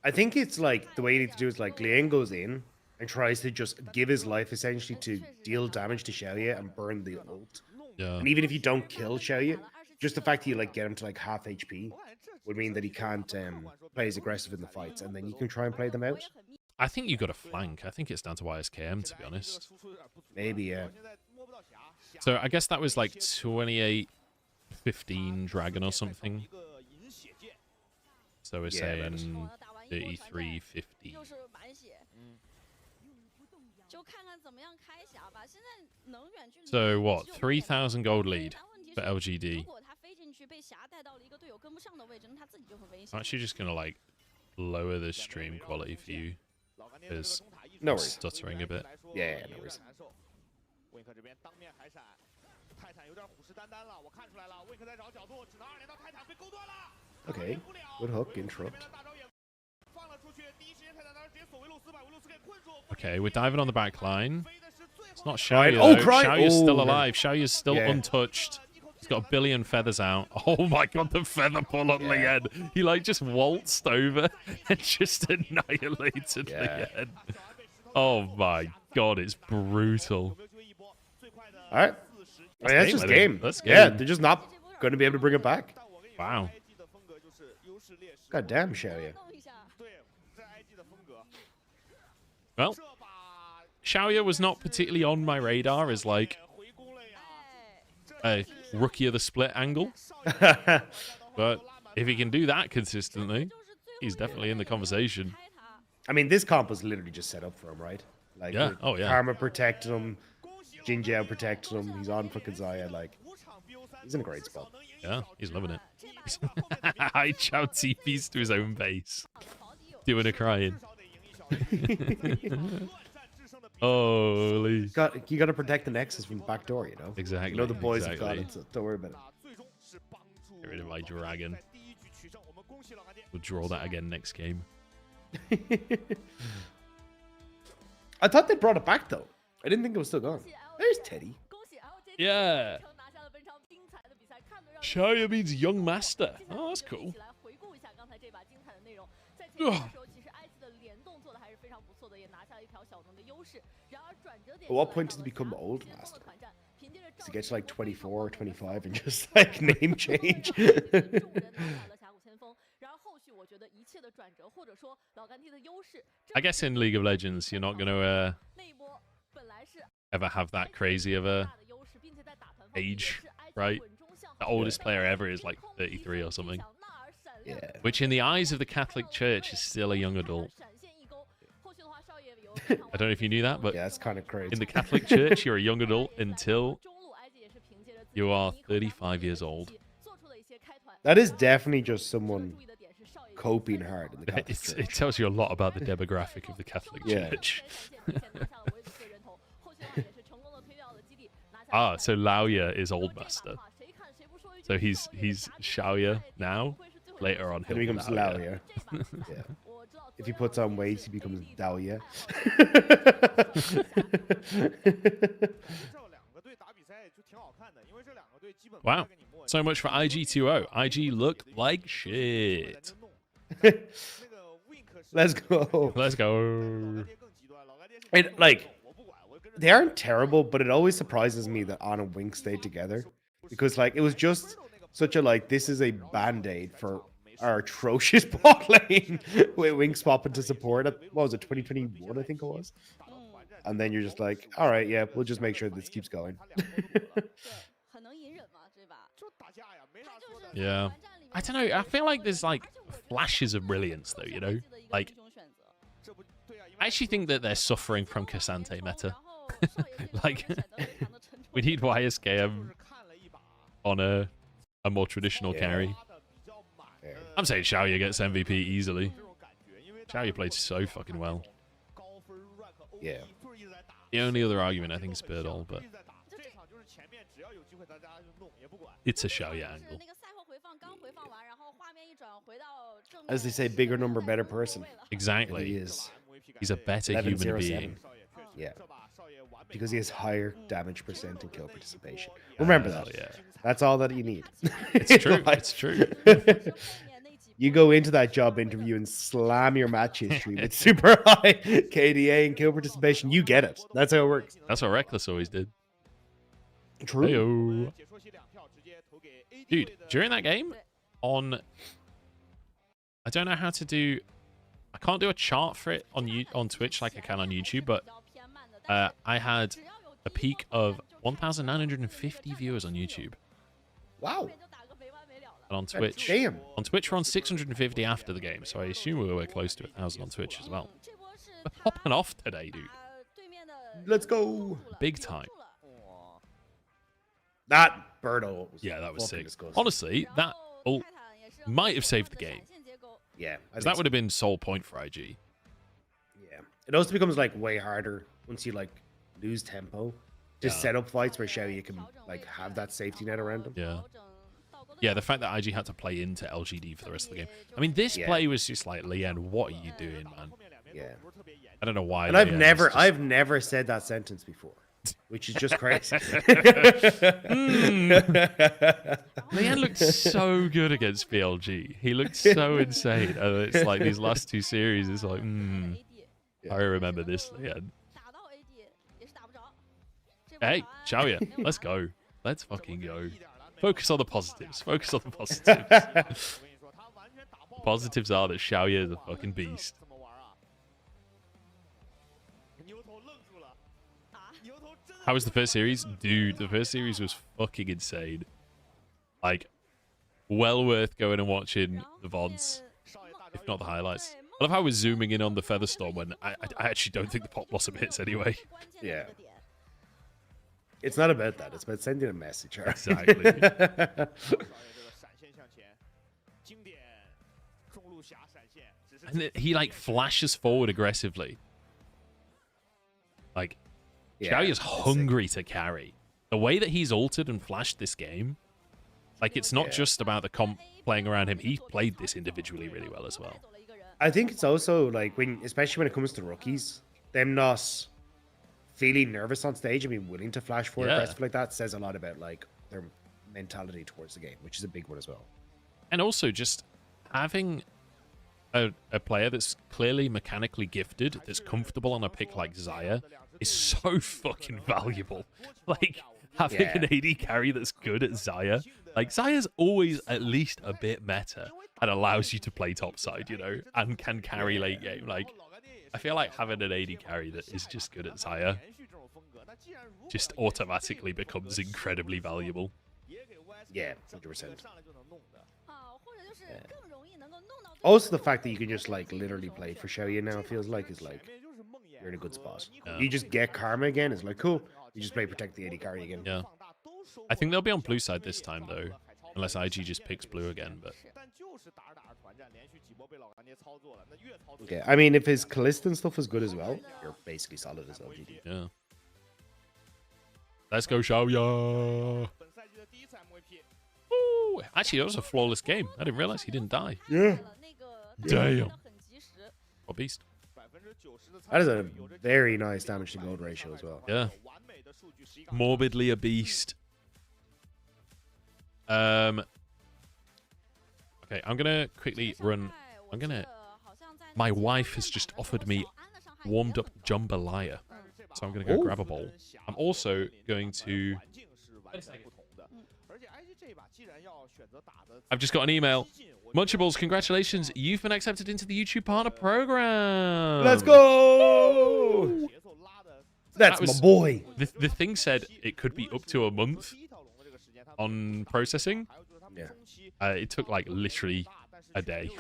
I think it's like the way you need to do is like Leanne goes in and tries to just give his life essentially to deal damage to Xiaoya and burn the ult. Yeah. And even if you don't kill Xiaoya, just the fact that you like get him to like half HP would mean that he can't play as aggressive in the fights, and then you can try and play them out. I think you got a flank. I think it's down to YSKM, to be honest. Maybe, yeah. So I guess that was like 28-15 Dragon or something. So we're saying 33-50. So what? 3,000 gold lead for LGD. I'm actually just gonna like lower the stream quality for you because No I'm worries. stuttering a bit. Yeah, no worries. Okay, good hook, interrupt. Okay, we're diving on the back line. It's not Right. Xiaoyu. Oh, though. right. Xiaoyu's still Oh. alive. Xiaoyu's still Yeah. untouched. He's got a billion feathers out. Oh my god, the feather pull on Lien. He like just waltzed over and just annihilated Lien. Oh my god, it's brutal. All right. I mean, that's just game. That's Yeah, game. they're just not going to be able to bring it back. Wow. God damn, Xiaoyu. Well, Xiaoyu was not particularly on my radar as like a rookie of the split angle. But if he can do that consistently, he's definitely in the conversation. I mean, this comp was literally just set up for him, right? Like, Yeah. with Oh, yeah. Karma protecting him, Jin Jiao protecting him. He's on fucking Zaya. Like, he's in a great spot. Yeah, he's loving it. Hi, Chow TPs to his own base. Doing a crying. Holy. You got to protect the Nexus from the back door, you know? Exactly. You know the boys have got exactly. it, so don't worry about it. Get rid of my dragon. We'll draw that again next game. I thought they brought it back, though. I didn't think it was still gone. There's Teddy. Yeah. Xiaoyu means young master. Oh, that's cool. Ugh. At what point does he become old master? Does he get to like 24 or 25 and just like name change? I guess in League of Legends, you're not going to ever have that crazy of a age, right? The oldest player ever is like 33 or something. Yeah. Which in the eyes of the Catholic Church is still a young adult. I don't know if you knew that, but yeah, that's kind of crazy. in the Catholic Church, you're a young adult until you are 35 years old. That is definitely just someone coping hard in the Catholic Church. It tells you a lot about the demographic of the Catholic Yeah. Church. Ah, so Laoya is Old Master. So he's Xiaoyu now. Later on, Then he he'll becomes be Laoya. Yeah. If he puts on weight, he becomes Daoya. Wow. So much for IG2O. IG look like shit. Let's go. Let's go. And like, they aren't terrible, but it always surprises me that On and Wink stayed together, because like it was just such a like this is a band-aid for our atrocious bot lane with Wink swapping to support at what was it 2021 I think it was, and then you're just like, all right, yeah, we'll just make sure this keeps going. Yeah. I don't know. I feel like there's like flashes of brilliance though, you know? Like, I actually think that they're suffering from Cassante meta. Like, we need YSKM on a more traditional carry. I'm saying Xiaoyu gets MVP easily. Xiaoyu played so fucking well. Yeah. The only other argument I think is Birdall, but it's a Xiaoyu angle. As they say, bigger number, better person. Exactly. He is. He's a better human 11-0-7. being. Yeah. Because he has higher damage percent and kill participation. Remember that. Yeah. That's all that you need. It's true. It's true. You go into that job interview and slam your match history with super high KDA and kill participation. You get it. That's how it works. That's what Reckless always did. True. Hey-o. Dude, during that game, I don't know how to do... I can't do a chart for it on Twitch like I can on YouTube, but I had a peak of 1,950 viewers on YouTube. Wow. And on Twitch, Damn. on Twitch we're on 650 after the game, so I assume we were close to 1,000 on Twitch as well. We're popping off today, dude. Let's go. Big time. That Birdo was that was fucking sick. disgusting. Honestly, that ult might have saved the game. Yeah. 'Cause that would have been sole point for IG. Yeah. It also becomes like way harder once you like lose tempo. Just set up fights where Xiaoyu can like have that safety net around him. Yeah. Yeah, the fact that IG had to play into LGD for the rest of the game. I mean, this play was just like, Lien, what are you doing, man? Yeah. I don't know why. And I've Lien never said that sentence before, which is just crazy. Lien looked so good against BLG. He looked so insane. And it's like these last two series, it's like, I remember this, Lien. Hey, Xiaoyu, let's go. Let's fucking go. Focus on the positives. Focus on the positives. Positives are that Xiaoyu is a fucking beast. How was the first series? Dude, the first series was fucking insane. Like, well worth going and watching the VODs, if not the highlights. I love how we're zooming in on the Featherstorm when I actually don't think the Pop Blossom hits anyway. Yeah. It's not about that. It's about sending a message. Right? Exactly. And he like flashes forward aggressively. Like, Xiaoyu's hungry to carry. The way that he's altered and flashed this game, like it's not just about the comp playing around him. He played this individually really well as well. I think it's also like especially when it comes to rookies, them not feeling nervous on stage and being willing to flash forward aggressive like that says a lot about like their mentality towards the game, which is a big one as well. And also just having a player that's clearly mechanically gifted, that's comfortable on a pick like Xayah, is so fucking valuable. Like, having an AD carry that's good at Xayah. Like, Zaya's always at least a bit meta and allows you to play topside, you know, and can carry late game. Like, I feel like having an AD carry that is just good at Xayah just automatically becomes incredibly valuable. Yeah, 100%. Also, the fact that you can just like literally play for Xiaoyu now feels like is like you're in a good spot. You just get Karma again. It's like cool. You just play Protect the AD carry again. Yeah. I think they'll be on blue side this time though, unless IG just picks blue again. But okay, I mean, if his Kalista and stuff is good as well, you're basically solid as LGD. Yeah. Let's go, Xiaoyu. Ooh, actually, that was a flawless game. I didn't realize he didn't die. Yeah. Damn. What beast? That is a very nice damage to gold ratio as well. Yeah. Morbidly a beast. Okay, I'm gonna quickly run. My wife has just offered me warmed up jambalaya, so I'm gonna go grab a bowl. I'm also going to. I've just got an email. Munchables, congratulations. You've been accepted into the YouTube Partner Program. Let's go! That's my boy. The thing said it could be up to a month on processing. Yeah. It took like literally a day.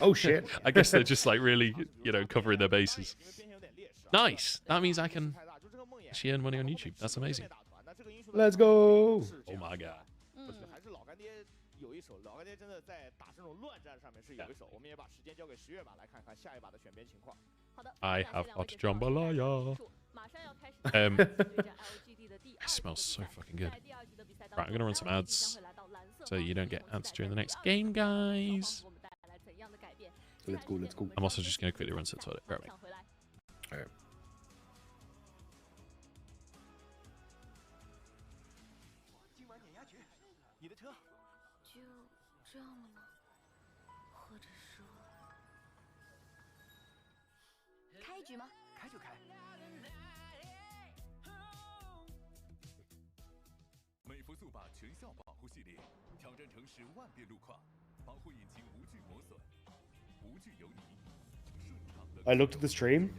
Oh shit. I guess they're just like really, you know, covering their bases. Nice. That means I can actually earn money on YouTube. That's amazing. Let's go. Oh my god. I have hot jambalaya. It smells so fucking good. Right, I'm gonna run some ads so you don't get ads during the next game, guys. Let's go, let's go. I'm also just gonna quickly run to the toilet. Right, mate. Alright. I looked at the stream,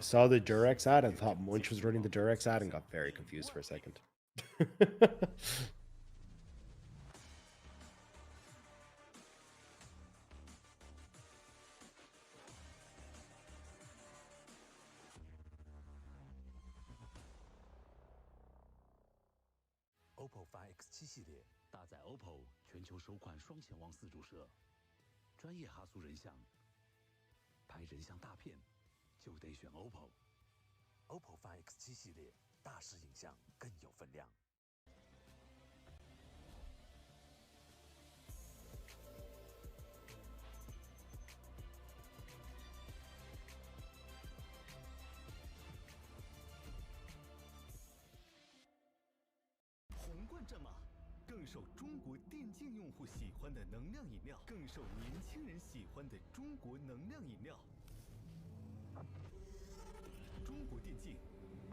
saw the Durex ad, and thought Munch was running the Durex ad, and got very confused for a second. OPPO Find X7系列搭载 OPPO 全球首款双潜望4主摄，专业哈苏人像，拍人像大片就得选 OPPO。OPPO Find X7系列大师影像更有分量。皇冠战马，更受中国电竞用户喜欢的能量饮料，更受年轻人喜欢的中国能量饮料。中国电竞，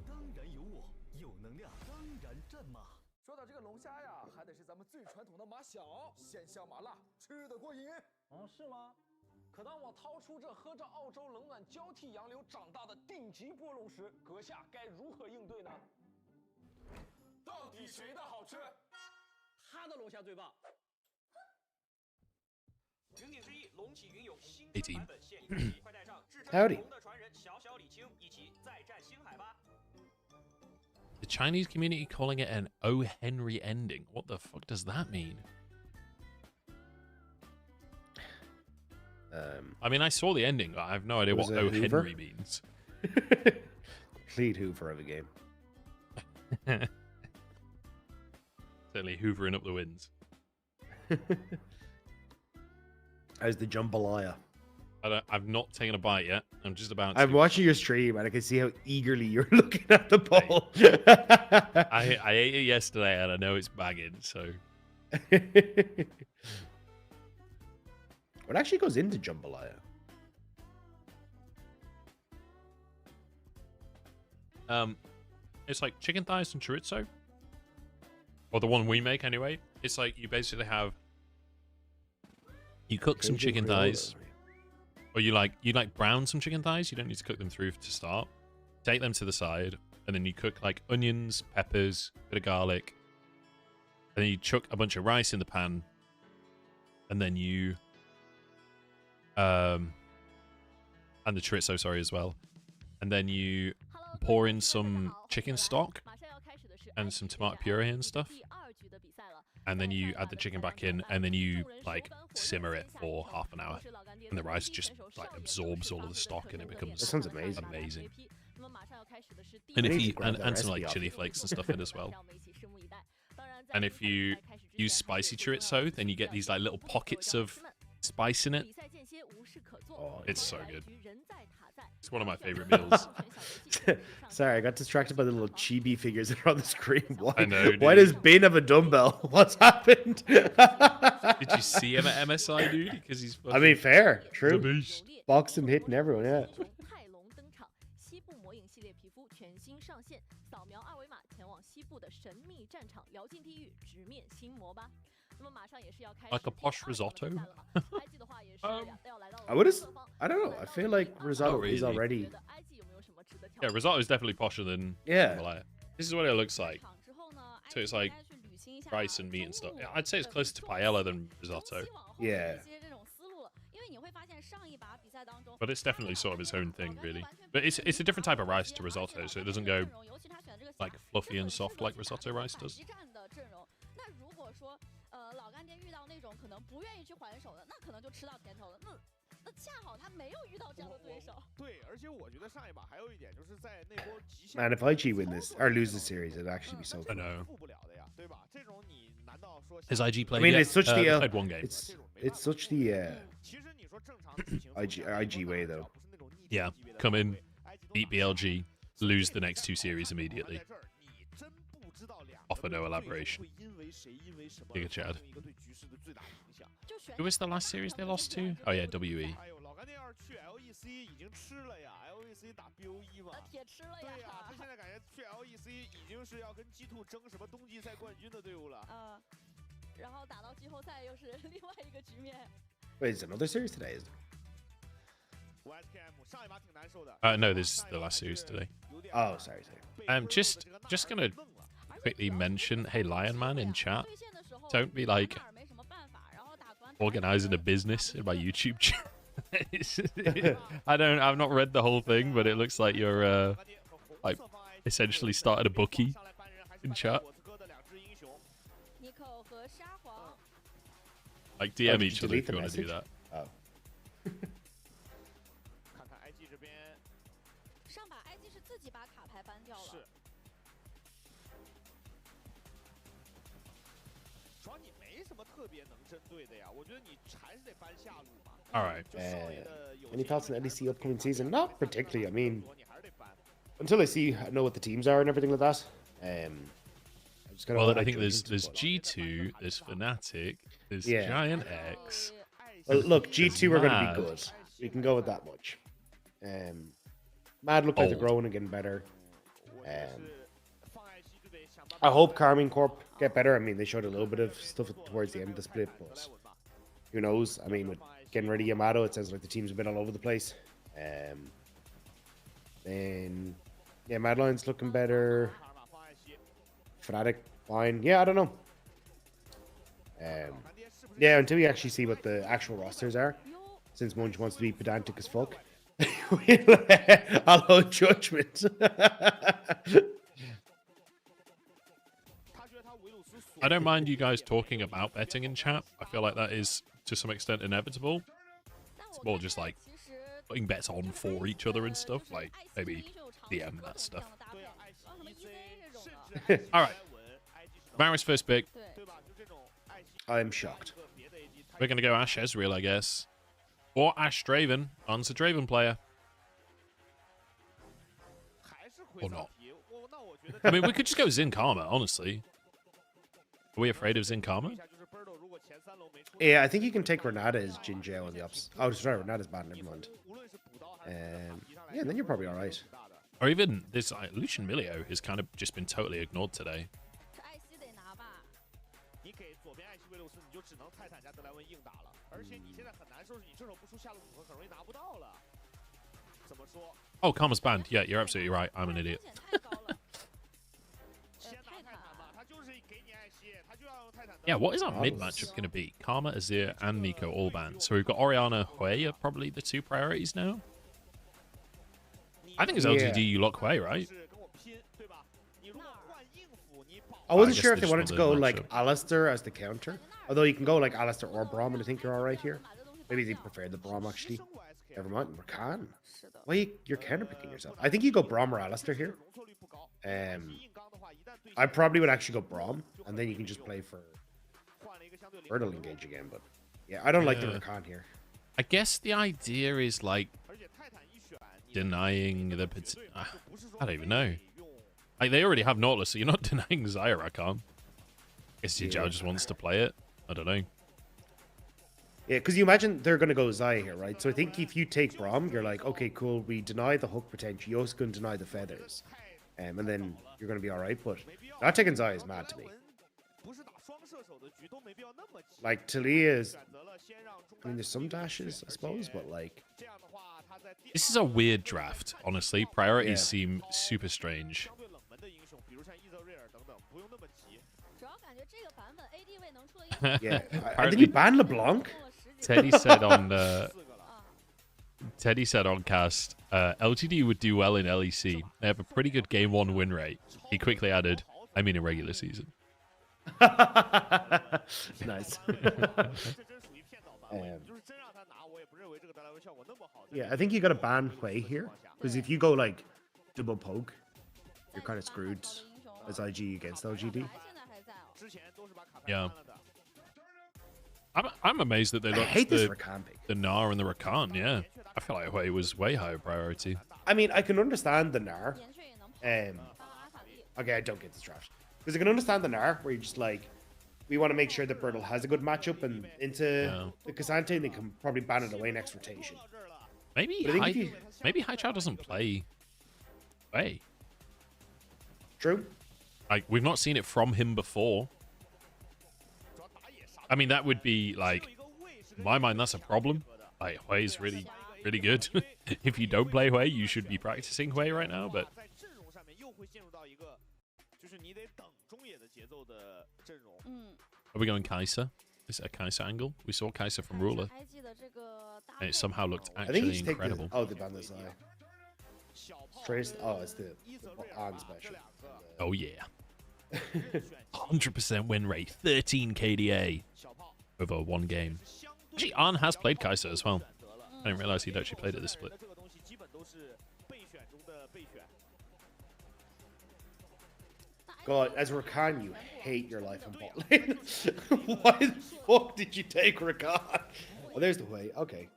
当然有我，有能量，当然战马。说到这个龙虾呀，还得是咱们最传统的马小，鲜香麻辣，吃得过瘾。哦，是吗？可当我掏出这喝着澳洲冷暖交替洋流长大的顶级波龙时，阁下该如何应对呢？到底谁的好吃？他的龙虾最棒。云顶之弈，龙起云涌新春版本现已开启，快带上至谶 Howdy 龙的传人小小李青一起再战星海吧。The Chinese community calling it an O. Henry ending. What the fuck does that mean? I mean, I saw the ending, but I have no idea what O. Hoover? Henry means. Complete Hoover of a game. Certainly hoovering up the wins. How's the jambalaya? I've not taken a bite yet. I'm just about to. I'm watching your stream and I can see how eagerly you're looking at the bowl. I ate it yesterday and I know it's bagging, so. What actually goes into jambalaya? It's like chicken thighs and chorizo. Or the one we make anyway. It's like you basically have. You cook some chicken thighs. Or you brown some chicken thighs. You don't need to cook them through to start. Take them to the side. And then you cook like onions, peppers, bit of garlic. And then you chuck a bunch of rice in the pan. And then you. And the chorizo, sorry, as well. And then you pour in some chicken stock and some tomato puree and stuff. And then you add the chicken back in, and then you like simmer it for half an hour. And the rice just like absorbs all of the stock, and it becomes That sounds amazing. amazing. And if you and some like chili flakes and stuff in as well. And if you use spicy chorizo, then you get these like little pockets of spice in it. Oh, it's so good. It's one of my favorite meals. Sorry, I got distracted by the little chibi figures that are on the screen. Why, I know, why dude. does Bane have a dumbbell? What's happened? Did you see him at MSI, dude? Because he's. I mean, fair, the true. beast. Box him hitting everyone, yeah. 泰龙登场，西部魔影系列皮肤全新上线，扫描二维码前往西部的神秘战场，聊尽地狱，直面心魔吧。那么马上也是要开始 Like a posh risotto. I would have. I don't know. I feel like risotto is really. already. Yeah, risotto is definitely posher than Yeah. Himalaya. This is what it looks like. So it's like rice and meat and stuff. Yeah, I'd say it's closer to paella than risotto. Yeah. 因为你会发现上一把比赛当中， But it's definitely sort of its own thing, really. But it's a different type of rice to risotto, so it doesn't go like fluffy and soft like risotto rice does. 那如果说老干爹遇到那种可能不愿意去还手的，那可能就吃到甜头了。那恰好他没有遇到这样的对手。对，而且我觉得上一把还有一点就是在那波极限。 Man, if IG win this or lose the series, it'd actually be so I fun. know. 不了的呀，对吧？这种你难道说 Has IG played I mean, yet? it's such the they played one game. it's such the IG way though. Yeah, come in, beat BLG, lose the next two series immediately. Offer no elaboration. Giga Chad. Who was the last series they lost to? Oh yeah, WE. 哎呦，老干爹要是去 LEC 已经吃了呀 ，LEC 打 BOE 嘛。铁吃了呀。对呀，他现在感觉去 LEC 已经是要跟 G2 争什么冬季赛冠军的队伍了。然后打到季后赛又是另外一个局面。 Wait, is another series today? Is it? YSKM 上一把挺难受的。 No, this is the last series today. Oh, sorry. Just gonna quickly mention, hey, Lion Man in chat, don't be like organizing a business in my YouTube channel. I've not read the whole thing, but it looks like you're like essentially started a bookie in chat. Like Oh, DM did each you other if delete the you want to do message? that. Oh. 看看 IG 这边上把 IG 是自己把卡牌搬掉了。是。主要你没什么特别能针对的呀，我觉得你还是得搬下路嘛。 All right. Any thoughts on LEC upcoming season? Not particularly. I mean, until I know what the teams are and everything like that. I'm just gonna. Well, I think there's G2, there's Fnatic, there's Yeah. Giant X. Well, look, G2 are going to Mad. be good. We can go with that much. Mad look like they're Old. growing and getting better. I hope Carmine Corp get better. I mean, they showed a little bit of stuff towards the end of the split, but who knows? I mean, with getting rid of Yamato, it sounds like the team's a bit all over the place. Then, yeah, Mad Lion's looking better. Fnatic, fine. Yeah, I don't know. Yeah, until we actually see what the actual rosters are, since Munch wants to be pedantic as fuck, I'll hold judgment. I don't mind you guys talking about betting in chat. I feel like that is to some extent inevitable. It's more just like putting bets on for each other and stuff, like maybe DM that stuff. All right, Varus first pick. I'm shocked. We're gonna go Ash Ezreal, I guess, or Ash Draven. On's a Draven player, or not. I mean, we could just go Xin Karma, honestly. Are we afraid of Xin Karma? Yeah, I think you can take Renata as Jinjao on the ups. Oh, sorry, Renata's bad, never mind. Yeah, then you're probably alright. Or even this Lucian Milio has kind of just been totally ignored today. 你给左边艾希威六斯，你就只能泰坦加德莱文硬打了，而且你现在很难受，是你这手不出下路组合，很容易拿不到了。怎么说？ Oh, Karma's banned. Yeah, you're absolutely right. I'm an idiot. Yeah, what is our mid matchup going to be? Karma, Azir, and Nico all banned. So we've got Orianna, Hui are probably the two priorities now. I think it's LGD you lock Hui, right? I wasn't guess sure if they they just wanted to wanted go a like matchup. Alistair as the counter. Although you can go like Alistair or Braum, and I think you're alright here. Maybe they prefer the Braum actually. Never mind, Rakan. Why you're counterpicking yourself? I think you go Braum or Alistair here. I probably would actually go Braum, and then you can just play for Fertile Engage again. But yeah, I don't like the Rakan here. I guess the idea is like denying the. I don't even know. Like they already have Nautilus, so you're not denying Xayah Rakan. I guess Jinjao just wants to play it. I don't know. Yeah, because you imagine they're going to go Xayah here, right? So I think if you take Braum, you're like, okay, cool, we deny the hook potential. You're also going to deny the feathers. And then you're going to be alright. But not taking Xayah is mad to me. Like, Talia is... I mean, there's some dashes, I suppose, but like... This is a weird draft, honestly. Priorities seem super strange. Yeah. And then you ban LeBlanc? Teddy said on cast, LGD would do well in LEC. They have a pretty good game 1 win rate. He quickly added, I mean in regular season. Nice. Yeah, I think you got to ban Hui here. Because if you go like double poke, you're kind of screwed as IG against LGD. Yeah. I'm amazed that they looked hate this the Rakan pick. the Gnar and the Rakan, yeah. I feel like Hui was way higher priority. I mean, I can understand the Gnar. Okay, I don't get this draft. Because I can understand the Gnar, where you're just like, we want to make sure that Bertle has a good matchup, and into the Cassante, they can probably ban it away next rotation. Maybe Haichao doesn't play Hui. True. Like, we've not seen it from him before. I mean, that would be, like, in my mind, that's a problem. Like, Hui's really, really good. If you don't play Hui, you should be practicing Hui right now, but... Are we going Kai'Sa? Is it a Kai'Sa angle? We saw Kai'Sa from Ruler. And it somehow looked actually incredible. Oh, the band this eye. Trace. Oh, it's the on special. Oh, yeah. 100% win rate, 13 KDA. over one game. Actually, Arn has played Kaiser as well. I didn't realize he'd actually played at this split. God, as Rakan, you hate your life in bot lane. Why the fuck did you take Rakan? Oh, there's the way. Okay.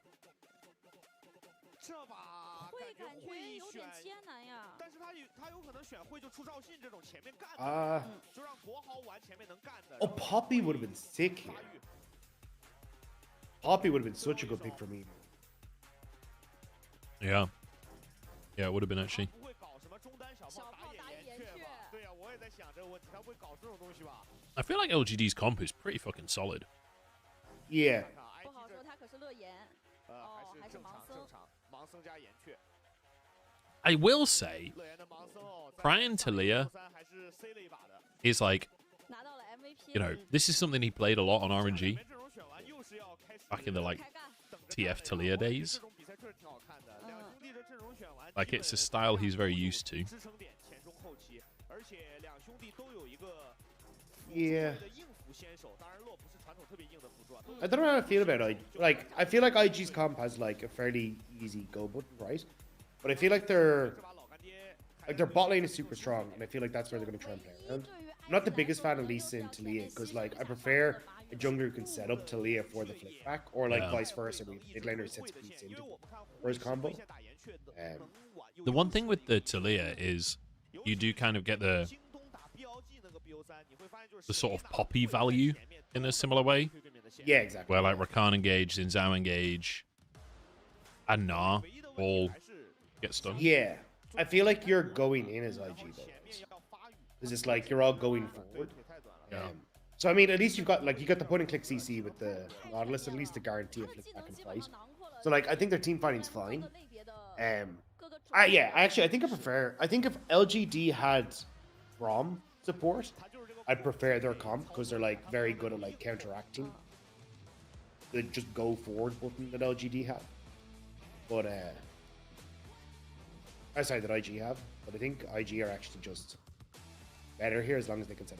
会感觉有点艰难呀。但是他有可能选会就出赵信这种前面干的，就让国豪玩前面能干的。 Oh, Poppy would have been sick here. Poppy would have been such a good pick for me. Yeah. Yeah, it would have been actually. I feel like LGD's comp is pretty fucking solid. Yeah. 不好说，他可是乐言。哦，还是盲僧。盲僧加岩雀。 I will say, Brian Talia is like, you know, this is something he played a lot on RNG back in the like TF Talia days. Like it's a style he's very used to. Yeah. I don't know how I feel about it. Like, I feel like IG's comp has like a fairly easy go button, right? But I feel like their bot lane is super strong, and I feel like that's where they're going to try and play around. I'm not the biggest fan of Lee Sin to Talia, because like I prefer a jungler who can set up Talia for the flip back, or like vice versa, where mid laner sets Lee Sin for his combo. The one thing with the Talia is you do kind of get the sort of poppy value in a similar way. Yeah, exactly. Where like Rakan engage, Zinzao engage, and Nah all get stunned. Yeah, I feel like you're going in as IG though. Because it's like you're all going forward. So I mean, at least you got the point and click CC with the Nautilus, at least to guarantee a flip back and fight. So like I think their team fighting's fine. Yeah, actually I think if LGD had Braum support, I'd prefer their comp because they're like very good at like counteracting the just go forward button that LGD have. But sorry, that IG have. But I think IG are actually just better here as long as they can set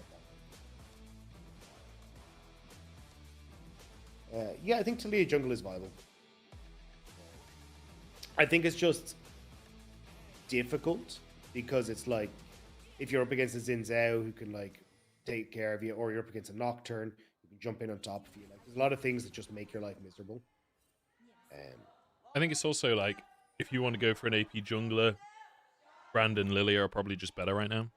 up. Yeah, I think Talia jungle is viable. I think it's just difficult because it's like if you're up against a Zinzao who can like take care of you, or you're up against a Nocturne who can jump in on top of you. Like there's a lot of things that just make your life miserable. I think it's also like if you want to go for an AP jungler, Brand and Lilia are probably just better right now.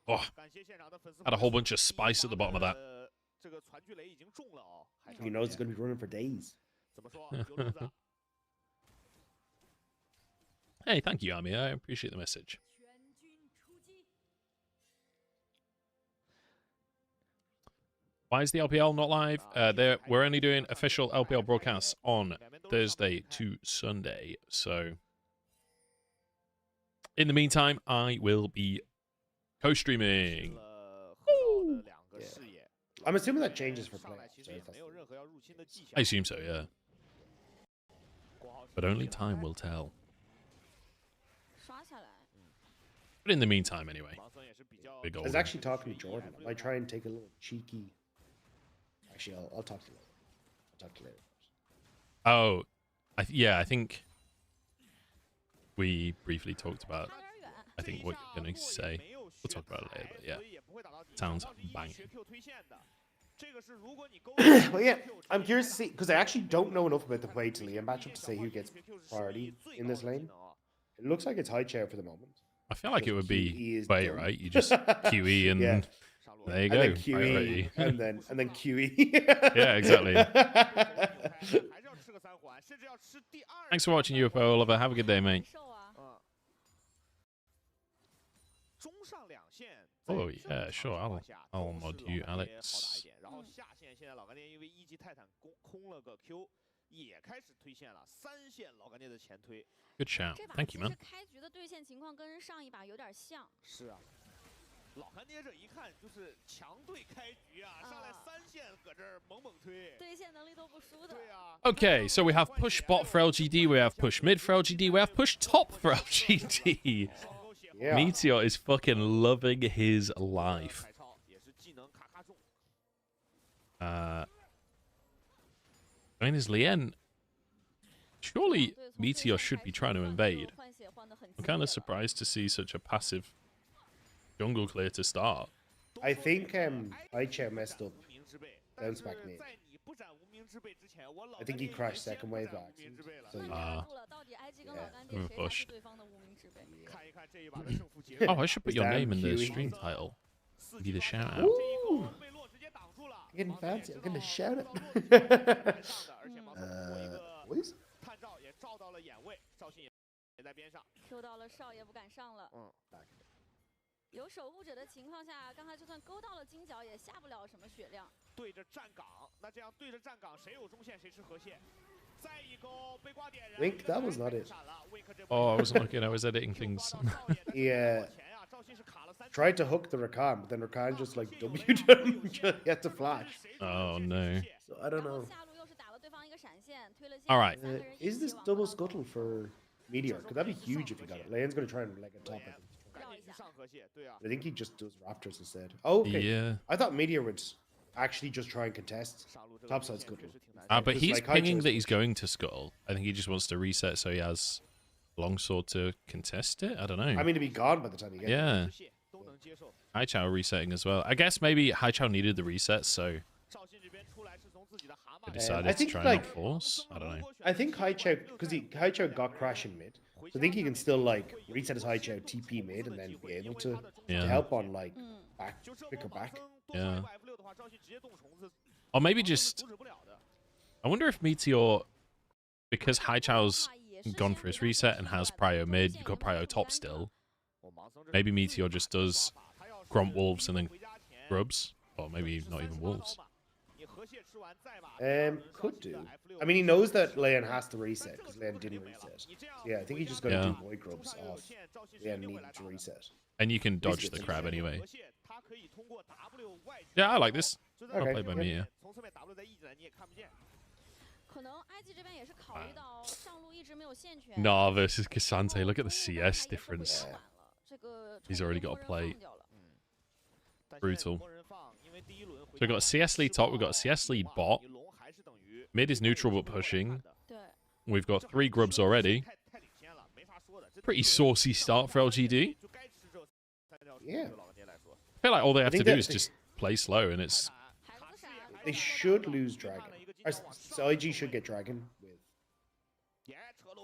Oh, had a whole bunch of spice at the bottom of that. He knows it's going to be running for days. Hey, thank you, Ami. I appreciate the message. Why is the LPL not live? We're only doing official LPL broadcasts on Thursday to Sunday. So, in the meantime, I will be co-streaming. Yeah. I'm assuming that changes for players. I assume so, yeah. But only time will tell. But in the meantime, anyway. I was actually talking to Jordan. I might try and take a little cheeky... Actually, I'll talk to you later. I'll talk to you later. Oh, yeah, I think we briefly talked about, I think, what you're going to say. We'll talk about it later, but yeah. Sounds banging. Well, yeah, I'm curious to see, because I actually don't know enough about the play to Liam matchup to say who gets priority in this lane. It looks like it's high chair for the moment. I feel like it would be way, right? You just QE and there you go. And then QE, and then QE. Yeah, exactly. Thanks for watching, UFO Oliver. Have a good day, mate. Oh yeah, sure. I'll mod you, Alex. Good shout. Thank you, man. 开局的对线情况跟上一把有点像。是啊，老干爹这一看就是强队开局啊，上来三线搁这儿猛猛推，对线能力都不输的。对啊。Okay, so we have push bot for LGD, we have push mid for LGD, we have push top for LGD. Yeah. Meteor is fucking loving his life. I mean, is Lien... Surely Meteor should be trying to invade. I'm kind of surprised to see such a passive jungle clear to start. I think Aicha messed up bounce back mid. I think he crashed second wave by accident. So Pushed. Oh, I should put your name in the stream title. Give you the shout out. Ooh. Getting fancy. I'm gonna shout it. Boys? Q 到了少爷不敢上了。有守护者的情况下，刚才就算勾到了金角，也下不了什么血量。对着站岗，那这样对着站岗，谁有中线谁吃河蟹。再一勾被挂点人。 Wink, that was not it. Oh, I wasn't looking. I was editing things. He tried to hook the Rakan, but then Rakan just like W'd him. He had to flash. Oh no. So I don't know. 又是打了对方一个闪现，推了。All right. Is this double scuttle for Meteor? Could that be huge if he got it? Lane's gonna try and leg it top. I think he just does Raptors instead. Oh, okay. Yeah. I thought Meteor would actually just try and contest topside scuttle. But he's like pinging Haicho's that he's going to scuttle. I think he just wants to reset so he has longsword to contest it. I don't know. I mean, to be gone by the time you get yeah. Haichao resetting as well. I guess maybe Haichao needed the reset, so they decided to try and not force. I don't know. I think Haichao, because Haichao got crashing mid, so I think he can still like reset his Haichao TP mid and then be able to help on like back, pick her back. Yeah. Or maybe just... I wonder if Meteor, because Haichao's gone for his reset and has Prio mid, you've got Prio top still. Maybe Meteor just does Gromp Wolves and then Grubs. Or maybe not even Wolves. Could do. I mean, he knows that Leon has to reset because Leon didn't reset. So yeah, I think he's just going to do Void Grubs off. Leon needed to reset. And you can dodge the crab anyway. Yeah, I like this. I'll play by me, yeah. Nah versus Cassante. Look at the CS difference. He's already got a plate. Brutal. So we've got a CS lead top, we've got a CS lead bot. Mid is neutral but pushing. We've got 3 grubs already. Pretty saucy start for LGD. Yeah. I feel like all they have to do is just play slow and it's... They should lose Dragon. So IG should get Dragon with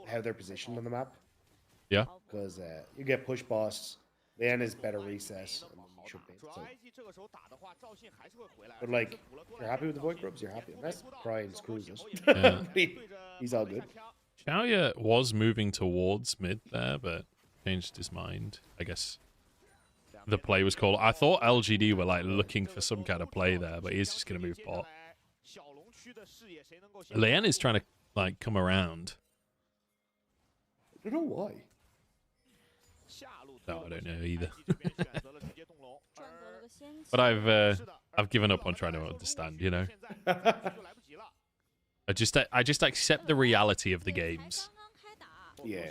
how they're positioned on the map. Yeah. Because you get push boss, then is better recess, and then you should be. So. But like, if you're happy with the Void Grubs, you're happy. Unless Brian screws it. Yeah. He's all good. Xiaoya was moving towards mid there, but changed his mind. I guess the play was called. I thought LGD were like looking for some kind of play there, but he's just going to move bot. Leon is trying to like come around. I don't know why. No, I don't know either. But I've given up on trying to understand, you know. I just accept the reality of the games. Yeah.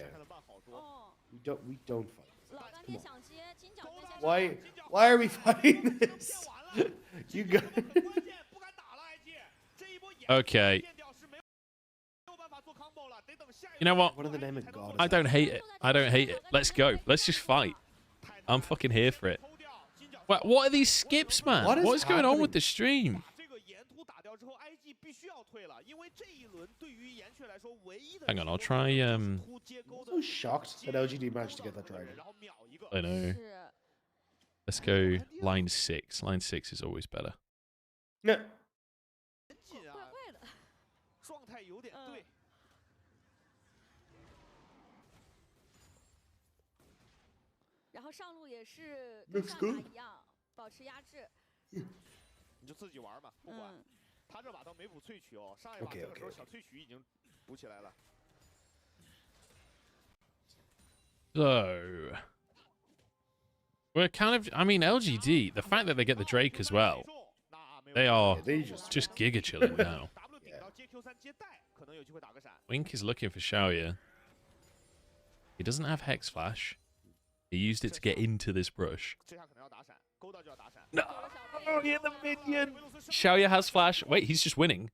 We don't fight. Come on. Why are we fighting this? You got. Okay. You know what? What are the name of God? I don't hate it. I don't hate it. Let's go. Let's just fight. I'm fucking here for it. What are these skips, man? What is going on with the stream? Hang on, I'll try. I'm so shocked that LGD managed to get that dragon. I know. Let's go line 6. Line 6 is always better. No. 然后上路也是跟上把一样，保持压制。你就自己玩吧，不管。他这把倒没补萃取哦，上一把这个时候小萃取已经补起来了。So we're kind of. I mean, LGD. The fact that they get the Drake as well, they are just giga chilling now. Wink is looking for Xiaoya. He doesn't have Hex Flash. He used it to get into this brush. No, in the minion. Xiaoya has flash. Wait, he's just winning.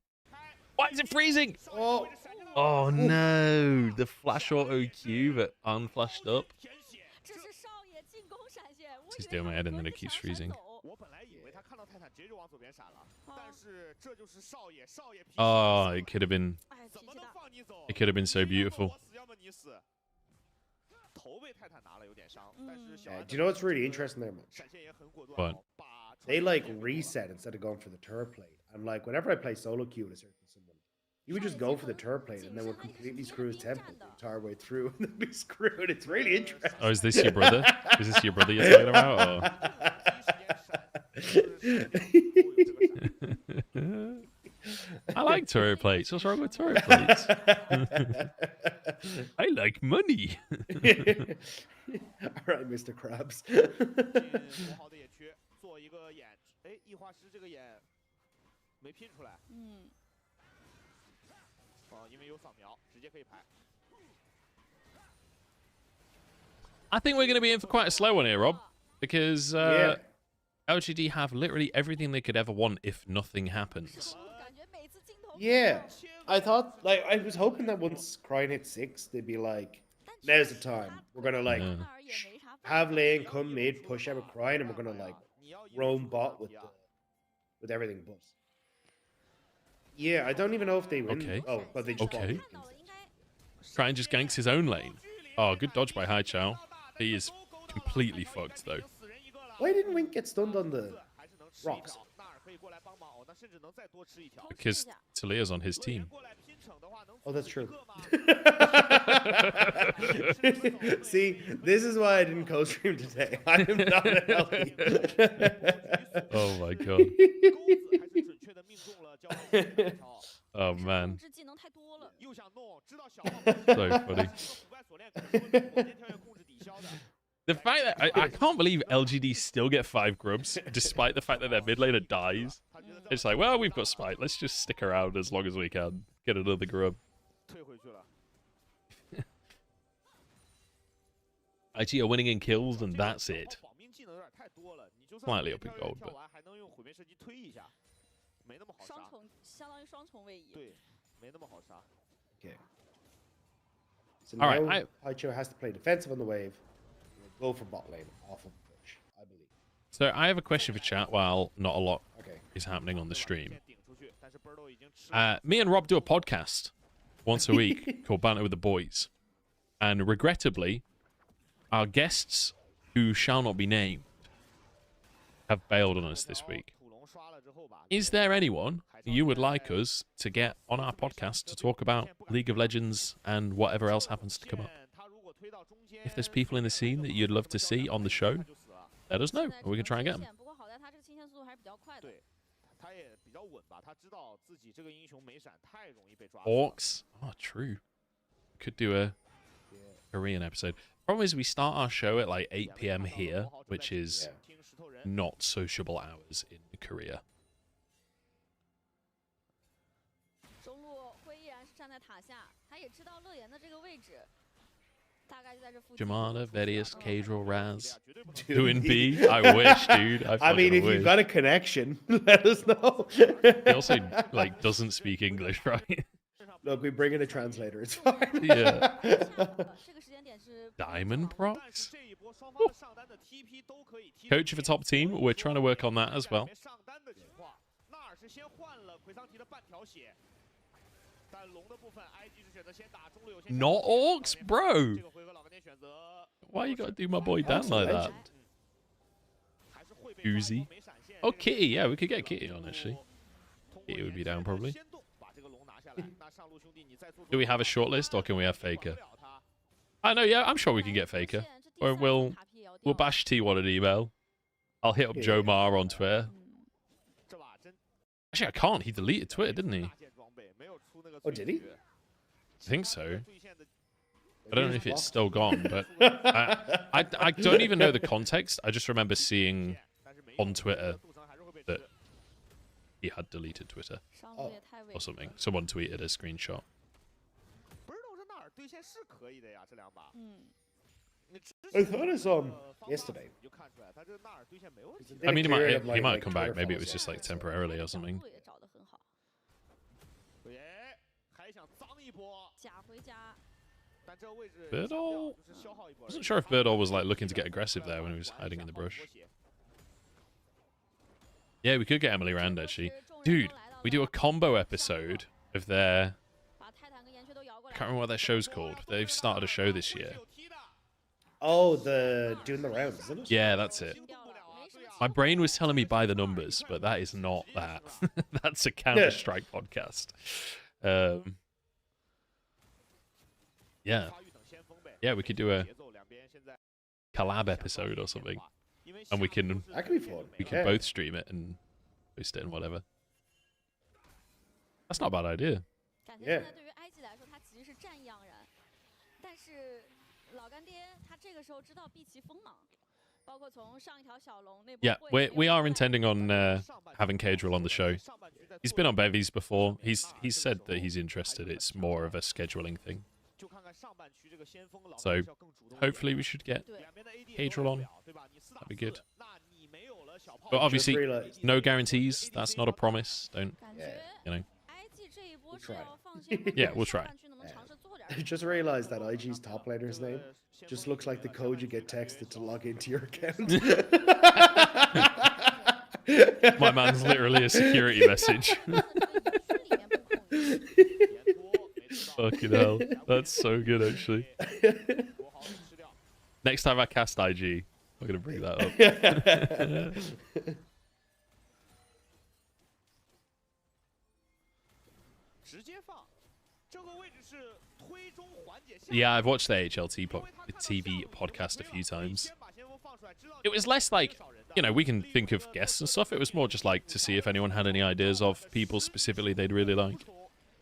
Why is it freezing? Oh no, the flash auto Q that unflashed up. He's doing my head and then it keeps freezing. Oh, it could have been. It could have been so beautiful. Do you know what's really interesting there, man? What? They like reset instead of going for the turret plate. And like whenever I play solo queue with a certain someone, you would just go for the turret plate and then we'll completely screw his tempo the entire way through and then be screwed. It's really interesting. Oh, is this your brother? Is this your brother you're talking about? Or... I like turret plates. What's wrong with turret plates? I like money. All right, Mr. Krabs. I think we're going to be in for quite a slow one here, Rob, because LGD have literally everything they could ever want if nothing happens. Yeah, I thought, like, I was hoping that once Crying hit 6, they'd be like, now's the time. We're gonna like have lane come mid, push out with Crying, and we're gonna like roam bot with everything but. Yeah, I don't even know if they win. Okay. Oh, but they just okay. Crying just ganks his own lane. Oh, good dodge by Hai Chao. He is completely fucked though. Why didn't Wink get stunned on the rocks? Because Talia's on his team. Oh, that's true. See, this is why I didn't co-stream today. I am not healthy. Oh my god. Oh man. So funny. The fact that I can't believe LGD still get 5 grubs, despite the fact that their mid laner dies. It's like, well, we've got Smite. Let's just stick around as long as we can. Get another grub. IG are winning in kills, and that's it. Slightly up in gold, but... Okay. So now all right, Haicho has to play defensive on the wave. Go for bot lane off of push, I believe. So I have a question for chat while not a lot is happening on the stream. Me and Rob do a podcast once a week called Banter with the Boys. And regrettably, our guests, who shall not be named, have bailed on us this week. Is there anyone you would like us to get on our podcast to talk about League of Legends and whatever else happens to come up? If there's people in the scene that you'd love to see on the show, let us know, and we can try and get them. Orcs? Oh, true. Could do a Korean episode. Problem is, we start our show at like 8 PM here, which is not sociable hours in Korea. Jamana, Vedius, Cadril, Raz. Doing B? I wish, dude. I mean, if wish. you've got a connection, let us know. He also, like, doesn't speak English, right? Look, we bring in a translator. It's fine. Yeah. Diamond procs? Ooh. Coach of a top team. We're trying to work on that as well. Not orcs, bro. Why you gotta do my boy Dan like that? Uzi. Oh, Kitty. Yeah, we could get Kitty on, actually. Kitty would be down, probably. Do we have a shortlist, or can we have Faker? I know, yeah, I'm sure we can get Faker. Or we'll bash T1 an email. I'll hit up Joe Mar on Twitter. Actually, I can't. He deleted Twitter, didn't he? Oh, did he? I think so. I don't know if it's still gone, but I don't even know the context. I just remember seeing on Twitter that he had deleted Twitter or something. Someone tweeted a screenshot. I thought I saw him yesterday. I mean, he might come back. Maybe it was just like temporarily or something. Birdall? I wasn't sure if Birdall was like looking to get aggressive there when he was hiding in the brush. Yeah, we could get Emily around actually. Dude, we do a combo episode of their... I can't remember what that show's called. They've started a show this year. Oh, the doing the rounds, isn't it? Yeah, that's it. My brain was telling me by the numbers, but that is not that. That's a Counter-Strike podcast. Yeah. Yeah, we could do a collab episode or something. And we can... That could be fun. We can both stream it and post it and whatever. That's not a bad idea. Yeah. 老干爹他这个时候知道避其锋芒，包括从上一条小龙那波。Yeah, we are intending on having Cadril on the show. He's been on Bevies before. He's said that he's interested. It's more of a scheduling thing. So hopefully we should get Cadril on. That'd be good. But obviously, no guarantees. That's not a promise. Don't, you know. We'll try. Yeah, we'll try. I just realized that IG's top laner's name just looks like the code you get texted to log into your account. My man's literally a security message. Fucking hell. That's so good, actually. Next time I cast IG, I'm going to bring that up. Yeah, I've watched the HLT TV podcast a few times. It was less like, you know, we can think of guests and stuff. It was more just like to see if anyone had any ideas of people specifically they'd really like.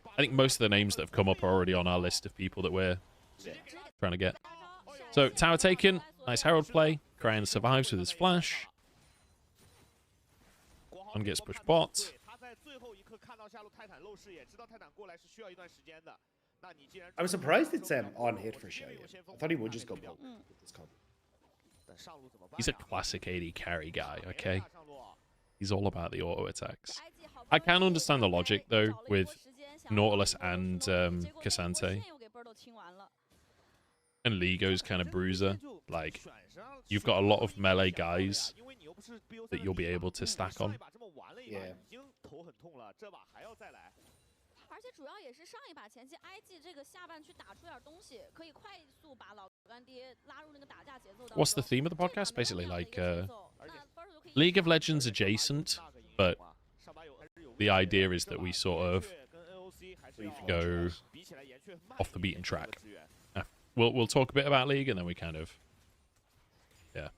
I think most of the names that have come up are already on our list of people that we're trying to get. So, tower taken. Nice Herald play. Cryan survives with his flash. One gets pushed bot. I'm surprised it's on hit for Xiaoyan. I thought he would just go both. He's a classic AD carry guy, okay? He's all about the auto attacks. I can understand the logic, though, with Nautilus and Cassante. And Lego's kind of bruiser. Like, you've got a lot of melee guys that you'll be able to stack on. Yeah. 而且主要也是上一把前期 IG 这个下半区打出点东西，可以快速把老干爹拉入那个打架节奏当中。 What's the theme of the podcast? Basically, like League of Legends adjacent, but the idea is that we sort of go off the beaten track. We'll talk a bit about League, and then we kind of, yeah.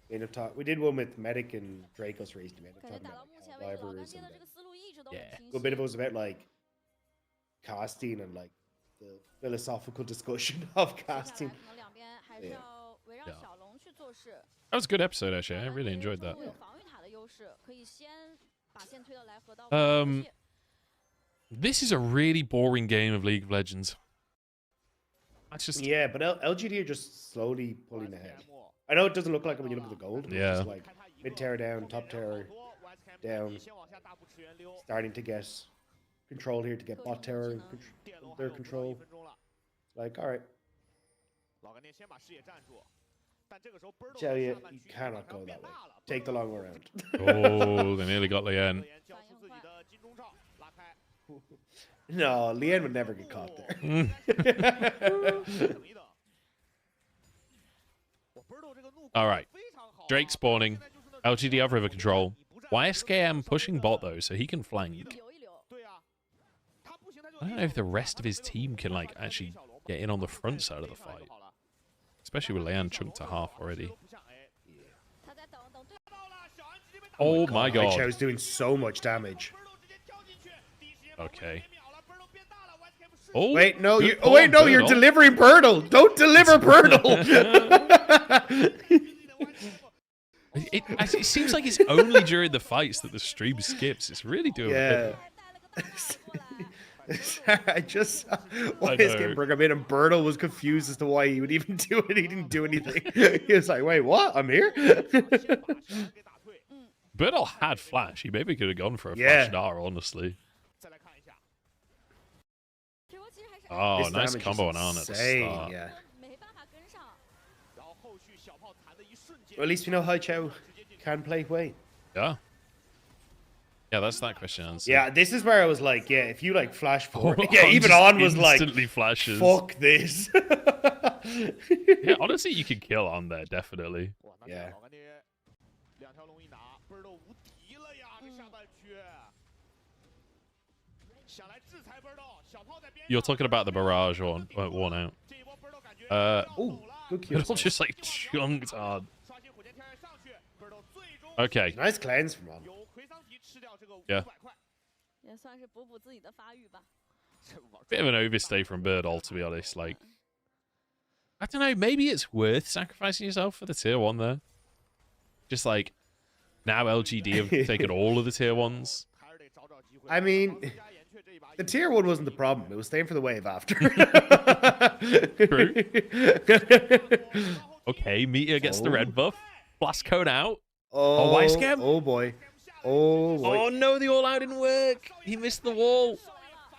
We did one with Medic and Dracos recently. Talking about like, libraries and yeah. A bit of it was about like casting and like the philosophical discussion of casting. Yeah. That was a good episode, actually. I really enjoyed that. This is a really boring game of League of Legends. That's just... Yeah, but LGD are just slowly pulling ahead. I know it doesn't look like it when you look at the gold. But Yeah. It's just like mid tower down, top tower down, starting to get control here to get bot tower under control. Like, all right. Tell you, you cannot go that way. Take the long way around. Oh, they nearly got Lien. No, Lien would never get caught there. All right. Drake spawning. LGD have river control. YSKM pushing bot, though, so he can flank. I don't know if the rest of his team can, like, actually get in on the front side of the fight. Especially with Leon chunked to half already. Oh my god. Chow's doing so much damage. Okay. Oh, wait, no, you. Oh, wait, no, you're delivering Birdle. Don't deliver Birdle. It seems like it's only during the fights that the stream skips. It's really doing. Yeah. I just saw why I his know. game program in, and Bertle was confused as to why he would even do it. He didn't do anything. He was like, "Wait, what? I'm here." Birdall had flash. He maybe could have gone for a Yeah. flash Nara, honestly. Oh, This nice damage is combo on Arn at the insane, start. yeah. Well, at least we know Hai Chao can play Wei. Yeah. Yeah, that's that question answer. Yeah, this is where I was like, yeah, if you like flash forward, Oh, yeah, Arn even just On was like, instantly flashes. fuck this. Yeah, honestly, you could kill on there, definitely. Yeah. You're talking about the barrage one, worn out. Ooh, good It all just like chunked hard. Okay. Nice cleanse from On. Yeah. 也算是补补自己的发育吧。 Bit of an overstay from Birdall, to be honest. Like, I don't know. Maybe it's worth sacrificing yourself for the tier 1 there. Just like, now LGD have taken all of the tier 1s. I mean, the tier 1 wasn't the problem. It was staying for the wave after. True. Okay, Meteor gets the red buff. Blast cone out. Oh, Wise Scam. Oh boy. Oh boy. Oh no, the all out didn't work. He missed the wall.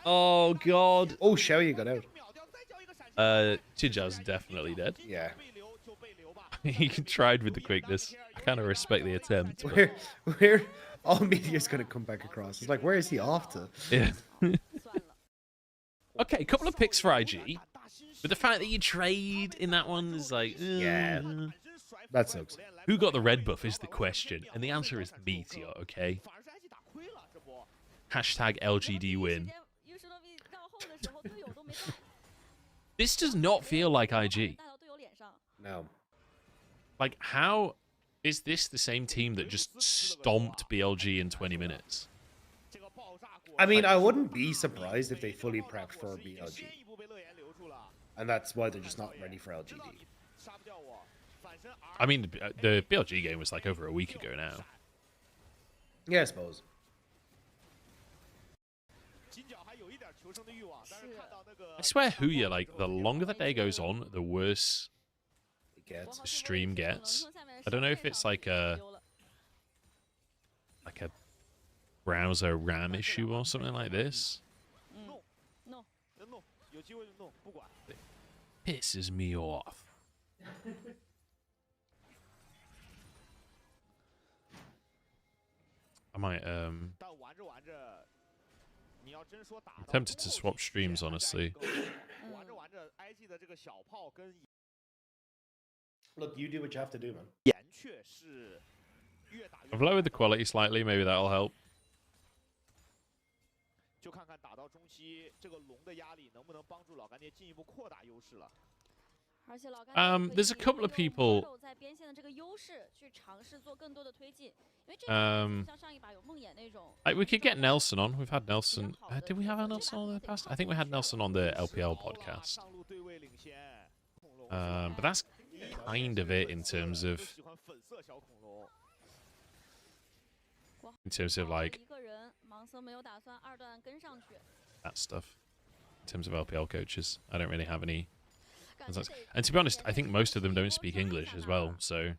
Oh god. Oh, Xiaoyu got out. Chijao's definitely dead. Yeah. He tried with the quickness. I kind of respect the attempt. But... Where all Meteor's gonna come back across. It's like, where is he off to? Yeah. Okay, a couple of picks for IG. But the fact that you trade in that one is like... Yeah. That sucks. Who got the red buff is the question. And the answer is Meteor, okay? Hashtag LGD win. This does not feel like IG. No. Like, how is this the same team that just stomped BLG in 20 minutes? I mean, I wouldn't be surprised if they fully prepped for BLG. And that's why they're just not ready for LGD. I mean, the BLG game was like over a week ago now. Yeah, I suppose. I swear, Huya, like, the longer the day goes on, the worse it gets. The stream gets. I don't know if it's like a browser RAM issue or something like this. It pisses me off. I might I'm tempted to swap streams, honestly. Look, you do what you have to do, man. I've lowered the quality slightly, maybe that'll help. There's a couple of people. Like we could get Nelson on. We've had Nelson. Did we have Nelson on in the past? I think we had Nelson on the LPL podcast. But that's kind of it in terms of like that stuff. In terms of LPL coaches, I don't really have any. And to be honest, I think most of them don't speak English as well. So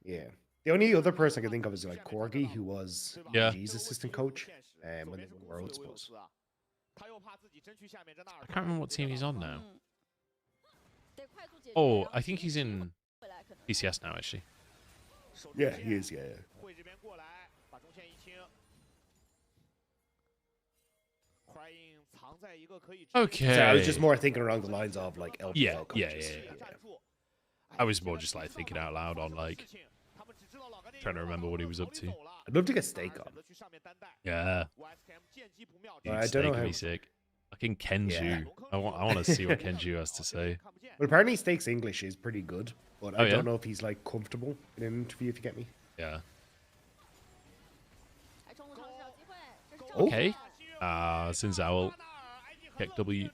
yeah, the only other person I can think of is like Corgi, who was G's assistant coach when they won Worlds. I can't remember what team he's on now. Oh, I think he's in PCS now, actually. Yeah, he is. Yeah. Okay. So I was just more thinking along the lines of like LPL yeah, coaches. yeah. I was more just like thinking out loud on like trying to remember what he was up to. I'd love to get Steak on. Yeah. Dude, I don't Steak know would how. be sick. Fucking Kenju. Yeah. I want to see what Kenju has to say. Well, apparently Steak's English is pretty good, but Oh, I yeah? don't know if he's like comfortable in an interview. If you get me. Yeah. Oh. Okay. Since Owl. Kick W.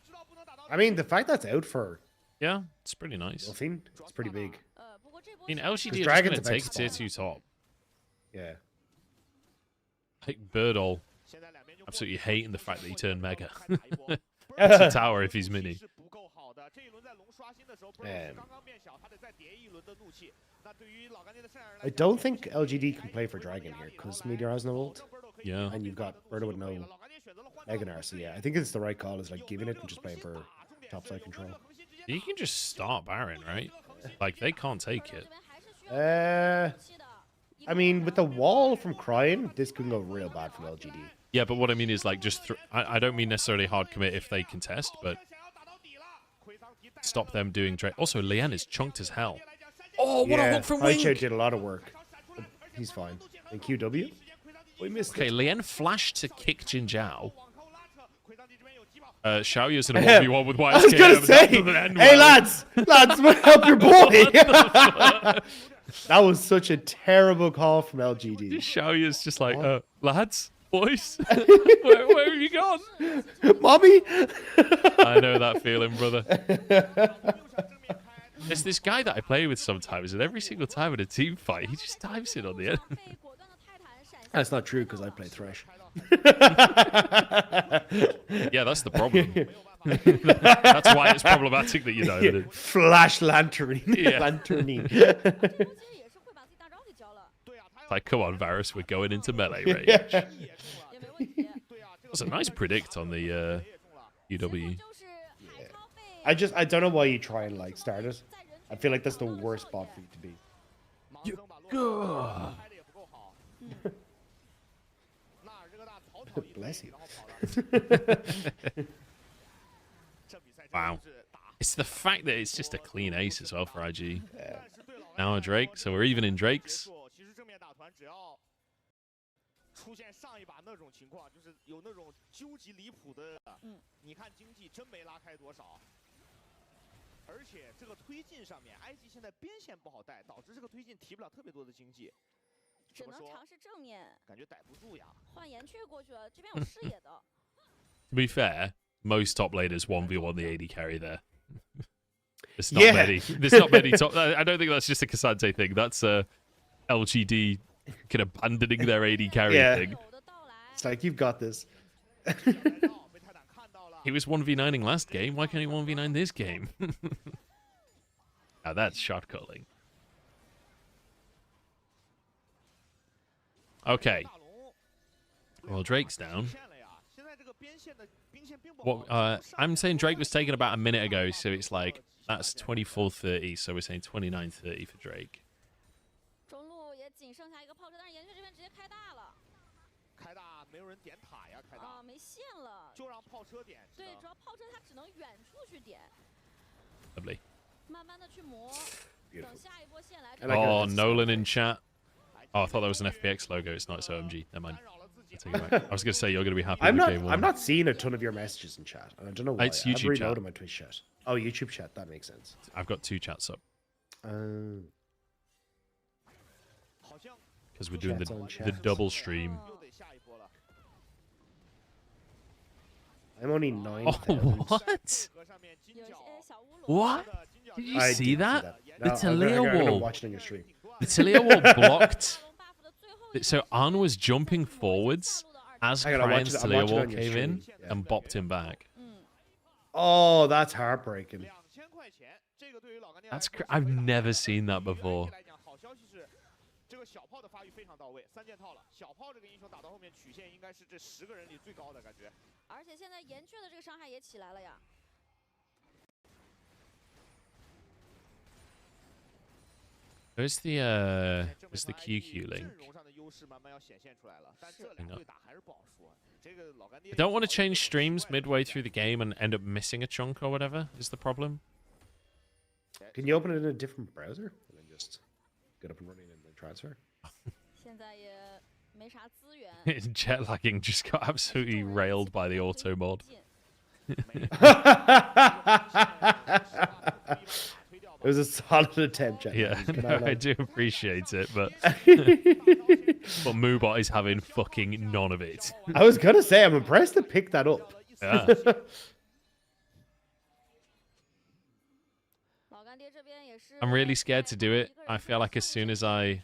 I mean, the fact that's out for Yeah, it's pretty nice. nothing, it's pretty big. I mean, LGD is just Dragon's going to a big take tier spot. 2 top. Yeah. Like Birdall. absolutely hating the fact that he turned Mega. It's a tower if he's mini. I don't think LGD can play for Dragon here because Meteor has no ult. Yeah. And you've got Berta with no Meganar, so yeah, I think it's the right call. Is like giving it and just playing for topside control. You can just start Baron, right? Like they can't take it. I mean, with the wall from crying, this could go real bad from LGD. Yeah, but what I mean is like just I don't mean necessarily hard commit if they contest, but stop them doing trade. Also, Lian is chunked as hell. Oh, what a hook from Wing! Haicho did a lot of work. He's fine. And QW? We missed Okay, it. Lian flashed to kick Jin Zhao. Xiaoya's in a 1v1 with YSK. I was gonna say, hey lads, help your boy. That was such a terrible call from LGD. Xiaoya's just like, lads, boys, where have you gone? Mommy? I know that feeling, brother. There's this guy that I play with sometimes, and every single time in a team fight, he just dives in on the end. That's not true because I play Thresh. Yeah, that's the problem. That's why it's problematic that you know. Yeah. Flash lantern. Yeah. Lanterning. Like, come on, Varus, we're going into melee range. That's a nice predict on the UW. I don't know why you try and like start it. I feel like that's the worst spot for you to be. Bless you. Wow. It's the fact that it's just a clean ace as well for IG. Now a Drake, so we're even in Drakes. 出现上一把那种情况，就是有那种究极离谱的，你看经济真没拉开多少，而且这个推进上面，IG 现在边线不好带，导致这个推进提不了特别多的经济，只能尝试正面，感觉逮不住呀。换岩雀过去了，这边有视野的。To be fair, most top laners 1v1 the AD carry there. There's not Yeah. many. There's not many top. I don't think that's just a Cassante thing. That's a LGD kind of abandoning their AD carry thing. It's like you've got this. He was 1v9ing last game. Why can't he 1v9 this game? Now that's shot calling. Okay. Well, Drake's down. What? I'm saying Drake was taken about a minute ago, so it's like that's 24:30. So we're saying 29:30 for Drake. 中路也仅剩下一个炮车，但是岩雀这边直接开大了。开大没有人点塔呀，开大啊，没线了，就让炮车点。对，主要炮车它只能远处去点。 Lovely. 慢慢的去磨，等下一波线来。Oh, Nolan in chat. Oh, I thought that was an FPX logo. It's not. It's OMG. Never mind. I take it back. I was going to say you're going to be happy. I'm with not. game one. I'm not seeing a ton of your messages in chat, and I don't know why. It's YouTube I've chat. reloaded my Twitch chat. Oh, YouTube chat. That makes sense. I've got 2 chats up because we're doing Chats on the chat. double stream. I'm only 9. Oh, what? What? Did you I see didn't that? No, The I'm Talia gonna wall. watch it on your stream. The Talia wall blocked. So Arn was jumping forwards as Hang on, I'll Cryan's watch it Talia on wall your came in stream. and bopped him back. Oh, that's heartbreaking. I've never seen that before. 这个小炮的发育非常到位，3件套了。小炮这个英雄打到后面曲线应该是这10个人里最高的感觉。而且现在岩雀的这个伤害也起来了呀。 Where's the QQ link? Hang on. I don't want to change streams midway through the game and end up missing a chunk or whatever is the problem. Can you open it in a different browser and then just get up and running and then transfer? 现在也没啥资源。 Jet lagging just got absolutely railed by the auto mod. It was a solid attempt, Jack. Yeah, no, I do appreciate it, but but Moobot is having fucking none of it. I was gonna say I'm impressed to pick that up. Yeah. I'm really scared to do it. I feel like as soon as I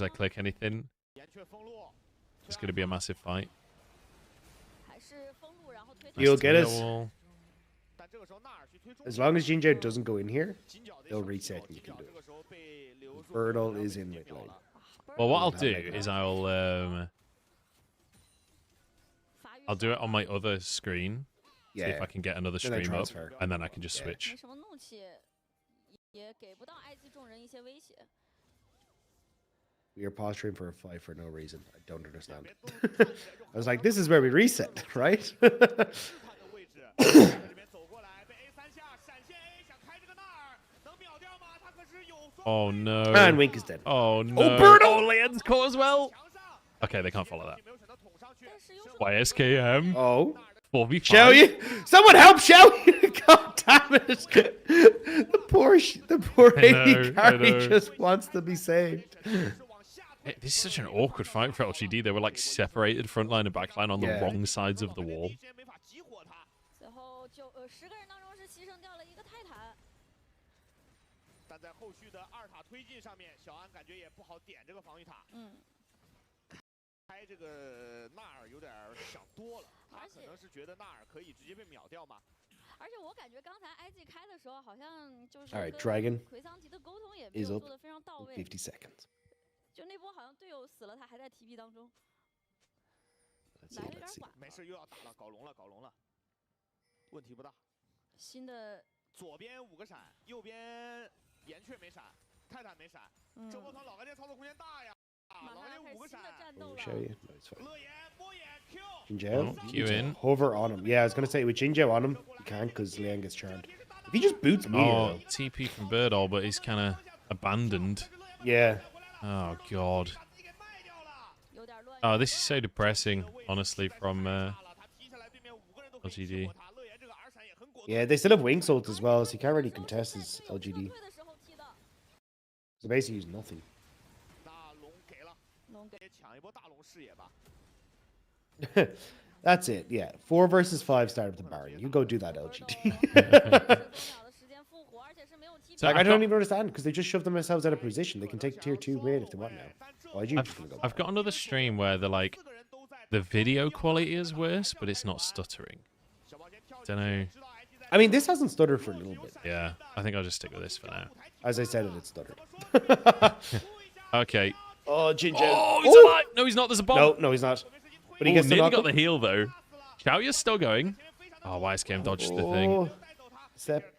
click anything, it's going to be a massive fight. You'll get us. Wall. As long as Jinjo doesn't go in here, they'll reset and you can do it. Birdle is in mid lane. Well, what I'll do is I'll do it on my other screen. See if I can get another And then stream up, transfer. and then I can just switch. We are posturing for a fight for no reason. I don't understand. I was like, this is where we reset, right? Oh no. And Wink is dead. Oh no. Oh, Birdle! Oh, Leon's caught as well. Okay, they can't follow that. YSKM. Oh. 4v5. Shall you? Someone help Showy! God damn it! The poor I AD know. carry just wants to be saved. This is such an awkward fight for LGD. They were like separated front line and back line on the wrong sides of the wall. 最后就10个人当中是牺牲掉了一个泰坦。但在后续的二塔推进上面，小安感觉也不好点这个防御塔。开这个纳尔有点想多了，他可能是觉得纳尔可以直接被秒掉嘛。而且我感觉刚才 IG 开的时候，好像就是跟 Alright, Dragon 奎桑吉的沟通也没有 is 做 up 的非常到 in 位。 50 seconds. 就那波好像队友死了，他还在 TP 当中。 Let's 来 see, 的有点 let's see. 晚。没事，又要打了，搞龙了，搞龙了，问题不大。新的左边5个闪，右边岩雀没闪，泰坦没闪，这波团老干爹操作空间大呀！老干爹5个闪。 We'll show you. No, it's fine. 乐言摸眼 Q。 Jinjo, Oh, you Q need to in. hover on him. Yeah, I was gonna say with Jinjo on him, you can't because Liang gets charmed. If he just boots me, Oh, TP from Birdall, but he's kind of abandoned. yeah. Oh god. Oh, this is so depressing, honestly, from LGD. Yeah, they still have wing ult as well, so you can't really contest his LGD. So basically, he's nothing. 抢一波大龙视野吧。 That's it. Yeah, 4 versus 5 start with the Baron. You go do that, LGD. So Like, I I've don't got- even understand because they just shoved themselves out of position. They can take tier 2 mid if they want now. Why'd you just gonna go? I've got another stream where the video quality is worse, but it's not stuttering. Don't know. I mean, this hasn't stuttered for a little bit. Yeah, I think I'll just stick with this for now. As I said, it stuttered. Okay. Oh, Jinjo. Oh, he's Ooh! alive! No, he's not. There's a bomb. No, no, he's not. But he Ooh, gets the nearly knock. got the heal though. Xiaoya's still going. Oh, YSKM dodged the thing. Oh, step.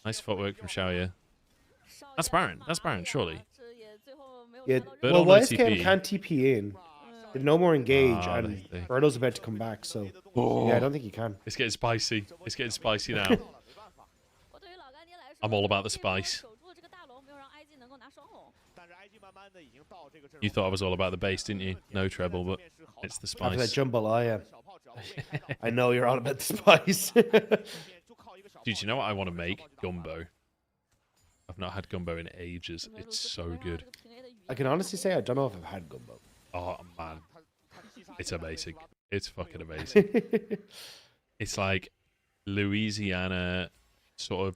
Nice footwork from Xiaoya. That's Baron. That's Baron, surely. Yeah, But well, on no YSKM TP. can't TP in. They've no more engage, Ah, and they- Birdo's about to come back, so Oh. yeah, I don't think he can. It's getting spicy. It's getting spicy now. I'm all about the spice. You thought I was all about the base, didn't you? No treble, but it's the After that spice. jumble, I know you're all about the spice. Dude, you know what I want to make? Gumbo. I've not had gumbo in ages. It's so good. I can honestly say I don't know if I've had gumbo. Oh, man. It's amazing. It's fucking amazing. It's like Louisiana sort of...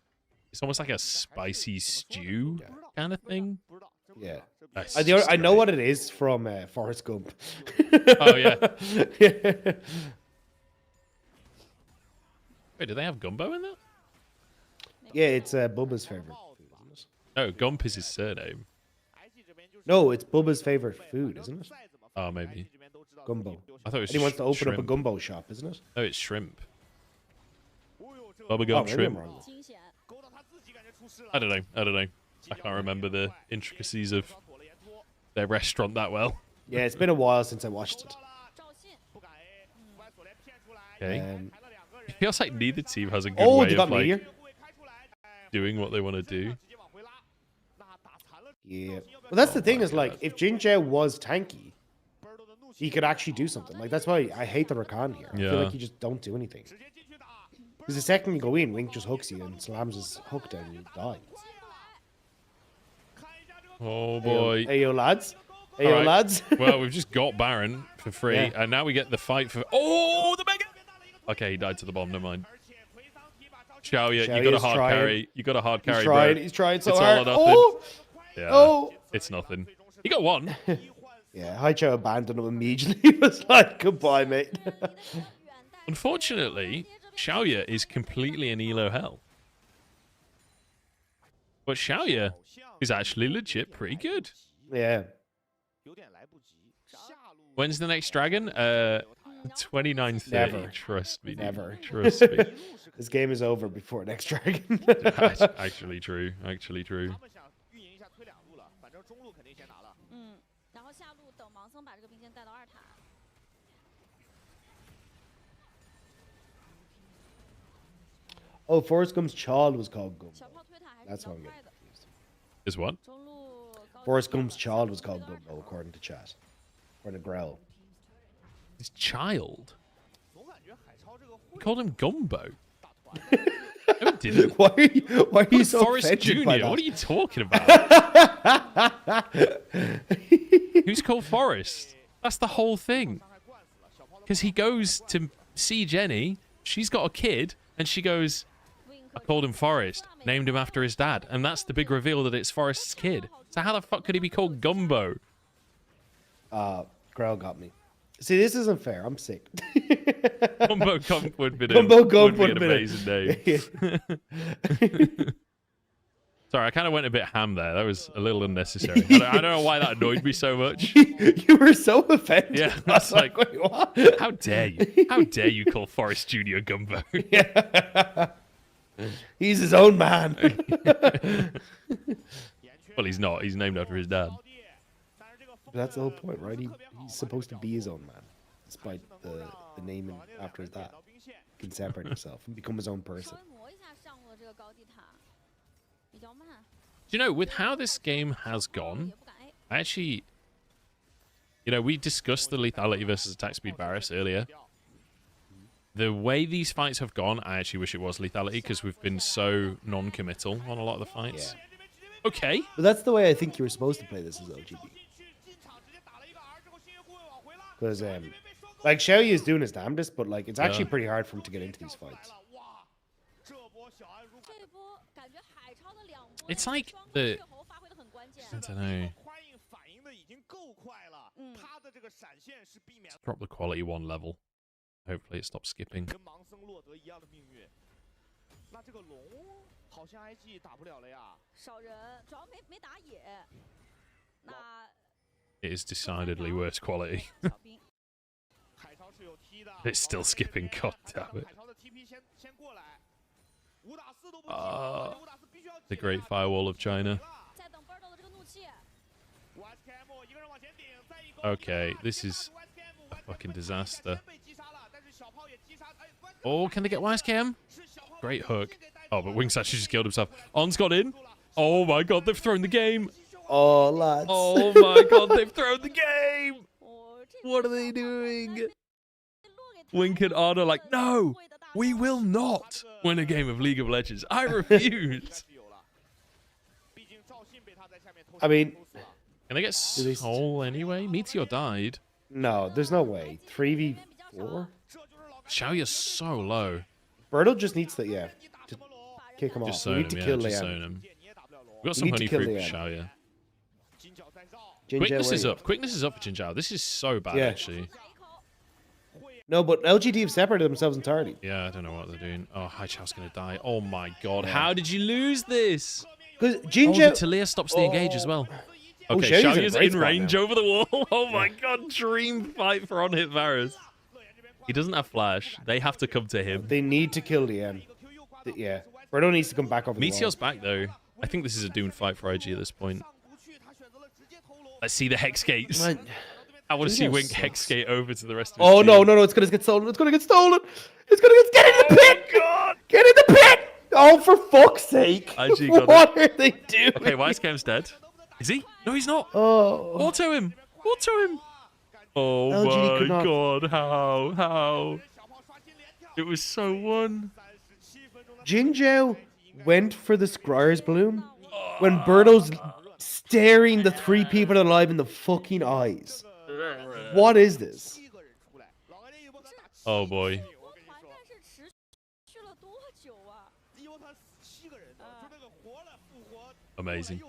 It's almost like a spicy stew kind of thing. Yeah. That's I just know great. what it is from Forrest Gump. Oh, yeah. Wait, do they have gumbo in that? Yeah, it's Bubba's favorite food, isn't it? No, Gump is his surname. No, it's Bubba's favorite food, isn't it? Oh, maybe. Gumbo. I thought it was And he wants to open up a shrimp. gumbo shop, isn't it? No, it's shrimp. Bubba Oh, gum maybe I'm shrimp. wrong. I don't know. I don't know. I can't remember the intricacies of their restaurant that well. Yeah, it's been a while since I watched it. Okay. Um, It feels like neither team has a good Oh, way they of got like Meteor. doing what they want to do. Yeah. Well, that's the thing is, like, if Jinjo was tanky, he could actually do something. Like, that's why I hate the Rakan here. I feel Yeah. like you just don't do anything. Because the second you go in, Wink just hooks you and slams his hook down and you die. Oh boy. Hey, yo, lads. Hey, yo, Alright. lads. Well, we've just got Baron for free, Yeah. and now we get the fight for. Oh, the mega! Okay, he died to the bomb. Never mind. Xiaoya, you got a Xiaoya's hard trying. carry. You got a hard carry, He's trying. bro. He's trying so it's hard. All or nothing. Oh! Yeah. Oh! It's nothing. He got one. Yeah, Haicho abandoned him immediately. He was like, goodbye, mate. Unfortunately, Xiaoya is completely in elo hell. But Xiaoya is actually legit pretty good. Yeah. When's the next dragon? 2930. Never. Trust me. Dude. Never. Trust me. This game is over before next dragon. Actually true. Actually true. 然后下路等盲僧把这个兵线带到2塔。 Oh, Forrest Gump's child was called Gumbo. That's what I'm getting confused. Is what? Forrest Gump's child was called Gumbo, according to chat. Or to Grell. His child? He called him Gumbo. No, he didn't. Why are you so Forrest offended Jr.? by that? What are you talking about? Who's called Forrest? That's the whole thing. Because he goes to see Jenny, she's got a kid, and she goes, I called him Forrest, named him after his dad, and that's the big reveal that it's Forrest's kid. So how the fuck could he be called Gumbo? Grell got me. See, this isn't fair. I'm sick. Gumbo Gump would be an amazing name. Sorry, I kind of went a bit ham there. That was a little unnecessary. I don't know why that annoyed me so much. You were so offended. Yeah, that's like, wait, what? How dare you? How dare you call Forrest Jr. Gumbo? Yeah. He's his own man. Well, he's not. He's named after his dad. But that's the whole point, right? He's supposed to be his own man, despite the naming after his dad. He can separate himself and become his own person. Do you know, with how this game has gone, I actually, you know, we discussed the lethality versus attack speed Varus earlier. The way these fights have gone, I actually wish it was lethality because we've been so non-committal on a lot of the fights. Yeah. Okay. But that's the way I think you were supposed to play this as LGD. Because, like, Xiaoyu is doing his damnedest, but, like, it's actually pretty hard for him to get into these fights. It's like the... I don't know. Let's drop the quality one level. Hopefully it stops skipping. It is decidedly worse quality. It's still skipping, god damn it. The Great Firewall of China. Okay, this is a fucking disaster. Oh, can they get YSKM? Great hook. Oh, but Wings actually just killed himself. On's got in. Oh my god, they've thrown the game. Oh, lads. Oh my god, they've thrown the game. What are they doing? Wink and Arno like, no, we will not win a game of League of Legends. I refuse. I mean... Can they get Soul anyway? Meteor died. No, there's no way. 3v4? Xiaoya's so low. Birdo just needs to, yeah, to kick him Just off. We need to kill just Liam. zone him. We've got some honey fruit for Xiaoya. Quickness is up. Quickness is up for Jinzhao. This is so bad, actually. No, but LGD have separated themselves entirely. Yeah, I don't know what they're doing. Oh, Hai Chao's going to die. Oh my god. How did you lose this? Because Jinzhao... Oh, the Talia stops the engage as well. Okay, Xiaoya's in range over the wall. Oh my god, dream fight for on-hit Varus. He doesn't have flash. They have to come to him. They need to kill Liam. Yeah. Birdo needs to come back over the wall. Meteor's back, though. I think this is a doomed fight for IG at this point. Let's see the Hex Gates. I want to see Wink Hex Gate over to the rest of his team. No, it's going to get stolen. It's going to get stolen. It's going to get in the pit. God. Get in the pit. Oh, for fuck's sake. IG what are they doing? Okay, YSKM's dead. Is he? No, he's not. Oh. Auto him. Auto him. Oh LGD my god. How? It was so won. Jinzhao went for the Scryer's Bloom when Birdo's staring the 3 people alive in the fucking eyes. What is this? Oh boy. Amazing.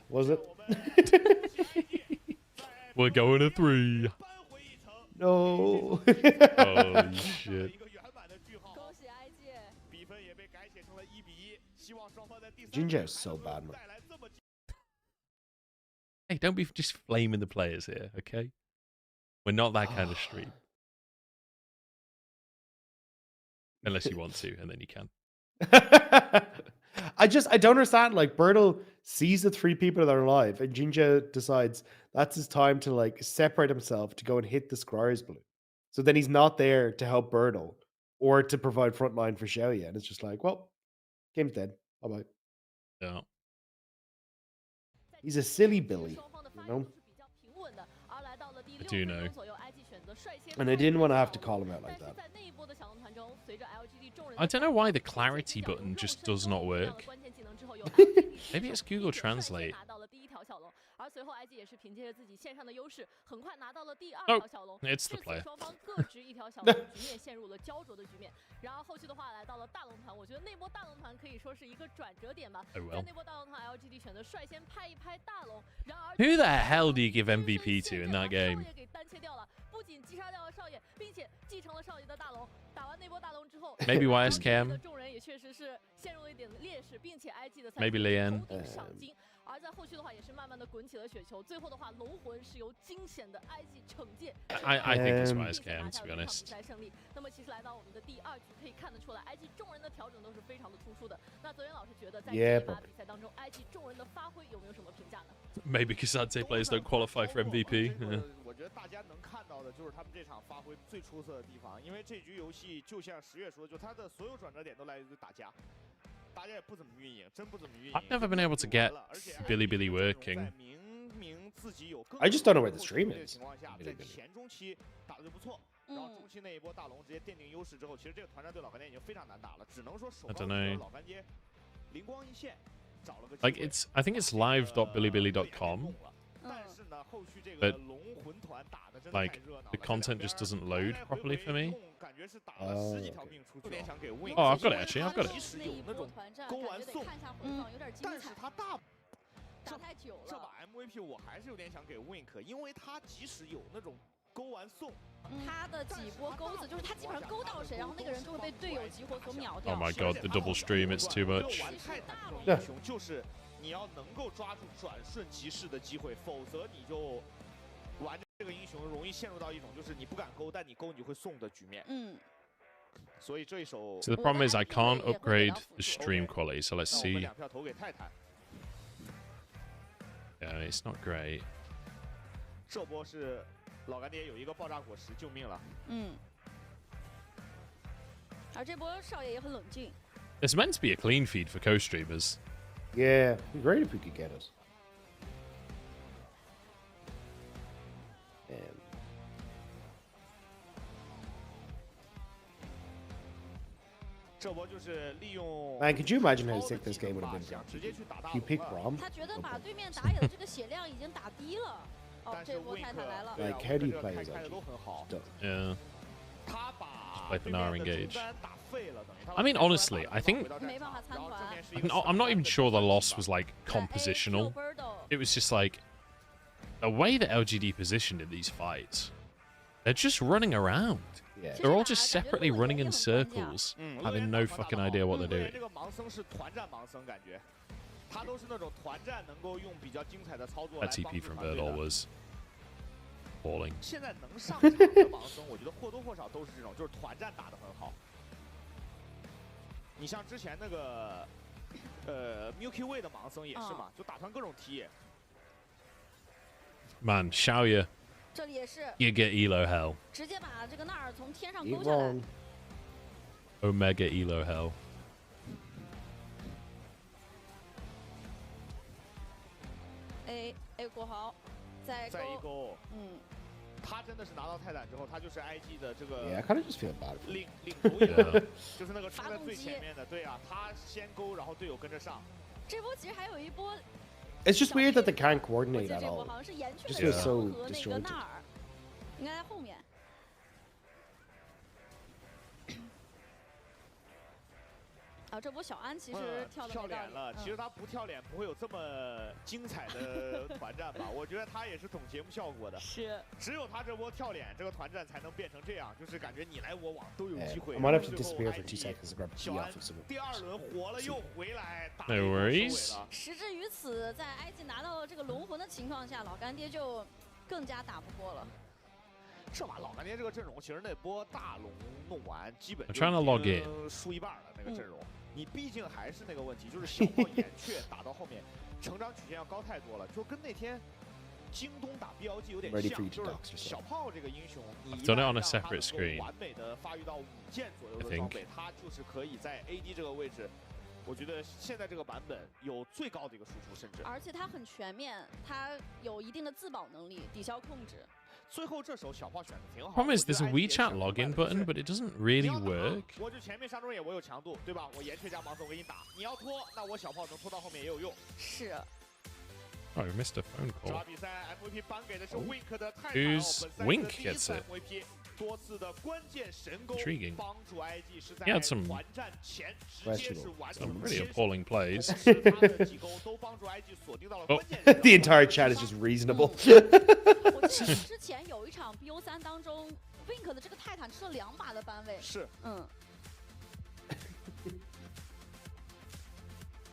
Was it? We're going to 3. No. Holy shit. 恭喜 IG。比分也被改写成了1-1，希望双方在第三 Ginger is so bad, man. Hey, don't be just flaming the players here, okay? We're not that kind of stream. Unless you want to, and then you can. I don't understand. Like, Bertle sees the 3 people that are alive, and Jinja decides that's his time to like separate himself to go and hit the Scryer's blue. So then he's not there to help Bertle or to provide frontline for Xiaoya. And it's just like, well, game's dead. Bye bye. Yeah. He's a silly Billy, you know? I do know. And I didn't want to have to call him out like that. I don't know why the clarity button just does not work. Maybe it's Google Translate. 而随后 IG 也是凭借着自己线上的优势，很快拿到了第2 Oh, 条小龙。 it's the 至此 player. 双方各执一条小龙，局面陷入了焦灼的局面。然而后续的话来到了大龙团，我觉得那波大龙团可以说是一个转折点吧。 Oh well. 在那波大龙团 LGD 选择率先拍一拍大龙，然而 Who the hell do you give MVP to in that 少 game? 爷给单切掉了，不仅击杀掉了少爷，并且继承了少爷的大龙。打完那波大龙之后 Maybe YSKM. 众人也确实是陷入了一点劣势，并且 IG 的 Maybe Lian. 头顶赏金。而在后续的话，也是慢慢的滚起了雪球。最后的话，龙魂是由惊险的 IG 惩戒。I think it's YSKM, to be honest. 比赛胜利。那么其实来到我们的第2局，可以看得出来 IG 众人的调整都是非常的突出的。那泽源老师觉得在这一把比赛当中 ，IG 众人的发挥有没有什么评价呢 Maybe because Ante players don't qualify for MVP. Yeah. 我觉得大家能看到的就是他们这场发挥最出色的地方，因为这局游戏就像10月说的，就他的所有转折点都来自于打架。 大家也不怎么运营，真不怎么运营。 I've never been able to get Billy working. 明明自己有更 I just don't know where the stream is. 情况下，在前中期打的就不错，然后中期那一波大龙直接奠定优势之后，其实这个团战对老干爹已经非常难打了，只能说手上老干爹灵光一现，找了个 Like it's, I think it's live.billybilly.com. But like the content just doesn't load properly for me. Oh, I've got it actually. I've got it. 勾完送，但是他打太久了。这把 MVP 我还是有点想给 Wink， 因为他即使有那种勾完送，他的几波钩子就是他基本上勾到谁，然后那个人就会被队友集火所秒掉。 Oh my god, the double stream, it's too much. 玩泰坦这种英雄就是你要能够抓住转瞬即逝的机会，否则你就玩这个英雄容易陷入到一种就是你不敢勾，但你勾你会送的局面。所以这一手 So the problem is I can't upgrade the stream quality. So let's see. 2票投给泰坦。 Yeah, it's not great. 这波是老干爹有一个爆炸果实救命了。而这波少爷也很冷静。 It's meant to be a clean feed for co-streamers. Yeah, it'd be great if we could get it. Man, could you imagine how sick this game would have been? You pick Rom? 他觉得把对面打野的这个血量已经打低了。哦，这波泰坦来了。 Like, how do you play as LG? Yeah. Just play for Nara engage. I mean, honestly, I think I'm not even sure the loss was like compositional. It was just like the way that LGD positioned in these fights. They're just running around. Yeah. They're all just separately running in circles, having no fucking idea what they're doing. 他都是那种团战能够用比较精彩的操作 That TP from Verdol was falling. 现在能上场的盲僧，我觉得或多或少都是这种，就是团战打得很好。你像之前那个Milky Way 的盲僧也是嘛，就打团各种踢。Man, Xiaoya. 这里也是。 You get elo hell. 直接把这个纳尔从天上勾下来。Omega elo hell. A 过好，再一勾，他真的是拿到泰坦之后，他就是 IG 的这个 Yeah, I kind of just feel bad. 领头羊，就是那个冲在最前面的，对啊，他先勾，然后队友跟着上。这波其实还有一波。 It's just weird that they can't coordinate at all. 好像是岩雀 Just feels so 和那个纳尔，应该在后面。这波小安其实跳脸了，其实他不跳脸不会有这么精彩的团战吧？我觉得他也是懂节目效果的。是，只有他这波跳脸，这个团战才能变成这样，就是感觉你来我往都有机会。 I might have to disappear for 2 seconds to grab key off of someone. 第2轮活了又回来， No worries. 时至于此，在IG 拿到了这个龙魂的情况下，老干爹就更加打不过了。 这把老干爹这个阵容，其实那波大龙弄完，基本 trying to log in 输一半了那个阵容。你毕竟还是那个问题，就是小炮岩雀打到后面，成长曲线要高太多了，就跟那天京东打 BLG 有点像，就是小炮这个英雄，你一旦让他能够完美的发育到5件左右的装备，他就是可以在 AD 这个位置。 我觉得现在这个版本有最高的一个输出，甚至而且它很全面，它有一定的自保能力、抵消控制。最后这手小炮选的挺好。 Problem is there's a WeChat login button, but it doesn't really work. 我就前面上中野我有强度，对吧？我岩雀加盲僧我给你打，你要拖，那我小炮能拖到后面也有用。是。 Oh, we missed a phone 这 call. 把比赛 MVP 颁给的是 Wink 的泰坦， Who's 本赛季的 Wink 第1 gets 次 it? MVP， 多次的关键神功， Intriguing. 帮助 IG 是在 He had some 团战前直接是完成 pretty appalling plays. 他的几勾都帮助 IG 锁定到了关键。 The entire chat is just reasonable. 我记得之前有一场 BO3当中 ，Wink 的这个泰坦吃了2把的班位。是。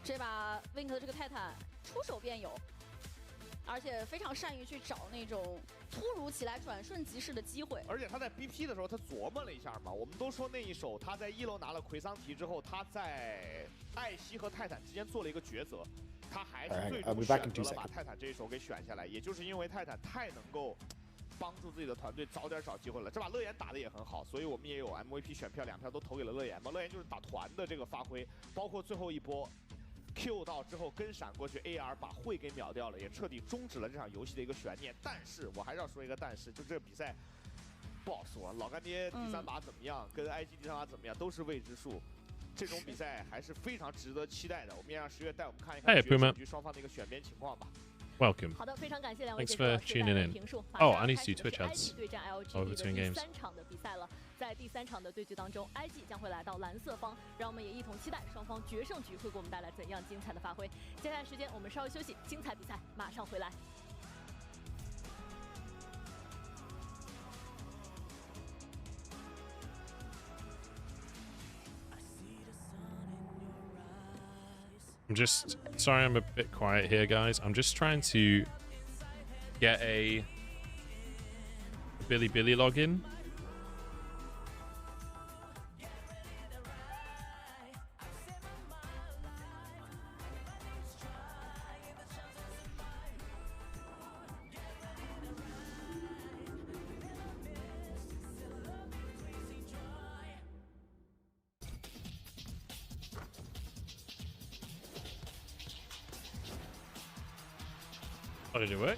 这把 Wink 的这个泰坦出手便有。 而且非常善于去找那种突如其来、转瞬即逝的机会。而且他在 BP 的时候，他琢磨了一下嘛。我们都说那一手他在1楼拿了奎桑提之后，他在艾希和泰坦之间做了一个抉择，他还是最终选择了把泰坦这一手给选下来。也就是因为泰坦太能够帮助自己的团队早点找机会了。这把乐言打的也很好，所以我们也有 MVP 选票，2票都投给了乐言嘛。乐言就是打团的这个发挥，包括最后一波。 Q 到之后跟闪过去 ，AR 把会给秒掉了，也彻底终止了这场游戏的一个悬念。但是我还是要说一个但是，就这个比赛不好说。老干爹第3把怎么样，跟 IG 第3把怎么样，都是未知数。这种比赛还是非常值得期待的。我们也让10月带我们看一看决胜局双方的一个选边情况吧。 Welcome. 好的，非常感谢2位 Thanks for tuning in. Oh, I need to do Twitch ads. 对战 LGD 的第3场的比赛了。在第3场的对决当中 ，IG 将会来到蓝色方，让我们也一同期待双方决胜局会给我们带来怎样精彩的发挥。接下来时间我们稍微休息，精彩比赛马上回来。 I'm just sorry I'm a bit quiet here, guys. I'm just trying to get a Billy login. How did it work?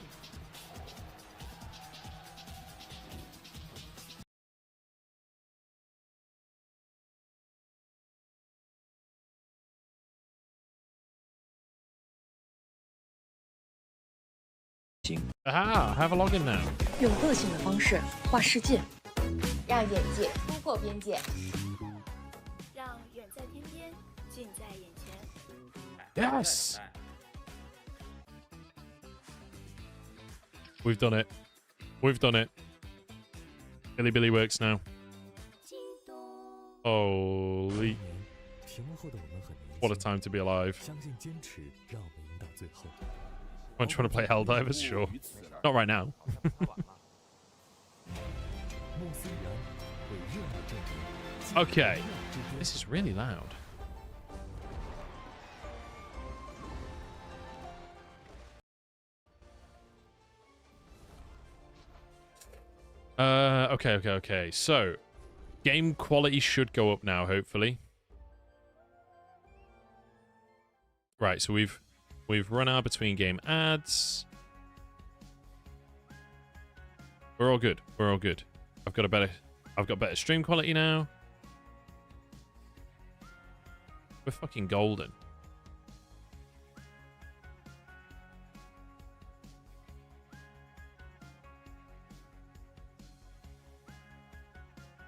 Aha, I have a login now. 用个性的方式画世界，让眼界突破边界，让远在天边，近在眼前。 Yes. We've done it. We've done it. Billy works now. Holy. What a time to be alive. I'm trying to play Helldivers? Sure. Not right now. Okay. This is really loud. Okay. So, game quality should go up now, hopefully. Right, so we've run our between game ads. We're all good. We're all good. I've got better stream quality now. We're fucking golden.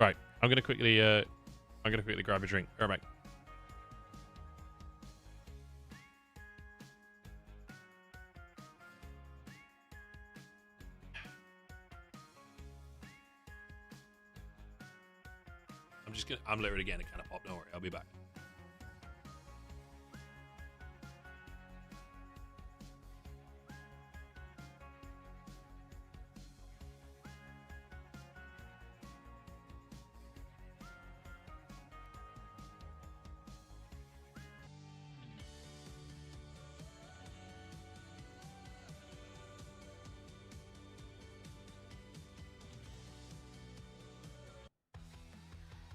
Right, I'm gonna quickly grab a drink. Right back. I'm literally getting a can of pop. Don't worry, I'll be back.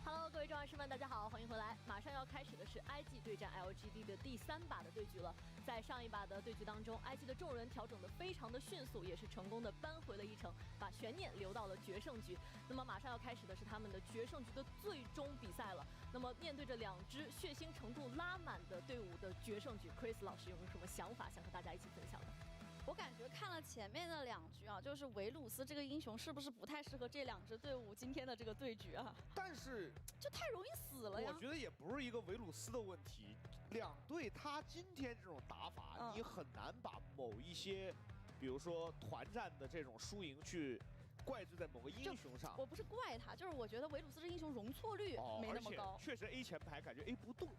Hello， 各位重要士们，大家好，欢迎回来。马上要开始的是 IG 对战 LGD 的第3把的对局了。在上一把的对局当中 ，IG 的众人调整的非常的迅速，也是成功的扳回了一城，把悬念留到了决胜局。那么马上要开始的是他们的决胜局的最终比赛了。那么面对着2支血腥程度拉满的队伍的决胜局 ，Chris 老师有没有什么想法想和大家一起分享的？我感觉看了前面的2局啊，就是维鲁斯这个英雄是不是不太适合这2支队伍今天的这个对局啊？但是就太容易死了呀。我觉得也不是一个维鲁斯的问题，2队他今天这种打法，你很难把某一些，比如说团战的这种输赢去怪罪在某个英雄上。我不是怪他，就是我觉得维鲁斯这英雄容错率没那么高。确实 A 前排感觉 A 不动，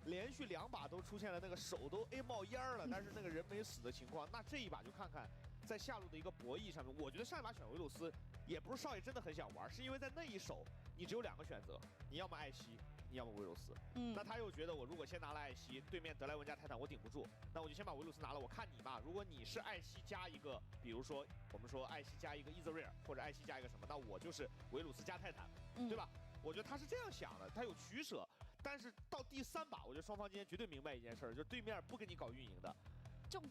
连续2把都出现了那个手都 A 冒烟了，但是那个人没死的情况。那这一把就看看在下路的一个博弈上面，我觉得上一把选维鲁斯也不是少爷真的很想玩，是因为在那一手你只有2个选择，你要么艾希，你要么维鲁斯。那他又觉得我如果先拿了艾希，对面德莱文加泰坦我顶不住，那我就先把维鲁斯拿了，我看你嘛。如果你是艾希加一个，比如说我们说艾希加一个 Ezreal 或者艾希加一个什么，那我就是维鲁斯加泰坦，对吧？我觉得他是这样想的，他有取舍。但是到第3把，我觉得双方今天绝对明白一件事，就是对面不跟你搞运营的，就。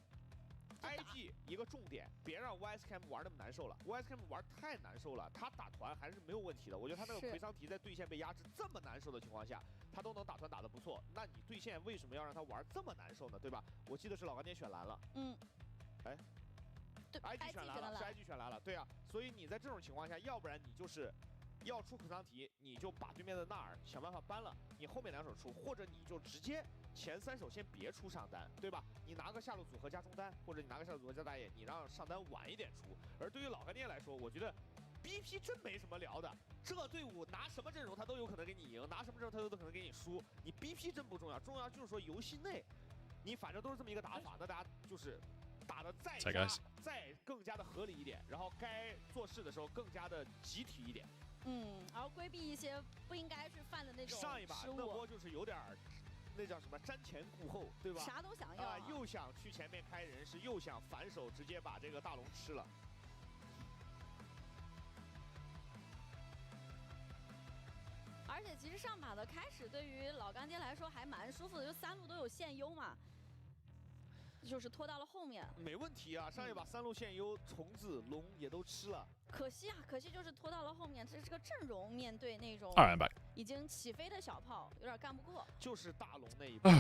IG 一个重点，别让 YSCAM 玩那么难受了。YSCAM 玩太难受了，他打团还是没有问题的。我觉得他那个奎桑提在对线被压制这么难受的情况下，他都能打团打得不错。那你对线为什么要让他玩这么难受呢？对吧？我记得是老干爹选蓝了。哎，对 ，IG 选蓝了，是 IG 选蓝了。对啊，所以你在这种情况下，要不然你就是要出奎桑提，你就把对面的纳尔想办法搬了，你后面2手出，或者你就直接。前3手先别出上单，对吧？你拿个下路组合加中单，或者你拿个下路组合加大野，你让上单晚一点出。而对于老干爹来说，我觉得 BP 真没什么聊的。这队伍拿什么阵容他都有可能给你赢，拿什么阵容他都可能给你输。你 BP 真不重要，重要就是说游戏内，你反正都是这么一个打法，那大家就是打得再更加的合理一点，然后该做事的时候更加的集体一点。然后规避一些不应该去犯的那种上一把那波就是有点。那叫什么瞻前顾后，对吧？啥都想要又想去前面开人势，又想反手直接把这个大龙吃了。而且其实上把的开始对于老干爹来说还蛮舒服的，就3路都有现优嘛，就是拖到了后面。没问题啊，上一把3路现优，虫子龙也都吃了。可惜啊，可惜就是拖到了后面，这个阵容面对那种已经起飞的小炮，有点干不过。就是大龙那一波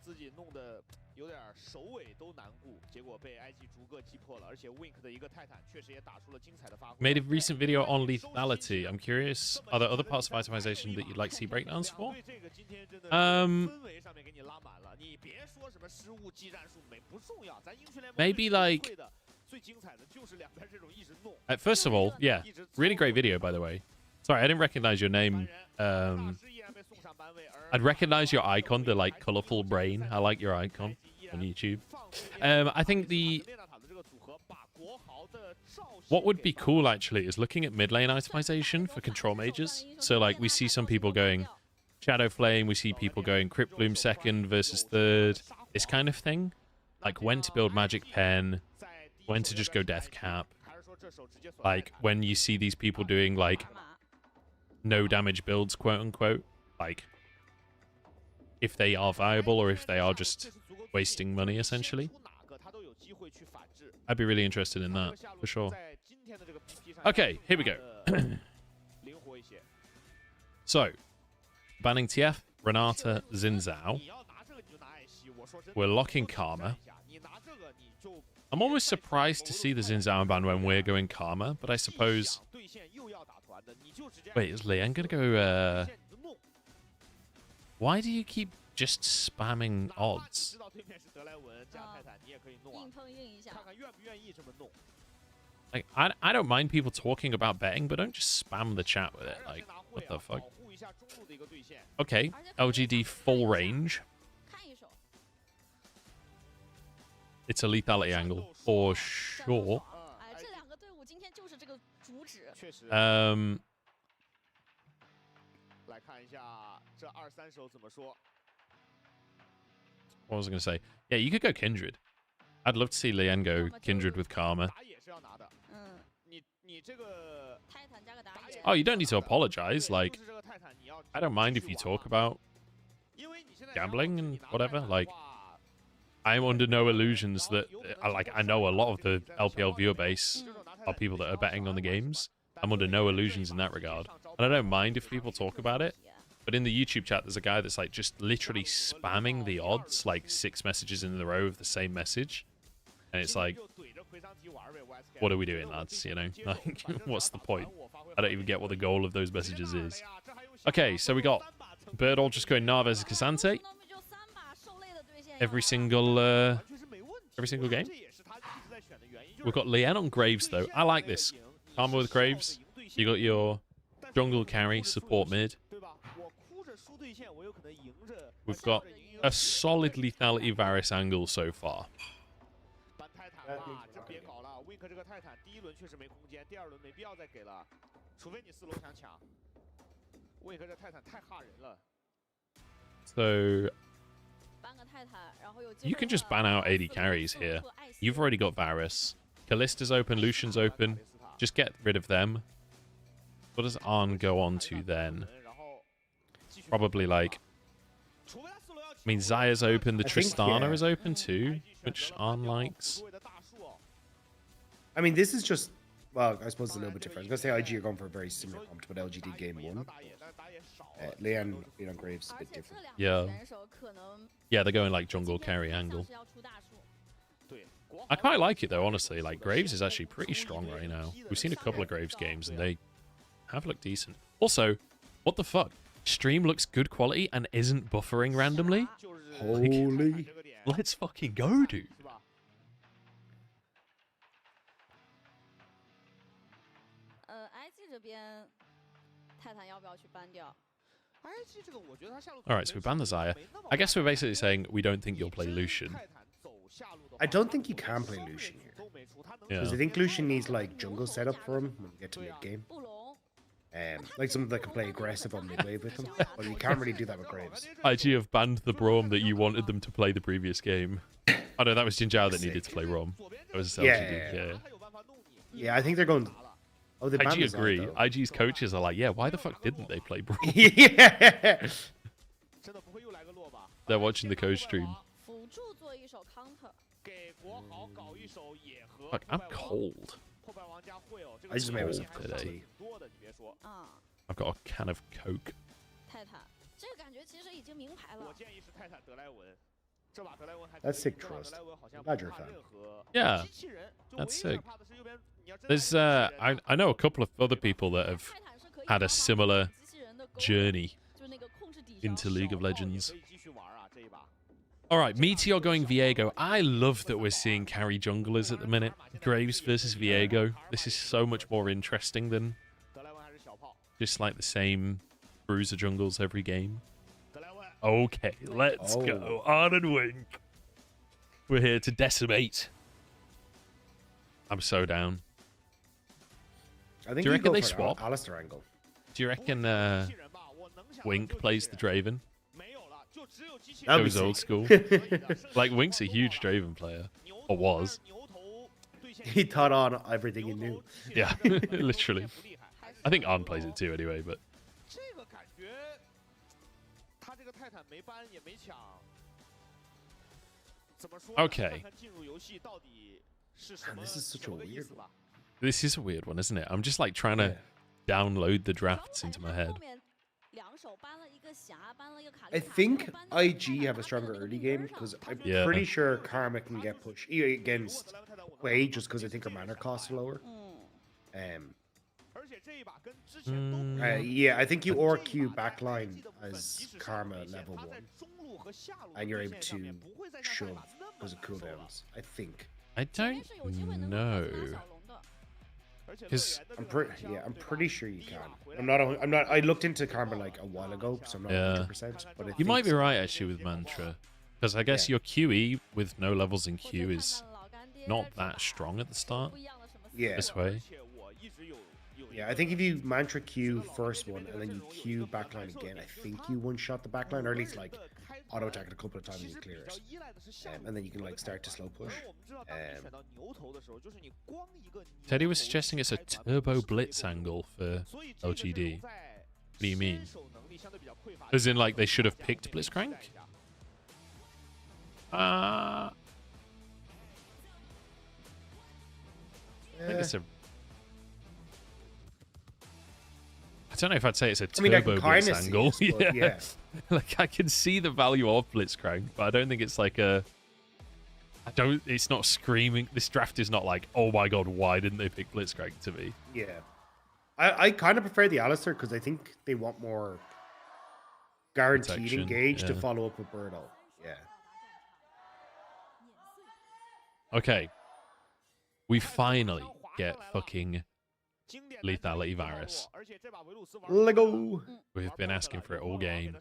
自己弄得有点首尾都难顾，结果被 IG 逐个击破了，而且 Wink 的一个泰坦确实也打出了精彩的发挥。Made a recent video on lethality. I'm curious, are there other parts of itemization that you'd like to see breakdowns for? 氛围上面给你拉满了，你别说什么失误技战术不重要，咱英雄联盟 maybe like 最精彩的就是2边这种一直弄。First of all, yeah, really great video, by the way. Sorry, I didn't recognize your name. I'd recognize your icon, the like colorful brain. I like your icon on YouTube. I think what would be cool actually is looking at mid lane itemization for control mages. So like we see some people going Shadow Flame, we see people going Crypt Bloom 2nd versus 3rd, this kind of thing. Like when to build Magic Pen, when to just go Death Cap. Like when you see these people doing like no damage builds, quote unquote, like if they are viable or if they are just wasting money essentially. I'd be really interested in that for sure. Okay, here we go. So, banning TF, Renata, Xin Zhao. We're locking Karma. I'm almost surprised to see the Xin Zhao ban when we're going Karma, but I suppose... Wait, is Lian going to go... Why do you keep just spamming odds? Like, I don't mind people talking about betting, but don't just spam the chat with it. Like, what the fuck? Okay, LGD full range. It's a lethality angle for sure. What was I going to say? Yeah, you could go Kindred. I'd love to see Lian go Kindred with Karma. Oh, you don't need to apologize. Like, I don't mind if you talk about gambling and whatever. Like, I'm under no illusions that, I know a lot of the LPL viewer base are people that are betting on the games. I'm under no illusions in that regard. And I don't mind if people talk about it. But in the YouTube chat, there's a guy that's like just literally spamming the odds, like 6 messages in a row of the same message. And it's like, what are we doing, lads? You know, like, what's the point? I don't even get what the goal of those messages is. Okay, so we got Birdall just going Nar versus Cassante. Every single game. We've got Lian on Graves, though. I like this. Karma with Graves. You got your jungle carry, support mid. We've got a solid lethality Varus angle so far. So you can just ban out 80 carries here. You've already got Varus. Kallista's open, Lucian's open. Just get rid of them. What does Arn go on to then? Probably like... I mean, Zaya's open. The Tristana is open too, which Arn likes. I mean, this is just... Well, I suppose it's a little bit different. I was going to say IG are going for a very similar comp to what LGD game 1. Lian being on Graves is a bit different. Yeah. Yeah, they're going like jungle carry angle. I quite like it though, honestly. Like, Graves is actually pretty strong right now. We've seen a couple of Graves games and they have looked decent. Also, what the fuck? Stream looks good quality and isn't buffering randomly? Holy. Like, let's fucking go, dude. Alright, so we banned the Zaya. I guess we're basically saying we don't think you'll play Lucian. I don't think you can play Lucian here. Because I think Lucian needs like jungle setup for him when we get to mid game. Like someone that can play aggressive on mid wave with him. But you can't really do that with Graves. IG have banned the Braum that you wanted them to play the previous game. Oh no, that was Jinzhao that needed to play Rom. That was LGD, yeah, I think they're going... Oh, they IG agree. IG's coaches are like, yeah, why the fuck didn't they play Braum? Yeah. They're watching the coach stream. Fuck, I'm cold. I just made myself today. I've got a can of Coke. That's sick trust. I'm glad you're a fan. Yeah, that's sick. There's I know a couple of other people that have had a similar journey into League of Legends. Alright, Meteor going Viego. I love that we're seeing carry junglers at the minute. Graves versus Viego. This is so much more interesting than just like the same bruiser jungles every game. Okay, let's go. On and wink. We're here to decimate. I'm so down. I think do you reckon they swap? swap? Alistair angle. Do you reckon Wink plays the Draven? Goes old school. Like, Wink's a huge Draven player. Or was. He taught on everything he knew. Yeah, literally. I think Arn plays it too anyway, but... Okay. Man, this is such a weird one. This is a weird one, isn't it? I'm just like trying to download the drafts into my head. I think IG have a stronger early game because I'm pretty sure Karma can get pushed against Quay just because I think her mana costs are lower. Yeah, I think you RQ backline as Karma level 1 and you're able to shove because of cooldowns. I think. I don't know. Because I'm pretty sure you can. I looked into Karma like a while ago, so I'm not 100%. But I you think might be so. right actually with Mantra, because I guess your QE with no levels in Q is not that strong at the start. Yeah. This way. Yeah, I think if you Mantra Q first one and then you Q backline again, I think you one-shot the backline, or at least like auto-attack it a couple of times and you clear it. And then you can like start to slow push. Teddy was suggesting it's a turbo blitz angle for LGD. What do you mean? As in like they should have picked Blitzcrank? I think it's a... I don't know if I'd say it's a turbo blitz angle. Yeah. Like I can see the value of Blitzcrank, but I don't think it's like a... It's not screaming. This draft is not like, oh my god, why didn't they pick Blitzcrank to me? Yeah. I kind of prefer the Alistair because I think they want more guaranteed Protection, engage to yeah. follow up with Birdo. Yeah. Okay. We finally get fucking Lethality Virus. Lego. We've been asking for it all game.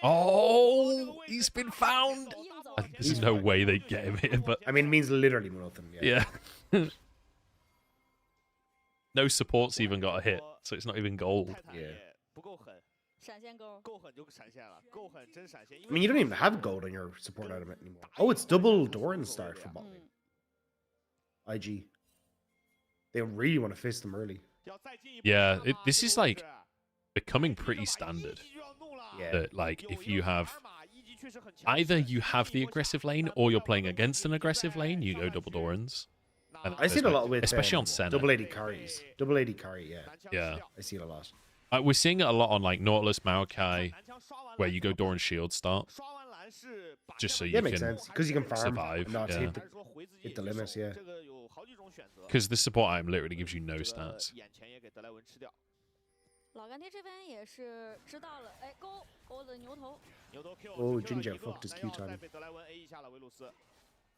Oh, he's been found. There's no way they get him here, but I mean, it means literally nothing. yeah. No support's even got a hit, so it's not even gold. Yeah. 闪现钩，够狠就闪现了，够狠真闪现。 I mean, you don't even have gold on your support item anymore. Oh, it's double Doran start for bot lane. IG. They really want to fist them early. Yeah, this is like becoming pretty standard. Yeah. That like if you have either you have the aggressive lane or you're playing against an aggressive lane, you go double Dorans. And I see it a lot with especially on Senna. double AD carries. Double AD carry, yeah. Yeah. I see it a lot. We're seeing it a lot on like Nautilus, Maokai, where you go Doran Shield start. Just so you Yeah, can makes sense. Because you can farm survive. and not Yeah. hit the limits, yeah. Because the support item literally gives you no stats. 老干爹这边也是知道了，哎，勾了牛头。 Oh, Ginger fucked his Q time.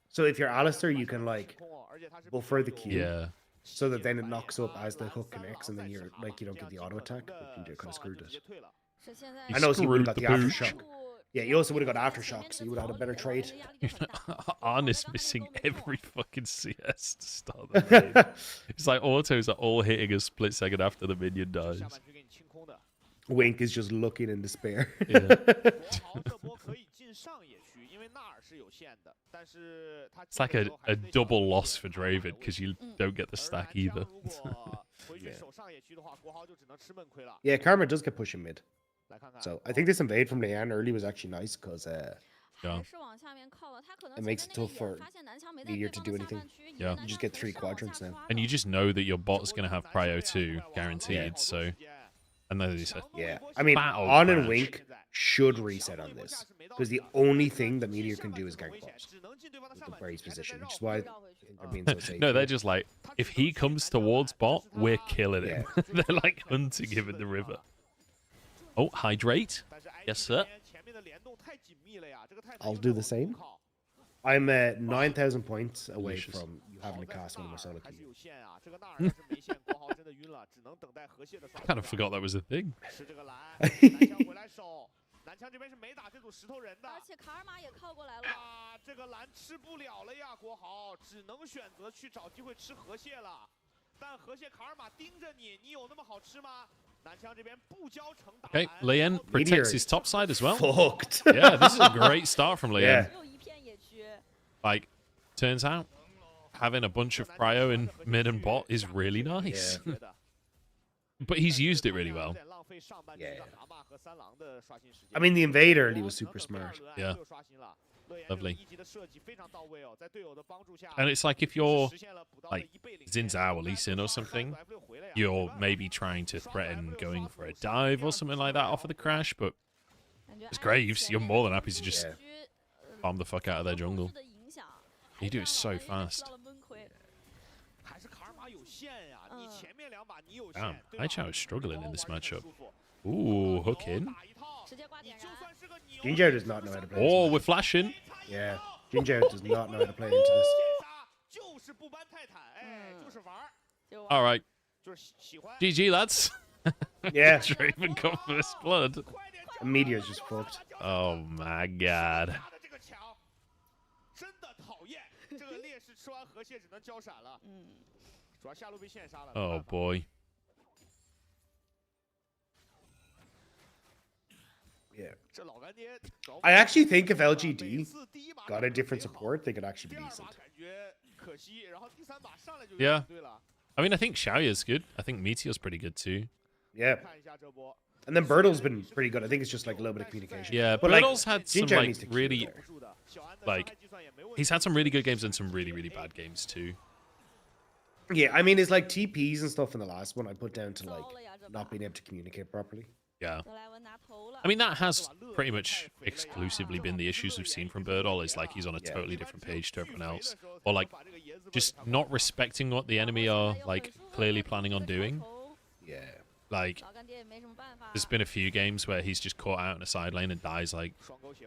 So if you're Alistair, you can like buffer the Q. Yeah. So that then it knocks up as the hook connects, and then you're like you don't get the auto attack. But Ginger kind of screwed it. I know, so you would have got the aftershock. Yeah, you also would have got aftershock, so you would have had a better trade. Arn is missing every fucking CS to start the game. It's like autos are all hitting a split second after the minion dies. Wink is just looking in despair. Yeah. It's like a double loss for Draven because you don't get the stack either. Yeah, Karma does get pushing mid. So I think this invade from Leanne early was actually nice because yeah. it makes it tough for Meteor to do anything. Yeah. You just get 3 quadrants now. And you just know that your bot's going to have Prio 2 guaranteed, Yeah. so... And then it's a Yeah, I mean, battle On and crash. Wink should reset on this because the only thing that Meteor can do is gank bot with the Brave's position, which is why they're being so safe. No, they're just like, if he comes towards bot, we're killing him. They're like hunting him in the river. Oh, hydrate. Yes, sir. I'll do the same. I'm 9,000 points away from you having to cast one of my solo queue. I kind of forgot that was a thing. 南枪这边是没打这组石头人的，而且卡尔玛也靠过来了。啊，这个蓝吃不了了呀，国豪只能选择去找机会吃河蟹了。但河蟹卡尔玛盯着你，你有那么好吃吗？南枪这边不交城打。 Okay, Leyen protects his top side as well. Fucked. Yeah, this is a great start from Leyen. Yeah. Like, turns out having a bunch of prio in mid and bot is really nice. Yeah. But he's used it really well. Yeah. I mean, the invade early was super smart. Yeah. Lovely. And it's like if you're like Xin Zhao or Lee Sin or something, you're maybe trying to threaten going for a dive or something like that off of the crash, but as Graves, you're more than happy to just bomb the fuck out of their jungle. You do it so fast. Damn, Aichao is struggling in this matchup. Ooh, hook in. Jinjo does not know how to play. Oh, we're flashing. Yeah, Jinjo does not know how to play into this. All right. GG, lads. Yeah. Draven got first blood. And Meteor's just fucked. Oh my god. 真的讨厌，这个烈士吃完河蟹只能交闪了。主要下路被线杀了。Oh boy. Yeah. 这老干爹。I actually think if LGD got a different support, they could actually be decent. 感觉可惜，然后第三把上来就 Yeah. 对了。 I mean, I think Xiaoya's good. I think Meteor's pretty good too. Yeah. And then Birtle's been pretty good. I think it's just like a little bit of communication. Yeah, but Birtle's like, had some Xinjiang like needs to keep really, it there. like, he's had some really good games and some really, really bad games too. Yeah, I mean, his like TPs and stuff in the last one I put down to like not being able to communicate properly. Yeah. I mean, that has pretty much exclusively been the issues we've seen from Birdall, is like he's on a totally different page to everyone else. Or like just not respecting what the enemy are like clearly planning on doing. Yeah. Like, there's been a few games where he's just caught out in a side lane and dies like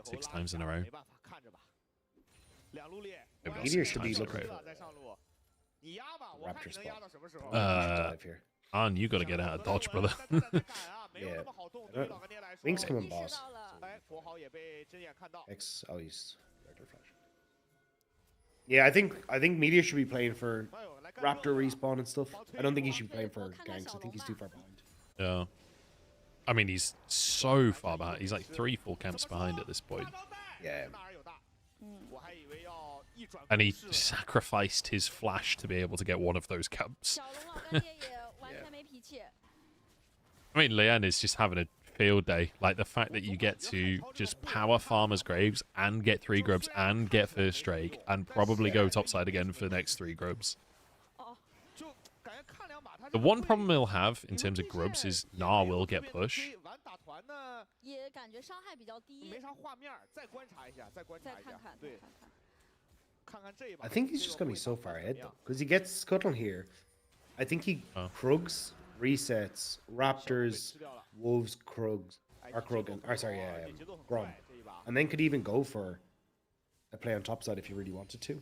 6 times in a row. Maybe not Meteor 6 should be times in a looking row. for Raptor spot. Arn, you gotta get out of dodge, brother. Yeah. Wings coming boss. X. Oh, he's regular flash. Yeah, I think Meteor should be playing for Raptor respawn and stuff. I don't think he should be playing for ganks. I think he's too far behind. Yeah. I mean, he's so far behind. He's like 3 full camps behind at this point. Yeah. And he sacrificed his flash to be able to get one of those camps. I mean, Lian is just having a field day. Like, the fact that you get to just power Farmer's Graves and get 3 grubs and get first Drake and probably go topside again for the next 3 grubs. The one problem he'll have in terms of grubs is Gnar will get push. I think he's just going to be so far ahead, though. Because he gets Scuttle here. I think he Krugs, resets, Raptors, Wolves, Krugs, or Krug, Grom. And then could even go for a play on topside if you really wanted to.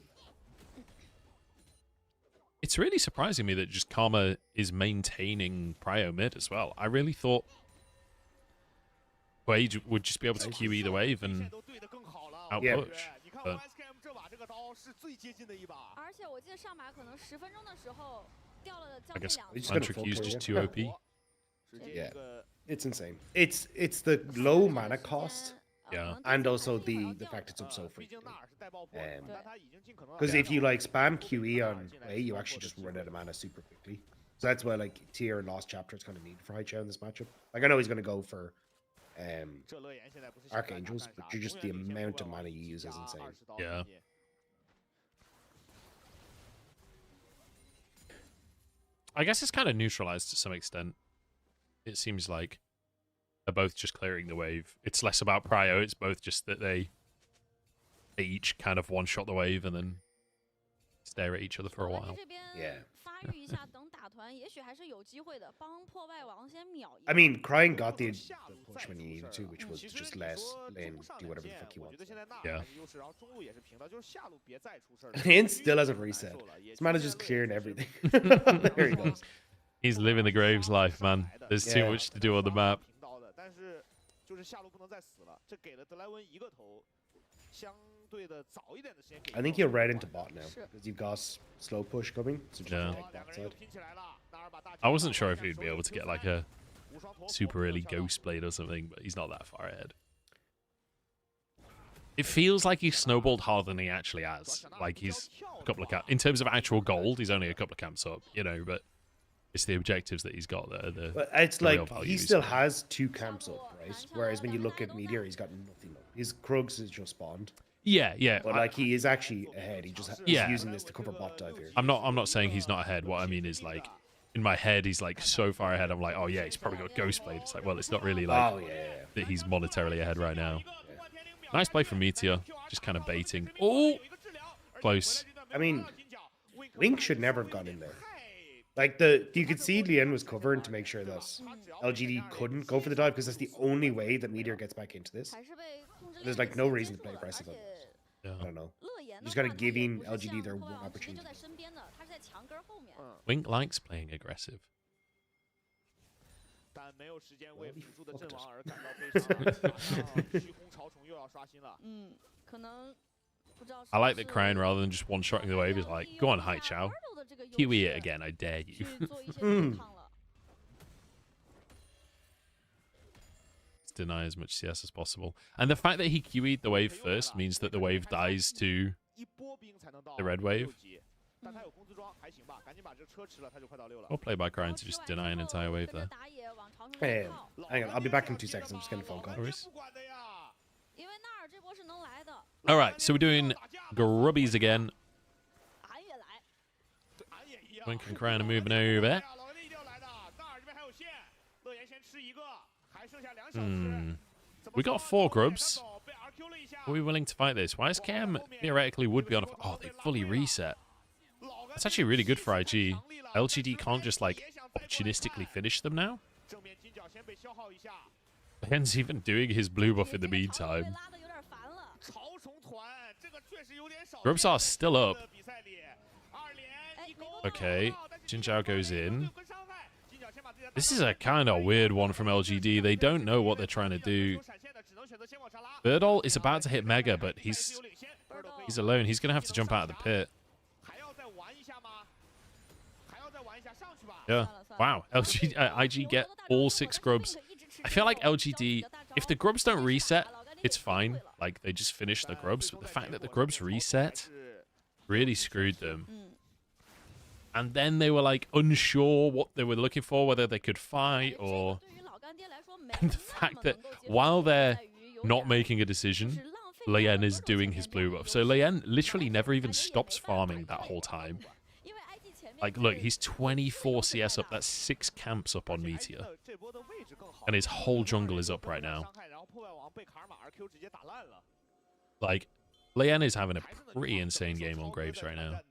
It's really surprising me that just Karma is maintaining Prio mid as well. I really thought Wade would just be able to queue either wave and outpush. But I guess Mantric is just too OP. Yeah, it's insane. It's the low mana cost. Yeah. And also the fact it's up so frequently. Because if you like spam QE on play, you actually just run out of mana super quickly. So that's why like tier and Lost Chapter is kind of needed for High Chow in this matchup. Like I know he's going to go for Archangels, but just the amount of mana you use is insane. Yeah. I guess it's kind of neutralized to some extent. It seems like they're both just clearing the wave. It's less about prio, it's both just that they each kind of one-shot the wave and then stare at each other for a while. Yeah. I mean, Crying got the push when he needed to, which was just less lane do whatever the fuck he wants. Yeah. Lane still hasn't reset. This man is just clearing everything. There he goes. He's living the Graves life, man. There's too much to do on the map. I think he'll right into bot now because you've got slow push coming. So just protect that side. I wasn't sure if he'd be able to get like a super early Ghost Blade or something, but he's not that far ahead. It feels like he's snowballed harder than he actually has. Like he's a couple of camps. In terms of actual gold, he's only a couple of camps up, you know, but it's the objectives that he's got that are the. But it's the like real value he he's still got. has 2 camps up, right? Whereas when you look at Meteor, he's got nothing up. His Krugs is just spawned. Yeah, yeah. But like he is actually ahead. He just he's using this to cover bot dive here. I'm not saying he's not ahead. What I mean is like in my head he's like so far ahead. I'm like, oh yeah, he's probably got Ghost Blade. It's like, well, it's not really like that he's monetarily ahead right now. Nice play from Meteor, just kind of baiting. Oh, close. I mean, Link should never have gone in there. Like you could see Lien was covering to make sure that LGD couldn't go for the dive because that's the only way that Meteor gets back into this. There's like no reason to play aggressive on this. I don't know. You just gotta give in LGD their one opportunity. Wink likes playing aggressive. 但没有时间为辅助的阵亡而感到悲伤了，马上虚空潮虫又要刷新了。可能不知道。I like that Crane, rather than just one-shotting the wave, is like, go on, Hai Chao. QE it again, I dare you. Let's deny as much CS as possible. And the fact that he QE'd the wave first means that the wave dies to the red wave. Well played by Crane to just deny an entire wave there. Hey, hang on, I'll be back in 2 seconds. I'm just getting a phone call. Alright, so we're doing grubbies again. Wink and Crane are moving over. We got 4 grubs. Are we willing to fight this? Why is Cam theoretically would be on a... Oh, they fully reset. That's actually really good for IG. LGD can't just, like, opportunistically finish them now. Ben's even doing his blue buff in the meantime. Grubs are still up. Okay, Jin Zhao goes in. This is a kind of weird one from LGD. They don't know what they're trying to do. Birdall is about to hit Mega, but he's alone. He's going to have to jump out of the pit. Yeah. Wow. IG get all 6 grubs. I feel like LGD, if the grubs don't reset, it's fine. Like, they just finish the grubs. But the fact that the grubs reset really screwed them. And then they were, like, unsure what they were looking for, whether they could fight or... And the fact that while they're not making a decision, Leyen is doing his blue buff. So Leyen literally never even stops farming that whole time. Like, look, he's 24 CS up. That's 6 camps up on Meteor. And his whole jungle is up right now. Like, Leyen is having a pretty insane game on Graves right now.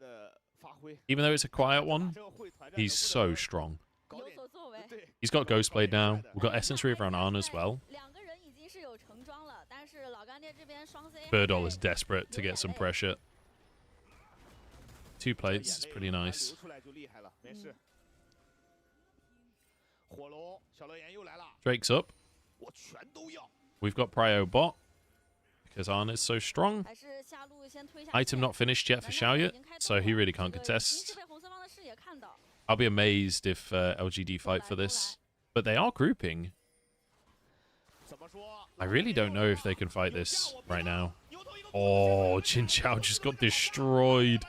Even though it's a quiet one, he's so strong. He's got Ghostblade now. We've got Essence Reaver on Arn as well. Birdall is desperate to get some pressure. 2 plates is pretty nice. Drake's up. We've got Prio bot because Arn is so strong. Item not finished yet for Xiaoyu, so he really can't contest. I'll be amazed if LGD fight for this, but they are grouping. I really don't know if they can fight this right now. Oh, Jin Zhao just got destroyed.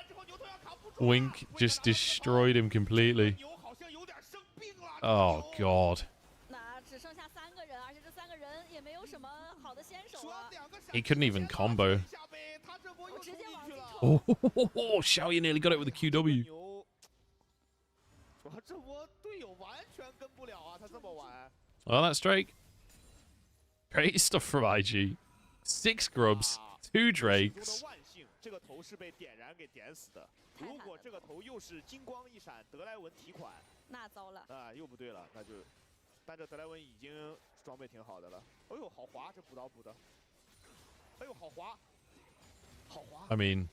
Wink just destroyed him completely. Oh, God. He couldn't even combo. Oh, Xiaoyu nearly got it with a QW. Well, that's Drake. Great stuff from IG. 6 grubs, 2 Drakes. 如果这个头又是金光一闪，德莱文提款，那糟了啊，又不对了，那就，但这德莱文已经装备挺好的了。哎呦，好滑，这补刀补的，哎呦，好滑，好滑。I mean,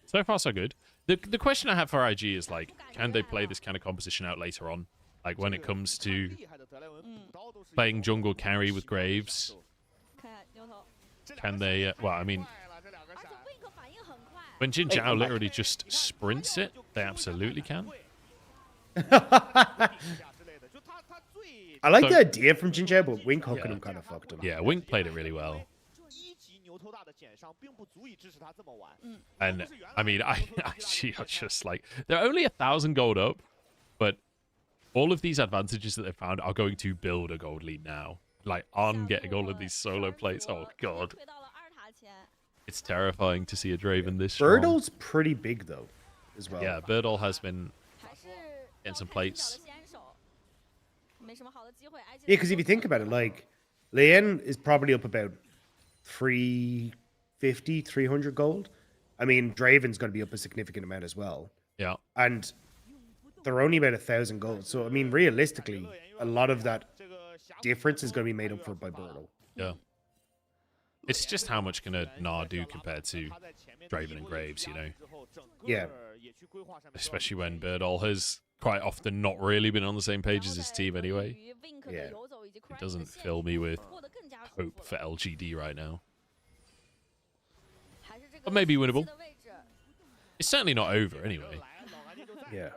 so far so good. The question I have for IG is like, can they play this kind of composition out later on? Like when it comes to playing jungle carry with Graves, can they? Well, I mean. When Jin Zhao literally just sprints it, they absolutely can. I like the idea from Jin Zhao, but Wink hooking him kind of fucked him. Yeah, Wink played it really well. And, I mean, I actually just like... They're only 1,000 gold up, but all of these advantages that they found are going to build a gold lead now. Like, on getting all of these solo plates. Oh, God. It's terrifying to see a Draven this strong. Birdall's pretty big, though, as well. Yeah, Birdall has been getting some plates. Yeah, because if you think about it, like, Leyen is probably up about 350, 300 gold. I mean, Draven's going to be up a significant amount as well. Yeah. And they're only about 1,000 gold. So, I mean, realistically, a lot of that difference is going to be made up for by Birdall. Yeah. It's just how much can a Gnar do compared to Draven and Graves, you know? Yeah. Especially when Birdall has quite often not really been on the same page as his team anyway. Yeah. It doesn't fill me with hope for LGD right now. But maybe winnable. It's certainly not over anyway. Yeah.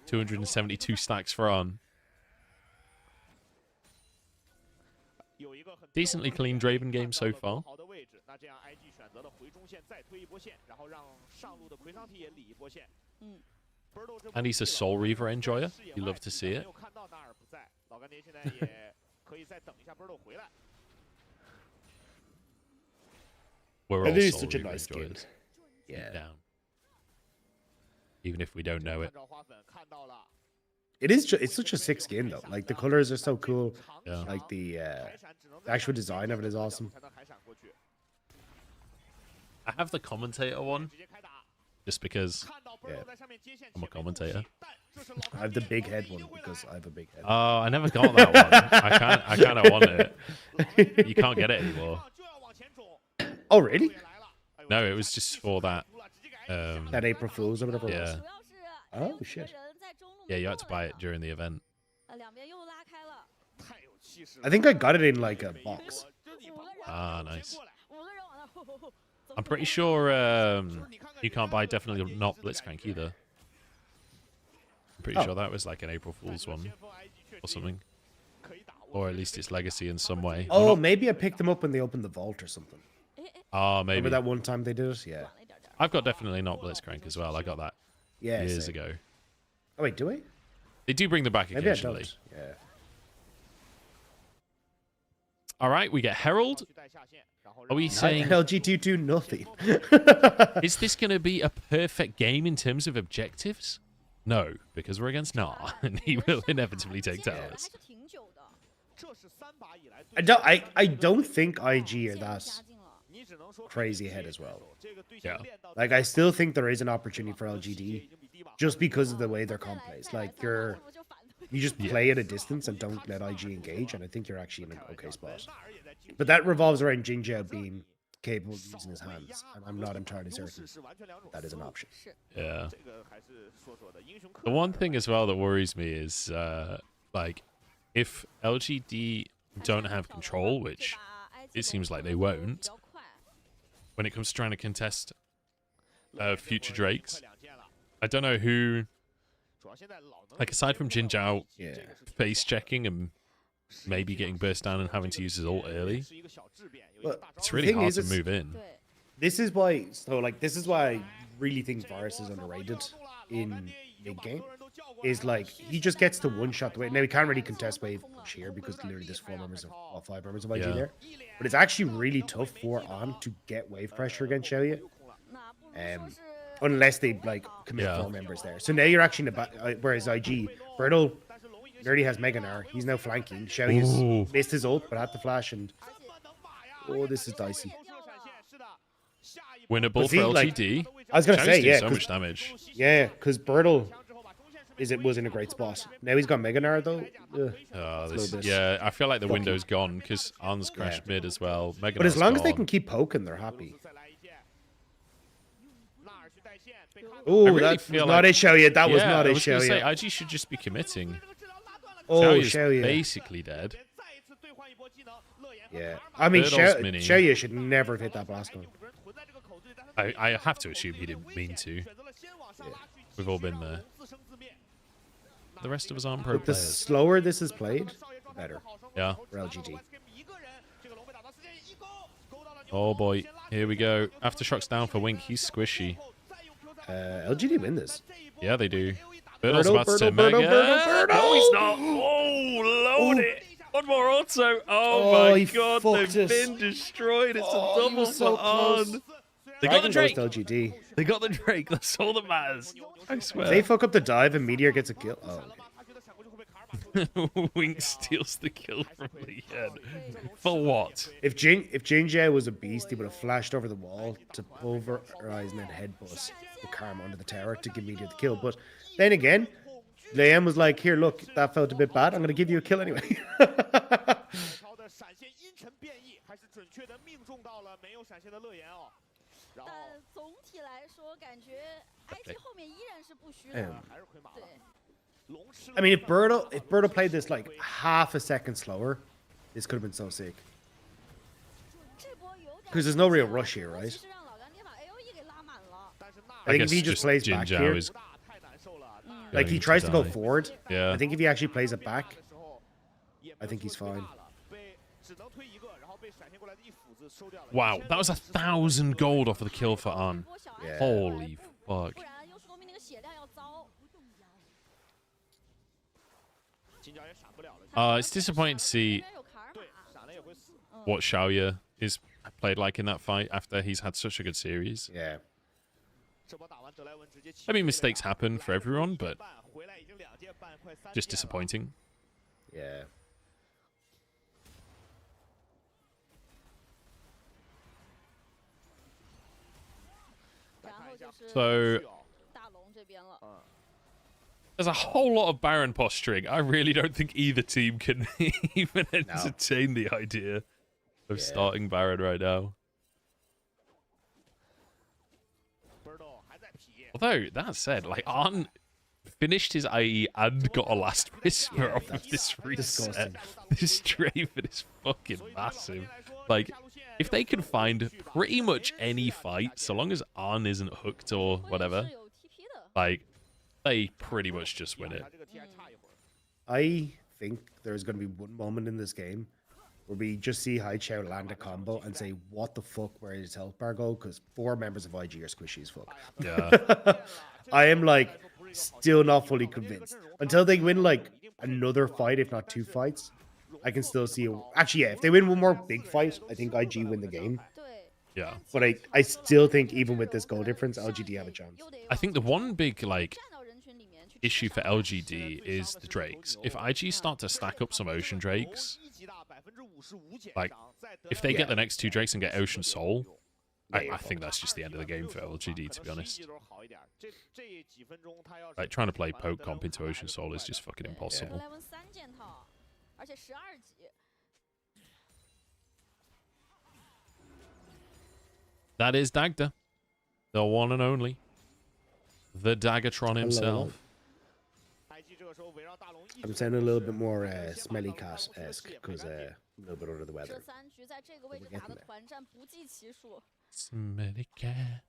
272 stacks for on. Decently clean Draven game so far. And he's a Soul Reaver enjoyer. You love to see it. We're all It is Soul such a Reaver nice skin. enjoyers. Yeah. Down. Even if we don't know it. It is. It's such a sick skin though. Like the colors are so cool. Yeah. Like the actual design of it is awesome. I have the commentator one, just because I'm a commentator. I have the big head one because I have a big head. Oh, I never got that one. I kind of want it. You can't get it anymore. Oh, really? No, it was just for that. That April Fool's or whatever it Yeah. was. Oh shit! Yeah, you had to buy it during the event. I think I got it in like a box. Ah, nice. I'm pretty sure you can't buy definitely not Blitzcrank either. I'm pretty sure that was like an April Fool's one or something. Or at least it's legacy in some way. Oh, maybe I picked them up when they opened the vault or something. Oh, maybe. Remember that one time they did it? Yeah. I've got definitely not Blitzcrank as well. I got that years same. ago. Oh wait, do I? They do bring them back Maybe I occasionally. don't. Yeah. All right, we get Herald. Are we saying LGD do nothing? Is this going to be a perfect game in terms of objectives? No, because we're against Gnar, and he will inevitably take towers. I don't think IG are that crazy ahead as well. Yeah. Like I still think there is an opportunity for LGD just because of the way their comp plays. Like you just play at a distance and don't let IG engage, and I think you're actually in an okay spot. But that revolves around Jinja being capable of using his hands, and I'm not entirely certain that is an option. Yeah. The one thing as well that worries me is like if LGD don't have control, which it seems like they won't, when it comes to trying to contest future Drakes, I don't know who, like aside from Jin Zhao face checking and maybe getting burst down and having to use his ult early, But it's the really thing hard is, to it's- move in. This is why, this is why I really think Varus is underrated in mid game. Is like he just gets to one shot the way. Now he can't really contest wave push here because literally there's 5 members of IG there. But it's actually really tough for on to get wave pressure against Xiaoya. Unless they like commit 4 members there. So now you're actually in the back. Whereas IG, Bertle already has Mega Gnar. He's now flanking. Xiaoya's missed his ult, but had the flash, and this is dicey. Winnable But see, for like, LGD. I was gonna Xiaoya's say, doing yeah, so 'cause- much damage. Yeah, because Bertle was in a great spot. Now he's got Mega Gnar though. Yeah, I feel like the window's gone because Arn's crashed mid as well. Mega But as Gnar's long as they gone. can keep poking, they're happy. I Oh, really that was feel not like- a Xiaoya. That was Yeah, not I a was gonna say, Xiaoya. IG should just be committing. Oh, Xiaoya's Xiaoya. basically dead. Yeah, I mean, Birdle's mini. Xiaoya should never have hit that blast gun. I have to assume he didn't mean to. We've all been there. The rest of us aren't pro But the players. slower this is played, the better. Yeah. For LGD. Oh boy, here we go. Aftershock's down for Wink. He's squishy. LGD win this. Yeah, they do. Birdle's Bertle, about to turn Bertle, Mega. Bertle, Bertle. No, he's not. Oh, load it. One more auto. Oh, Oh, my he god, fucked they've us. been destroyed. It's Oh, a he double was so for close. On. They got the Dragon Drake. goes to LGD. They got the Drake. That's all that matters. I If swear. they fuck up the dive and Meteor gets a kill. Oh, okay. Wink steals the kill from the head. For what? If Jinja was a beast, he would have flashed over the wall to pulverize and then headbutt the Karma under the tower to give Meteor the kill. But then again, Liam was like, "Here, look, that felt a bit bad. I'm going to give you a kill anyway." 尘变异，还是准确的命中到了没有闪现的乐言哦。然后，但总体来说，感觉 IG 后面依然是不虚的，还是亏麻了。对， I mean, if Birdo played this like half a second slower, this could have been so sick. Because there's no real rush here, right? I think if he just plays back here, like he tries to go forward. Yeah. I think if he actually plays it back, I think he's fine. Wow, that was 1,000 gold off of the kill for An. Yeah. Holy fuck. It's disappointing to see what Xiaoya is played like in that fight after he's had such a good series. Yeah. I mean, mistakes happen for everyone, but just disappointing. Yeah. So there's a whole lot of Baron posturing. I really don't think either team can even entertain the idea of starting Baron right now. Although, that said, like, Arn finished his IE and got a last whisper off of this reset. This Draven is fucking massive. Like, if they can find pretty much any fight, so long as Arn isn't hooked or whatever, like, they pretty much just win it. I think there's going to be one moment in this game where we just see Hai Chao land a combo and say, what the fuck, where did his health bar go? Because 4 members of IG are squishy as fuck. Yeah. I am, like, still not fully convinced. Until they win, like, another fight, if not 2 fights, I can still see... Actually, yeah, if they win one more big fight, I think IG win the game. Yeah. But I still think, even with this goal difference, LGD have a chance. I think the one big, like, issue for LGD is the Drakes. If IG start to stack up some Ocean Drakes, like, if they get the next 2 Drakes and get Ocean Soul, I think that's just the end of the game for LGD, to be honest. Like, trying to play poke comp into Ocean Soul is just fucking impossible. That is Dagda, the one and only, the Daggertron himself. I'm sounding a little bit more smelly cat-esque because a little bit under the weather. Smelly cat.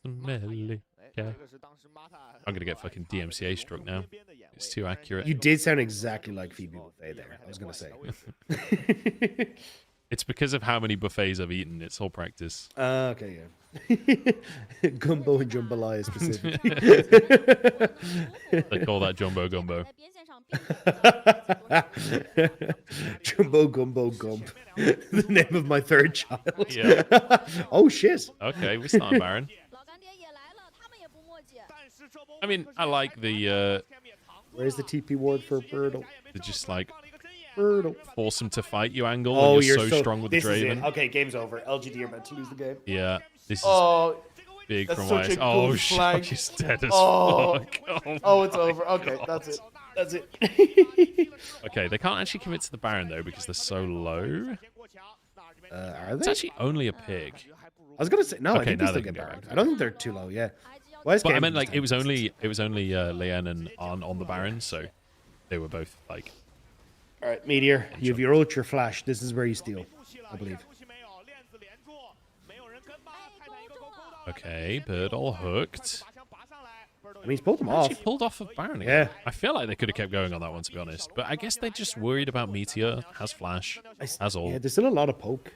Smelly cat. I'm gonna get fucking DMCA struck now. It's too accurate. You did sound exactly like Phoebe Buffet there, I was gonna say. It's because of how many buffets I've eaten. It's all practice. Okay, yeah. Gumbo and jambalaya specifically. They call that Jumbo Gumbo. Jumbo Gumbo Gump. The name of my 3rd child. Yeah. Oh, shit. Okay, we're starting Baron. I mean, I like the... Where's the TP ward for Birdo? They're just like... Birdo. Force him to fight you angle. Oh, when you're you're so strong with the Draven. Okay, game's over. LGD are about to lose the game. Yeah. This is big from Wise. Oh, Shock is dead as fuck. Oh, it's over. Okay, that's it. That's it. Okay, they can't actually commit to the Baron, though, because they're so low. Are It's they? actually only a pig. I was gonna say no. I Okay, think now they still they can get go Baron. back. I don't think they're too low. Yeah. Wise But I game meant, was like, it was 10%. only Leanne and Arn on the Baron, so they were both, like... All right, Meteor, you have your Ultra Flash. This is where you steal, I believe. Okay, Bird all hooked. I mean, he's pulled them Actually off. pulled off of Baron Yeah. again. I feel like they could have kept going on that one, to be honest. But I guess they're just worried about Meteor. Has Flash. Has all. Yeah, there's still a lot of poke.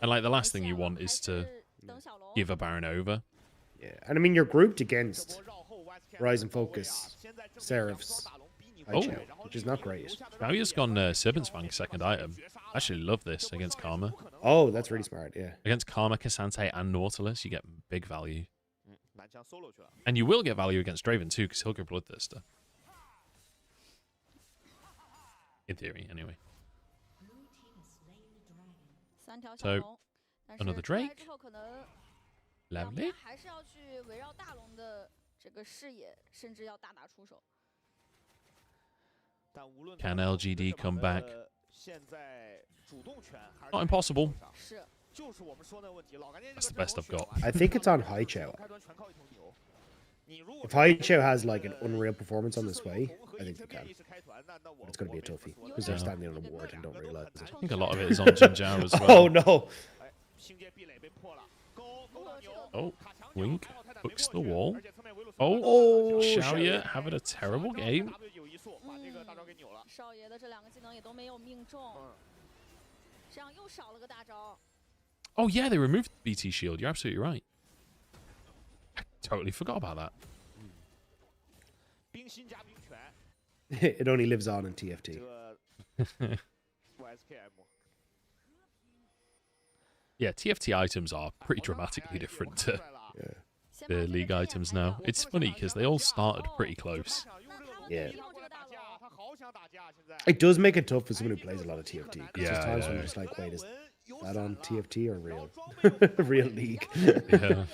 And, like, the last thing you want is to give a Baron over. Yeah, and I mean, you're grouped against Rise and Focus, Seraphs, Aichao, which is not great. Xiaoya's gone Serpent's Fang second item. I actually love this against Karma. Oh, that's really smart, yeah. Against Karma, Cassante, and Nautilus, you get big value. And you will get value against Draven too, because he'll go Bloodthirster. In theory, anyway. So, another Drake. Lovely. Can LGD come back? Not impossible. That's the best I've got. I think it's on Haichao. If Haichao has like an unreal performance on this way, I think they can. But it's going to be a toughie because they're standing on a ward and don't realize it. I think a lot of it is on Jinzhao as well. Oh no! Oh, Wink hooks the wall. Oh, Xiaoye having a terrible game. Oh yeah, they removed the BT shield. You're absolutely right. I totally forgot about that. It only lives on in TFT. Yeah, TFT items are pretty dramatically different to the League items now. It's funny because they all started pretty close. Yeah. It does make it tough for someone who plays a lot of TFT. Because there's times when you're just like, wait, is that on TFT or real? Real League? Yeah.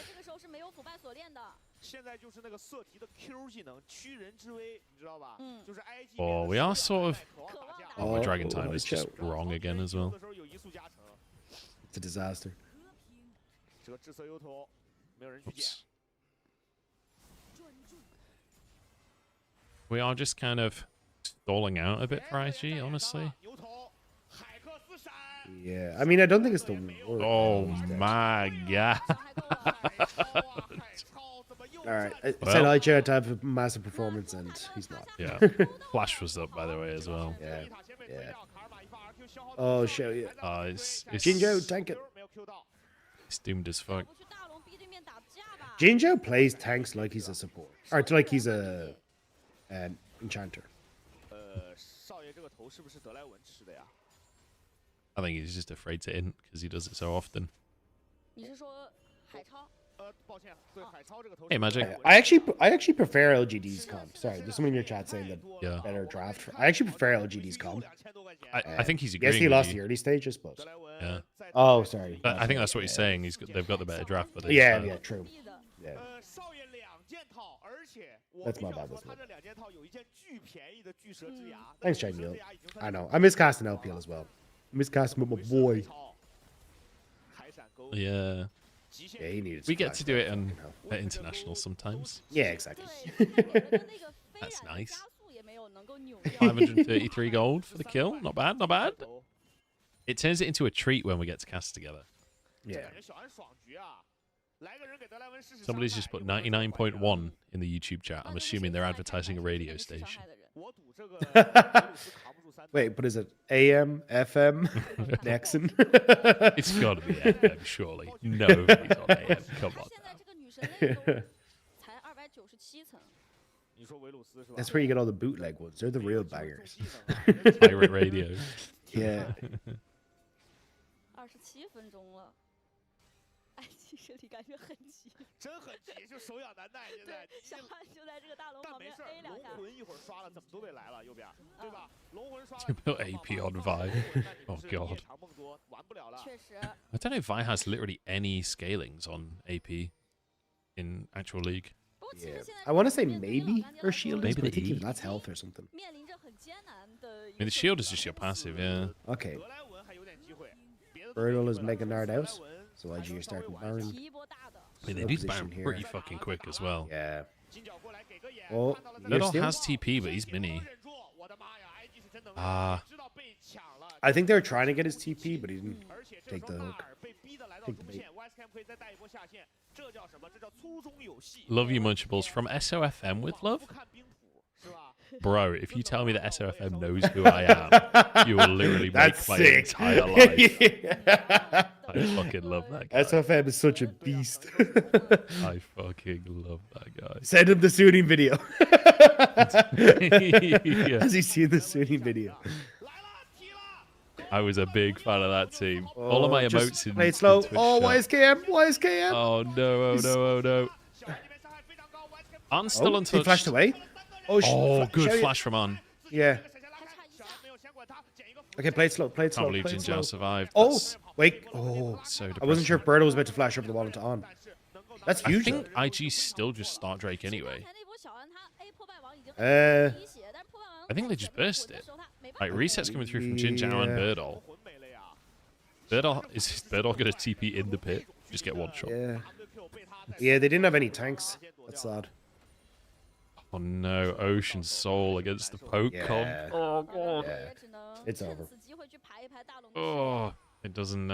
Oh, we are sort of... Oh, my Dragon Time is just wrong again as well. It's a disaster. Oops. We are just kind of stalling out a bit for IG, honestly. Yeah, I mean, I don't think it's the worst. Oh my god. Alright, I said Haichao had to have a massive performance, and he's not. Yeah. Flash was up, by the way, as well. Yeah, yeah. Oh, shit, yeah. It's Jinzhao, tank it. It's doomed as fuck. Jinzhao plays tanks like he's a support. Or like he's a enchanter. I think he's just afraid to int because he does it so often. Hey, Magic. I actually prefer LGD's comp. Sorry, there's someone in your chat saying that better draft. I actually prefer LGD's comp. I think he's agreeing. Yes, he lost the early stage, I suppose. Yeah. Oh, sorry. I think that's what he's saying. They've got the better draft, but yeah, true. Yeah. That's my bad. Thanks, Jay Neil. I know. I miss casting LPL as well. I miss casting with my boy. Yeah. Yeah, he needed. We get to do it at international sometimes. Yeah, exactly. That's nice. 533 gold for the kill. Not bad, not bad. It turns it into a treat when we get to cast together. Yeah. Somebody's just put 99.1 in the YouTube chat. I'm assuming they're advertising a radio station. Wait, but is it AM, FM, Nexon? It's got to be FM, surely. Nobody's on AM. Come on. That's where you get all the bootleg ones. They're the real bangers. Pirate radio. Yeah. 27分钟了，哎，其实你感觉很急，真很急，就手痒难耐。现在小汉就在这个大龙旁边 A 两下。龙魂一会儿刷了，怎么都得来了，右边，对吧？龙魂刷了。 Put AP on Vi. Oh god. I don't know if Vi has literally any scalings on AP in actual League. Yeah. I want to say maybe her shield is, Maybe but I the think E. even that's health or something. I mean, the shield is just your passive, yeah. Okay. Birdle is making Nard out, so IG are starting Baron. I mean, they do Baron pretty fucking quick as well. Yeah. Oh, Birdle has TP, but he's mini. I think they were trying to get his TP, but he didn't take the hook. Take the bait. Love you, Munchables. From SOFM with love? Bro, if you tell me that SOFM knows who I am, you will literally make my entire life. I fucking love that guy. SOFM is such a beast. I fucking love that guy. Send him the Sunni video. Yeah. Has he seen the Sunni video? I was a big fan of that team. All of my emotes in play it slow. Twitch Oh, chat. YSKM, YSKM. Oh no, oh no, oh no. An's still untouched. He flashed away. Oh, good flash from An. Yeah. Okay, play it slow. Play it slow. Can't believe play it Jinzhao slow. survived. Oh, That's wait. Oh, so I depressing. wasn't sure if Birdo was about to flash over the wall into On. That's I huge. think IG still just start Drake anyway. I think they just burst it. Like, resets coming through from Jin Zhao and Birdall. Is Birdall going to TP in the pit? Just get one shot. Yeah. Yeah, they didn't have any tanks. That's sad. Oh no, Ocean Soul against the Pokemon. Yeah. Oh god. Yeah. It's over. Oh, it doesn't.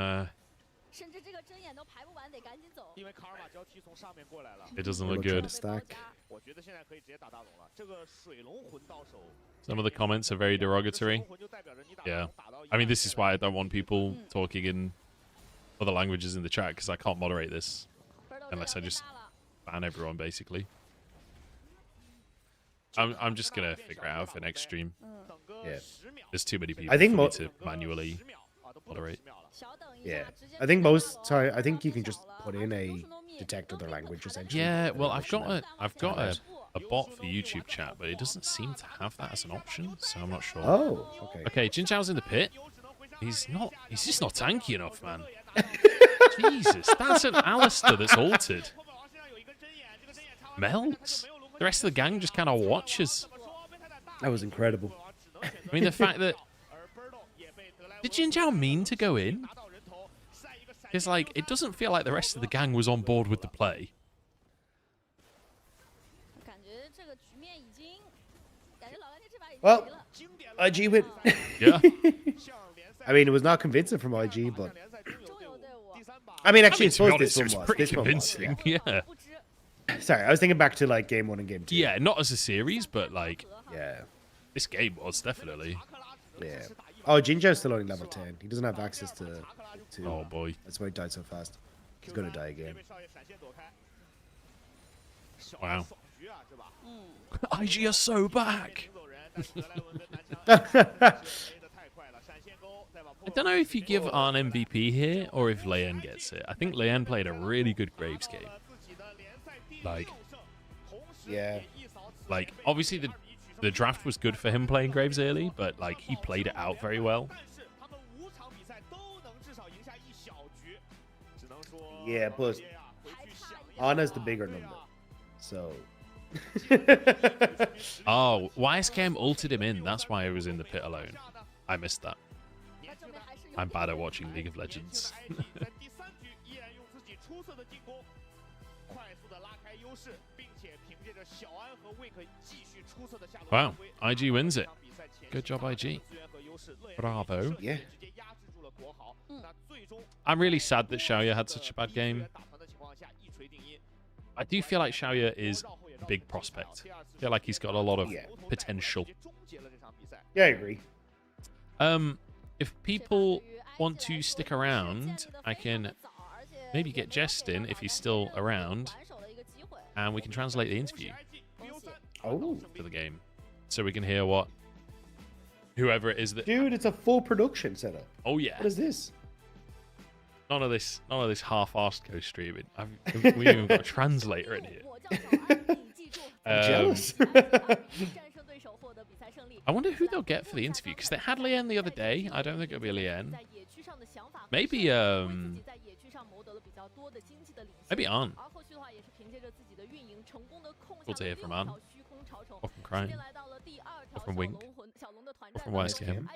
It doesn't look good. Stack. Some of the comments are very derogatory. Yeah. I mean, this is why I don't want people talking in other languages in the chat, because I can't moderate this unless I just ban everyone, basically. I'm just gonna figure it out for next stream. Yeah. There's too many people I think for me to manually moderate. Yeah. I think most. Sorry, I think you can just put in a detect other language essentially. Yeah. Well, I've got a bot for YouTube chat, but it doesn't seem to have that as an option, so I'm not sure. Oh. Okay. Okay. Jin Zhao's in the pit. He's just not tanky enough, man. Jesus, that's an Alistair that's altered. Melts. The rest of the gang just kind of watches. That was incredible. I mean, the fact that... Did Jin Zhao mean to go in? It's like, it doesn't feel like the rest of the gang was on board with the play. Well, IG win. Yeah. I mean, it was not convincing from IG, but... I mean, actually, I suppose this one was. Pretty convincing, yeah. Sorry, I was thinking back to, like, Game 1 and Game 2. Yeah, not as a series, but, like... Yeah. This game was, definitely. Yeah. Oh, Jin Zhao's still only level 10. He doesn't have access to... Oh, boy. That's why he died so fast. He's going to die again. Wow. IG are so back! I don't know if you give Arn MVP here or if Leyen gets it. I think Leyen played a really good Graves game. Like, yeah. Like, obviously the draft was good for him playing Graves early, but like he played it out very well. Yeah, but Anna's the bigger number, so. Oh, YSKM ulted him in. That's why he was in the pit alone. I missed that. I'm bad at watching League of Legends. Wow, IG wins it. Good job, IG. Bravo. Yeah. I'm really sad that Xiaoya had such a bad game. I do feel like Xiaoya is a big prospect. I feel like he's got a lot of potential. Yeah, I agree. If people want to stick around, I can maybe get Jest in if he's still around, and we can translate the interview for the game, so we can hear what whoever it is that. Dude, it's a full production setup. Oh yeah. What is this? None of this half-arsed co-streaming. We even got a translator in here. I'm jealous. I wonder who they'll get for the interview, because they had Lian the other day. I don't think it'll be Lian. Maybe An. Cool to hear from An. Or from Crime. Or from Wink. Or from YSKM.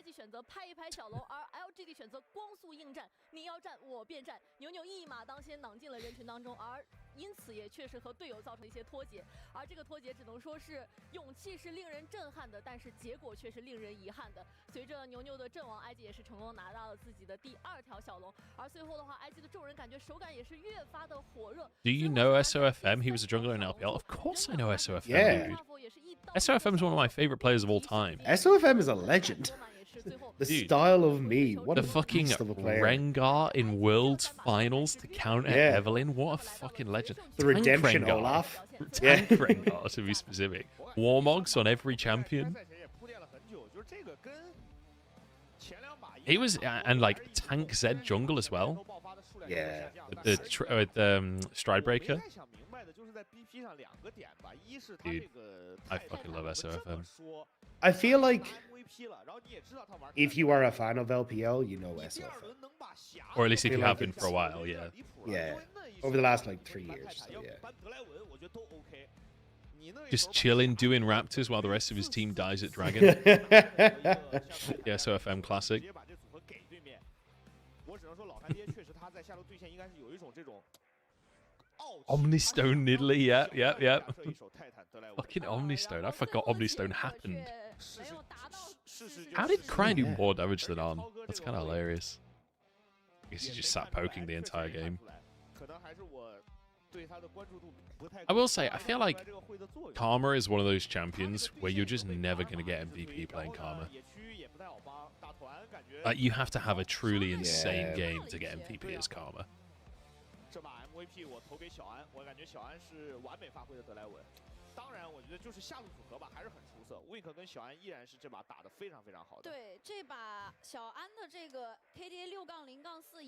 Do you know SOFM? He was a jungler in LPL. Of course I know SOFM, Yeah. dude. SOFM is one of my favorite players of all time. SOFM is a legend. The Dude, style of me. What the a fucking beast of a player. Rengar in Worlds Finals to counter Yeah. Evelyn. What a fucking legend. The Tank redemption Rengar. Olaf. Tank Yeah. Rengar, to be specific. Warmogs on every champion. He was, and like Tank Z jungle as well. Yeah. With the Stride Breaker. Dude, I fucking love SOFM. I feel like if you are a fan of LPL, you know SOFM. Or at least if I feel you like have been it's- for a while, yeah. Yeah. Over the last like 3 years. So, yeah. Just chilling, doing Raptors while the rest of his team dies at Dragon. Yeah, so FM Classic. Omnistone Niddly, yeah. Fucking Omnistone. I forgot Omnistone happened. How did Cry do more damage than On? That's kind of hilarious. I guess he just sat poking the entire game. I will say, I feel like Karma is one of those champions where you're just never going to get MVP playing Karma. Like, you have to have a truly insane game to get MVP as Karma.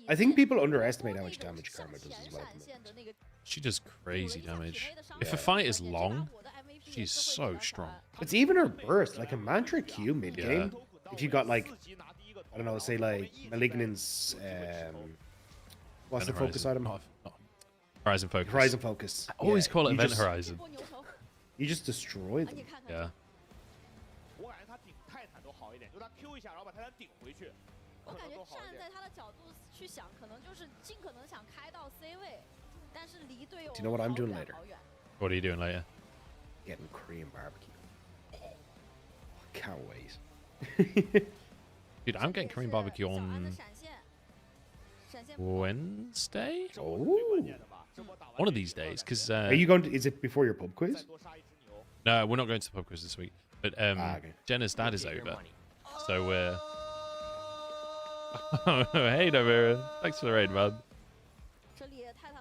I think people underestimate how much damage Karma does as well. She does crazy damage. If a fight is long, she's so strong. It's even her burst, like a Mantra Q mid game. If you got like, I don't know, say like Malignant's, what's the focus item? Horizon Focus. Horizon Focus. I always call it Event Horizon. You just destroy them. Yeah. Do you know what I'm doing later? What are you doing later? Getting Korean barbecue. Oh, can't wait. Dude, I'm getting Korean barbecue on Wednesday? Oh. One of these days, because... Are you going to... Is it before your pub quiz? No, we're not going to the pub quiz this week. But Jenna's dad is over. So, hey, Namira. Thanks for the raid, man.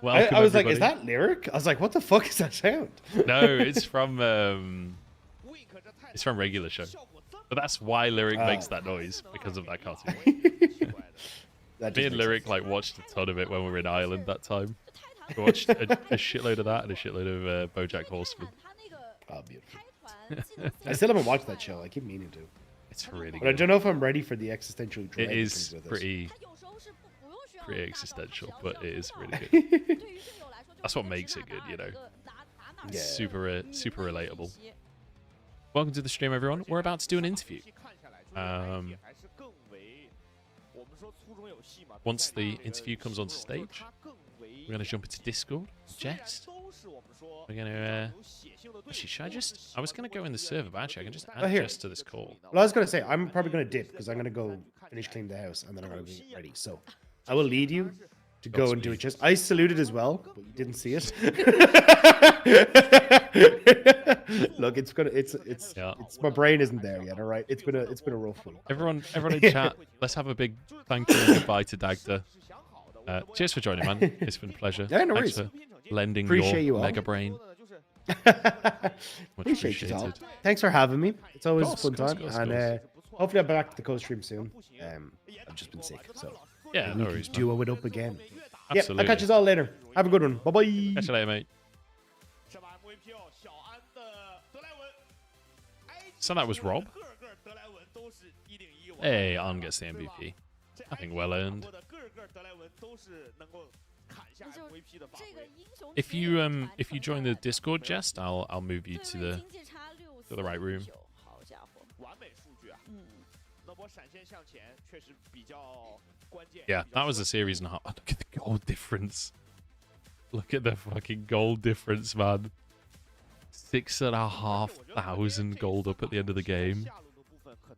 Welcome, I was everybody. like, is that Lyric? I was like, what the fuck is that sound? No, it's from regular show. But that's why Lyric makes that noise, because of that cartoon. Me and Lyric like watched a ton of it when we were in Ireland that time. We watched a shitload of that and a shitload of BoJack Horseman. Oh, beautiful. I still haven't watched that show. I keep meaning to. It's really good. But I don't know if I'm ready for the existential dread. It is pretty existential, but it is really good. That's what makes it good, you know. Yeah. Super relatable. Welcome to the stream, everyone. We're about to do an interview. Once the interview comes on stage, we're going to jump into Discord, jest. We're going to... actually, should I just... I was going to go in the server, but actually I can just add Jest to this call. Well, I was going to say, I'm probably going to dip, because I'm going to go finish cleaning the house, and then I'm going to be ready. So, I will lead you to go and do it. Just I saluted as well, but you didn't see it. Look, it's my brain isn't there yet. All right, it's been a rough week. Everyone in chat, let's have a big thank you and goodbye to Dagda. Cheers for joining, man. It's been a pleasure. Yeah, no Thanks worries. for lending Appreciate your you all. mega brain. Much Appreciate you all. appreciated. Thanks for having me. It's always Of a fun course, time, and hopefully I'm back to the co-stream soon. I've just been sick, so yeah, no we worries, can duo it up again. Absolutely. Yeah, I'll catch you all later. Have a good one. Bye bye. Catch you later, mate. So that was Rob. Hey, Arn gets the MVP. I think well earned. If you join the Discord, Jest, I'll move you to the right room. Yeah, that was a series and a half. Look at the gold difference. Look at the fucking gold difference, man. 6,500 gold up at the end of the game.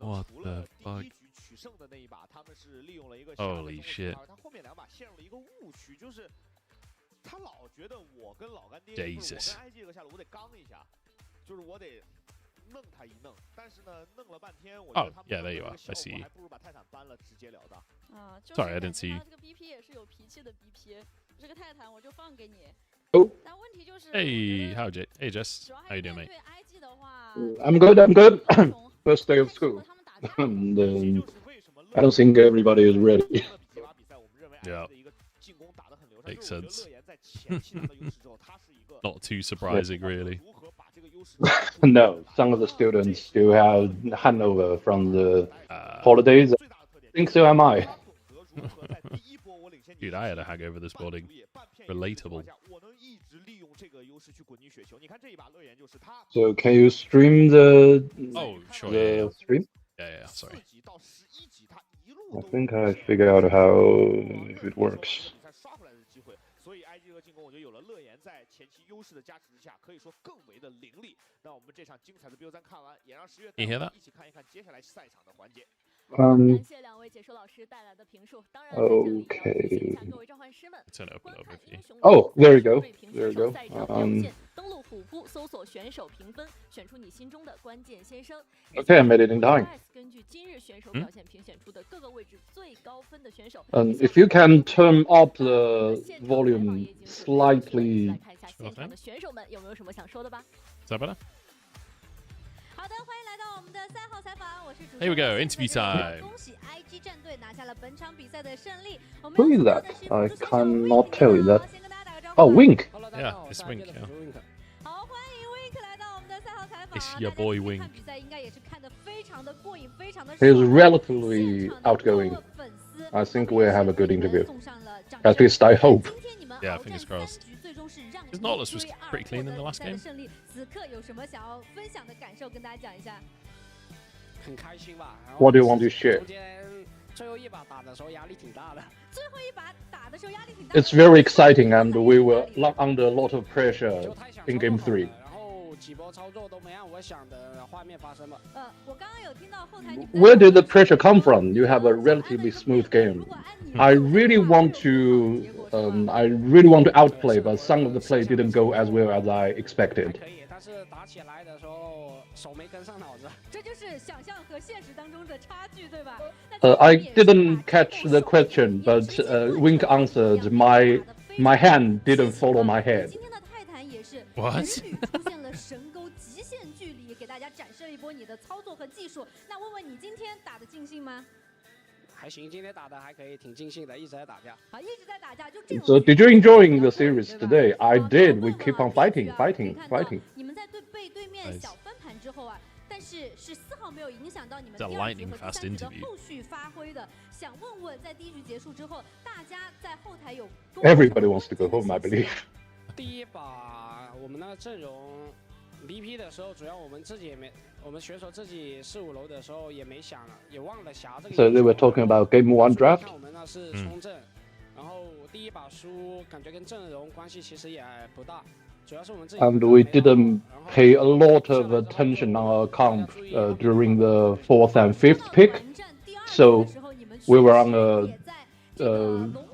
What the fuck? Holy shit. Jesus. Oh, yeah, there you are. I see you. Sorry, I didn't see you. Oh. Hey, hey, Jess. How you doing, mate? I'm good. First day of school. And I don't think everybody is ready. Yeah. Makes sense. Not too surprising, really. No, some of the students still have hangover from the holidays. I think so am I. Dude, I had a hangover this morning. Relatable. So can you stream the sure, the stream? Yeah, sorry. I think I figured out how it works. 所以 IG 和进攻，我觉得有了乐言在前期优势的加持之下，可以说更为的凌厉。那我们这场精彩的 BO3看完，也让10月带我们一起看一看接下来赛场的环节。感谢两位解说老师带来的评述。当然，在这里也要提醒一下各位召唤师们，观看英雄 Oh, there you go. 对评 There 选 you 手 go. 赛场表现，登录虎扑搜索选手评分，选出你心中的关键先生。Okay, I made it in time. 根据今日选手表现评选出的各个位置最高分的选手。If you can turn up the volume slightly. 看一下现场的选手们有没有什么想说的吧。Is that better? 好的，欢迎来到我们的赛后采访，我是主持 Here we 人 go, interview time. 恭喜 IG 战队拿下了本场比赛的胜利。 Who is that? I cannot tell you that. Oh, Wink. Yeah, it's Wink. Yeah. 好，欢迎 Wink 来到我们的赛后采访。 It's your boy Wink. 看比赛应该也是看得非常的过瘾，非常的 He's relatively outgoing. I think we have a good interview. At least I hope. Yeah, fingers crossed. His Nautilus was pretty clean in the last game. 此刻有什么想要分享的感受，跟大家讲一下。很开心吧。 What do you want to share? 中间最后一把打的时候压力挺大的。最后一把打的时候压力挺大。 It's very exciting, and we were under a lot of pressure in Game 3. 然后几波操作都没按我想的画面发生了。我刚刚有听到后台你。 Where did the pressure come from? You have a relatively smooth game. I really want to outplay, but some of the play didn't go as well as I expected. 可以，但是打起来的时候手没跟上脑子。这就是想象和现实当中的差距，对吧？ I didn't catch the question, but Wink answered. My hand didn't follow my head. 今天的泰坦也是 What? 出现了神钩极限距离，给大家展示了一波你的操作和技术。那问问你今天打的尽兴吗？ 还行，今天打的还可以，挺尽兴的，一直在打架。啊，一直在打架，就这种。 So did you enjoy the series today? I did. We keep on fighting. 你们在被对面小分盘之后啊，但是丝毫没有影响到你们第二局和第三局的后续发挥的。想问问，在第一局结束之后，大家在后台有 Everybody wants to go home, I believe. 第一把我们的阵容 BP 的时候，主要我们自己也没，我们选手自己4、5楼的时候也没想了，也忘了霞这个。 So they were talking about Game 1 draft. 看我们那是冲阵，然后第一把输，感觉跟阵容关系其实也不大，主要是我们自己。 And we didn't pay a lot of attention on our comp during the 4th and 5th pick, so we were on a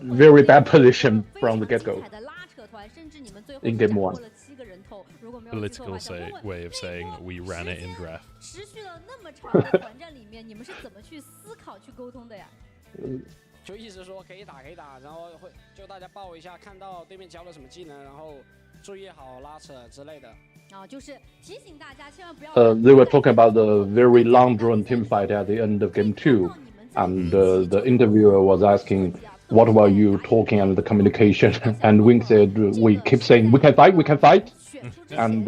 very bad position from the get-go in Game 1. Political way of saying we ran it in draft. 持续了那么长的团战里面，你们是怎么去思考、去沟通的呀？就一直说可以打，然后会就大家报一下，看到对面教了什么技能，然后注意好拉扯之类的。就是提醒大家千万不要。They were talking about the very long-drawn team fight at the end of Game 2, and the interviewer was asking, "What were you talking and the communication?" And Wink said, "We keep saying we can fight." And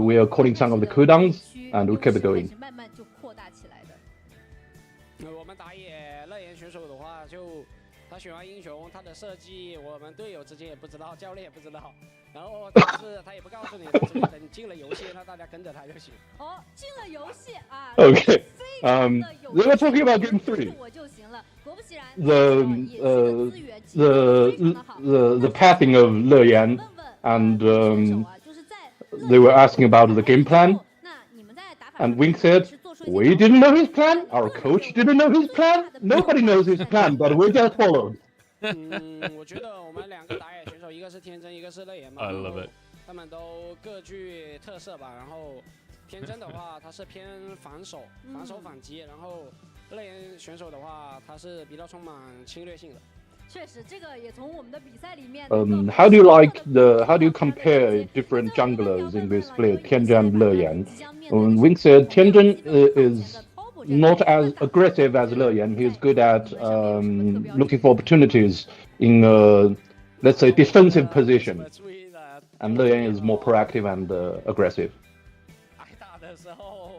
we are calling some of the cooldowns, and we kept going. 我们打野乐言选手的话，就他选完英雄，他的设计我们队友之间也不知道，教练也不知道，然后但是他也不告诉你，只等进了游戏，那大家跟着他就行。哦，进了游戏啊。Okay. They were talking about Game 3. The pathing of Le Yan, and they were asking about the game plan. And Wink said, "We didn't know his plan. Our coach didn't know his plan. Nobody knows his plan, but we just followed." 我觉得我们2个打野选手，一个是天真，一个是乐言嘛。I love it. 他们都各具特色吧。然后天真的话，他是偏防守反击，然后乐言选手的话，他是比较充满侵略性的。确实，这个也从我们的比赛里面。How do you compare different junglers in this split, Tianzhen and Le Yan? Wink said Tianzhen is not as aggressive as Le Yan. He's good at looking for opportunities in, let's say, defensive position. And Le Yan is more proactive and aggressive. 挨打的时候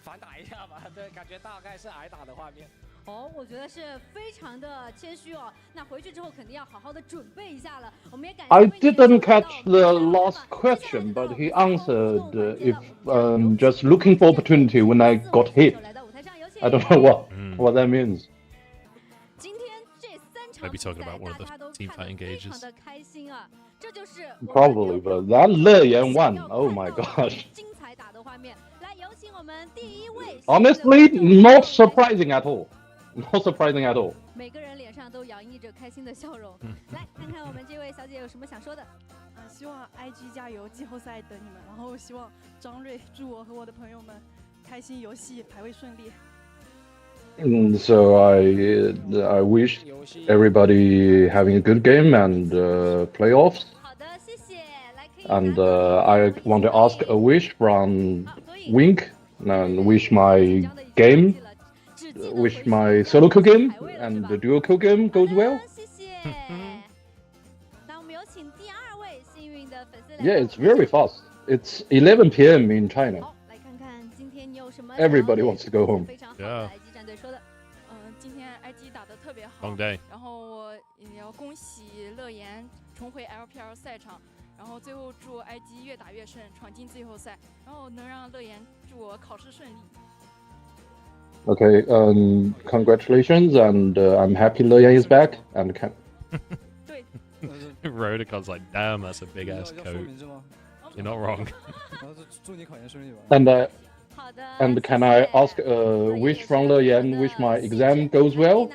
反打一下吧，对，感觉大概是挨打的画面。哦，我觉得是非常的谦虚哦。那回去之后肯定要好好的准备一下了。我们也感谢。I didn't catch the last question, but he answered if just looking for opportunity when I got hit. I don't know what that means. Maybe talking about one of the team fight engages. Probably, but that Le Yan won. Oh my gosh. Honestly, not surprising at all. Not surprising at all. 每个人脸上都洋溢着开心的笑容。来看看我们这位小姐有什么想说的。希望 IG 加油，季后赛等你们。然后希望张睿祝我和我的朋友们开心游戏排位顺利。So I wish everybody having a good game and playoffs. And I want to ask a wish from Wink and wish my solo queue game and the duo queue game goes well. Yeah, it's very fast. It's 11 p.m. in China. Everybody wants to go home. Yeah. 今天 IG 打得特别好。 Long day. 然后我也要恭喜乐言重回 LPL 赛场，然后最后祝 IG 越打越顺，闯进季后赛，然后能让乐言祝我考试顺利。 Okay, congratulations, and I'm happy Le Yan is back. And can. Rodecon's like, damn, that's a big ass coat. You're not wrong. And can I ask a wish from Le Yan? Wish my exam goes well.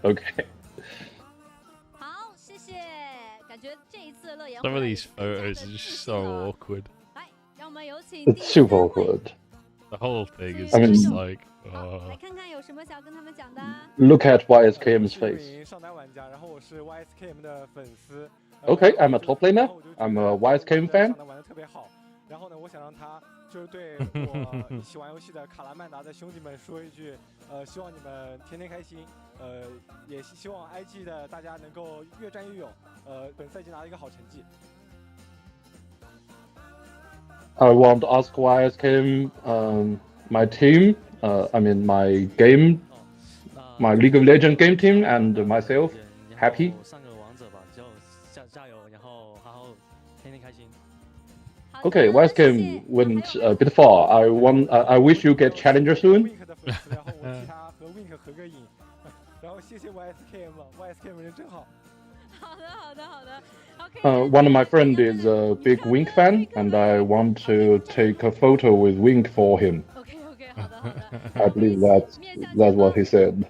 Okay. Some of these photos are just so awkward. It's super awkward. The whole thing is I mean, just like, look at YSKM's face. Okay, I'm a top laner. I'm a YSKM fan. 然后呢，我想让他就是对我一起玩游戏的卡拉曼达的兄弟们说一句，希望你们天天开心，也希望 IG 的大家能够越战越勇，本赛季拿一个好成绩。I want to ask YSKM, my team, I mean my game, my League of Legends game team, and myself, happy. Okay, YSKM went a bit far. I wish you get challenger soon. 然后我替他和 Wink 合个影，然后谢谢 YSKM 人真好。好的，好的，好的。 One of my friends is a big Wink fan, and I want to take a photo with Wink for him. I believe that's what he said.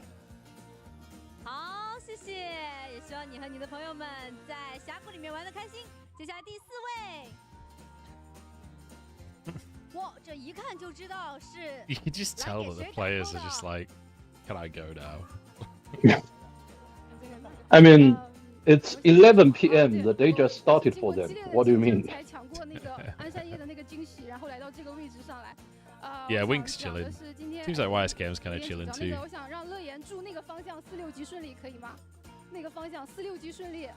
好，谢谢，也希望你和你的朋友们在峡谷里面玩得开心。接下来第4位，哇，这一看就知道是。You can just tell that the players are just like, can I go now? I mean, it's 11 p.m. The day just started for them. What do you mean? Yeah, Wink's chilling. Seems like YSKM's kind of chilling too. 我想让乐言祝那个方向4、6级顺利，可以吗？那个方向4、6级顺利。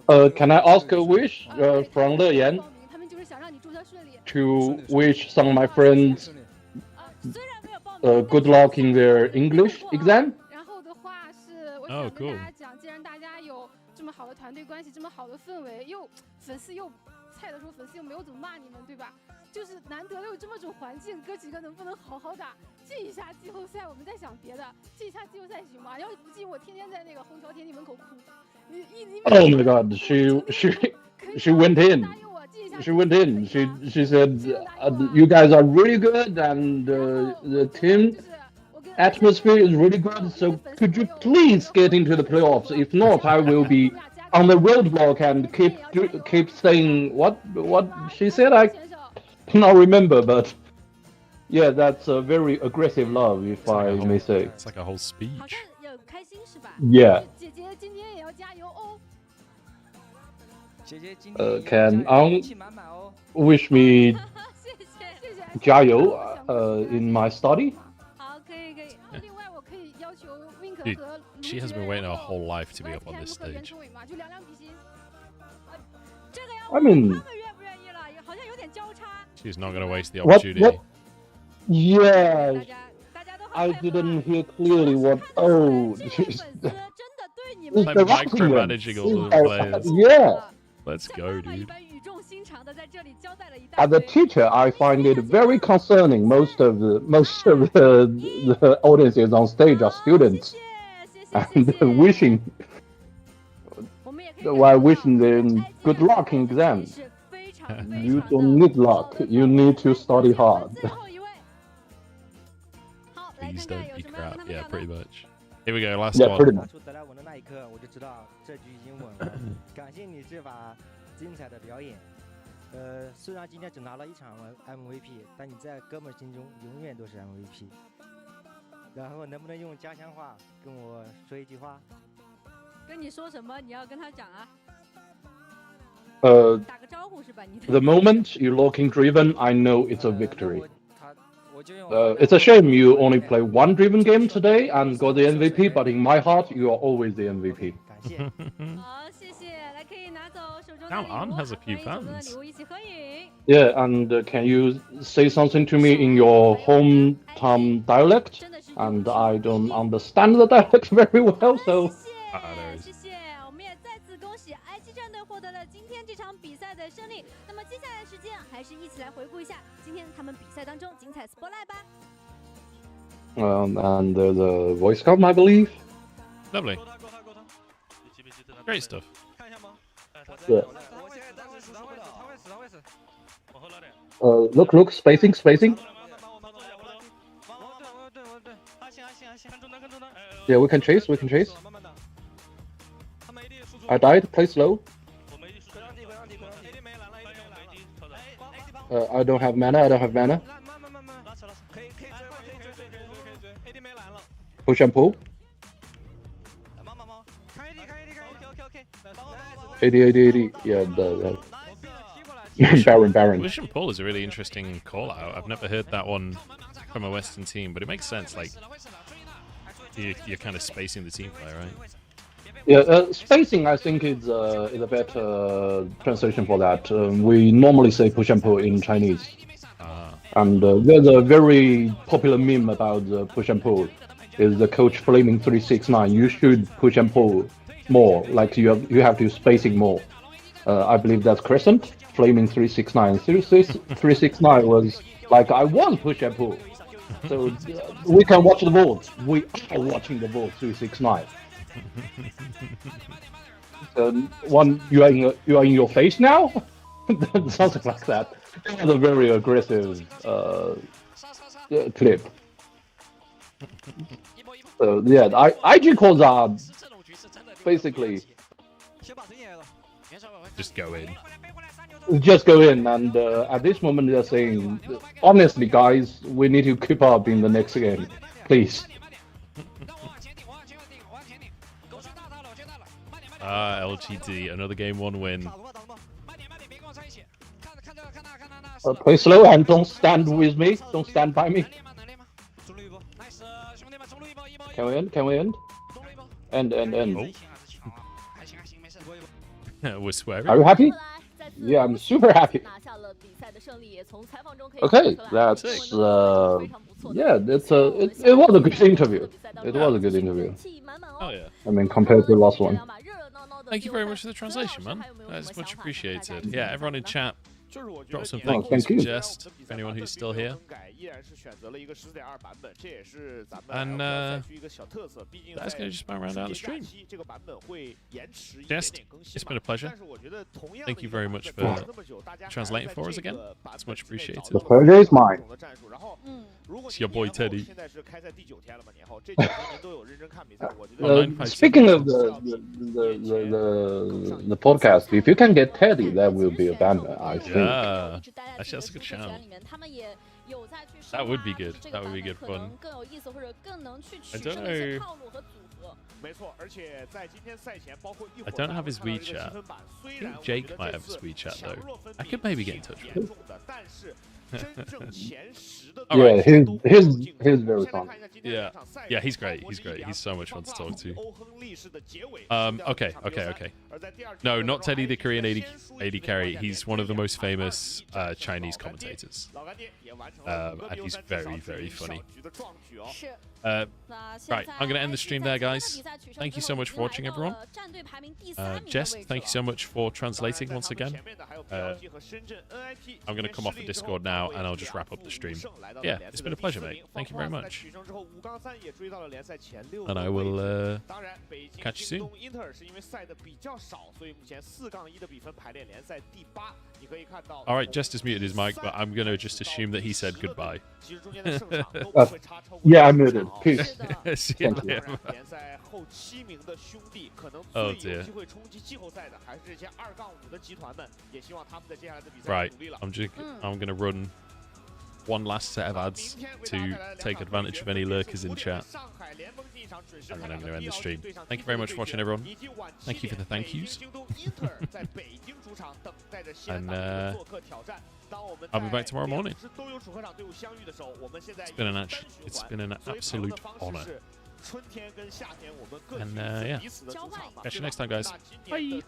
Can I ask a wish from Le Yan? 他们就是想让你祝他顺利。To wish some of my friends good luck in their English exam. 然后的话是，我想跟大家讲，既然大家有这么好的团队关系，这么好的氛围，又粉丝又菜的时候，粉丝又没有怎么骂你们，对吧？就是难得有这么种环境，哥几个能不能好好打，进一下季后赛？我们在想别的，进一下季后赛行吗？要是不进，我天天在那个虹桥天地门口哭。Oh my God, she went in. She went in. She said, "You guys are really good, and the team atmosphere is really good. So could you please get into the playoffs? If not, I will be on the roadblock and keep saying what she said. I cannot remember, but yeah, that's a very aggressive love, if I may say. It's like a whole speech. Yeah. 姐姐今天也要加油哦。 Can wish me 加油 in my study? 好，可以。另外，我可以要求 Wink Dude, 和 she has been waiting her whole life to be up on this stage. I mean, She's not going to waste the What? opportunity. Yeah. I didn't hear clearly what. Oh, Like micromanaging all the players. Yeah. Let's go, dude. As a teacher, I find it very concerning. Most of the audiences on stage are students, and while wishing them good luck in exams. You don't need luck. You need to study hard. Please don't be crap. Yeah, pretty much. Here we go, last Yeah, one. pretty much. 得来我的那一刻，我就知道这局已经稳了。感谢你这把精彩的表演。虽然今天只拿了1场MVP， 但你在哥们心中永远都是 MVP。然后能不能用家乡话跟我说一句话？跟你说什么？你要跟他讲啊。 打个招呼是吧？你 The moment you're looking driven, I know it's a victory. It's a shame you only play one driven game today and got the MVP, but in my heart, you are always the MVP. 好，谢谢。来，可以拿走手中的 Now 礼 On 物， has a 和 few 手中的 fans. 礼物一起合影。 Yeah, and can you say something to me in your hometown dialect? And I don't understand the dialect very well, so. 谢谢，我们也再次恭喜 IG 战队获得了今天这场比赛的胜利。那么接下来的时间，还是一起来回顾一下今天他们比赛当中精彩 spotlight 吧。And there's a voice com, I believe. Lovely. Great stuff. Yeah. Look, spacing. Yeah, we can chase. I died, play slow. I don't have mana. Push and pull. AD. Yeah, Baron. Push and pull is a really interesting call out. I've never heard that one from a Western team, but it makes sense. Like, you're kind of spacing the team play, right? Yeah, spacing I think is a better translation for that. We normally say push and pull in Chinese. And there's a very popular meme about the push and pull. Is the coach flaming 369? You should push and pull more. Like you have to spacing more. I believe that's Crescent flaming 369. 369 was like I was push and pull. So we can watch the votes. We are watching the votes 369. One you are in your face now. Something like that. It was a very aggressive clip. So yeah, IG calls are basically just go in. And at this moment they're saying, honestly, guys, we need to keep up in the next game, please. LGD, another game 1 win. Play slow and don't stand with me. Don't stand by me. Can we end? End. Oh. We're swearing. Are you happy? Yeah, I'm super happy. Okay, that's yeah, it was a good interview. Oh yeah. I mean, compared to the last one. Thank you very much for the translation, man. That's much appreciated. Yeah, everyone in chat, drop some Oh, thank thank you. suggest for anyone who's still here. And that's going to just round out the stream. Jest, it's been a pleasure. Thank you very much for translating for us again. It's much appreciated. The pleasure is mine. It's your boy Teddy. Speaking of the podcast, if you can get Teddy, that will be a banner, I think. Yeah, actually, that's a good shout. That would be good. That would be good fun. I don't know. I don't have his WeChat. I think Jake might have his WeChat though. I could maybe get in touch with him. Yeah, he's very fun. Yeah, he's great. He's great. He's so much fun to talk to. Okay. No, not Teddy the Korean AD carry. He's one of the most famous Chinese commentators. And he's very, very funny. Right, I'm going to end the stream there, guys. Thank you so much for watching, everyone. Jess, thank you so much for translating once again. I'm going to come off the Discord now, and I'll just wrap up the stream. Yeah, it's been a pleasure, mate. Thank you very much. And I will catch you soon. All right, Jess has muted his mic, but I'm going to just assume that he said goodbye. Yeah, I muted. Peace. See you later. Oh dear. Right, I'm gonna run one last set of ads to take advantage of any lurkers in chat, and then I'm going to end the stream. Thank you very much for watching, everyone. Thank you for the thank yous. And I'll be back tomorrow morning. It's been an absolute honor. And yeah, catch you next time, guys. Bye.